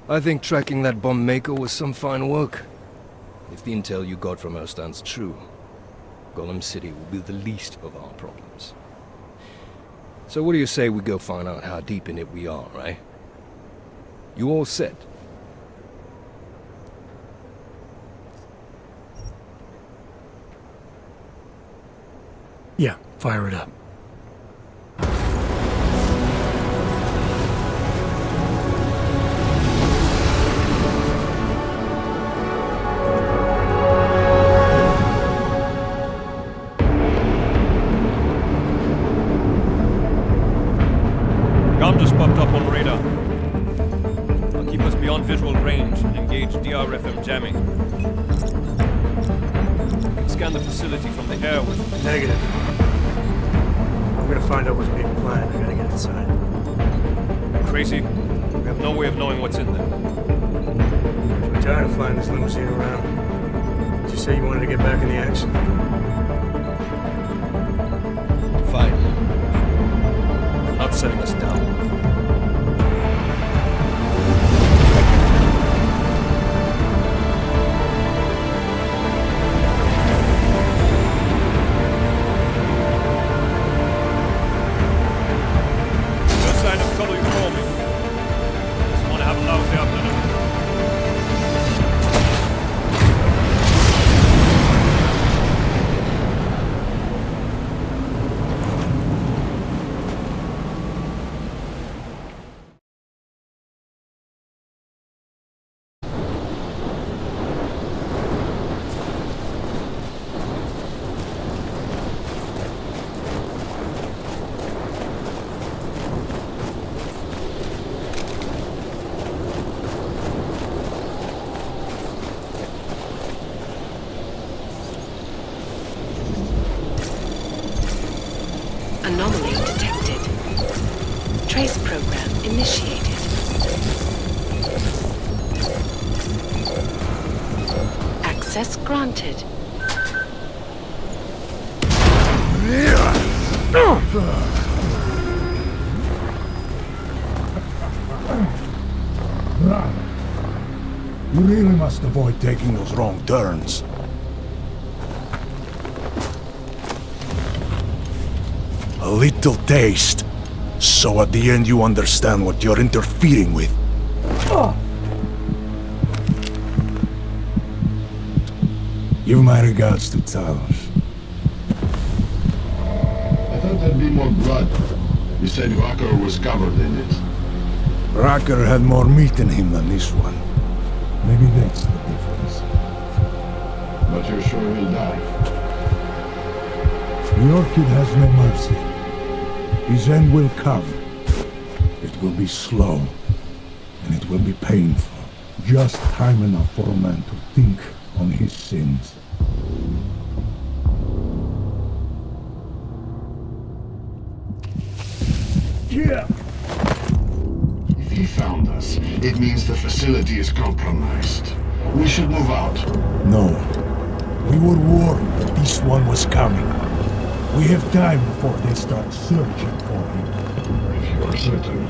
I think tracking that bomb maker was some fine work. If the intel you got from her stands true, Golem City will be the least of our problems. So what do you say we go find out how deep in it we are, right? You all set? Yeah, fire it up. Gum just popped up on radar. I'll keep us beyond visual range and engage DRFM jamming. You can scan the facility from the air with... Negative. I'm gonna find out what's being planned. I gotta get inside. Crazy. We have no way of knowing what's in there. I'm tired of flying this limousine around. Did you say you wanted to get back in the action? Fine. setting us down. Anomaly detected. Trace program initiated. Access granted. You really must avoid taking those wrong turns. A little taste, so at the end you understand what you're interfering with. Give my regards to Talos. I thought there'd be more blood. You said Rucker was covered in it. Rucker had more meat in him than this one. Maybe that's the difference. But you're sure he'll die? The Orchid has no mercy. His end will come. It will be slow, and it will be painful. Just time enough for a man to think on his sins. Yeah. If he found us, it means the facility is compromised. We should move out. No. We were warned that this one was coming. We have time before they start searching for him. If you are certain.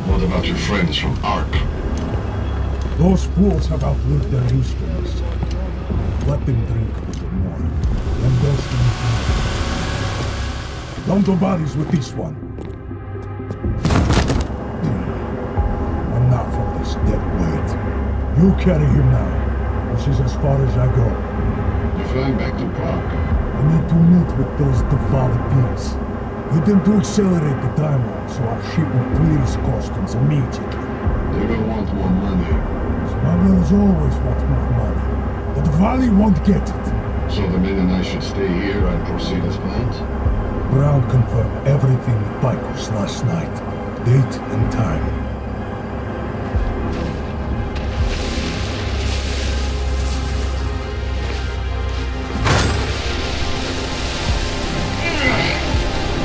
What about your friends from Ark? Those fools have outlived their usefulness. Let them drink a little more. Then those things more. Don't do bodies with this one. Enough of this dead weight. You carry him now. This is as far as I go. You're flying back to Prague. I need to meet with those devoted pigs. Get them to accelerate the timeline so our ship will clear his customs immediately. They will want more money. Smugglers always want more money, but the Valley won't get it. So the men and I should stay here and proceed as planned? Brown confirmed everything with Picos last night. Date and time.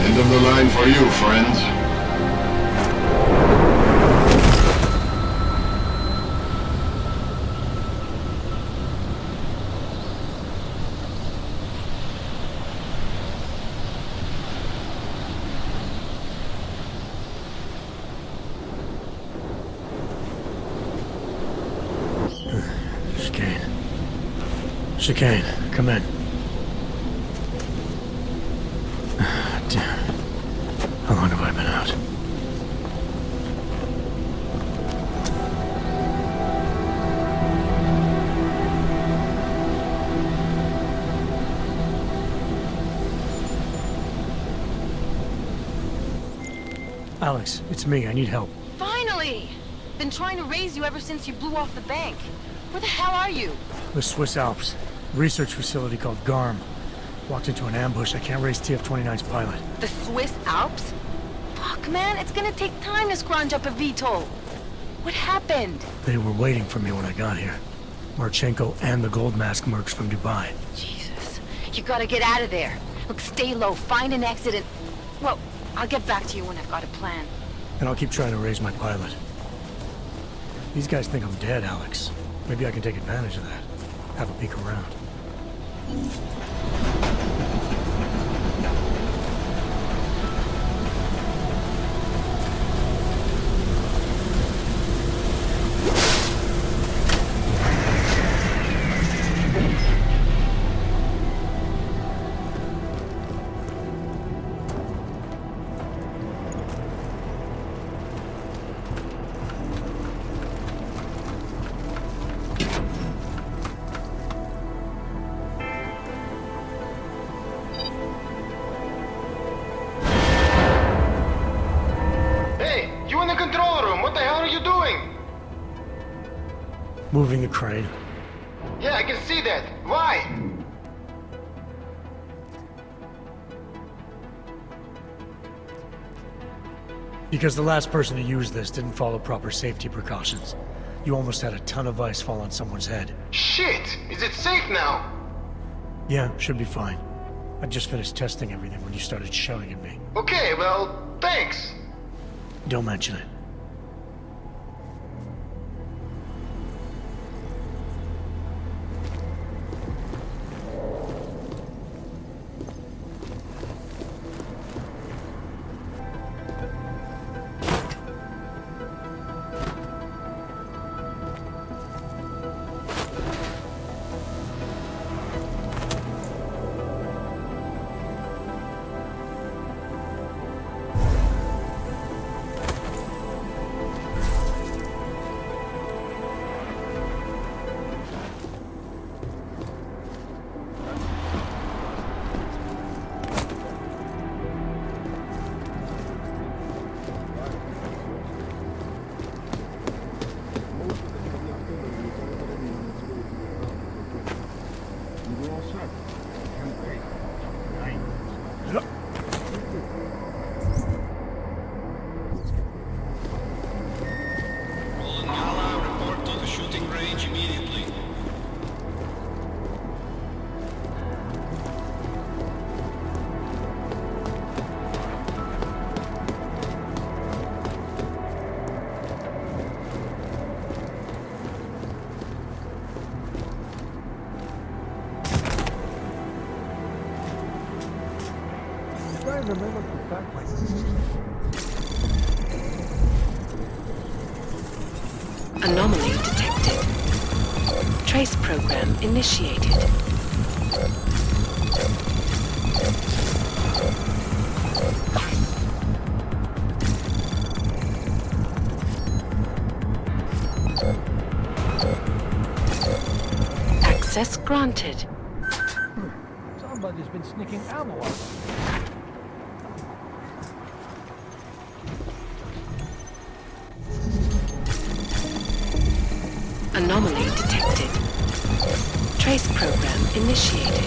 End of the line for you, friends. Chicane, come in. Damn. How long have I been out? Alex, it's me. I need help. Finally! Been trying to raise you ever since you blew off the bank. Where the hell are you? The Swiss Alps. Research facility called GARM. Walked into an ambush. I can't raise TF-29's pilot. The Swiss Alps? Fuck, man, it's gonna take time to scrounge up a VTOL. What happened? They were waiting for me when I got here. Marchenko and the gold mask mercs from Dubai. Jesus. You gotta get out of there. Look, stay low, find an exit and... Well, I'll get back to you when I've got a plan. And I'll keep trying to raise my pilot. These guys think I'm dead, Alex. Maybe I can take advantage of that. Have a peek around. Moving the crane. Yeah, I can see that. Why? Because the last person to use this didn't follow proper safety precautions. You almost had a ton of ice fall on someone's head. Shit! Is it safe now? Yeah, should be fine. I just finished testing everything when you started shouting at me. Okay, well, thanks. Don't mention it. Anomaly detected. Trace program initiated. Access granted. Somebody's been sneaking ammo out. Anomaly detected. Trace program initiated.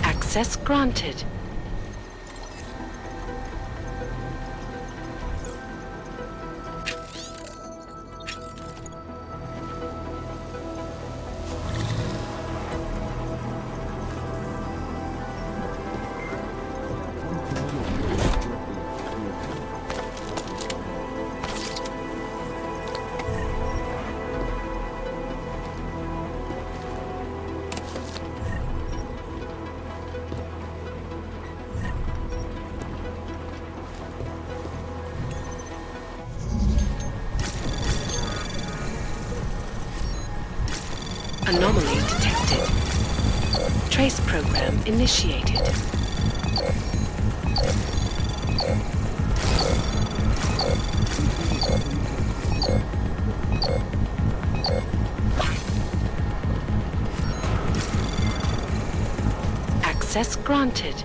Access granted. Anomaly detected. Trace program initiated. Access granted.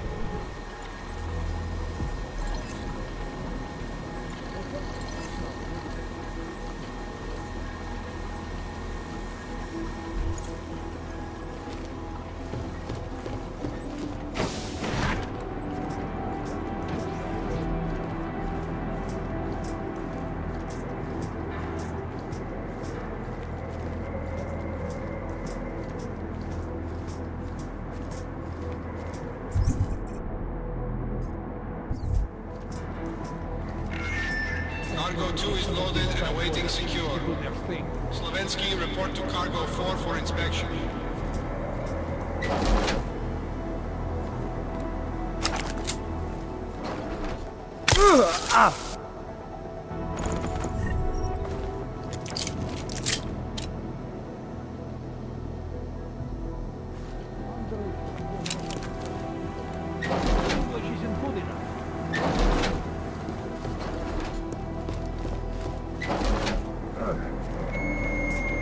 Cargo 2 is loaded and awaiting secure. Slovensky, report to Cargo 4 for inspection.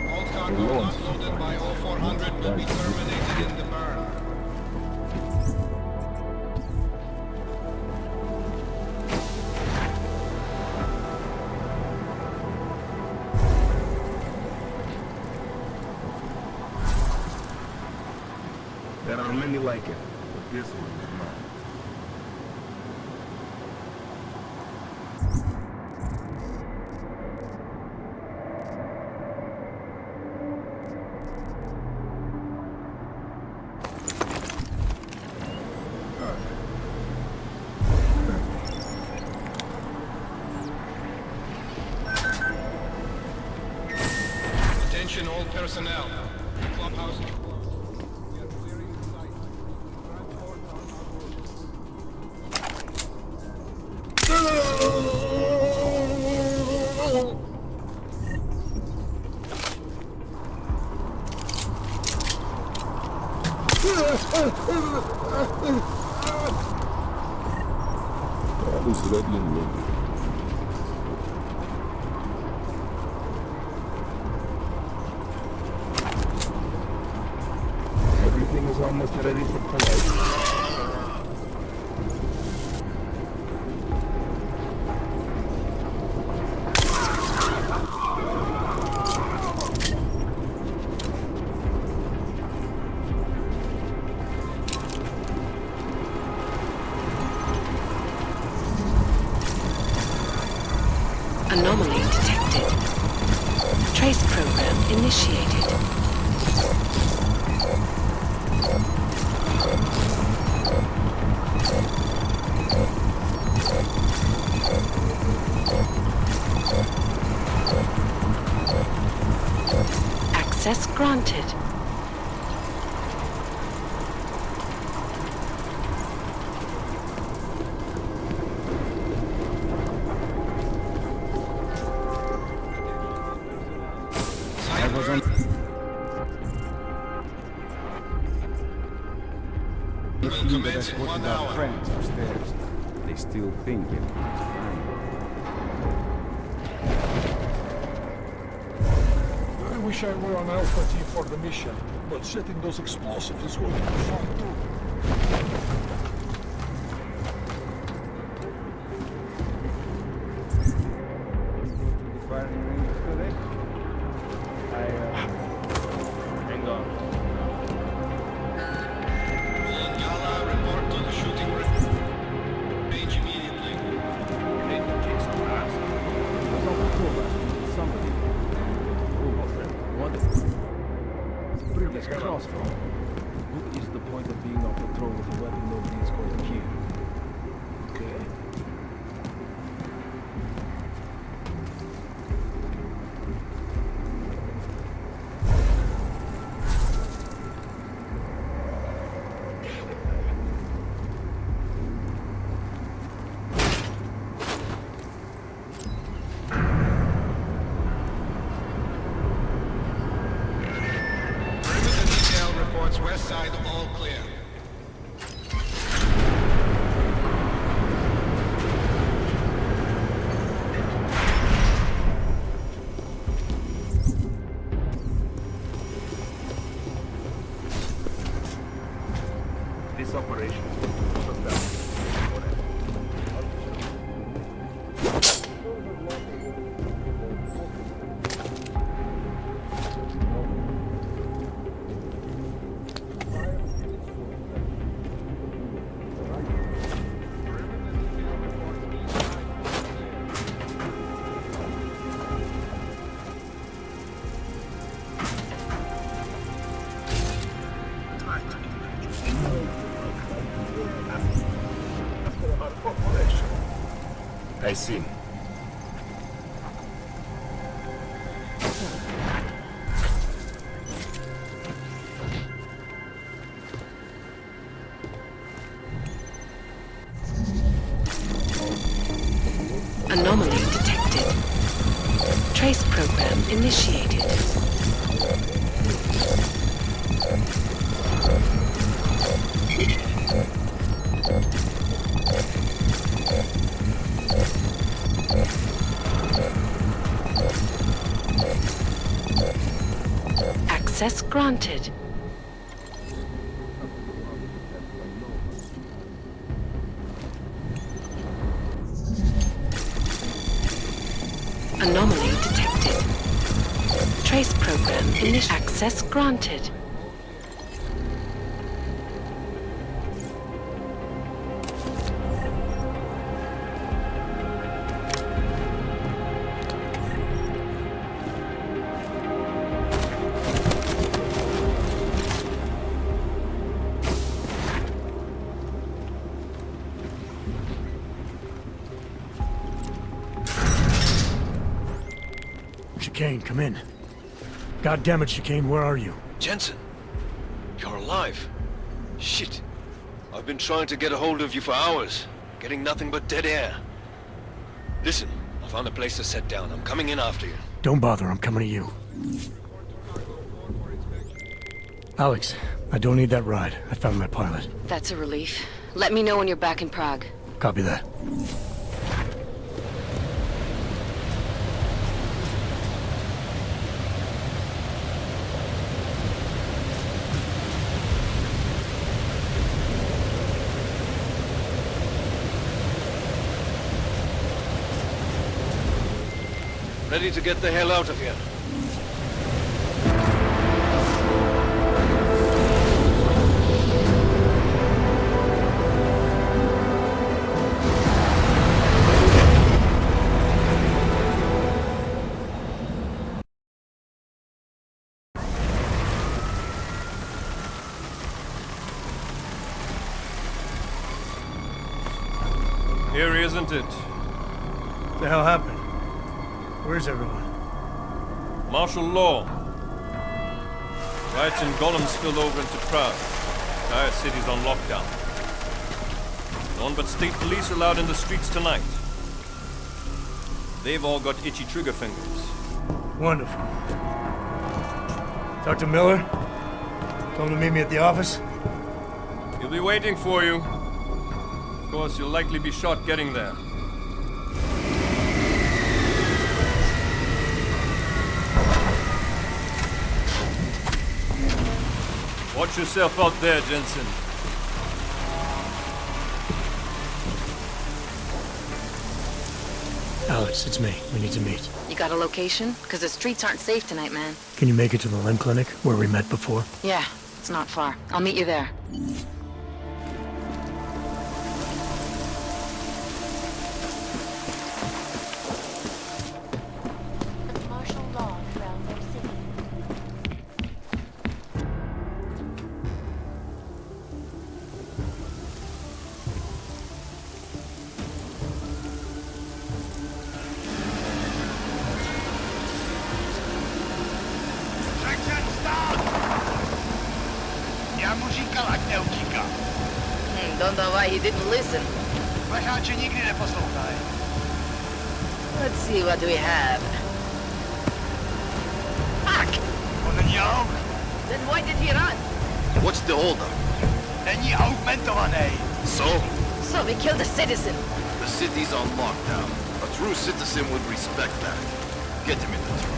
All cargo not loaded by 0400 will be terminated many like it, but this one is mine. Attention all personnel. Clubhouse. Who's ready and ready? Everything is almost ready for collide. Anomaly detected. Trace program initiated. Access granted. Will commence in 1 hour. Friends upstairs. They still think it. I wish I were on Alpha Team for the mission, but setting those explosives is going to be fun too. Hang on. Gala, report to the shooting range immediately. They can kick some ass. I was on patrol last week with somebody. Oh, my friend. What? Privilege crossbow. What is the point of being on patrol with a weapon nobody is going to kill? Okay. Perimeter detail reports west side all clear. This operation is shut down. I see. Anomaly detected. Trace program initiated. Access granted. Anomaly detected. Trace program initiated. Access granted. Chicane, come in. God damn it, Chicane, where are you? Jensen, you're alive. Shit. I've been trying to get a hold of you for hours, getting nothing but dead air. Listen, I found a place to set down. I'm coming in after you. Don't bother, I'm coming to you. Alex, I don't need that ride. I found my pilot. That's a relief. Let me know when you're back in Prague. Copy that. Ready to get the hell out of here. Here, isn't it? What the hell happened? Where's everyone? Martial law. Riots in Golem spilled over into Prague. Entire city's on lockdown. No one but state police allowed in the streets tonight. They've all got itchy trigger fingers. Wonderful. Talk to Miller? Tell him to meet me at the office? He'll be waiting for you. Of course, you'll likely be shot getting there. Watch yourself out there, Jensen. Alex, it's me. We need to meet. You got a location? Because the streets aren't safe tonight, man. Can you make it to the limb clinic, where we met before? Yeah, it's not far. I'll meet you there. Martial law around their city. Don't know why he didn't listen. Let's see what we have. Fuck! Then why did he run? What's the holdup? So we killed a citizen. the city's on lockdown. A true citizen would respect that. Get him in the truck.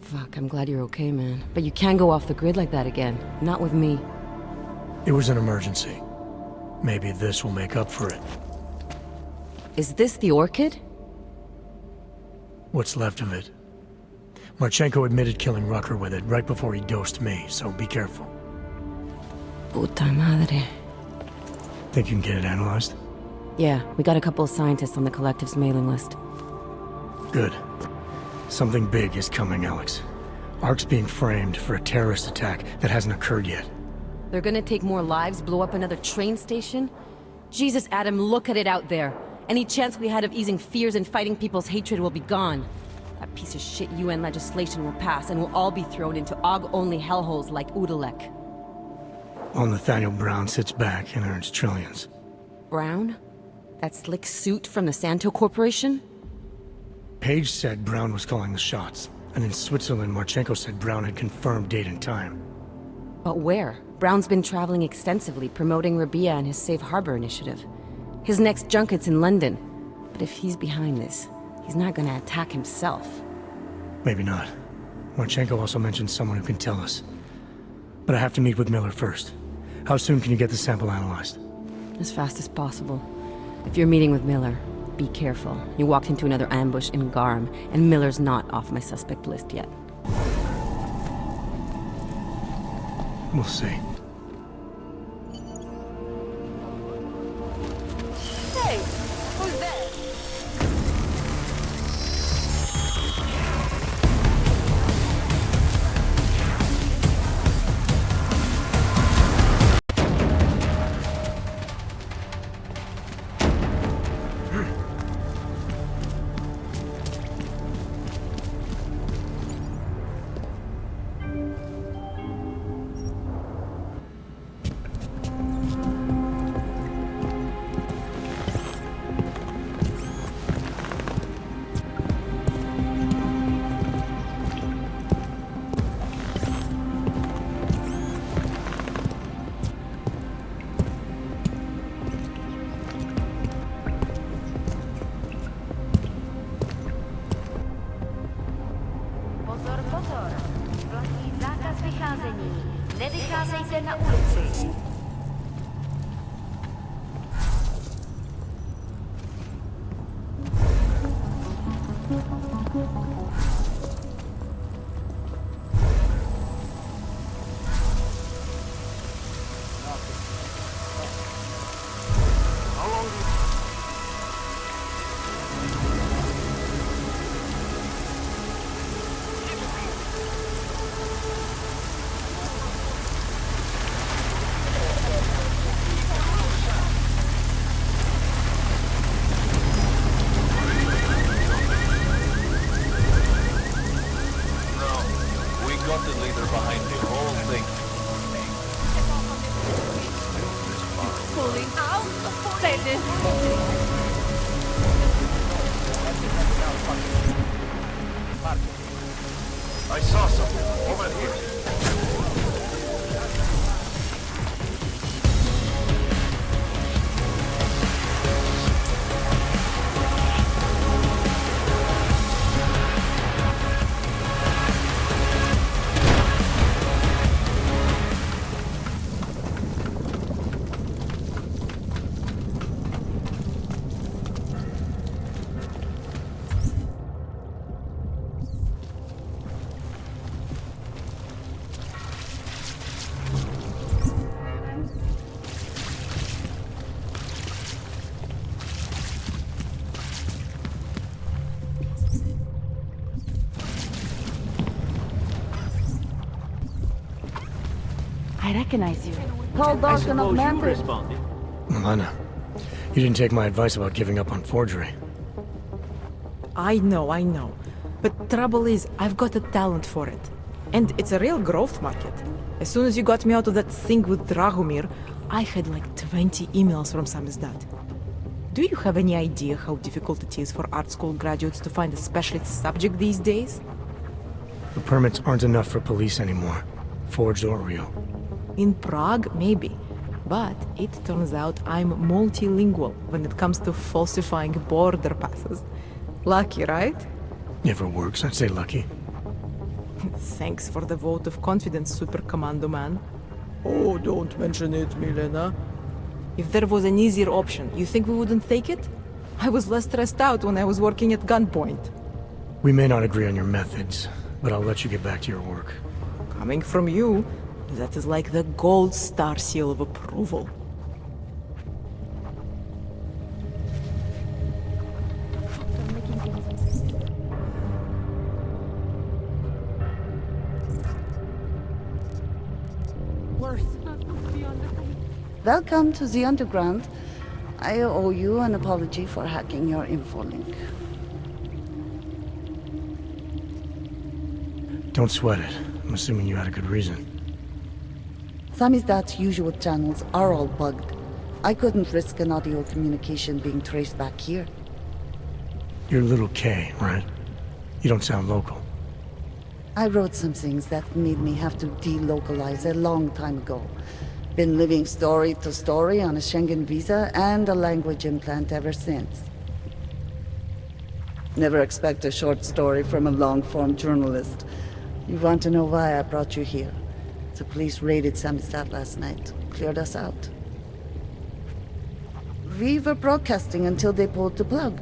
Fuck, I'm glad you're okay, man. But you can't go off the grid like that again. Not with me. It was an emergency. Maybe this will make up for it. Is this the orchid? What's left of it. Marchenko admitted killing Rucker with it right before he dosed me, so be careful. Puta madre. Think you can get it analyzed? Yeah, we got a couple of scientists on the Collective's mailing list. Good. Something big is coming, Alex. Ark's being framed for a terrorist attack that hasn't occurred yet. They're gonna take more lives, blow up another train station? Jesus, Adam, look at it out there. Any chance we had of easing fears and fighting people's hatred will be gone. That piece of shit UN legislation will pass, and we'll all be thrown into Aug-only hellholes like Udalek. While Nathaniel Brown sits back and earns trillions. Brown? That slick suit from the Santo Corporation? Page said Brown was calling the shots, and in Switzerland, Marchenko said Brown had confirmed date and time. But where? Brown's been traveling extensively, promoting Rabia and his Safe Harbor initiative. His next junket's in London. But if he's behind this, he's not gonna attack himself. Maybe not. Marchenko also mentioned someone who can tell us. But I have to meet with Miller first. How soon can you get the sample analyzed? As fast as possible. If you're meeting with Miller, Be careful. You walked into another ambush in Garum, and Miller's not off my suspect list yet. We'll see. Hey, who's there? Nevycházejte na ulici. I saw something over here. I recognize you. Call Dawson and augmented. Milena, you didn't take my advice about giving up on forgery. I know. But trouble is, I've got a talent for it. And it's a real growth market. As soon as you got me out of that thing with Dragomir, I had like 20 emails from Samizdat. Do you have any idea how difficult it is for art school graduates to find a specialist subject these days? The permits aren't enough for police anymore, forged or real. In Prague, maybe. But it turns out I'm multilingual when it comes to falsifying border passes. Lucky, right? Never works, I'd say lucky. Thanks for the vote of confidence, Super Commando Man. Oh, don't mention it, Milena. If there was an easier option, you think we wouldn't take it? I was less stressed out when I was working at gunpoint. We may not agree on your methods, but I'll let you get back to your work. Coming from you, that is like the gold star seal of approval. Welcome to the Underground. I owe you an apology for hacking your info link. Don't sweat it. I'm assuming you had a good reason. Samizdat's usual channels are all bugged. I couldn't risk an audio communication being traced back here. You're Little K, right? You don't sound local. I wrote some things that made me have to delocalize a long time ago. Been living story to story on a Schengen visa and a language implant ever since. Never expect a short story from a long-form journalist. You want to know why I brought you here? The police raided Samizdat last night. Cleared us out. We were broadcasting until they pulled the plug.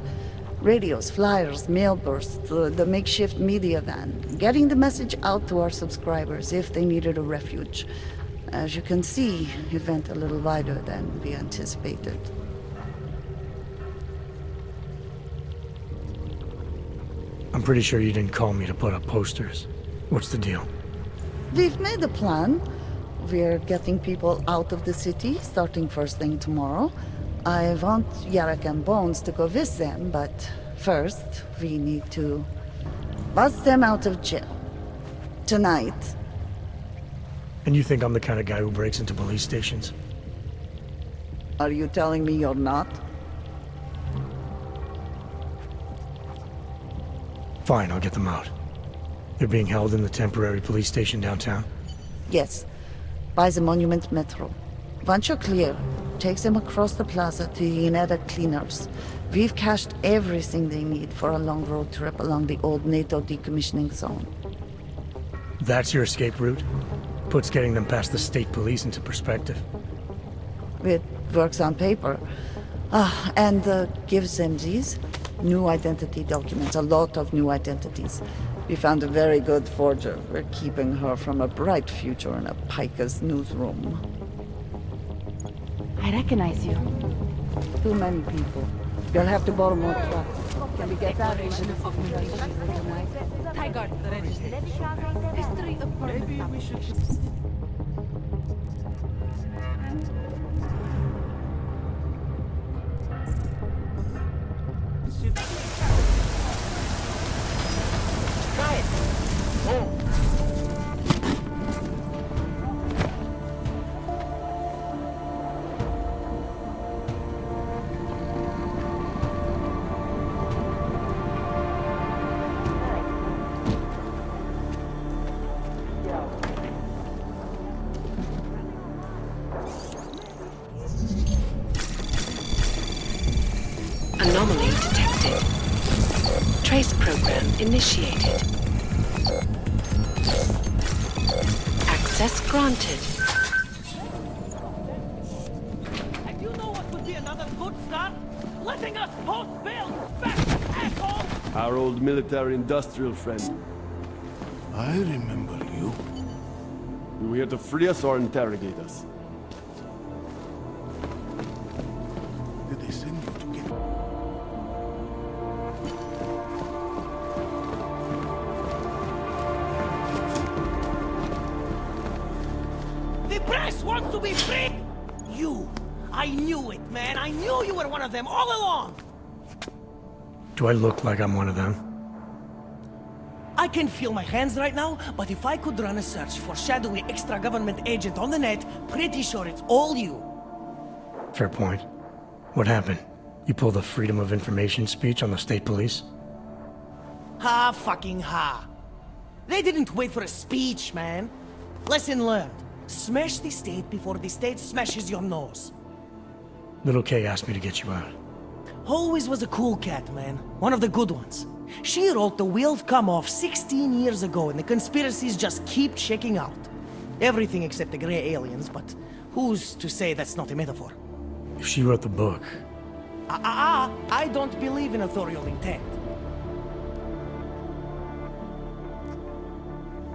Radios, flyers, mail bursts, the makeshift media van. Getting the message out to our subscribers if they needed a refuge. As you can see, it went a little wider than we anticipated. I'm pretty sure you didn't call me to put up posters. What's the deal? We've made a plan. We're getting people out of the city, starting first thing tomorrow. I want Yarek and Bones to go with them, but first, we need to bust them out of jail. Tonight. And you think I'm the kind of guy who breaks into police stations? Are you telling me you're not? Fine, I'll get them out. They're being held in the temporary police station downtown? Yes. By the Monument Metro. Once you're clear, takes them across the plaza to the United Cleaners. We've cached everything they need for a long road trip along the old NATO decommissioning zone. That's your escape route? Puts getting them past the state police into perspective. It works on paper. And gives them these new identity documents, a lot of new identities. We found a very good forger. We're keeping her from a bright future in a Pika's newsroom. I recognize you. Too many people. You'll have to borrow more trucks. Can we get that? Tiger, history of Maybe we should... Try it. Oh. Anomaly detected. Trace program initiated. Access granted. And you know what would be another good start? Letting us post bail, fat asshole! Our old military-industrial friend. I remember you. You were here to free us or interrogate us? Did they send you to get... The press wants to be free! You! I knew it, man! I knew you were one of them all along! Do I look like I'm one of them? I can feel my hands right now, but if I could run a search for shadowy extra-government agent on the net, pretty sure it's all you. Fair point. What happened? You pulled a freedom of information speech on the state police? Ha fucking ha. They didn't wait for a speech, man. Lesson learned. Smash the state before the state smashes your nose. Little K asked me to get you out. Always was a cool cat, man. One of the good ones. She wrote The Wheels Come Off 16 years ago, and the conspiracies just keep checking out. Everything except the gray aliens, but who's to say that's not a metaphor? If she wrote the book... I don't believe in authorial intent.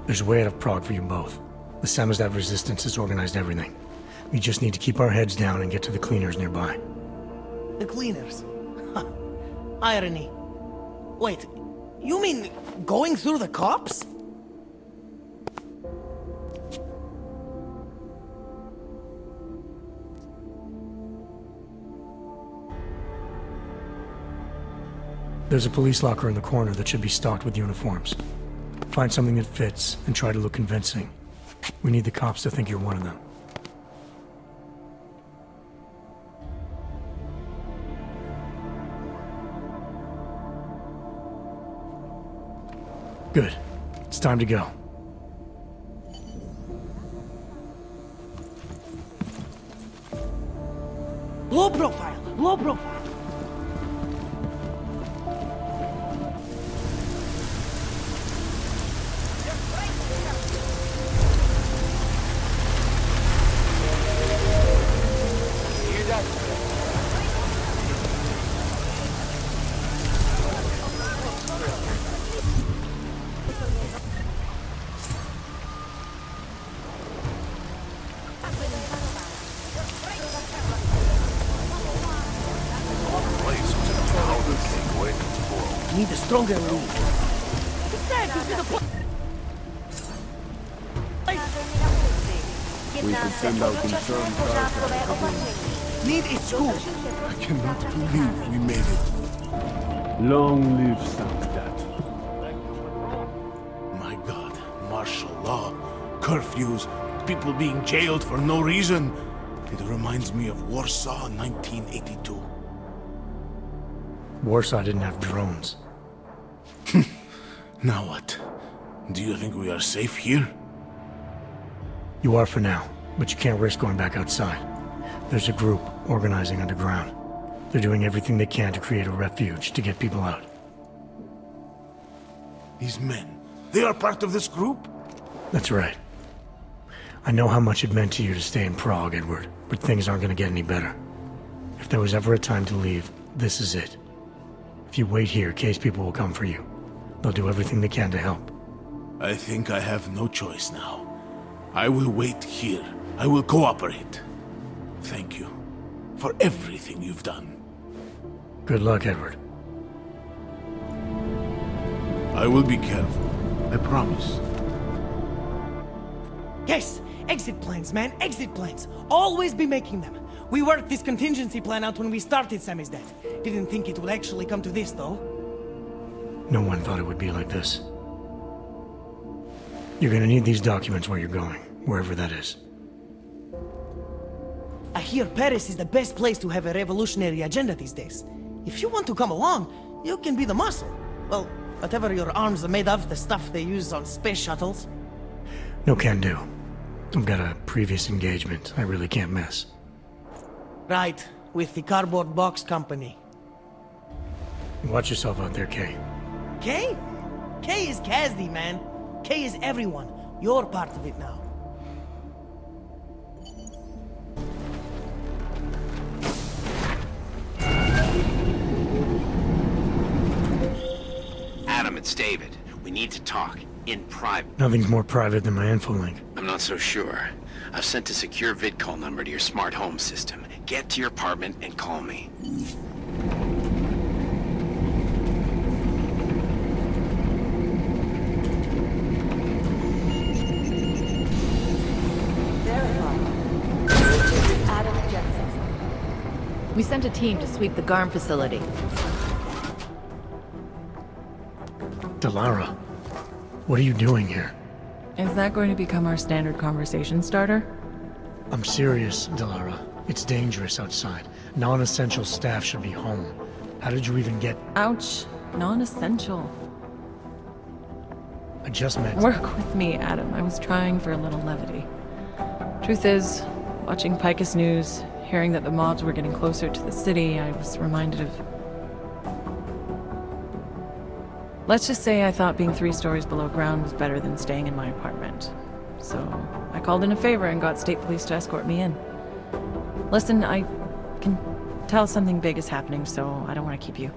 There's a way out of Prague for you both. The Samizdat resistance has organized everything. We just need to keep our heads down and get to the cleaners nearby. The cleaners? Irony. Wait, you mean going through the cops? There's a police locker in the corner that should be stocked with uniforms. Find something that fits and try to look convincing. We need the cops to think you're one of them. Good. It's time to go. Low profile, low profile. stronger than we. We can send out concerned cars. Need a school. I cannot believe we made it. Long live Sanctat. My god, martial law, curfews, people being jailed for no reason. It reminds me of Warsaw 1982. Warsaw didn't have drones. Now what? Do you think we are safe here? You are for now, but you can't risk going back outside. There's a group organizing underground. They're doing everything they can to create a refuge to get people out. These men, they are part of this group? That's right. I know how much it meant to you to stay in Prague, Edward, but things aren't gonna get any better. If there was ever a time to leave, this is it. If you wait here, case people will come for you. They'll do everything they can to help. I think I have no choice now. I will wait here. I will cooperate. Thank you for everything you've done. Good luck, Edward. I will be careful. I promise. Yes, exit plans, man, exit plans. Always be making them. We worked this contingency plan out when we started Sammy's death. Didn't think it would actually come to this, though. No one thought it would be like this. You're gonna need these documents where you're going, wherever that is. I hear Paris is the best place to have a revolutionary agenda these days. If you want to come along, you can be the muscle. Well, whatever your arms are made of, the stuff they use on space shuttles. No can do. I've got a previous engagement I really can't miss. Right, with the cardboard box company. Watch yourself out there, Kay. Kay? Kay is Kazdi, man. Kay is everyone. You're part of it now. Adam, it's David. We need to talk. In private. Nothing's more private than my infolink. I'm not so sure. I've sent a secure vid-call number to your smart home system. Get to your apartment and call me. Adam Jensen. We sent a team to sweep the GARM facility. Delara, what are you doing here? Is that going to become our standard conversation starter? I'm serious, Delara. It's dangerous outside. Non-essential staff should be home. How did you even get... Ouch. Non-essential. I just meant... Work with me, Adam. I was trying for a little levity. Truth is, watching Picus News, hearing that the mobs were getting closer to the city, I was reminded of... Let's just say I thought being 3 stories below ground was better than staying in my apartment. So, I called in a favor and got state police to escort me in. Listen, I can tell something big is happening, so I don't want to keep you.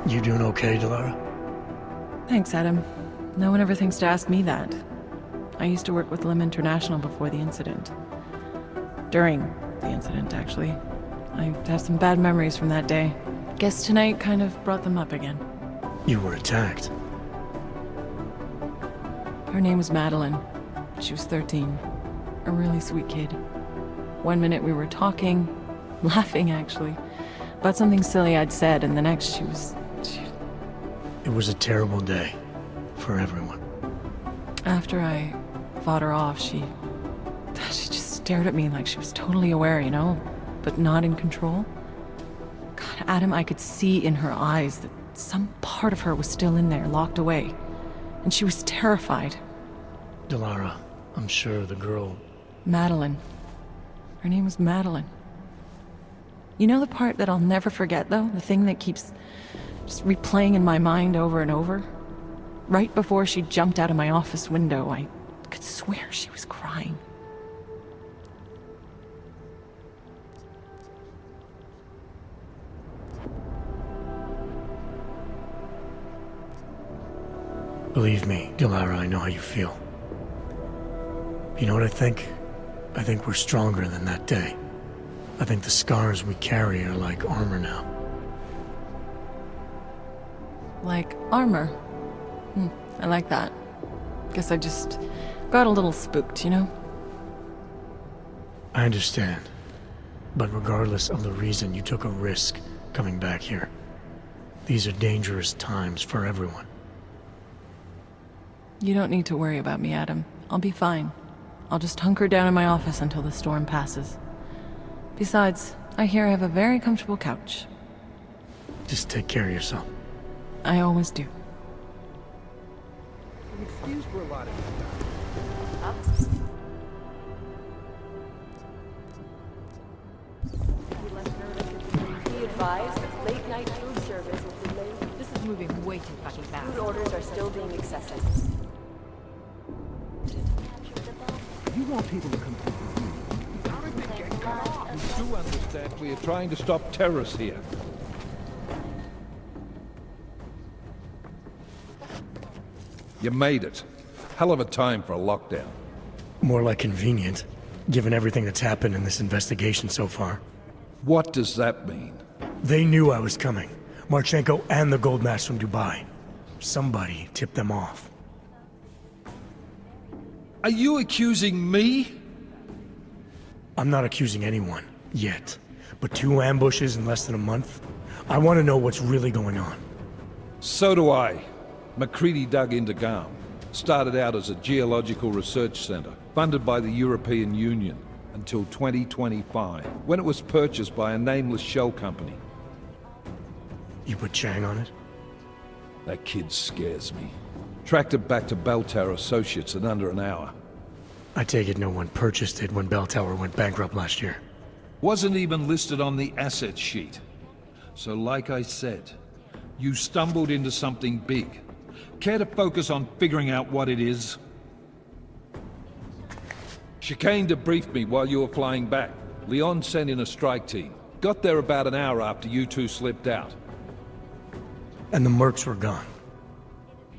You doing okay, Delara? Thanks, Adam. No one ever thinks to ask me that. I used to work with Lim International before the incident. During the incident, actually. I have some bad memories from that day. Guess tonight kind of brought them up again. You were attacked. Her name was Madeline. She was 13. A really sweet kid. One minute we were talking, laughing actually, about something silly I'd said, and the next she was... It was a terrible day. For everyone. After I fought her off, she just stared at me like she was totally aware, you know? But not in control. God, Adam, I could see in her eyes that some part of her was still in there, locked away. And she was terrified. Delara, I'm sure the girl... Madeline. Her name was Madeline. You know the part that I'll never forget, though? The thing that keeps just replaying in my mind over and over? Right before she jumped out of my office window, I could swear she was crying. Believe me, Delara, I know how you feel. You know what I think? I think we're stronger than that day. I think the scars we carry are like armor now. Like armor. I like that. Guess I just got a little spooked, you know? I understand. But regardless of the reason, you took a risk coming back here. These are dangerous times for everyone. You don't need to worry about me, Adam. I'll be fine. I'll just hunker down in my office until the storm passes. Besides, I hear I have a very comfortable couch. Just take care of yourself. I always do. An excuse for a lot of Be advised, late night food service is delayed. This is moving way too fucking fast. Food orders are still being accessible. You want people to come to you. How did they get cut off? You do understand we are trying to stop terrorists here. You made it. Hell of a time for a lockdown. More like convenient, given everything that's happened in this investigation so far. What does that mean? They knew I was coming. Marchenko and the gold mask from Dubai. Somebody tipped them off. Are you accusing me? I'm not accusing anyone, yet. But 2 ambushes in less than a month? I want to know what's really going on. So do I. McCready dug into GAM. Started out as a geological research center, funded by the European Union, until 2025, when it was purchased by a nameless shell company. You put Chang on it? That kid scares me. Tracked it back to Bell Tower Associates in under an hour. I take it no one purchased it when Bell Tower went bankrupt last year. Wasn't even listed on the asset sheet. So like I said, you stumbled into something big. Care to focus on figuring out what it is? Chicane debriefed me while you were flying back. Leon sent in a strike team. Got there about an hour after you two slipped out. And the mercs were gone.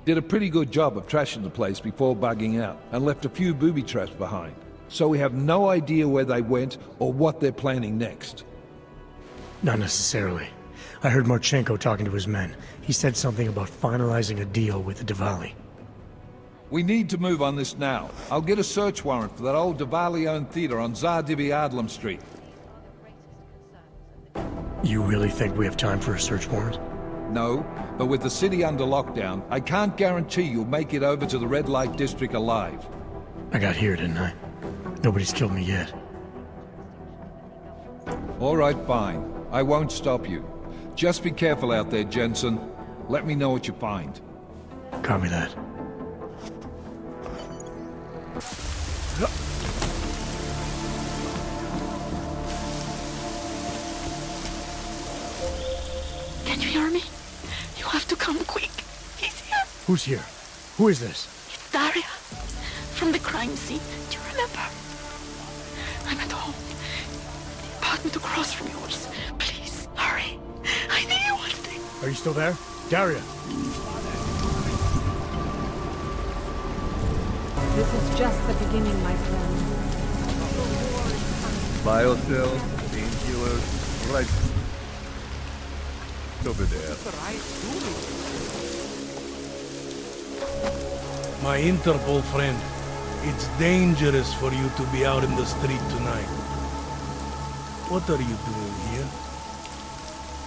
Did a pretty good job of trashing the place before bugging out, and left a few booby traps behind. So we have no idea where they went or what they're planning next. Not necessarily. I heard Marchenko talking to his men. He said something about finalizing a deal with the Diwali. We need to move on this now. I'll get a search warrant for that old Diwali-owned theater on Zardibi Adlam Street. You really think we have time for a search warrant? No, but with the city under lockdown, I can't guarantee you'll make it over to the red light district alive. I got here, didn't I? Nobody's killed me yet. All right, fine. I won't stop you. Just be careful out there, Jensen. Let me know what you find. Copy that. Can you hear me? You have to come quick. He's here. Who's here? Who is this? It's Daria. From the crime scene. Do you remember? I'm at home. The apartment across from yours. Please, hurry. I need you one thing. Are you still there? Daria! This is just the beginning, my friend. Biocells, painkillers, right over there. My Interpol friend, it's dangerous for you to be out in the street tonight. What are you doing here?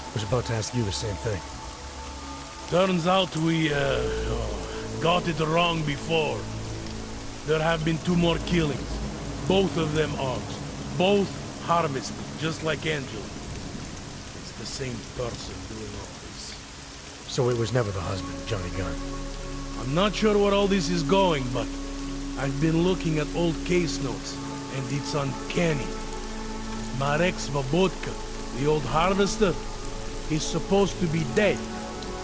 I was about to ask you the same thing. Turns out we, got it wrong before. There have been 2 more killings. Both of them Augs. Both harvested, just like Angela. It's the same person doing all this. So it was never the husband, Johnny Gunn. I'm not sure where all this is going, but I've been looking at old case notes, and it's uncanny. Marek Svobotka, the old harvester, is supposed to be dead,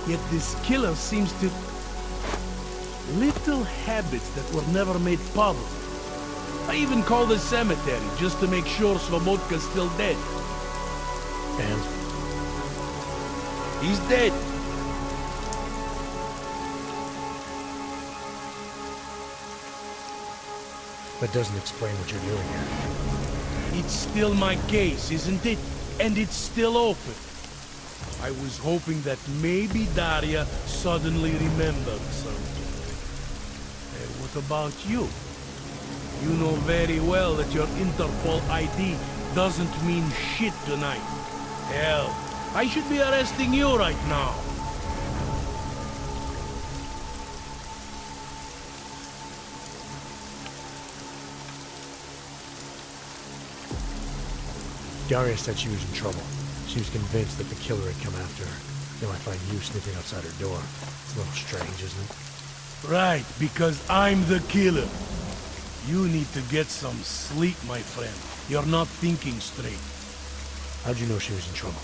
yet this killer seems to... Little habits that were never made public. I even called the cemetery just to make sure Svobodka's still dead. And? He's dead. That doesn't explain what you're doing here. It's still my case, isn't it? And it's still open. I was hoping that maybe Daria suddenly remembered something. What about you? You know very well that your Interpol ID doesn't mean shit tonight. Hell, I should be arresting you right now. Daria said she was in trouble. She was convinced that the killer had come after her. Now I find you sniffing outside her door. It's a little strange, isn't it? Right, because I'm the killer. You need to get some sleep, my friend. You're not thinking straight. How'd you know she was in trouble?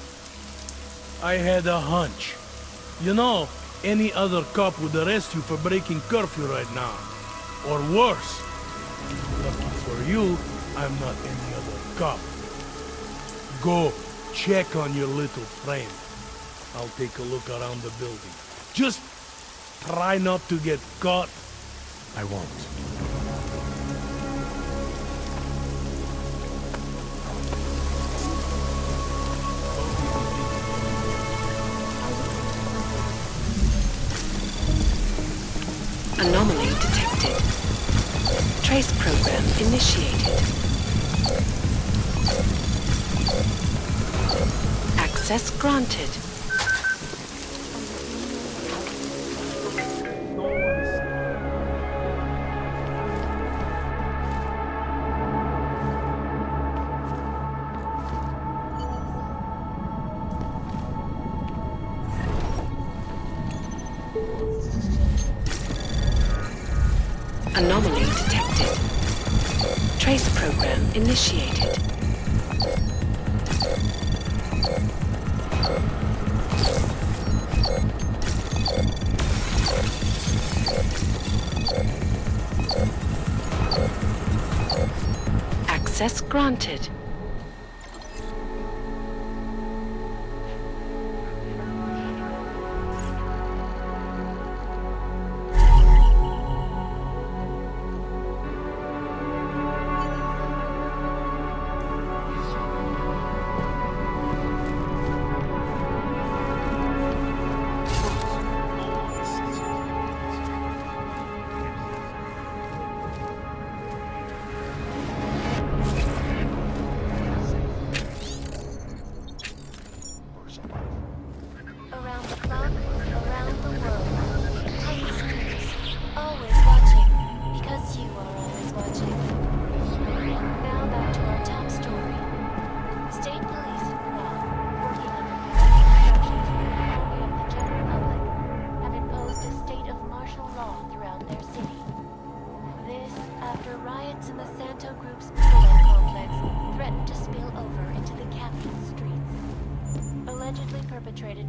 I had a hunch. You know, any other cop would arrest you for breaking curfew right now. Or worse. Lucky for you, I'm not any other cop. Go, check on your little friend. I'll take a look around the building. Just try not to get caught. I won't. Anomaly detected. Trace program initiated. Access granted. Anomaly detected. Trace program initiated. Access granted.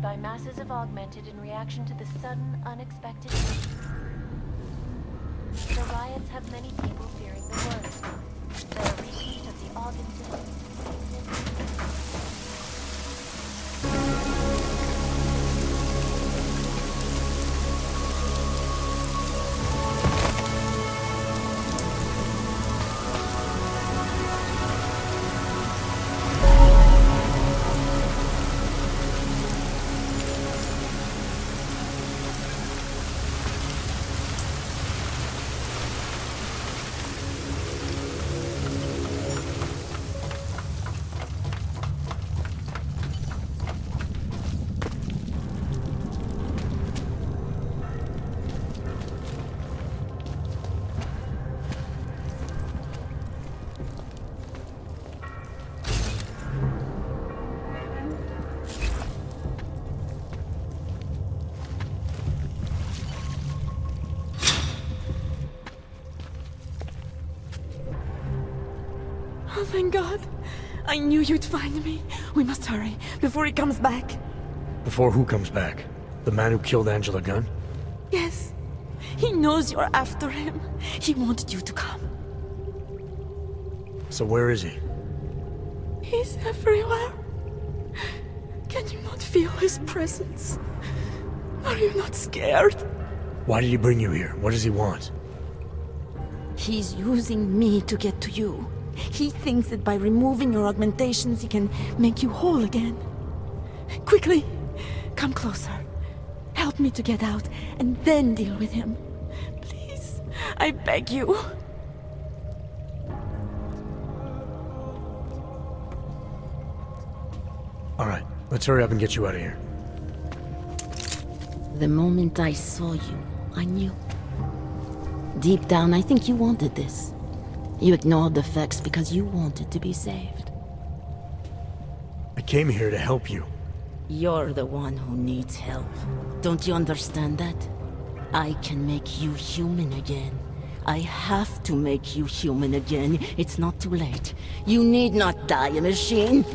By masses of augmented in reaction to the sudden, unexpected change. The riots have many people fearing the worst. They're a repeat of the Aug Incident. Oh, thank God. I knew you'd find me. We must hurry, before he comes back. Before who comes back? The man who killed Angela Gunn? Yes. He knows you're after him. He wanted you to come. So where is he? He's everywhere. Can you not feel his presence? Are you not scared? Why did he bring you here? What does he want? He's using me to get to you. He thinks that by removing your augmentations, he can make you whole again. Quickly, come closer. Help me to get out, and then deal with him. Please, I beg you. All right, let's hurry up and get you out of here. The moment I saw you, I knew. Deep down, I think you wanted this. You ignored the facts because you wanted to be saved. I came here to help you. You're the one who needs help. Don't you understand that? I can make you human again. I have to make you human again. It's not too late. You need not die, machine.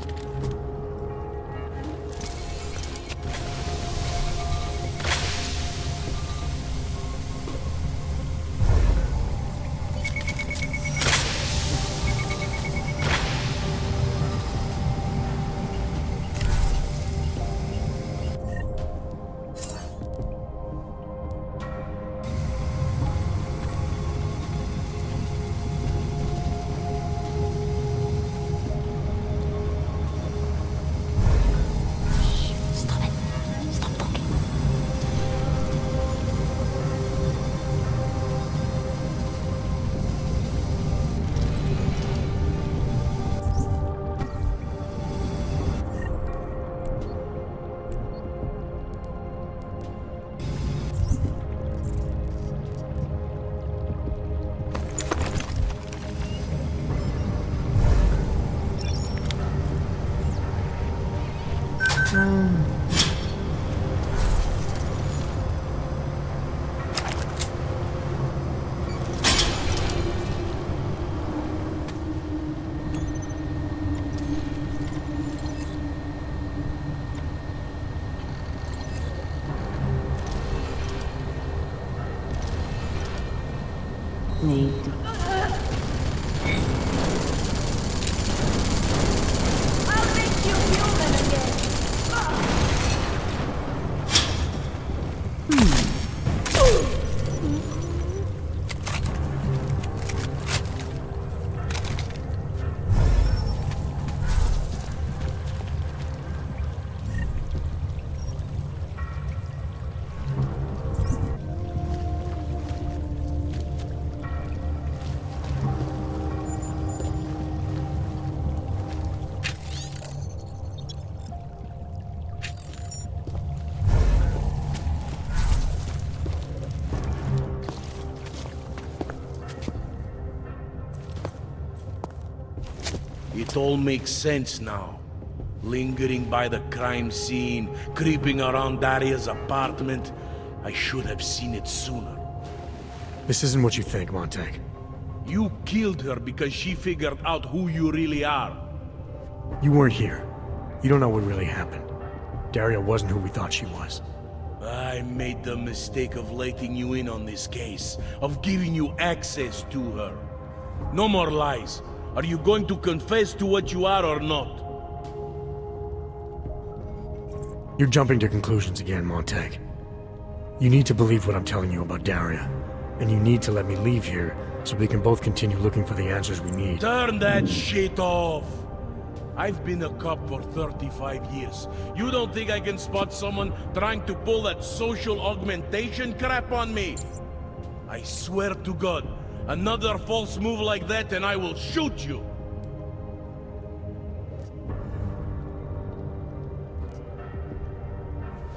Need. It all makes sense now. Lingering by the crime scene, creeping around Daria's apartment. I should have seen it sooner. This isn't what you think, Montag. You killed her because she figured out who you really are. You weren't here. You don't know what really happened. Daria wasn't who we thought she was. I made the mistake of letting you in on this case, of giving you access to her. No more lies. Are you going to confess to what you are or not? You're jumping to conclusions again, Montag. You need to believe what I'm telling you about Daria. And you need to let me leave here so we can both continue looking for the answers we need. Turn that shit off! I've been a cop for 35 years. You don't think I can spot someone trying to pull that social augmentation crap on me? I swear to God, another false move like that and I will shoot you!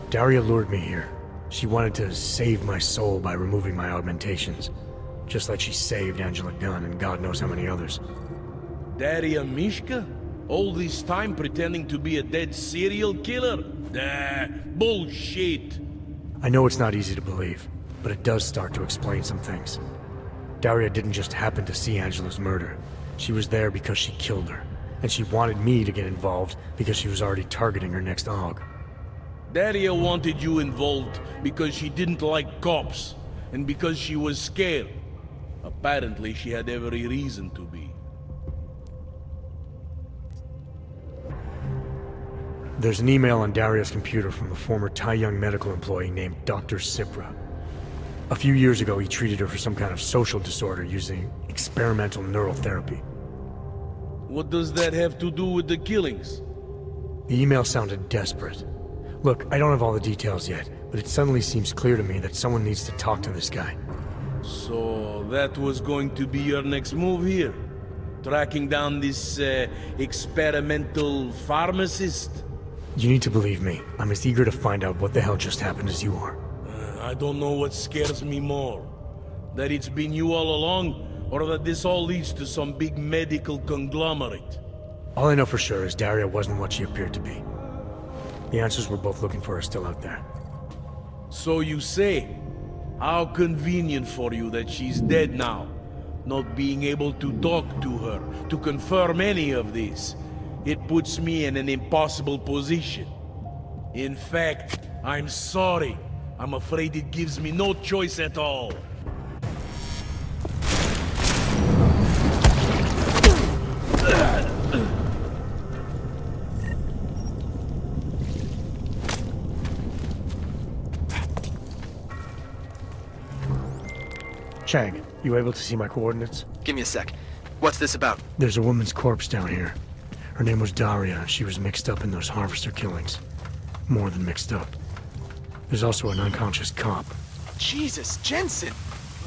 Daria lured me here. She wanted to save my soul by removing my augmentations. Just like she saved Angela Gunn and God knows how many others. Daria Mishka? All this time pretending to be a dead serial killer? Bullshit! I know it's not easy to believe, but it does start to explain some things. Daria didn't just happen to see Angela's murder. She was there because she killed her. And she wanted me to get involved because she was already targeting her next Aug. Daria wanted you involved because she didn't like cops, and because she was scared. Apparently, she had every reason to be. There's an email on Daria's computer from a former Tai-Young medical employee named Dr. Sipra. A few years ago, he treated her for some kind of social disorder using experimental neural therapy. What does that have to do with the killings? The email sounded desperate. Look, I don't have all the details yet, but it suddenly seems clear to me that someone needs to talk to this guy. So that was going to be your next move here? Tracking down this experimental pharmacist? You need to believe me. I'm as eager to find out what the hell just happened as you are. I don't know what scares me more. That it's been you all along, or that this all leads to some big medical conglomerate. All I know for sure is Daria wasn't what she appeared to be. The answers we're both looking for are still out there. So you say? How convenient for you that she's dead now. Not being able to talk to her, to confirm any of this. It puts me in an impossible position. In fact, I'm sorry. I'm afraid it gives me no choice at all. Chang, you able to see my coordinates? Give me a sec. What's this about? There's a woman's corpse down here. Her name was Daria. She was mixed up in those harvester killings. More than mixed up. There's also an unconscious cop. Jesus, Jensen!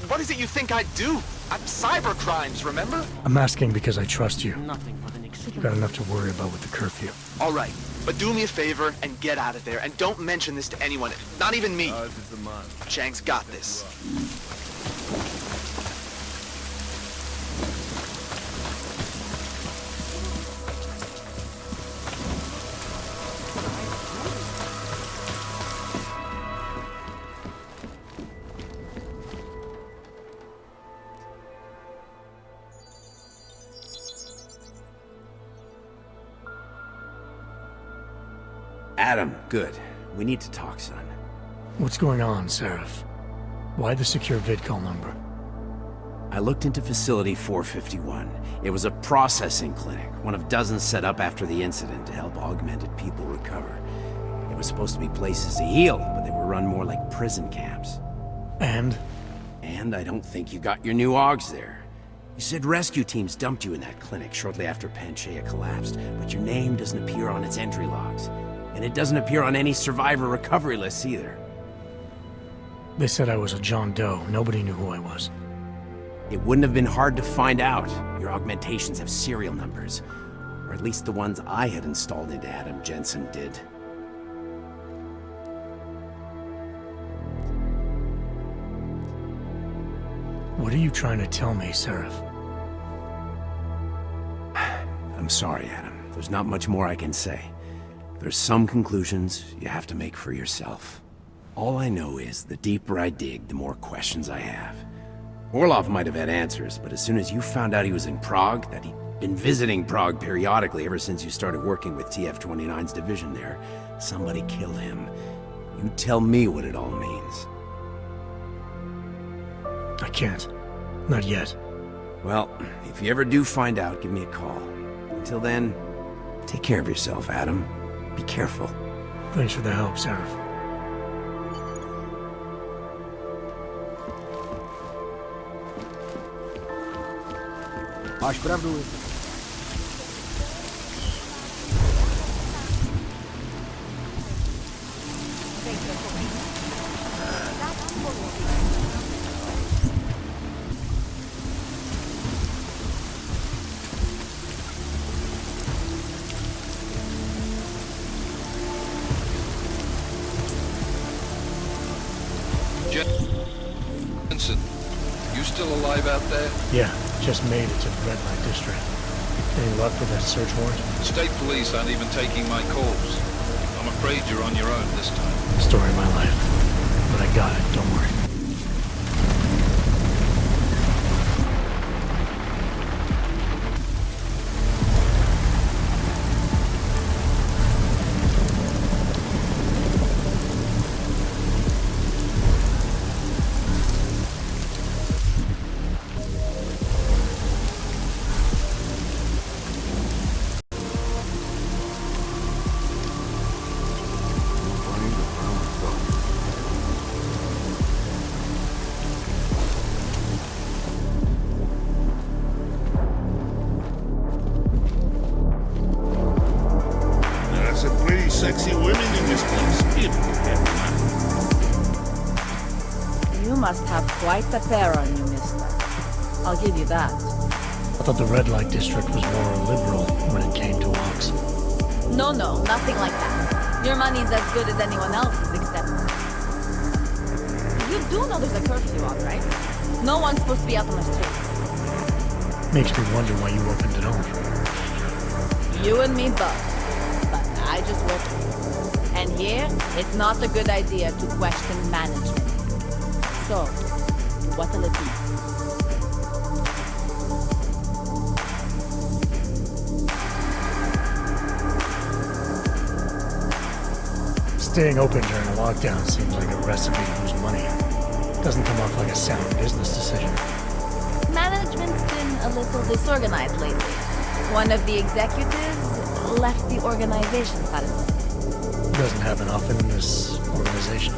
What is it you think I'd do? Cyber crimes, remember? I'm asking because I trust you. Nothing but an excuse. You've got enough to worry about with the curfew. All right, but do me a favor and get out of there, and don't mention this to anyone, not even me. Chang's got this. Adam, good. We need to talk, son. What's going on, Seraph? Why the secure vidcall number? I looked into Facility 451. It was a processing clinic, one of dozens set up after the incident to help augmented people recover. It was supposed to be places to heal, but they were run more like prison camps. And? And I don't think you got your new Augs there. You said rescue teams dumped you in that clinic shortly after Panchaea collapsed, but your name doesn't appear on its entry logs. And it doesn't appear on any survivor recovery lists either. They said I was a John Doe. Nobody knew who I was. It wouldn't have been hard to find out. Your augmentations have serial numbers. Or at least the ones I had installed into Adam Jensen did. What are you trying to tell me, Seraph? I'm sorry, Adam. There's not much more I can say. There's some conclusions you have to make for yourself. All I know is the deeper I dig, the more questions I have. Orlov might have had answers, but as soon as you found out he was in Prague, that he'd been visiting Prague periodically ever since you started working with TF-29's division there, somebody killed him. You tell me what it all means. I can't. Not yet. Well, if you ever do find out, give me a call. Until then, take care of yourself, Adam. Be careful. Thanks for the help, Seraph. Máš pravdu. Jensen, you still alive out there? Yeah, just made it to the red light district. Any luck with that search warrant? State police aren't even taking my calls. I'm afraid you're on your own this time. Story of my life. But I got it, don't worry. must have quite a pair on you, mister. I'll give you that. I thought the red light district was more liberal when it came to Augs. No, nothing like that. Your money's as good as anyone else's except... You do know there's a curfew on, right? No one's supposed to be out on the streets. Makes me wonder why you opened it all. You and me both. But I just work here. And here, it's not a good idea to question management. So, what'll it be? Staying open during a lockdown seems like a recipe to lose money. Doesn't come off like a sound business decision. Management's been a little disorganized lately. One of the executives left the organization suddenly. Doesn't happen often in this organization.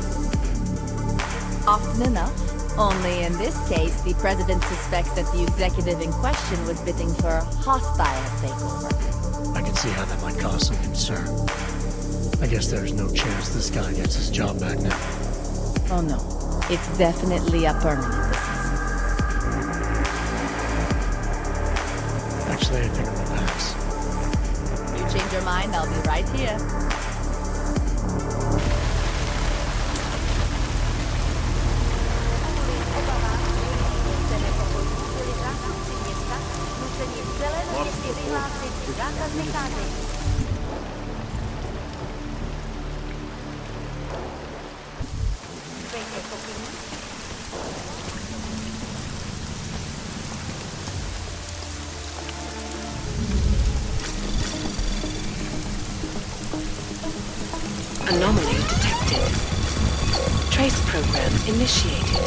Often enough. Only in this case, the president suspects that the executive in question was bidding for a hostile takeover. I can see how that might cause some concern. I guess there's no chance this guy gets his job back now. Oh no. It's definitely a permanent dismissal. Actually, I think I'm gonna pass. You change your mind, I'll be right here. Anomaly detected. Trace program initiated.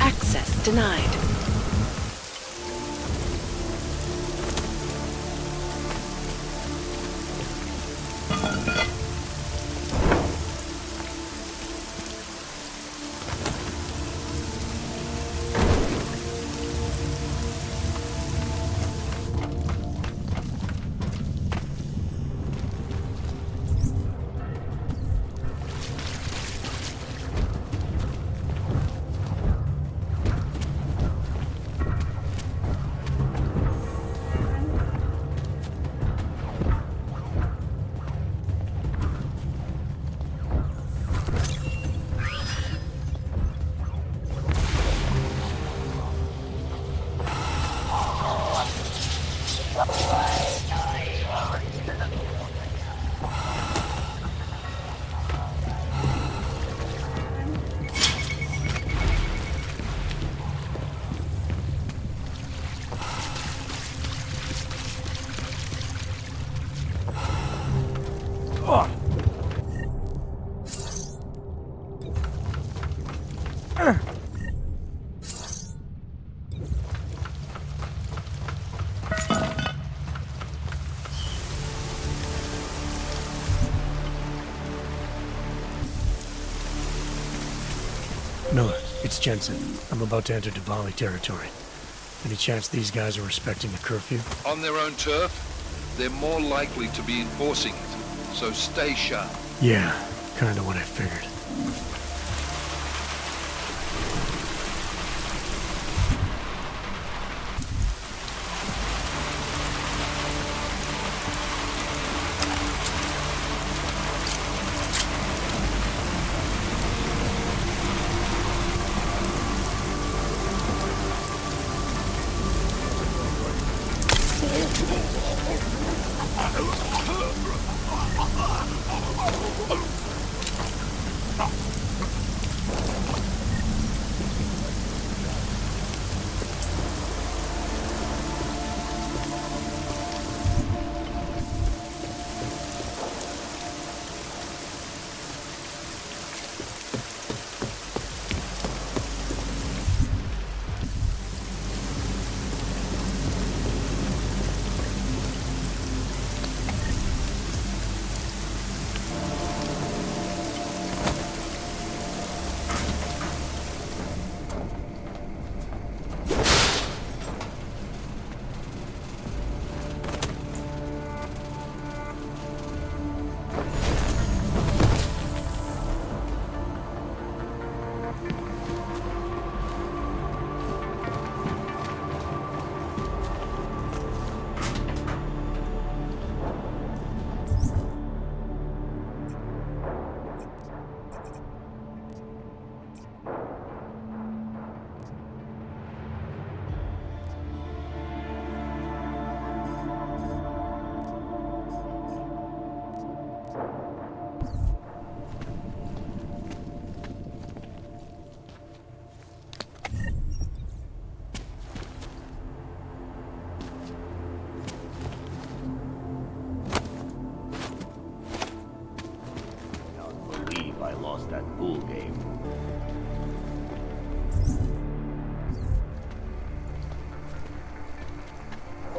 Access denied. Miller, it's Jensen. I'm about to enter Diwali territory. Any chance these guys are respecting the curfew? On their own turf, they're more likely to be enforcing it. So stay sharp. Yeah, kinda what I figured.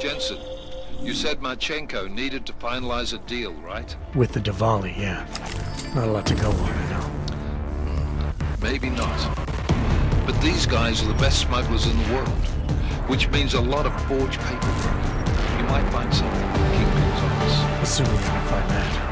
Jensen, you said Marchenko needed to finalize a deal, right? With the Diwali, yeah. Not a lot to go on, I know. Maybe not. But these guys are the best smugglers in the world, which means a lot of forged paperwork. You might find something in the Kingpin's office. Assuming we can find that.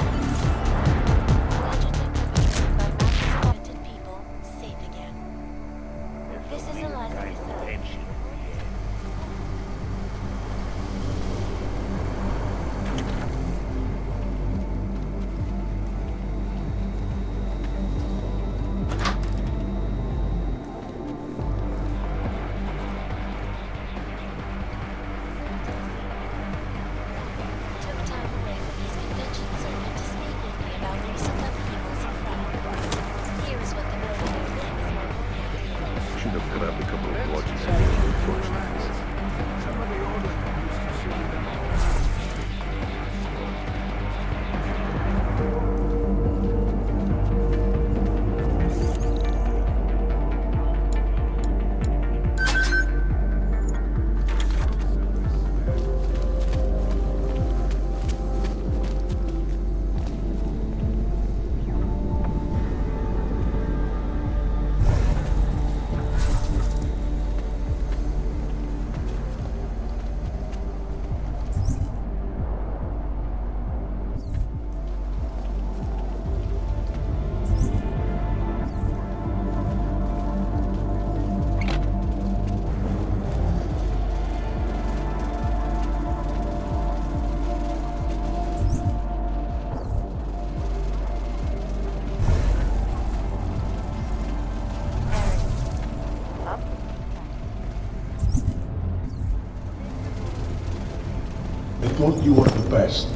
Thought you were the best.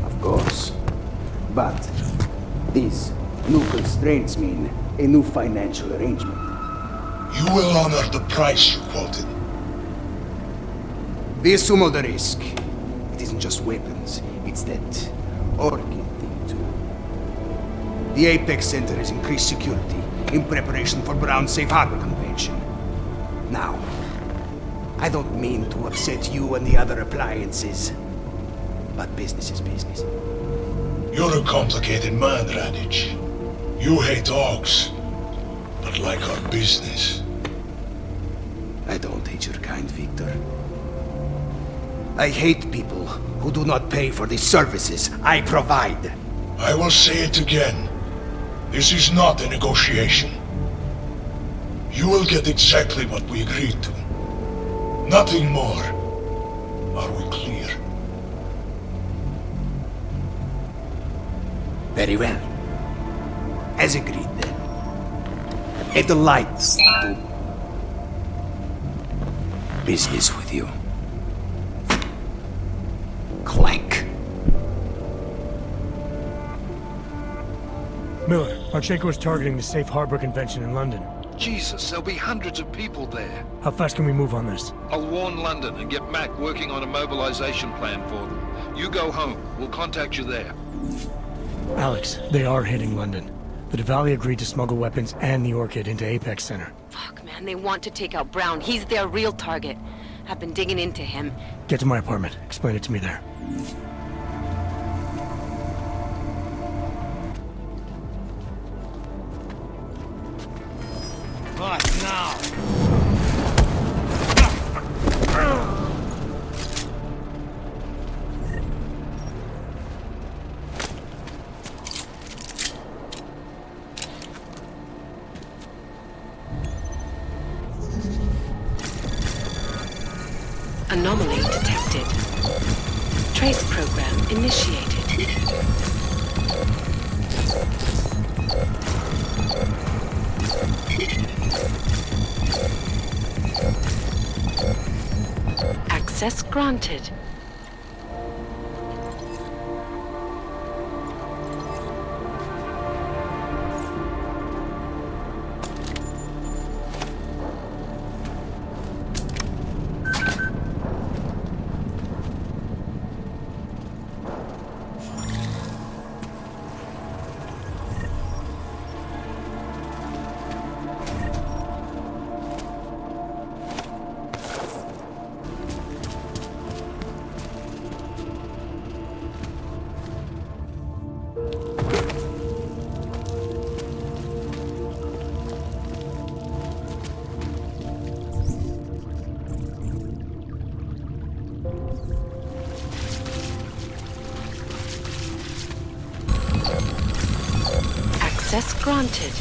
Of course. But these new constraints mean a new financial arrangement. You will honor the price you quoted. We assume the risk. It isn't just weapons, it's that orchid thing too. The Apex Center has increased security in preparation for Brown's Safe Harbor Convention. Now, I don't mean to upset you and the other appliances, but business is business. You're a complicated man, Radich. You hate Augs, but like our business. I don't hate your kind, Victor. I hate people who do not pay for the services I provide. I will say it again. This is not a negotiation. You will get exactly what we agreed to. Nothing more. Are we clear? Very well. As agreed then. A delight to business with you. Clank. Miller, Marchenko is targeting the Safe Harbor Convention in London. Jesus, there'll be hundreds of people there. How fast can we move on this? I'll warn London and get Mac working on a mobilization plan for them. You go home. We'll contact you there. Alex, they are hitting London. The Diwali agreed to smuggle weapons and the Orchid into Apex Center. Fuck, man, they want to take out Brown. He's their real target. I've been digging into him. Get to my apartment. Explain it to me there. What now? Anomaly detected. Trace program initiated. Access granted. Access granted.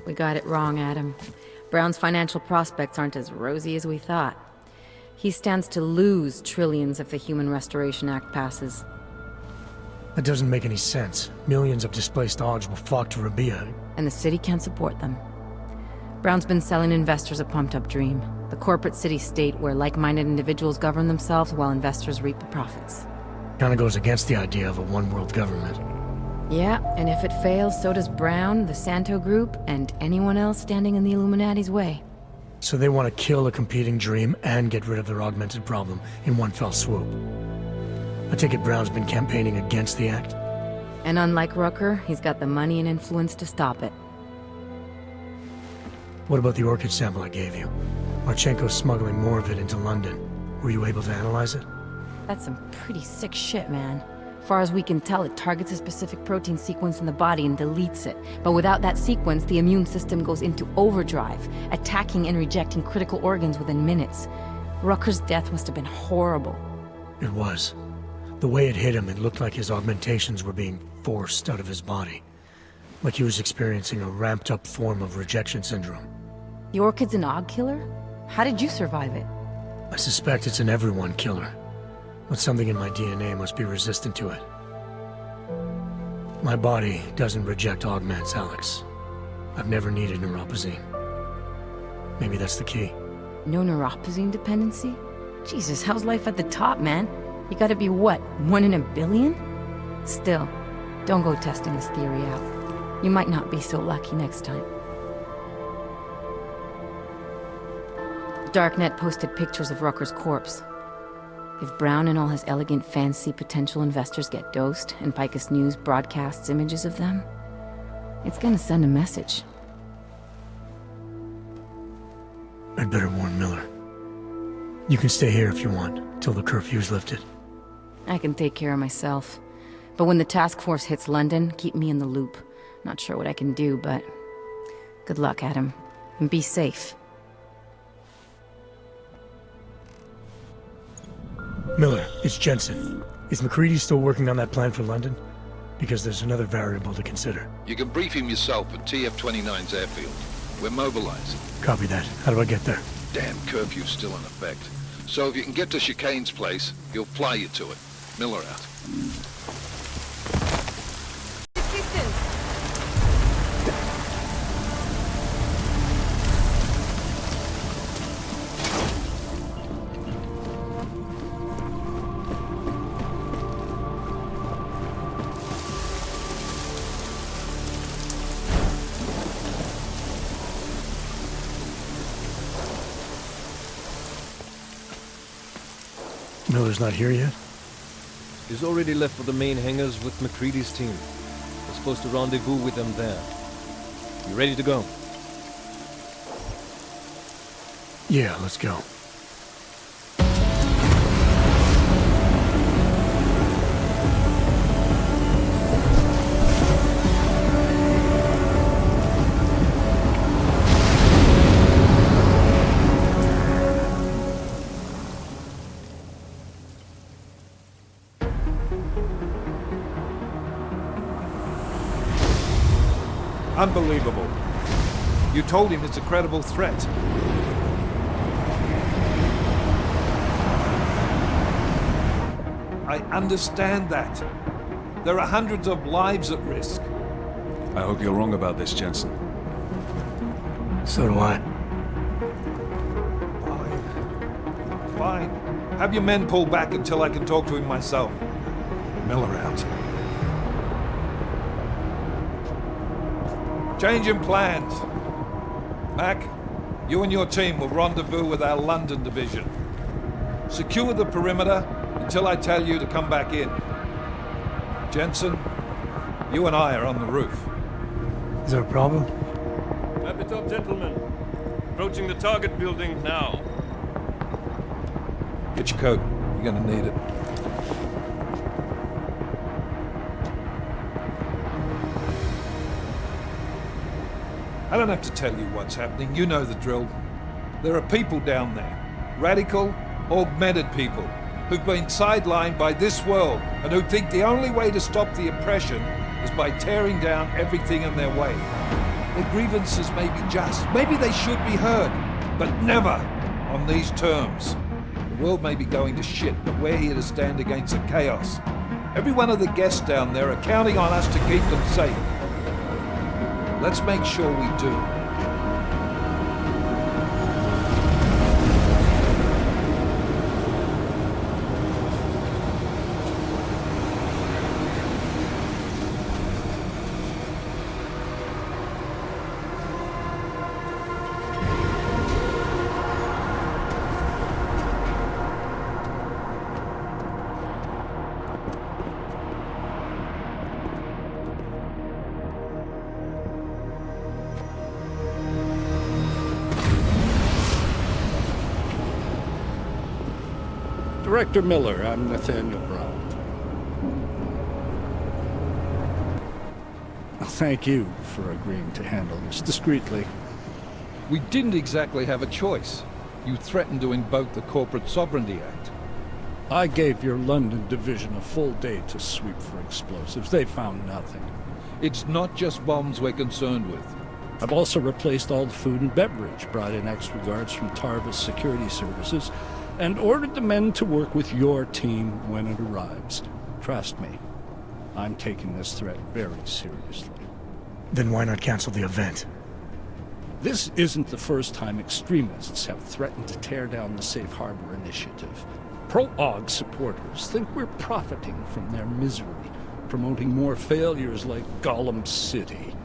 We got it wrong, Adam. Brown's financial prospects aren't as rosy as we thought. He stands to lose trillions if the Human Restoration Act passes. That doesn't make any sense. Millions of displaced Augs will flock to Rabia. And the city can't support them. Brown's been selling investors a pumped-up dream. The corporate city-state where like-minded individuals govern themselves while investors reap the profits. Kinda goes against the idea of a one-world government. Yeah, and if it fails, so does Brown, the Santo Group, and anyone else standing in the Illuminati's way. So they want to kill a competing dream and get rid of their augmented problem in one fell swoop. I take it Brown's been campaigning against the act? And unlike Rucker, he's got the money and influence to stop it. What about the orchid sample I gave you? Marchenko's smuggling more of it into London. Were you able to analyze it? That's some pretty sick shit, man. Far as we can tell, it targets a specific protein sequence in the body and deletes it. But without that sequence, the immune system goes into overdrive, attacking and rejecting critical organs within minutes. Rucker's death must have been horrible. It was. The way it hit him, it looked like his augmentations were being forced out of his body. Like he was experiencing a ramped-up form of rejection syndrome. The orchid's an Aug killer? How did you survive it? I suspect it's an everyone killer. But something in my DNA must be resistant to it. My body doesn't reject augments, Alex. I've never needed neuropozyne. Maybe that's the key. No neuropozyne dependency? Jesus, how's life at the top, man? You gotta be what, 1 in a billion? Still, don't go testing this theory out. You might not be so lucky next time. Darknet posted pictures of Rucker's corpse. If Brown and all his elegant, fancy potential investors get dosed, and Picus News broadcasts images of them, it's gonna send a message. I'd better warn Miller. You can stay here if you want, till the curfew's lifted. I can take care of myself. But when the task force hits London, keep me in the loop. Not sure what I can do, but... good luck, Adam. And be safe. Miller, it's Jensen. Is McCready still working on that plan for London? Because there's another variable to consider. You can brief him yourself at TF-29's airfield. We're mobilizing. Copy that. How do I get there? Damn curfew's still in effect. So if you can get to Chicane's place, he'll fly you to it. Miller out. Miller's not here yet? He's already left for the main hangars with McCready's team. We're supposed to rendezvous with them there. You ready to go? Yeah, let's go. Unbelievable. You told him it's a credible threat. I understand that. There are hundreds of lives at risk. I hope you're wrong about this, Jensen. So do I. Fine. Have your men pull back until I can talk to him myself. Miller out. Changing plans. Mac, you and your team will rendezvous with our London division. Secure the perimeter until I tell you to come back in. Jensen, you and I are on the roof. Is there a problem? At the top, gentlemen. Approaching the target building now. Get your coat. You're gonna need it. I don't have to tell you what's happening. You know the drill. There are people down there. Radical, augmented people who've been sidelined by this world and who think the only way to stop the oppression is by tearing down everything in their way. Their grievances may be just. Maybe they should be heard, but never on these terms. The world may be going to shit, but we're here to stand against the chaos. Every one of the guests down there are counting on us to keep them safe. Let's make sure we do. Director Miller, I'm Nathaniel Brown. Thank you for agreeing to handle this discreetly. We didn't exactly have a choice. You threatened to invoke the Corporate Sovereignty Act. I gave your London division a full day to sweep for explosives. They found nothing. It's not just bombs we're concerned with. I've also replaced all the food and beverage, brought in extra guards from Tarvis Security Services, and ordered the men to work with your team when it arrives. Trust me, I'm taking this threat very seriously. Then why not cancel the event? This isn't the first time extremists have threatened to tear down the Safe Harbor Initiative. Pro-Aug supporters think we're profiting from their misery, promoting more failures like Golem City.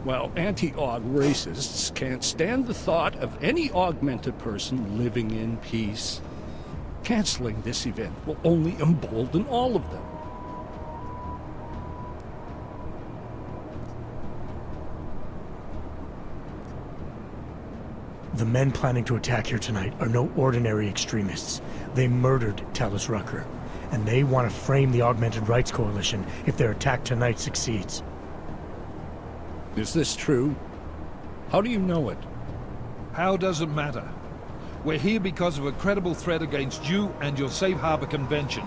While anti-Aug racists can't stand the thought of any augmented person living in peace. Canceling this event will only embolden all of them. The men planning to attack here tonight are no ordinary extremists. They murdered Talus Rucker, and they want to frame the Augmented Rights Coalition if their attack tonight succeeds. Is this true? How do you know it? How doesn't matter. We're here because of a credible threat against you and your Safe Harbor Convention.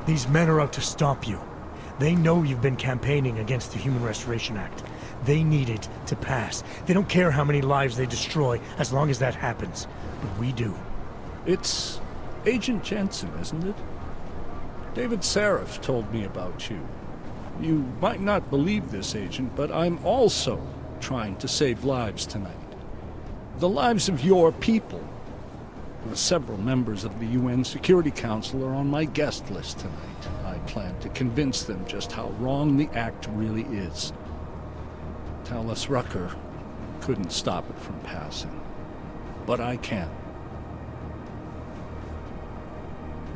These men are out to stop you. They know you've been campaigning against the Human Restoration Act. They need it to pass. They don't care how many lives they destroy, as long as that happens. But we do. It's Agent Jensen, isn't it? David Seraph told me about you. You might not believe this, Agent, but I'm also trying to save lives tonight. The lives of your people. Several members of the UN Security Council are on my guest list tonight. I plan to convince them just how wrong the act really is. Tallis Rucker couldn't stop it from passing. But I can.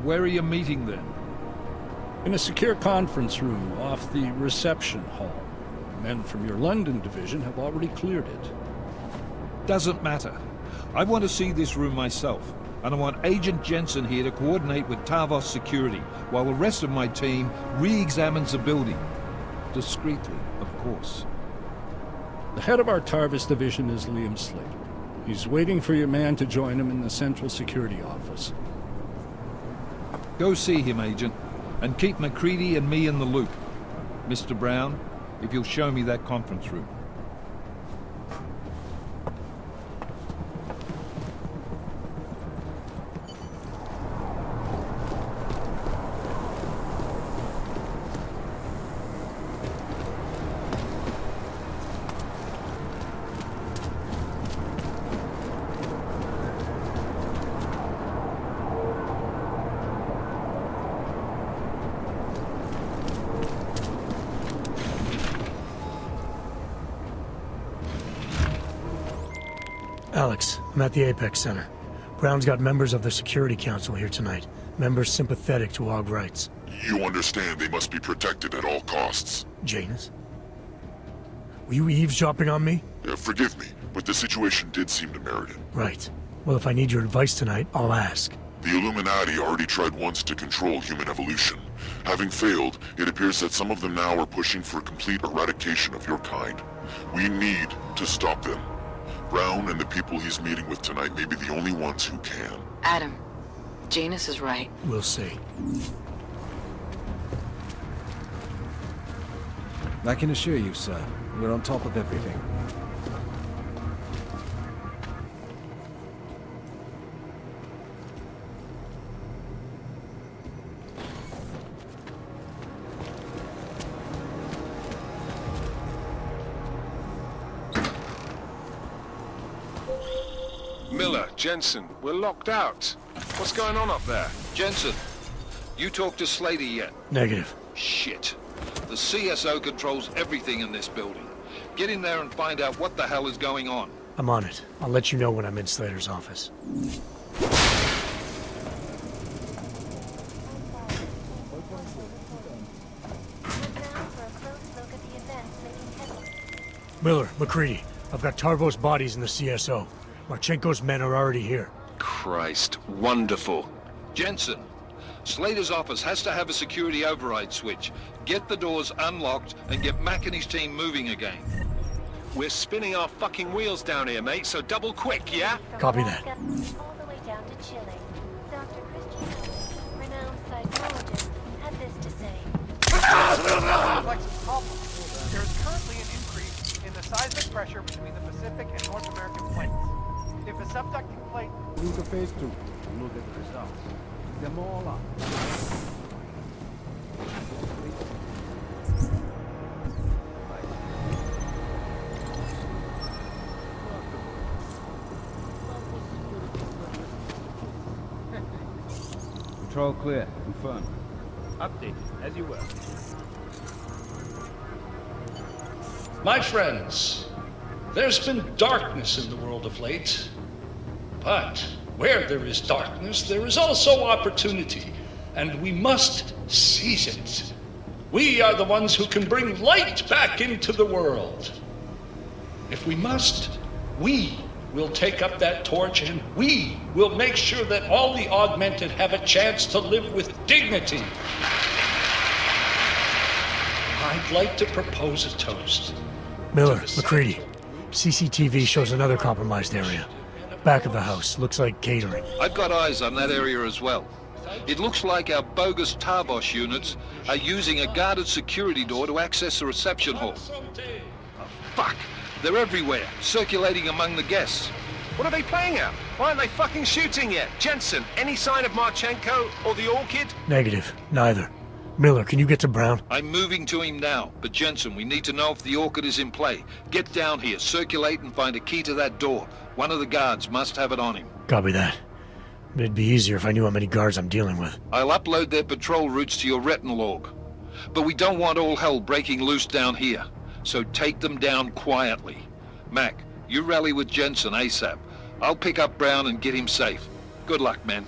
Where are you meeting then? In a secure conference room off the reception hall. Men from your London division have already cleared it. Doesn't matter. I want to see this room myself, and I want Agent Jensen here to coordinate with Tavos Security, while the rest of my team re-examines the building. Discreetly, of course. The head of our Tarvis division is Liam Slater. He's waiting for your man to join him in the Central Security Office. Go see him, Agent, and keep MacReady and me in the loop. Mr. Brown, if you'll show me that conference room. Alex, I'm at the Apex Center. Brown's got members of the Security Council here tonight. Members sympathetic to Aug rights. You understand they must be protected at all costs. Janus? Were you eavesdropping on me? Forgive me, but the situation did seem to merit it. Right. Well, if I need your advice tonight, I'll ask. The Illuminati already tried once to control human evolution. Having failed, it appears that some of them now are pushing for complete eradication of your kind. We need to stop them. Brown and the people he's meeting with tonight may be the only ones who can. Adam, Janus is right. We'll see. I can assure you, sir, we're on top of everything. Miller, Jensen, we're locked out. What's going on up there? Jensen, you talked to Slater yet? Negative. Shit. The CSO controls everything in this building. Get in there and find out what the hell is going on. I'm on it. I'll let you know when I'm in Slater's office. Miller, MacReady, I've got Tarvos bodies in the CSO. Marchenko's men are already here. Christ, wonderful. Jensen, Slater's office has to have a security override switch. Get the doors unlocked and get Mac and his team moving again. We're spinning our fucking wheels down here, mate, so double quick, yeah? Copy that. All the way down to Chile. Dr. Christian, renowned seismologist, had this to say. There is currently an increase in the seismic pressure between the Pacific and North American plates. If the subducting plate... Move to phase 2. Look at the results. Them all up. Control clear. Confirmed. Update as you were. My friends, there's been darkness in the world of late. But where there is darkness, there is also opportunity, and we must seize it. We are the ones who can bring light back into the world. If we must, we will take up that torch, and we will make sure that all the augmented have a chance to live with dignity. I'd like to propose a toast. Miller, MacReady, CCTV shows another compromised area. Back of the house. Looks like catering. I've got eyes on that area as well. It looks like our bogus Tarbosh units are using a guarded security door to access the reception hall. Oh, fuck! They're everywhere, circulating among the guests. What are they playing at? Why aren't they fucking shooting yet? Jensen, any sign of Marchenko or the Orchid? Negative. Neither. Miller, can you get to Brown? I'm moving to him now, but Jensen, we need to know if the Orchid is in play. Get down here, circulate and find a key to that door. One of the guards must have it on him. Copy that. It'd be easier if I knew how many guards I'm dealing with. I'll upload their patrol routes to your retinal log. But we don't want all hell breaking loose down here. So take them down quietly. Mac, you rally with Jensen ASAP. I'll pick up Brown and get him safe. Good luck, man.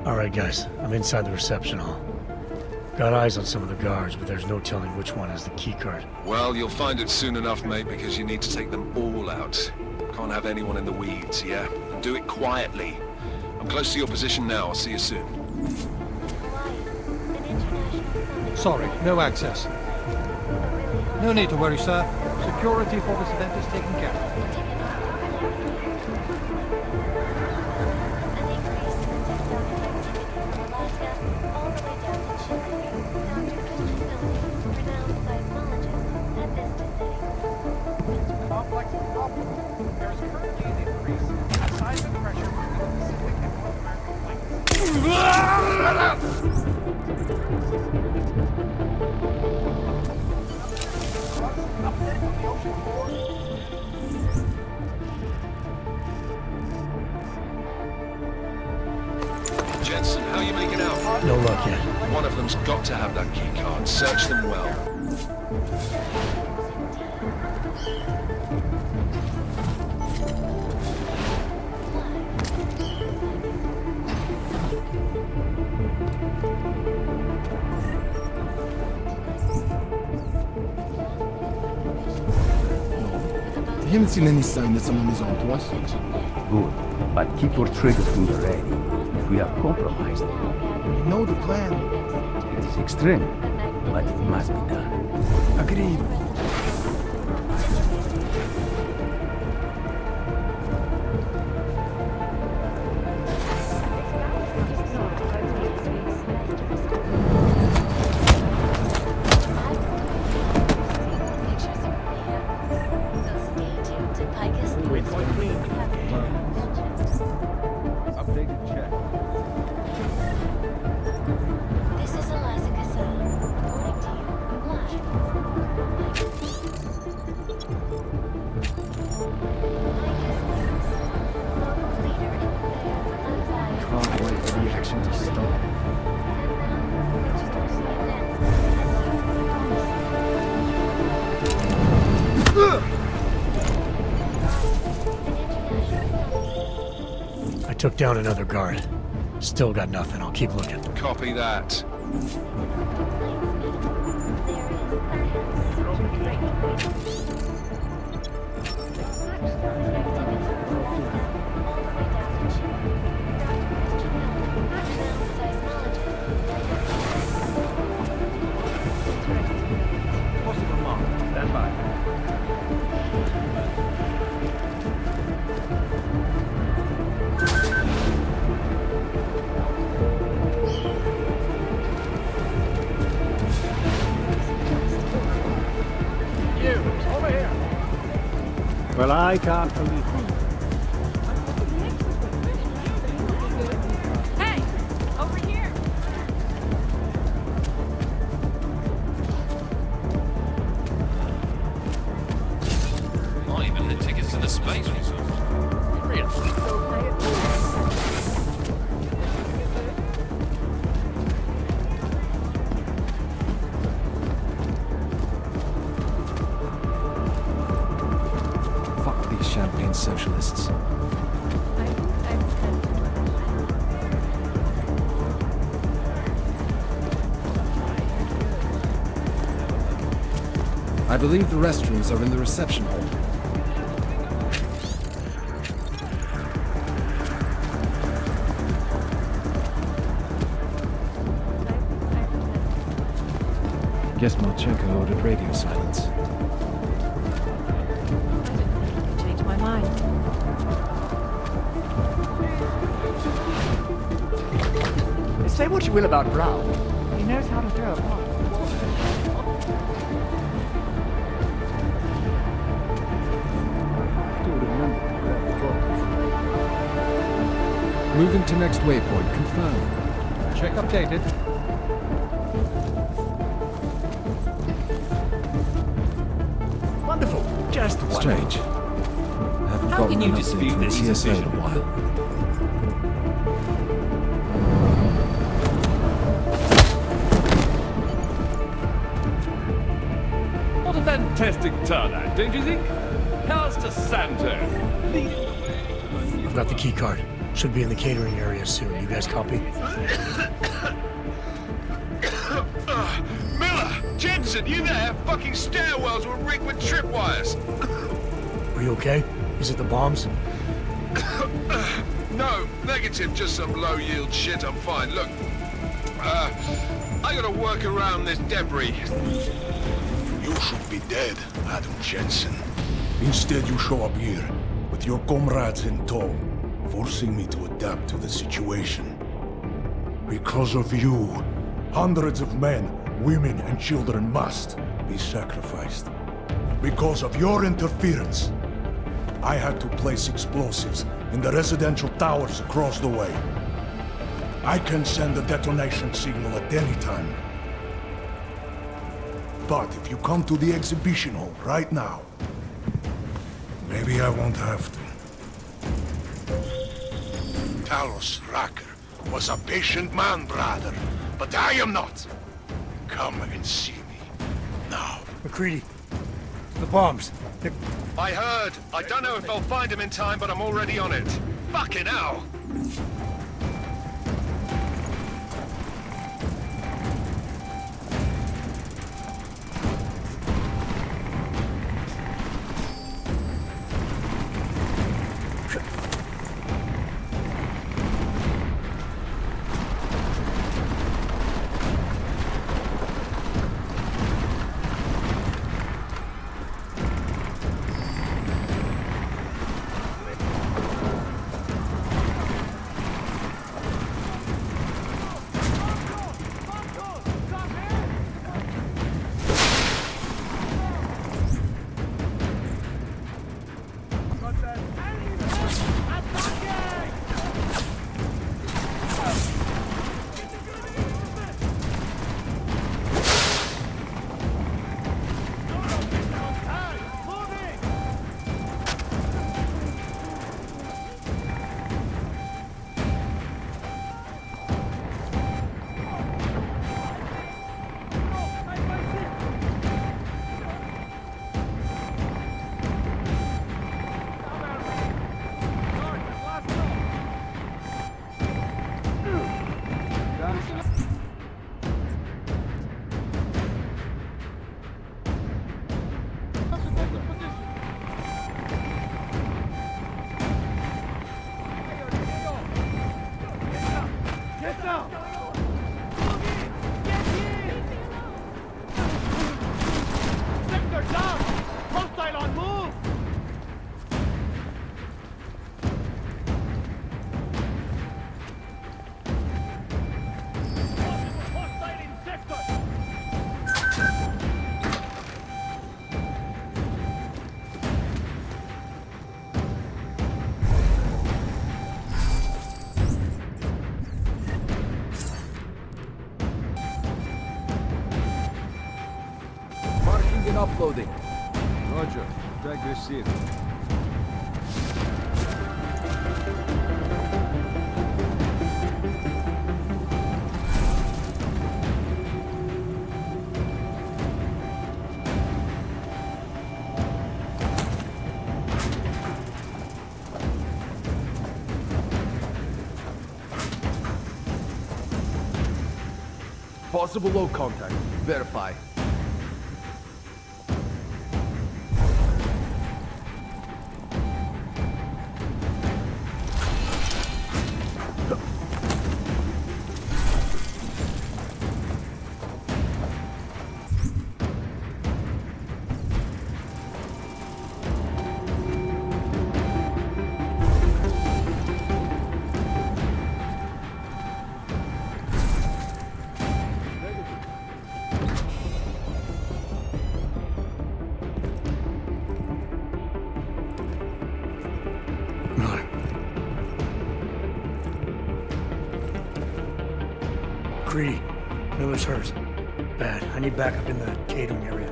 Alright guys, I'm inside the reception hall. Got eyes on some of the guards, but there's no telling which one has the keycard. Well, you'll find it soon enough, mate, because you need to take them all out. Can't have anyone in the weeds, yeah? And do it quietly. I'm close to your position now. I'll see you soon. Sorry, no access. No need to worry, sir. Security for this event is taken care of. Jensen, how are you making out? No luck yet. One of them's got to have that key card. Search them well. You haven't seen any sign that someone is on to us? Good, but keep your trigger finger ready. If we are compromised... We know the plan. It is extreme, but it must be done. Agreed. Took down another guard. Still got nothing. I'll keep looking. Copy that. Stand by. Well, I can't believe it. Hey! Over here! Might even had tickets to the space resort. Really? campaign socialists. I believe the restrooms are in the reception hall. Guess Marchenko ordered radio silence. Changed my mind. Say what you will about Brown. He knows how to throw a party. Moving to next waypoint, confirmed. Check updated. Wonderful. Just wonderful. Strange. Haven't How gotten can you an update dispute from the that he's CSA in a official? while. What a fantastic turnout, don't you think? How's to Santo? I've got the key card. Should be in the catering area soon. You guys copy? Miller! Jensen, you there? Fucking stairwells were rigged with tripwires. Are you okay? Is it the bombs? No, negative, just some low-yield shit. I'm fine. Look, I gotta work around this debris. You should be dead, Adam Jensen. Instead, you show up here with your comrades in tow, forcing me to adapt to the situation. Because of you, hundreds of men, women, and children must be sacrificed. Because of your interference, I had to place explosives in the residential towers across the way. I can send a detonation signal at any time. But if you come to the exhibition hall right now, maybe I won't have to. Talos Racker was a patient man, brother, but I am not. Come and see me now. McCready, the bombs. I heard. I don't know if I'll find him in time, but I'm already on it. Fucking hell! Uploading. Roger. Tag received. Possible log contact. Verify. Greedy. Miller's hurt. Bad. I need backup in the catering area.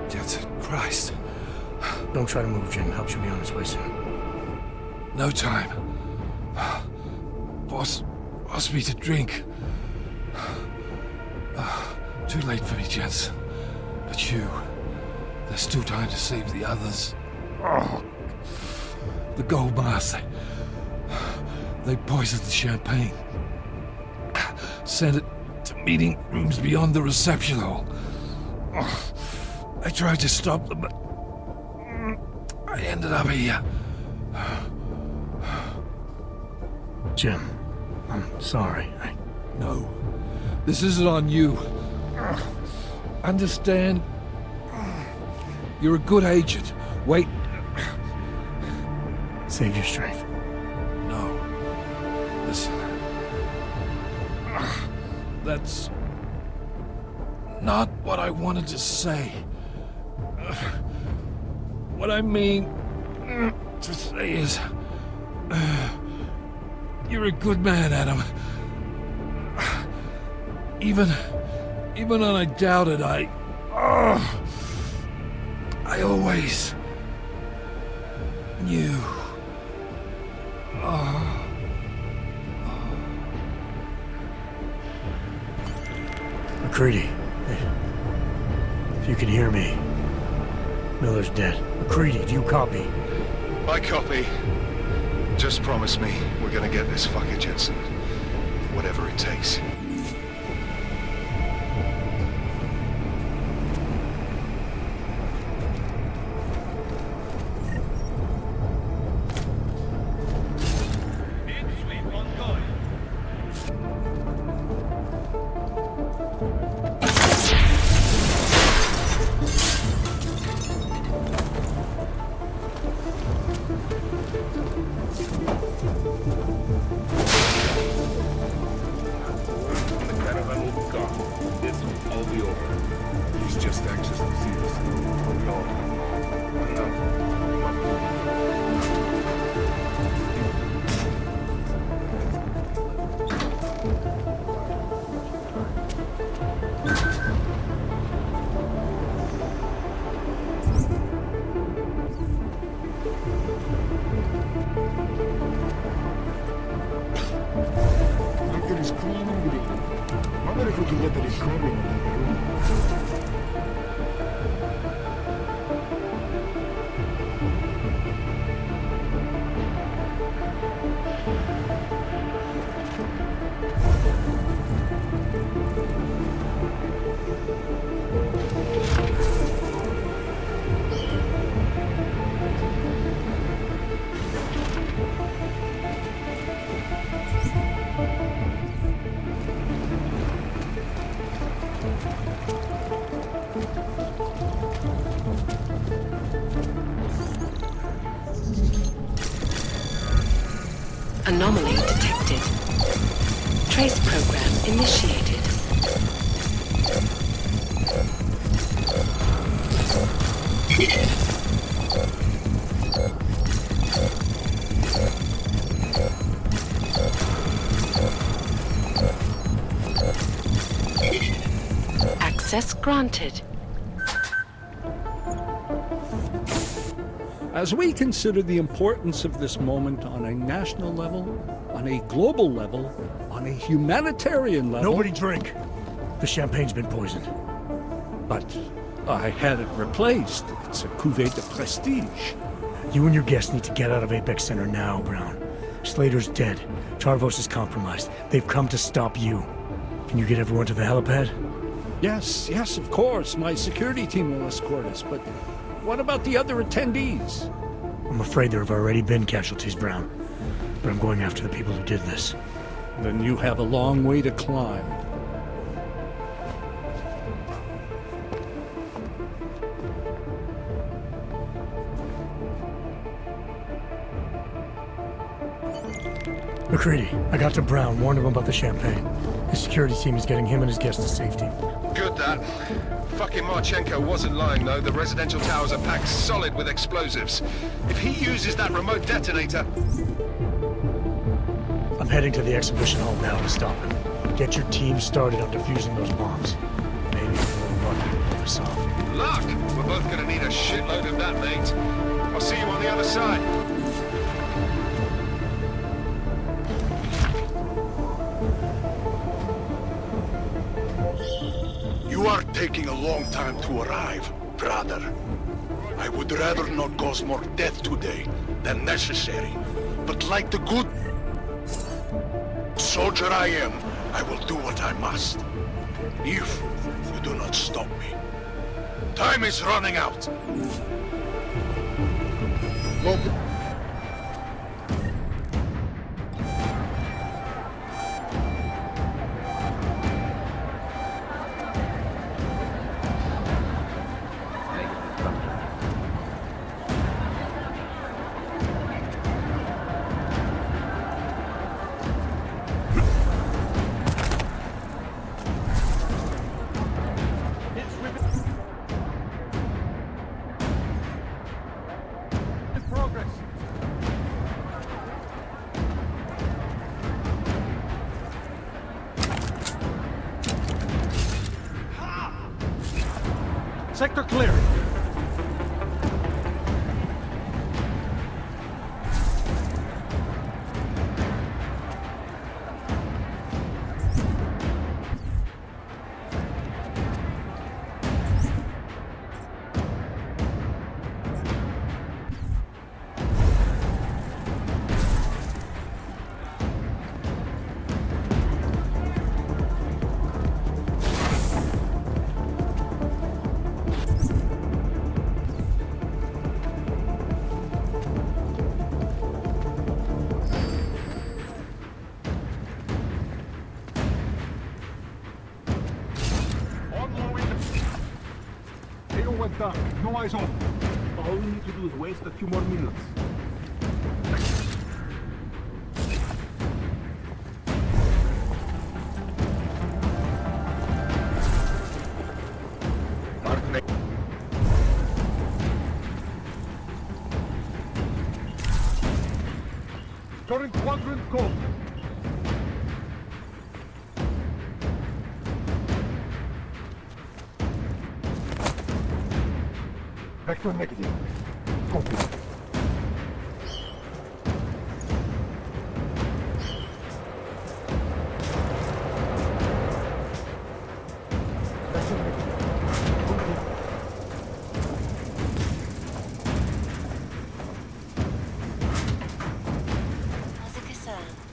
Jensen, Christ. Don't try to move, Jim. Help should be on its way soon. No time. Boss me to drink. Too late for me, Jensen. But you, there's still time to save the others. Oh, the gold bars, they poisoned the champagne. Sent it to meeting rooms beyond the reception hall. Oh, I tried to stop them, but I ended up here. Jim, I'm sorry. No, this isn't on you. Understand? You're a good agent. Wait. Save your strength. No. Listen. That's not what I wanted to say. What I mean to say is, you're a good man, Adam. Even when I doubted, I always knew. McCready, if you can hear me, Miller's dead. McCready, do you copy? I copy. Just promise me we're gonna get this fucker Jensen. Whatever it takes. Anomaly detected. Trace program initiated. Access granted. As we consider the importance of this moment on a national level, on a global level, on a humanitarian level... Nobody drink! The champagne's been poisoned. But I had it replaced. It's a cuvée de prestige. You and your guests need to get out of Apex Center now, Brown. Slater's dead. Tarvos is compromised. They've come to stop you. Can you get everyone to the helipad? Yes, of course. My security team will escort us, but what about the other attendees? I'm afraid there have already been casualties, Brown. But I'm going after the people who did this. Then you have a long way to climb. McCready, I got to Brown, warned him about the champagne. His security team is getting him and his guests to safety. Good, that. Fucking Marchenko wasn't lying, though. The residential towers are packed solid with explosives. If he uses that remote detonator... I'm heading to the exhibition hall now to stop him. Get your team started on defusing those bombs. Maybe if a little luck will pull this off. Luck! We're both gonna need a shitload of that, mate. I'll see you on the other side. You are taking a long time to arrive, brother. I would rather not cause more death today than necessary. But like the good soldier I am, I will do what I must. If you do not stop me. Time is running out. Sector clear. No eyes on. All we need to do is waste a few more minutes. Current quadrant code. Vector negative. Copy.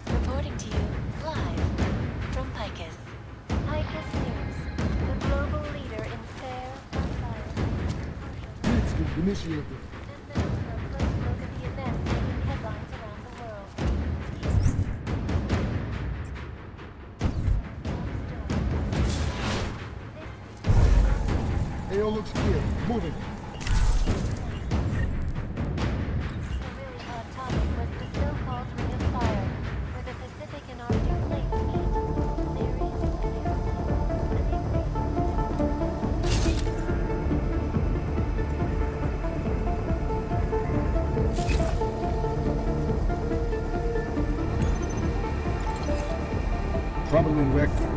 Reporting to you live from Picus. Picus News, the global leader in fair fire. Initiated. And now for a close look at the events making headlines around the world. AO looks clear. Moving. Trouble in Vector.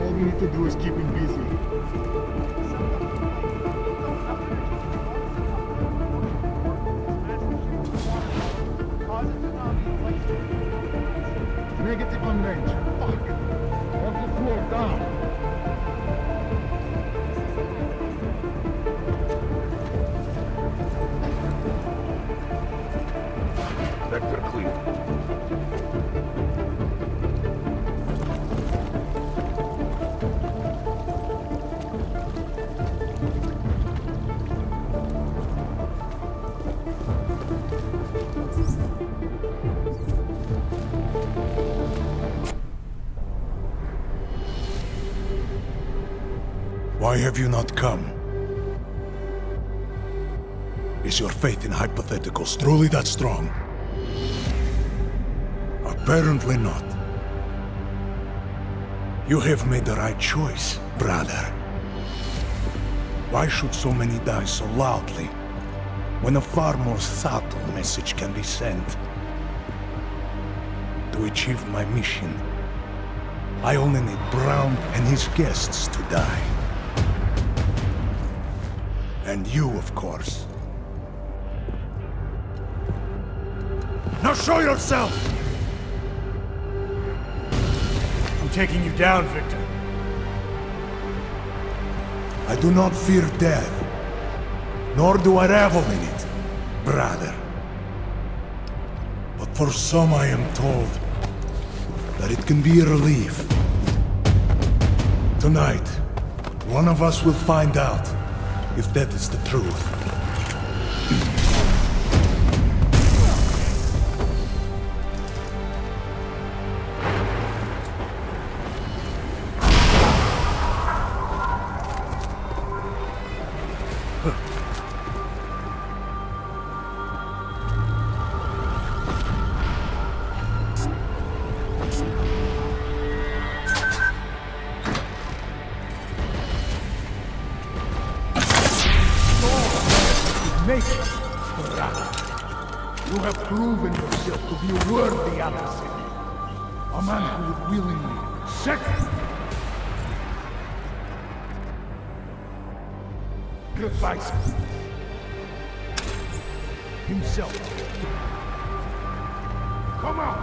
All we need to do is keep him busy. Negative on range. Fuck. On the floor, down. Vector clear. Why have you not come? Is your faith in hypotheticals truly that strong? Apparently not. You have made the right choice, brother. Why should so many die so loudly, when a far more subtle message can be sent? To achieve my mission, I only need Brown and his guests to die. And you, of course. Now show yourself! I'm taking you down, Victor. I do not fear death, nor do I revel in it, brother. But for some I am told that it can be a relief. Tonight, one of us will find out if that is the truth. You have proven yourself to be a worthy adversary. A man who would willingly sacrifice himself. Come out!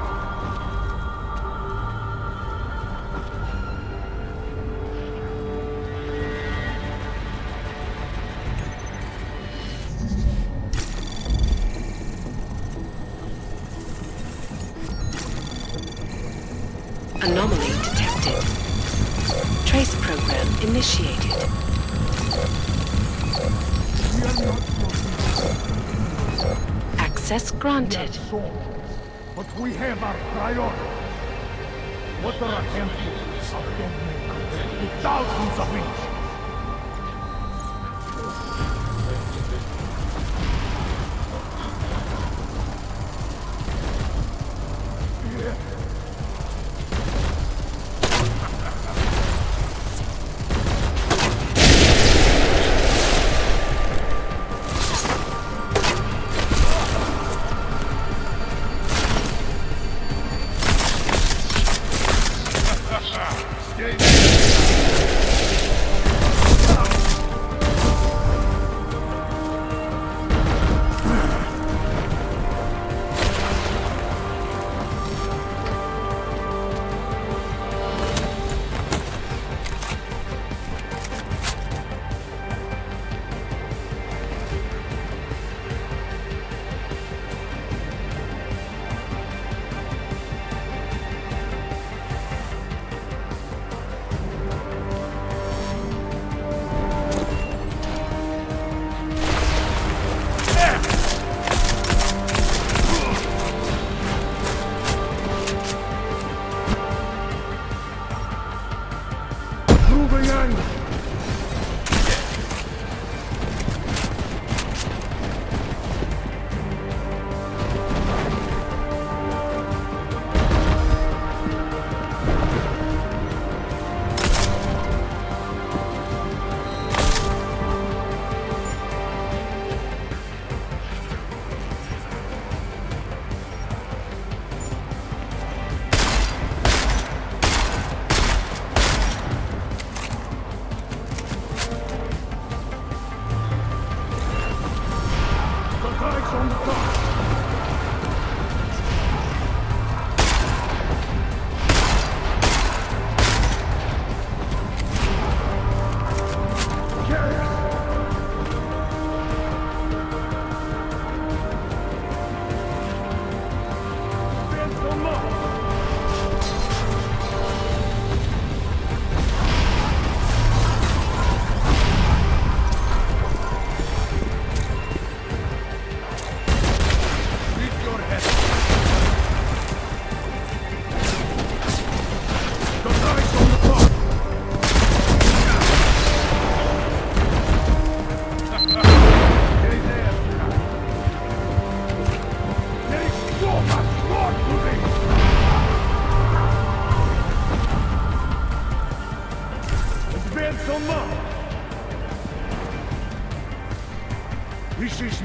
Anomaly detected. Trace program initiated. Access granted. But we have our priorities. What are a handful of dead men compared to thousands of each?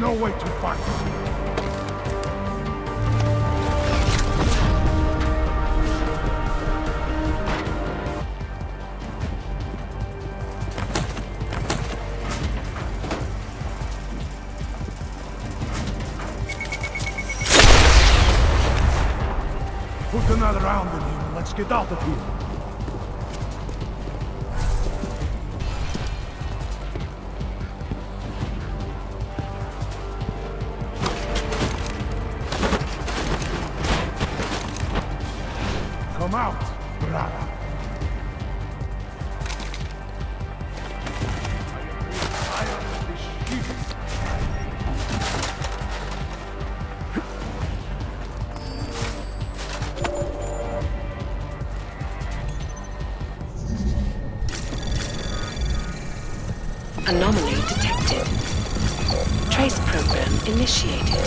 no way to fight. Put another round in him. Let's get out of here. Come out, brother. Anomaly detected. Trace program initiated.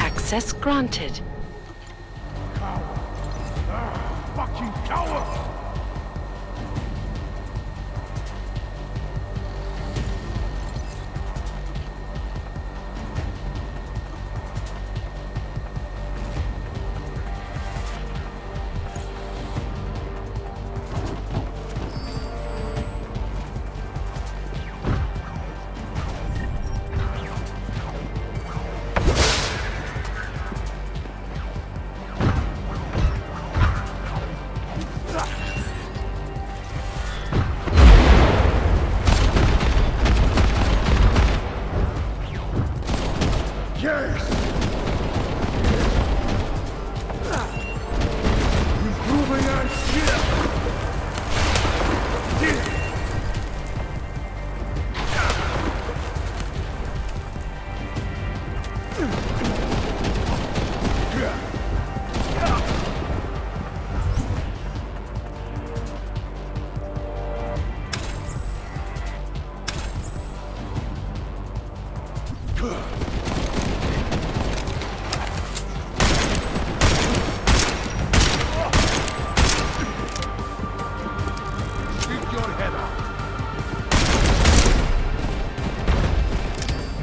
Access granted. Coward. Fucking coward!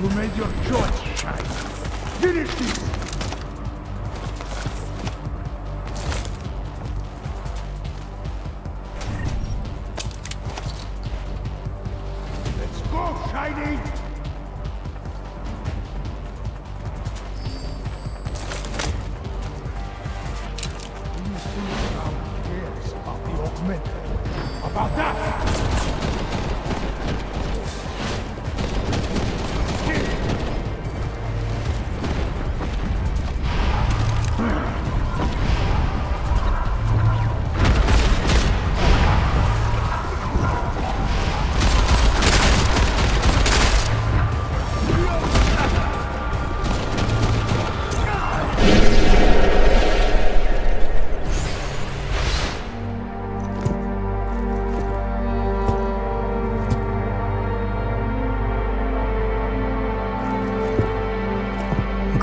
You made your choice, child. Finish this! Let's go, Shiny! Do you think Brown cares about the augmented? About that?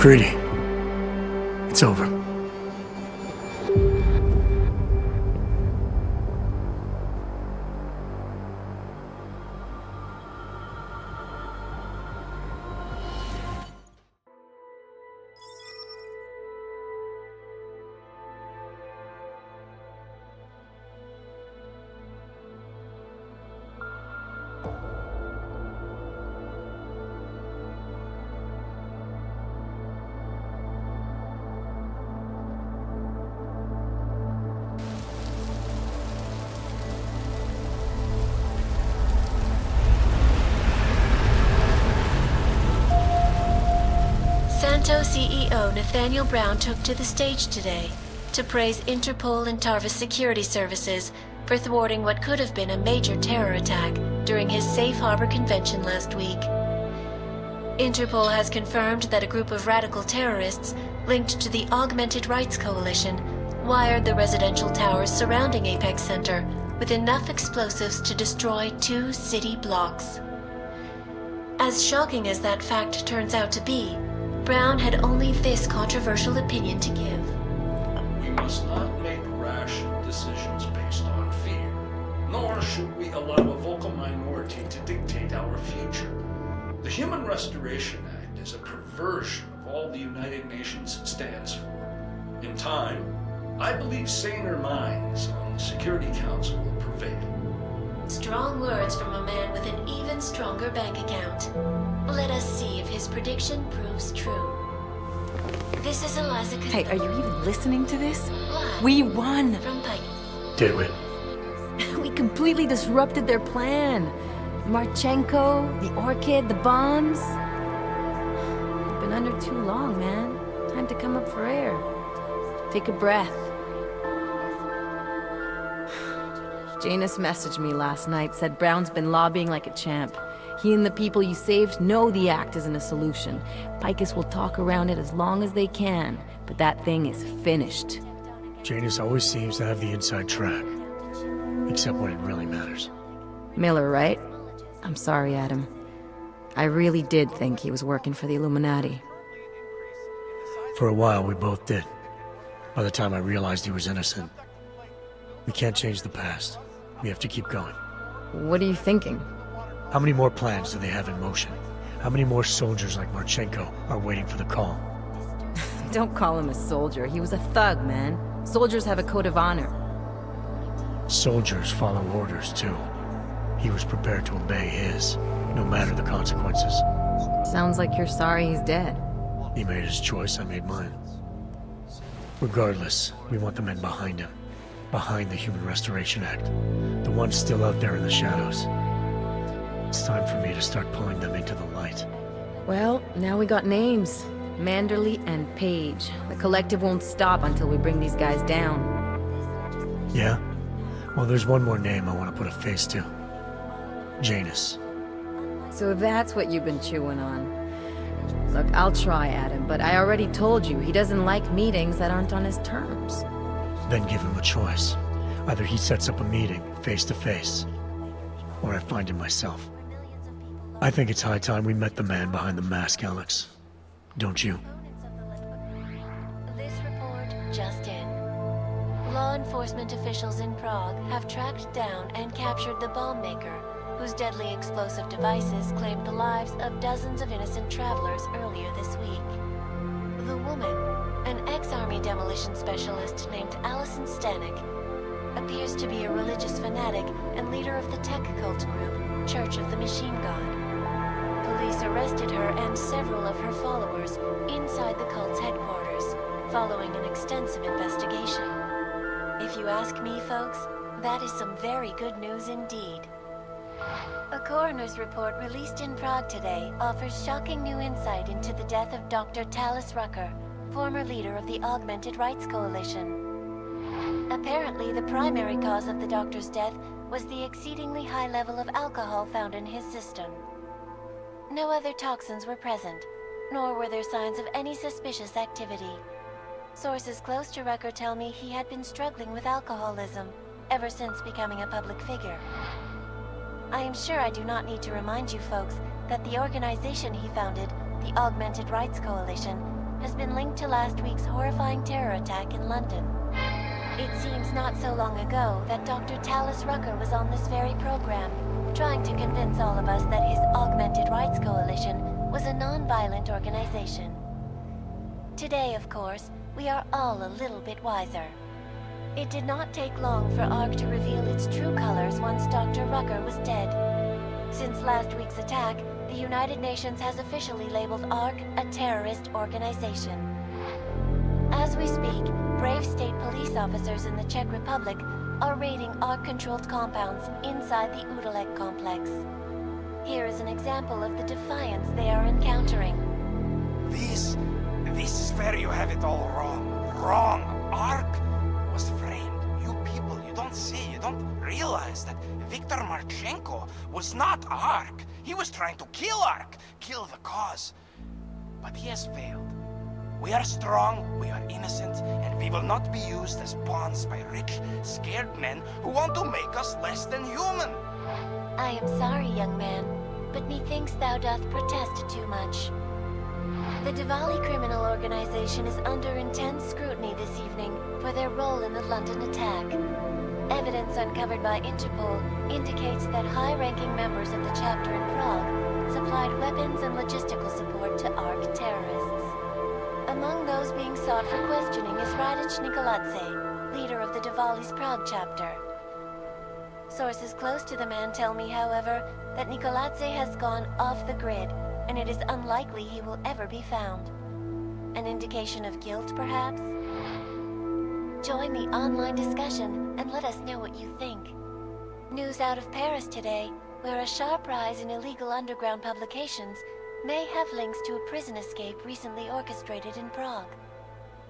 McCready, it's over. Santo CEO Nathaniel Brown took to the stage today to praise Interpol and Tarvis security services for thwarting what could have been a major terror attack during his Safe Harbor convention last week. Interpol has confirmed that a group of radical terrorists linked to the Augmented Rights Coalition wired the residential towers surrounding Apex Center with enough explosives to destroy 2 city blocks. As shocking as that fact turns out to be, Brown had only this controversial opinion to give. must not make rash decisions based on fear, nor should we allow a vocal minority to dictate our future. The Human Restoration Act is a perversion of all the United Nations stands for. In time, I believe saner minds on the Security Council will prevail. Strong words from a man with an even stronger bank account. Let us see if his prediction proves true. This is Eliza Costello. Hey, are you even listening to this? Live We won! from Pike. Did we? We completely disrupted their plan. Marchenko, the orchid, the bombs. You've been under too long, man. Time to come up for air. Take a breath. Janus messaged me last night, said Brown's been lobbying like a champ. He and the people you saved know the act isn't a solution. Picus will talk around it as long as they can, but that thing is finished. Janus always seems to have the inside track. Except when it really matters. Miller, right? I'm sorry, Adam. I really did think he was working for the Illuminati. For a while, we both did. By the time I realized he was innocent. We can't change the past. We have to keep going. What are you thinking? How many more plans do they have in motion? How many more soldiers like Marchenko are waiting for the call? Don't call him a soldier. He was a thug, man. Soldiers have a code of honor. Soldiers follow orders, too. He was prepared to obey his, no matter the consequences. Sounds like you're sorry he's dead. He made his choice, I made mine. Regardless, we want the men behind him. Behind the Human Restoration Act. The ones still out there in the shadows. It's time for me to start pulling them into the light. Well, now we got names. Manderley and Page. The collective won't stop until we bring these guys down. Yeah? Well, there's one more name I want to put a face to. Janus. So that's what you've been chewing on. Look, I'll try, Adam, but I already told you, he doesn't like meetings that aren't on his terms. Then give him a choice. Either he sets up a meeting, face to face, or I find him myself. I think it's high time we met the man behind the mask, Alex. Don't you? This report just in. Law enforcement officials in Prague have tracked down and captured the bomb maker, whose deadly explosive devices claimed the lives of dozens of innocent travelers earlier this week. The woman, an ex-army demolition specialist named Alison Stanek, appears to be a religious fanatic and leader of the tech cult group, Church of the Machine God. Police arrested her and several of her followers inside the cult's headquarters, following an extensive investigation. If you ask me, folks, that is some very good news indeed. A coroner's report released in Prague today offers shocking new insight into the death of Dr. Talis Rucker, former leader of the Augmented Rights Coalition. Apparently, the primary cause of the doctor's death was the exceedingly high level of alcohol found in his system. No other toxins were present, nor were there signs of any suspicious activity. Sources close to Rucker tell me he had been struggling with alcoholism ever since becoming a public figure. I am sure I do not need to remind you folks that the organization he founded, the Augmented Rights Coalition, has been linked to last week's horrifying terror attack in London. It seems not so long ago that Dr. Talis Rucker was on this very program, trying to convince all of us that his Augmented Rights Coalition was a non-violent organization. Today, of course, we are all a little bit wiser. It did not take long for ARC to reveal its true colors once Dr. Rucker was dead. Since last week's attack, the United Nations has officially labeled ARC a terrorist organization. As we speak, brave state police officers in the Czech Republic are raiding ARC-controlled compounds inside the Udalek complex. Here is an example of the defiance they are encountering. This is where you have it all wrong. Wrong. ARC was framed. You people, you don't see, you don't realize that Viktor Marchenko was not ARC. He was trying to kill ARC, kill the cause. But he has failed. We are strong, we are innocent, and we will not be used as pawns by rich, scared men who want to make us less than human. I am sorry, young man, but methinks thou doth protest too much. The Diwali criminal organization is under intense scrutiny this evening for their role in the London attack. Evidence uncovered by Interpol indicates that high-ranking members of the chapter in Prague supplied weapons and logistical support to ARC terrorists. Among those being sought for questioning is Radich Nikoladze, leader of the Diwali's Prague chapter. Sources close to the man tell me, however, that Nikoladze has gone off the grid, and it is unlikely he will ever be found. An indication of guilt, perhaps? Join the online discussion and let us know what you think. News out of Paris today, where a sharp rise in illegal underground publications may have links to a prison escape recently orchestrated in Prague.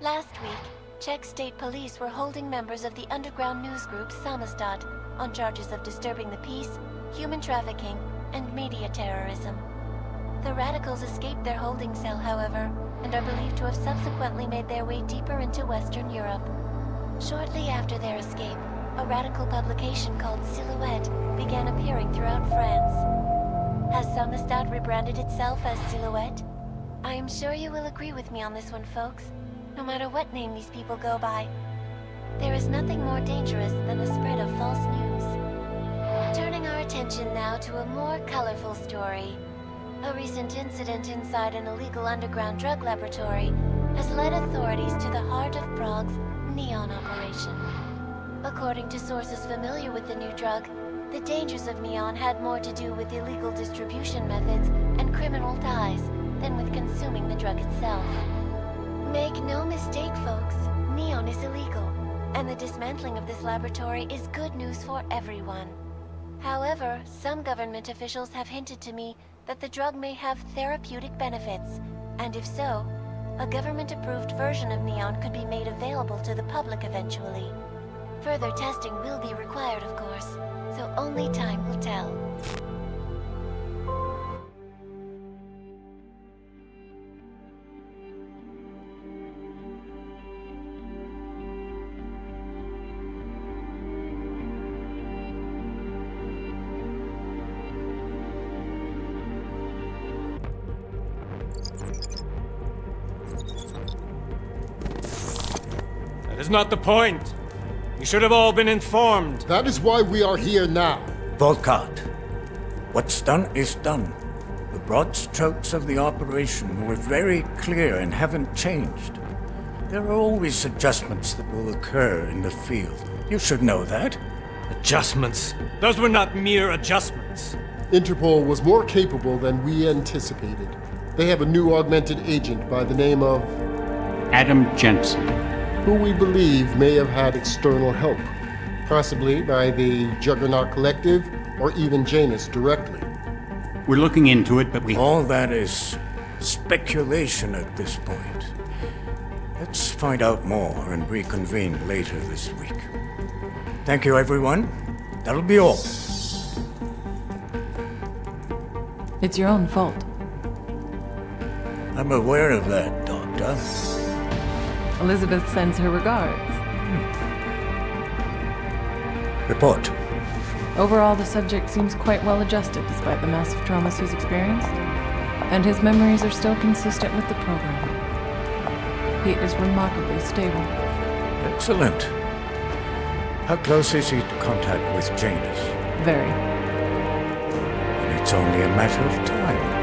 Last week, Czech state police were holding members of the underground news group Samizdat on charges of disturbing the peace, human trafficking, and media terrorism. The radicals escaped their holding cell, however, and are believed to have subsequently made their way deeper into Western Europe. Shortly after their escape, a radical publication called Silhouette began appearing throughout France. Has Samizdat rebranded itself as Silhouette? I am sure you will agree with me on this one, folks, no matter what name these people go by. There is nothing more dangerous than the spread of false news. Turning our attention now to a more colorful story. A recent incident inside an illegal underground drug laboratory has led authorities to the heart of Prague's Neon operation. According to sources familiar with the new drug, the dangers of Neon had more to do with illegal distribution methods and criminal ties than with consuming the drug itself. Make no mistake, folks, Neon is illegal, and the dismantling of this laboratory is good news for everyone. However, some government officials have hinted to me that the drug may have therapeutic benefits, and if so, a government-approved version of Neon could be made available to the public eventually. Further testing will be required, of course, so only time will tell. That is not the point. You should have all been informed. That is why we are here now. Volkart, what's done is done. The broad strokes of the operation were very clear and haven't changed. There are always adjustments that will occur in the field. You should know that. Adjustments? Those were not mere adjustments. Interpol was more capable than we anticipated. They have a new augmented agent by the name of... Adam Jensen, who we believe may have had external help, possibly by the Juggernaut Collective or even Janus directly. We're looking into it, but we... All that is speculation at this point. Let's find out more and reconvene later this week. Thank you, everyone. That'll be all. It's your own fault. I'm aware of that, Doctor. Elizabeth sends her regards. Report. Overall, the subject seems quite well adjusted despite the massive traumas he's experienced, and his memories are still consistent with the program. He is remarkably stable. Excellent. How close is he to contact with Janus? Very. And it's only a matter of time.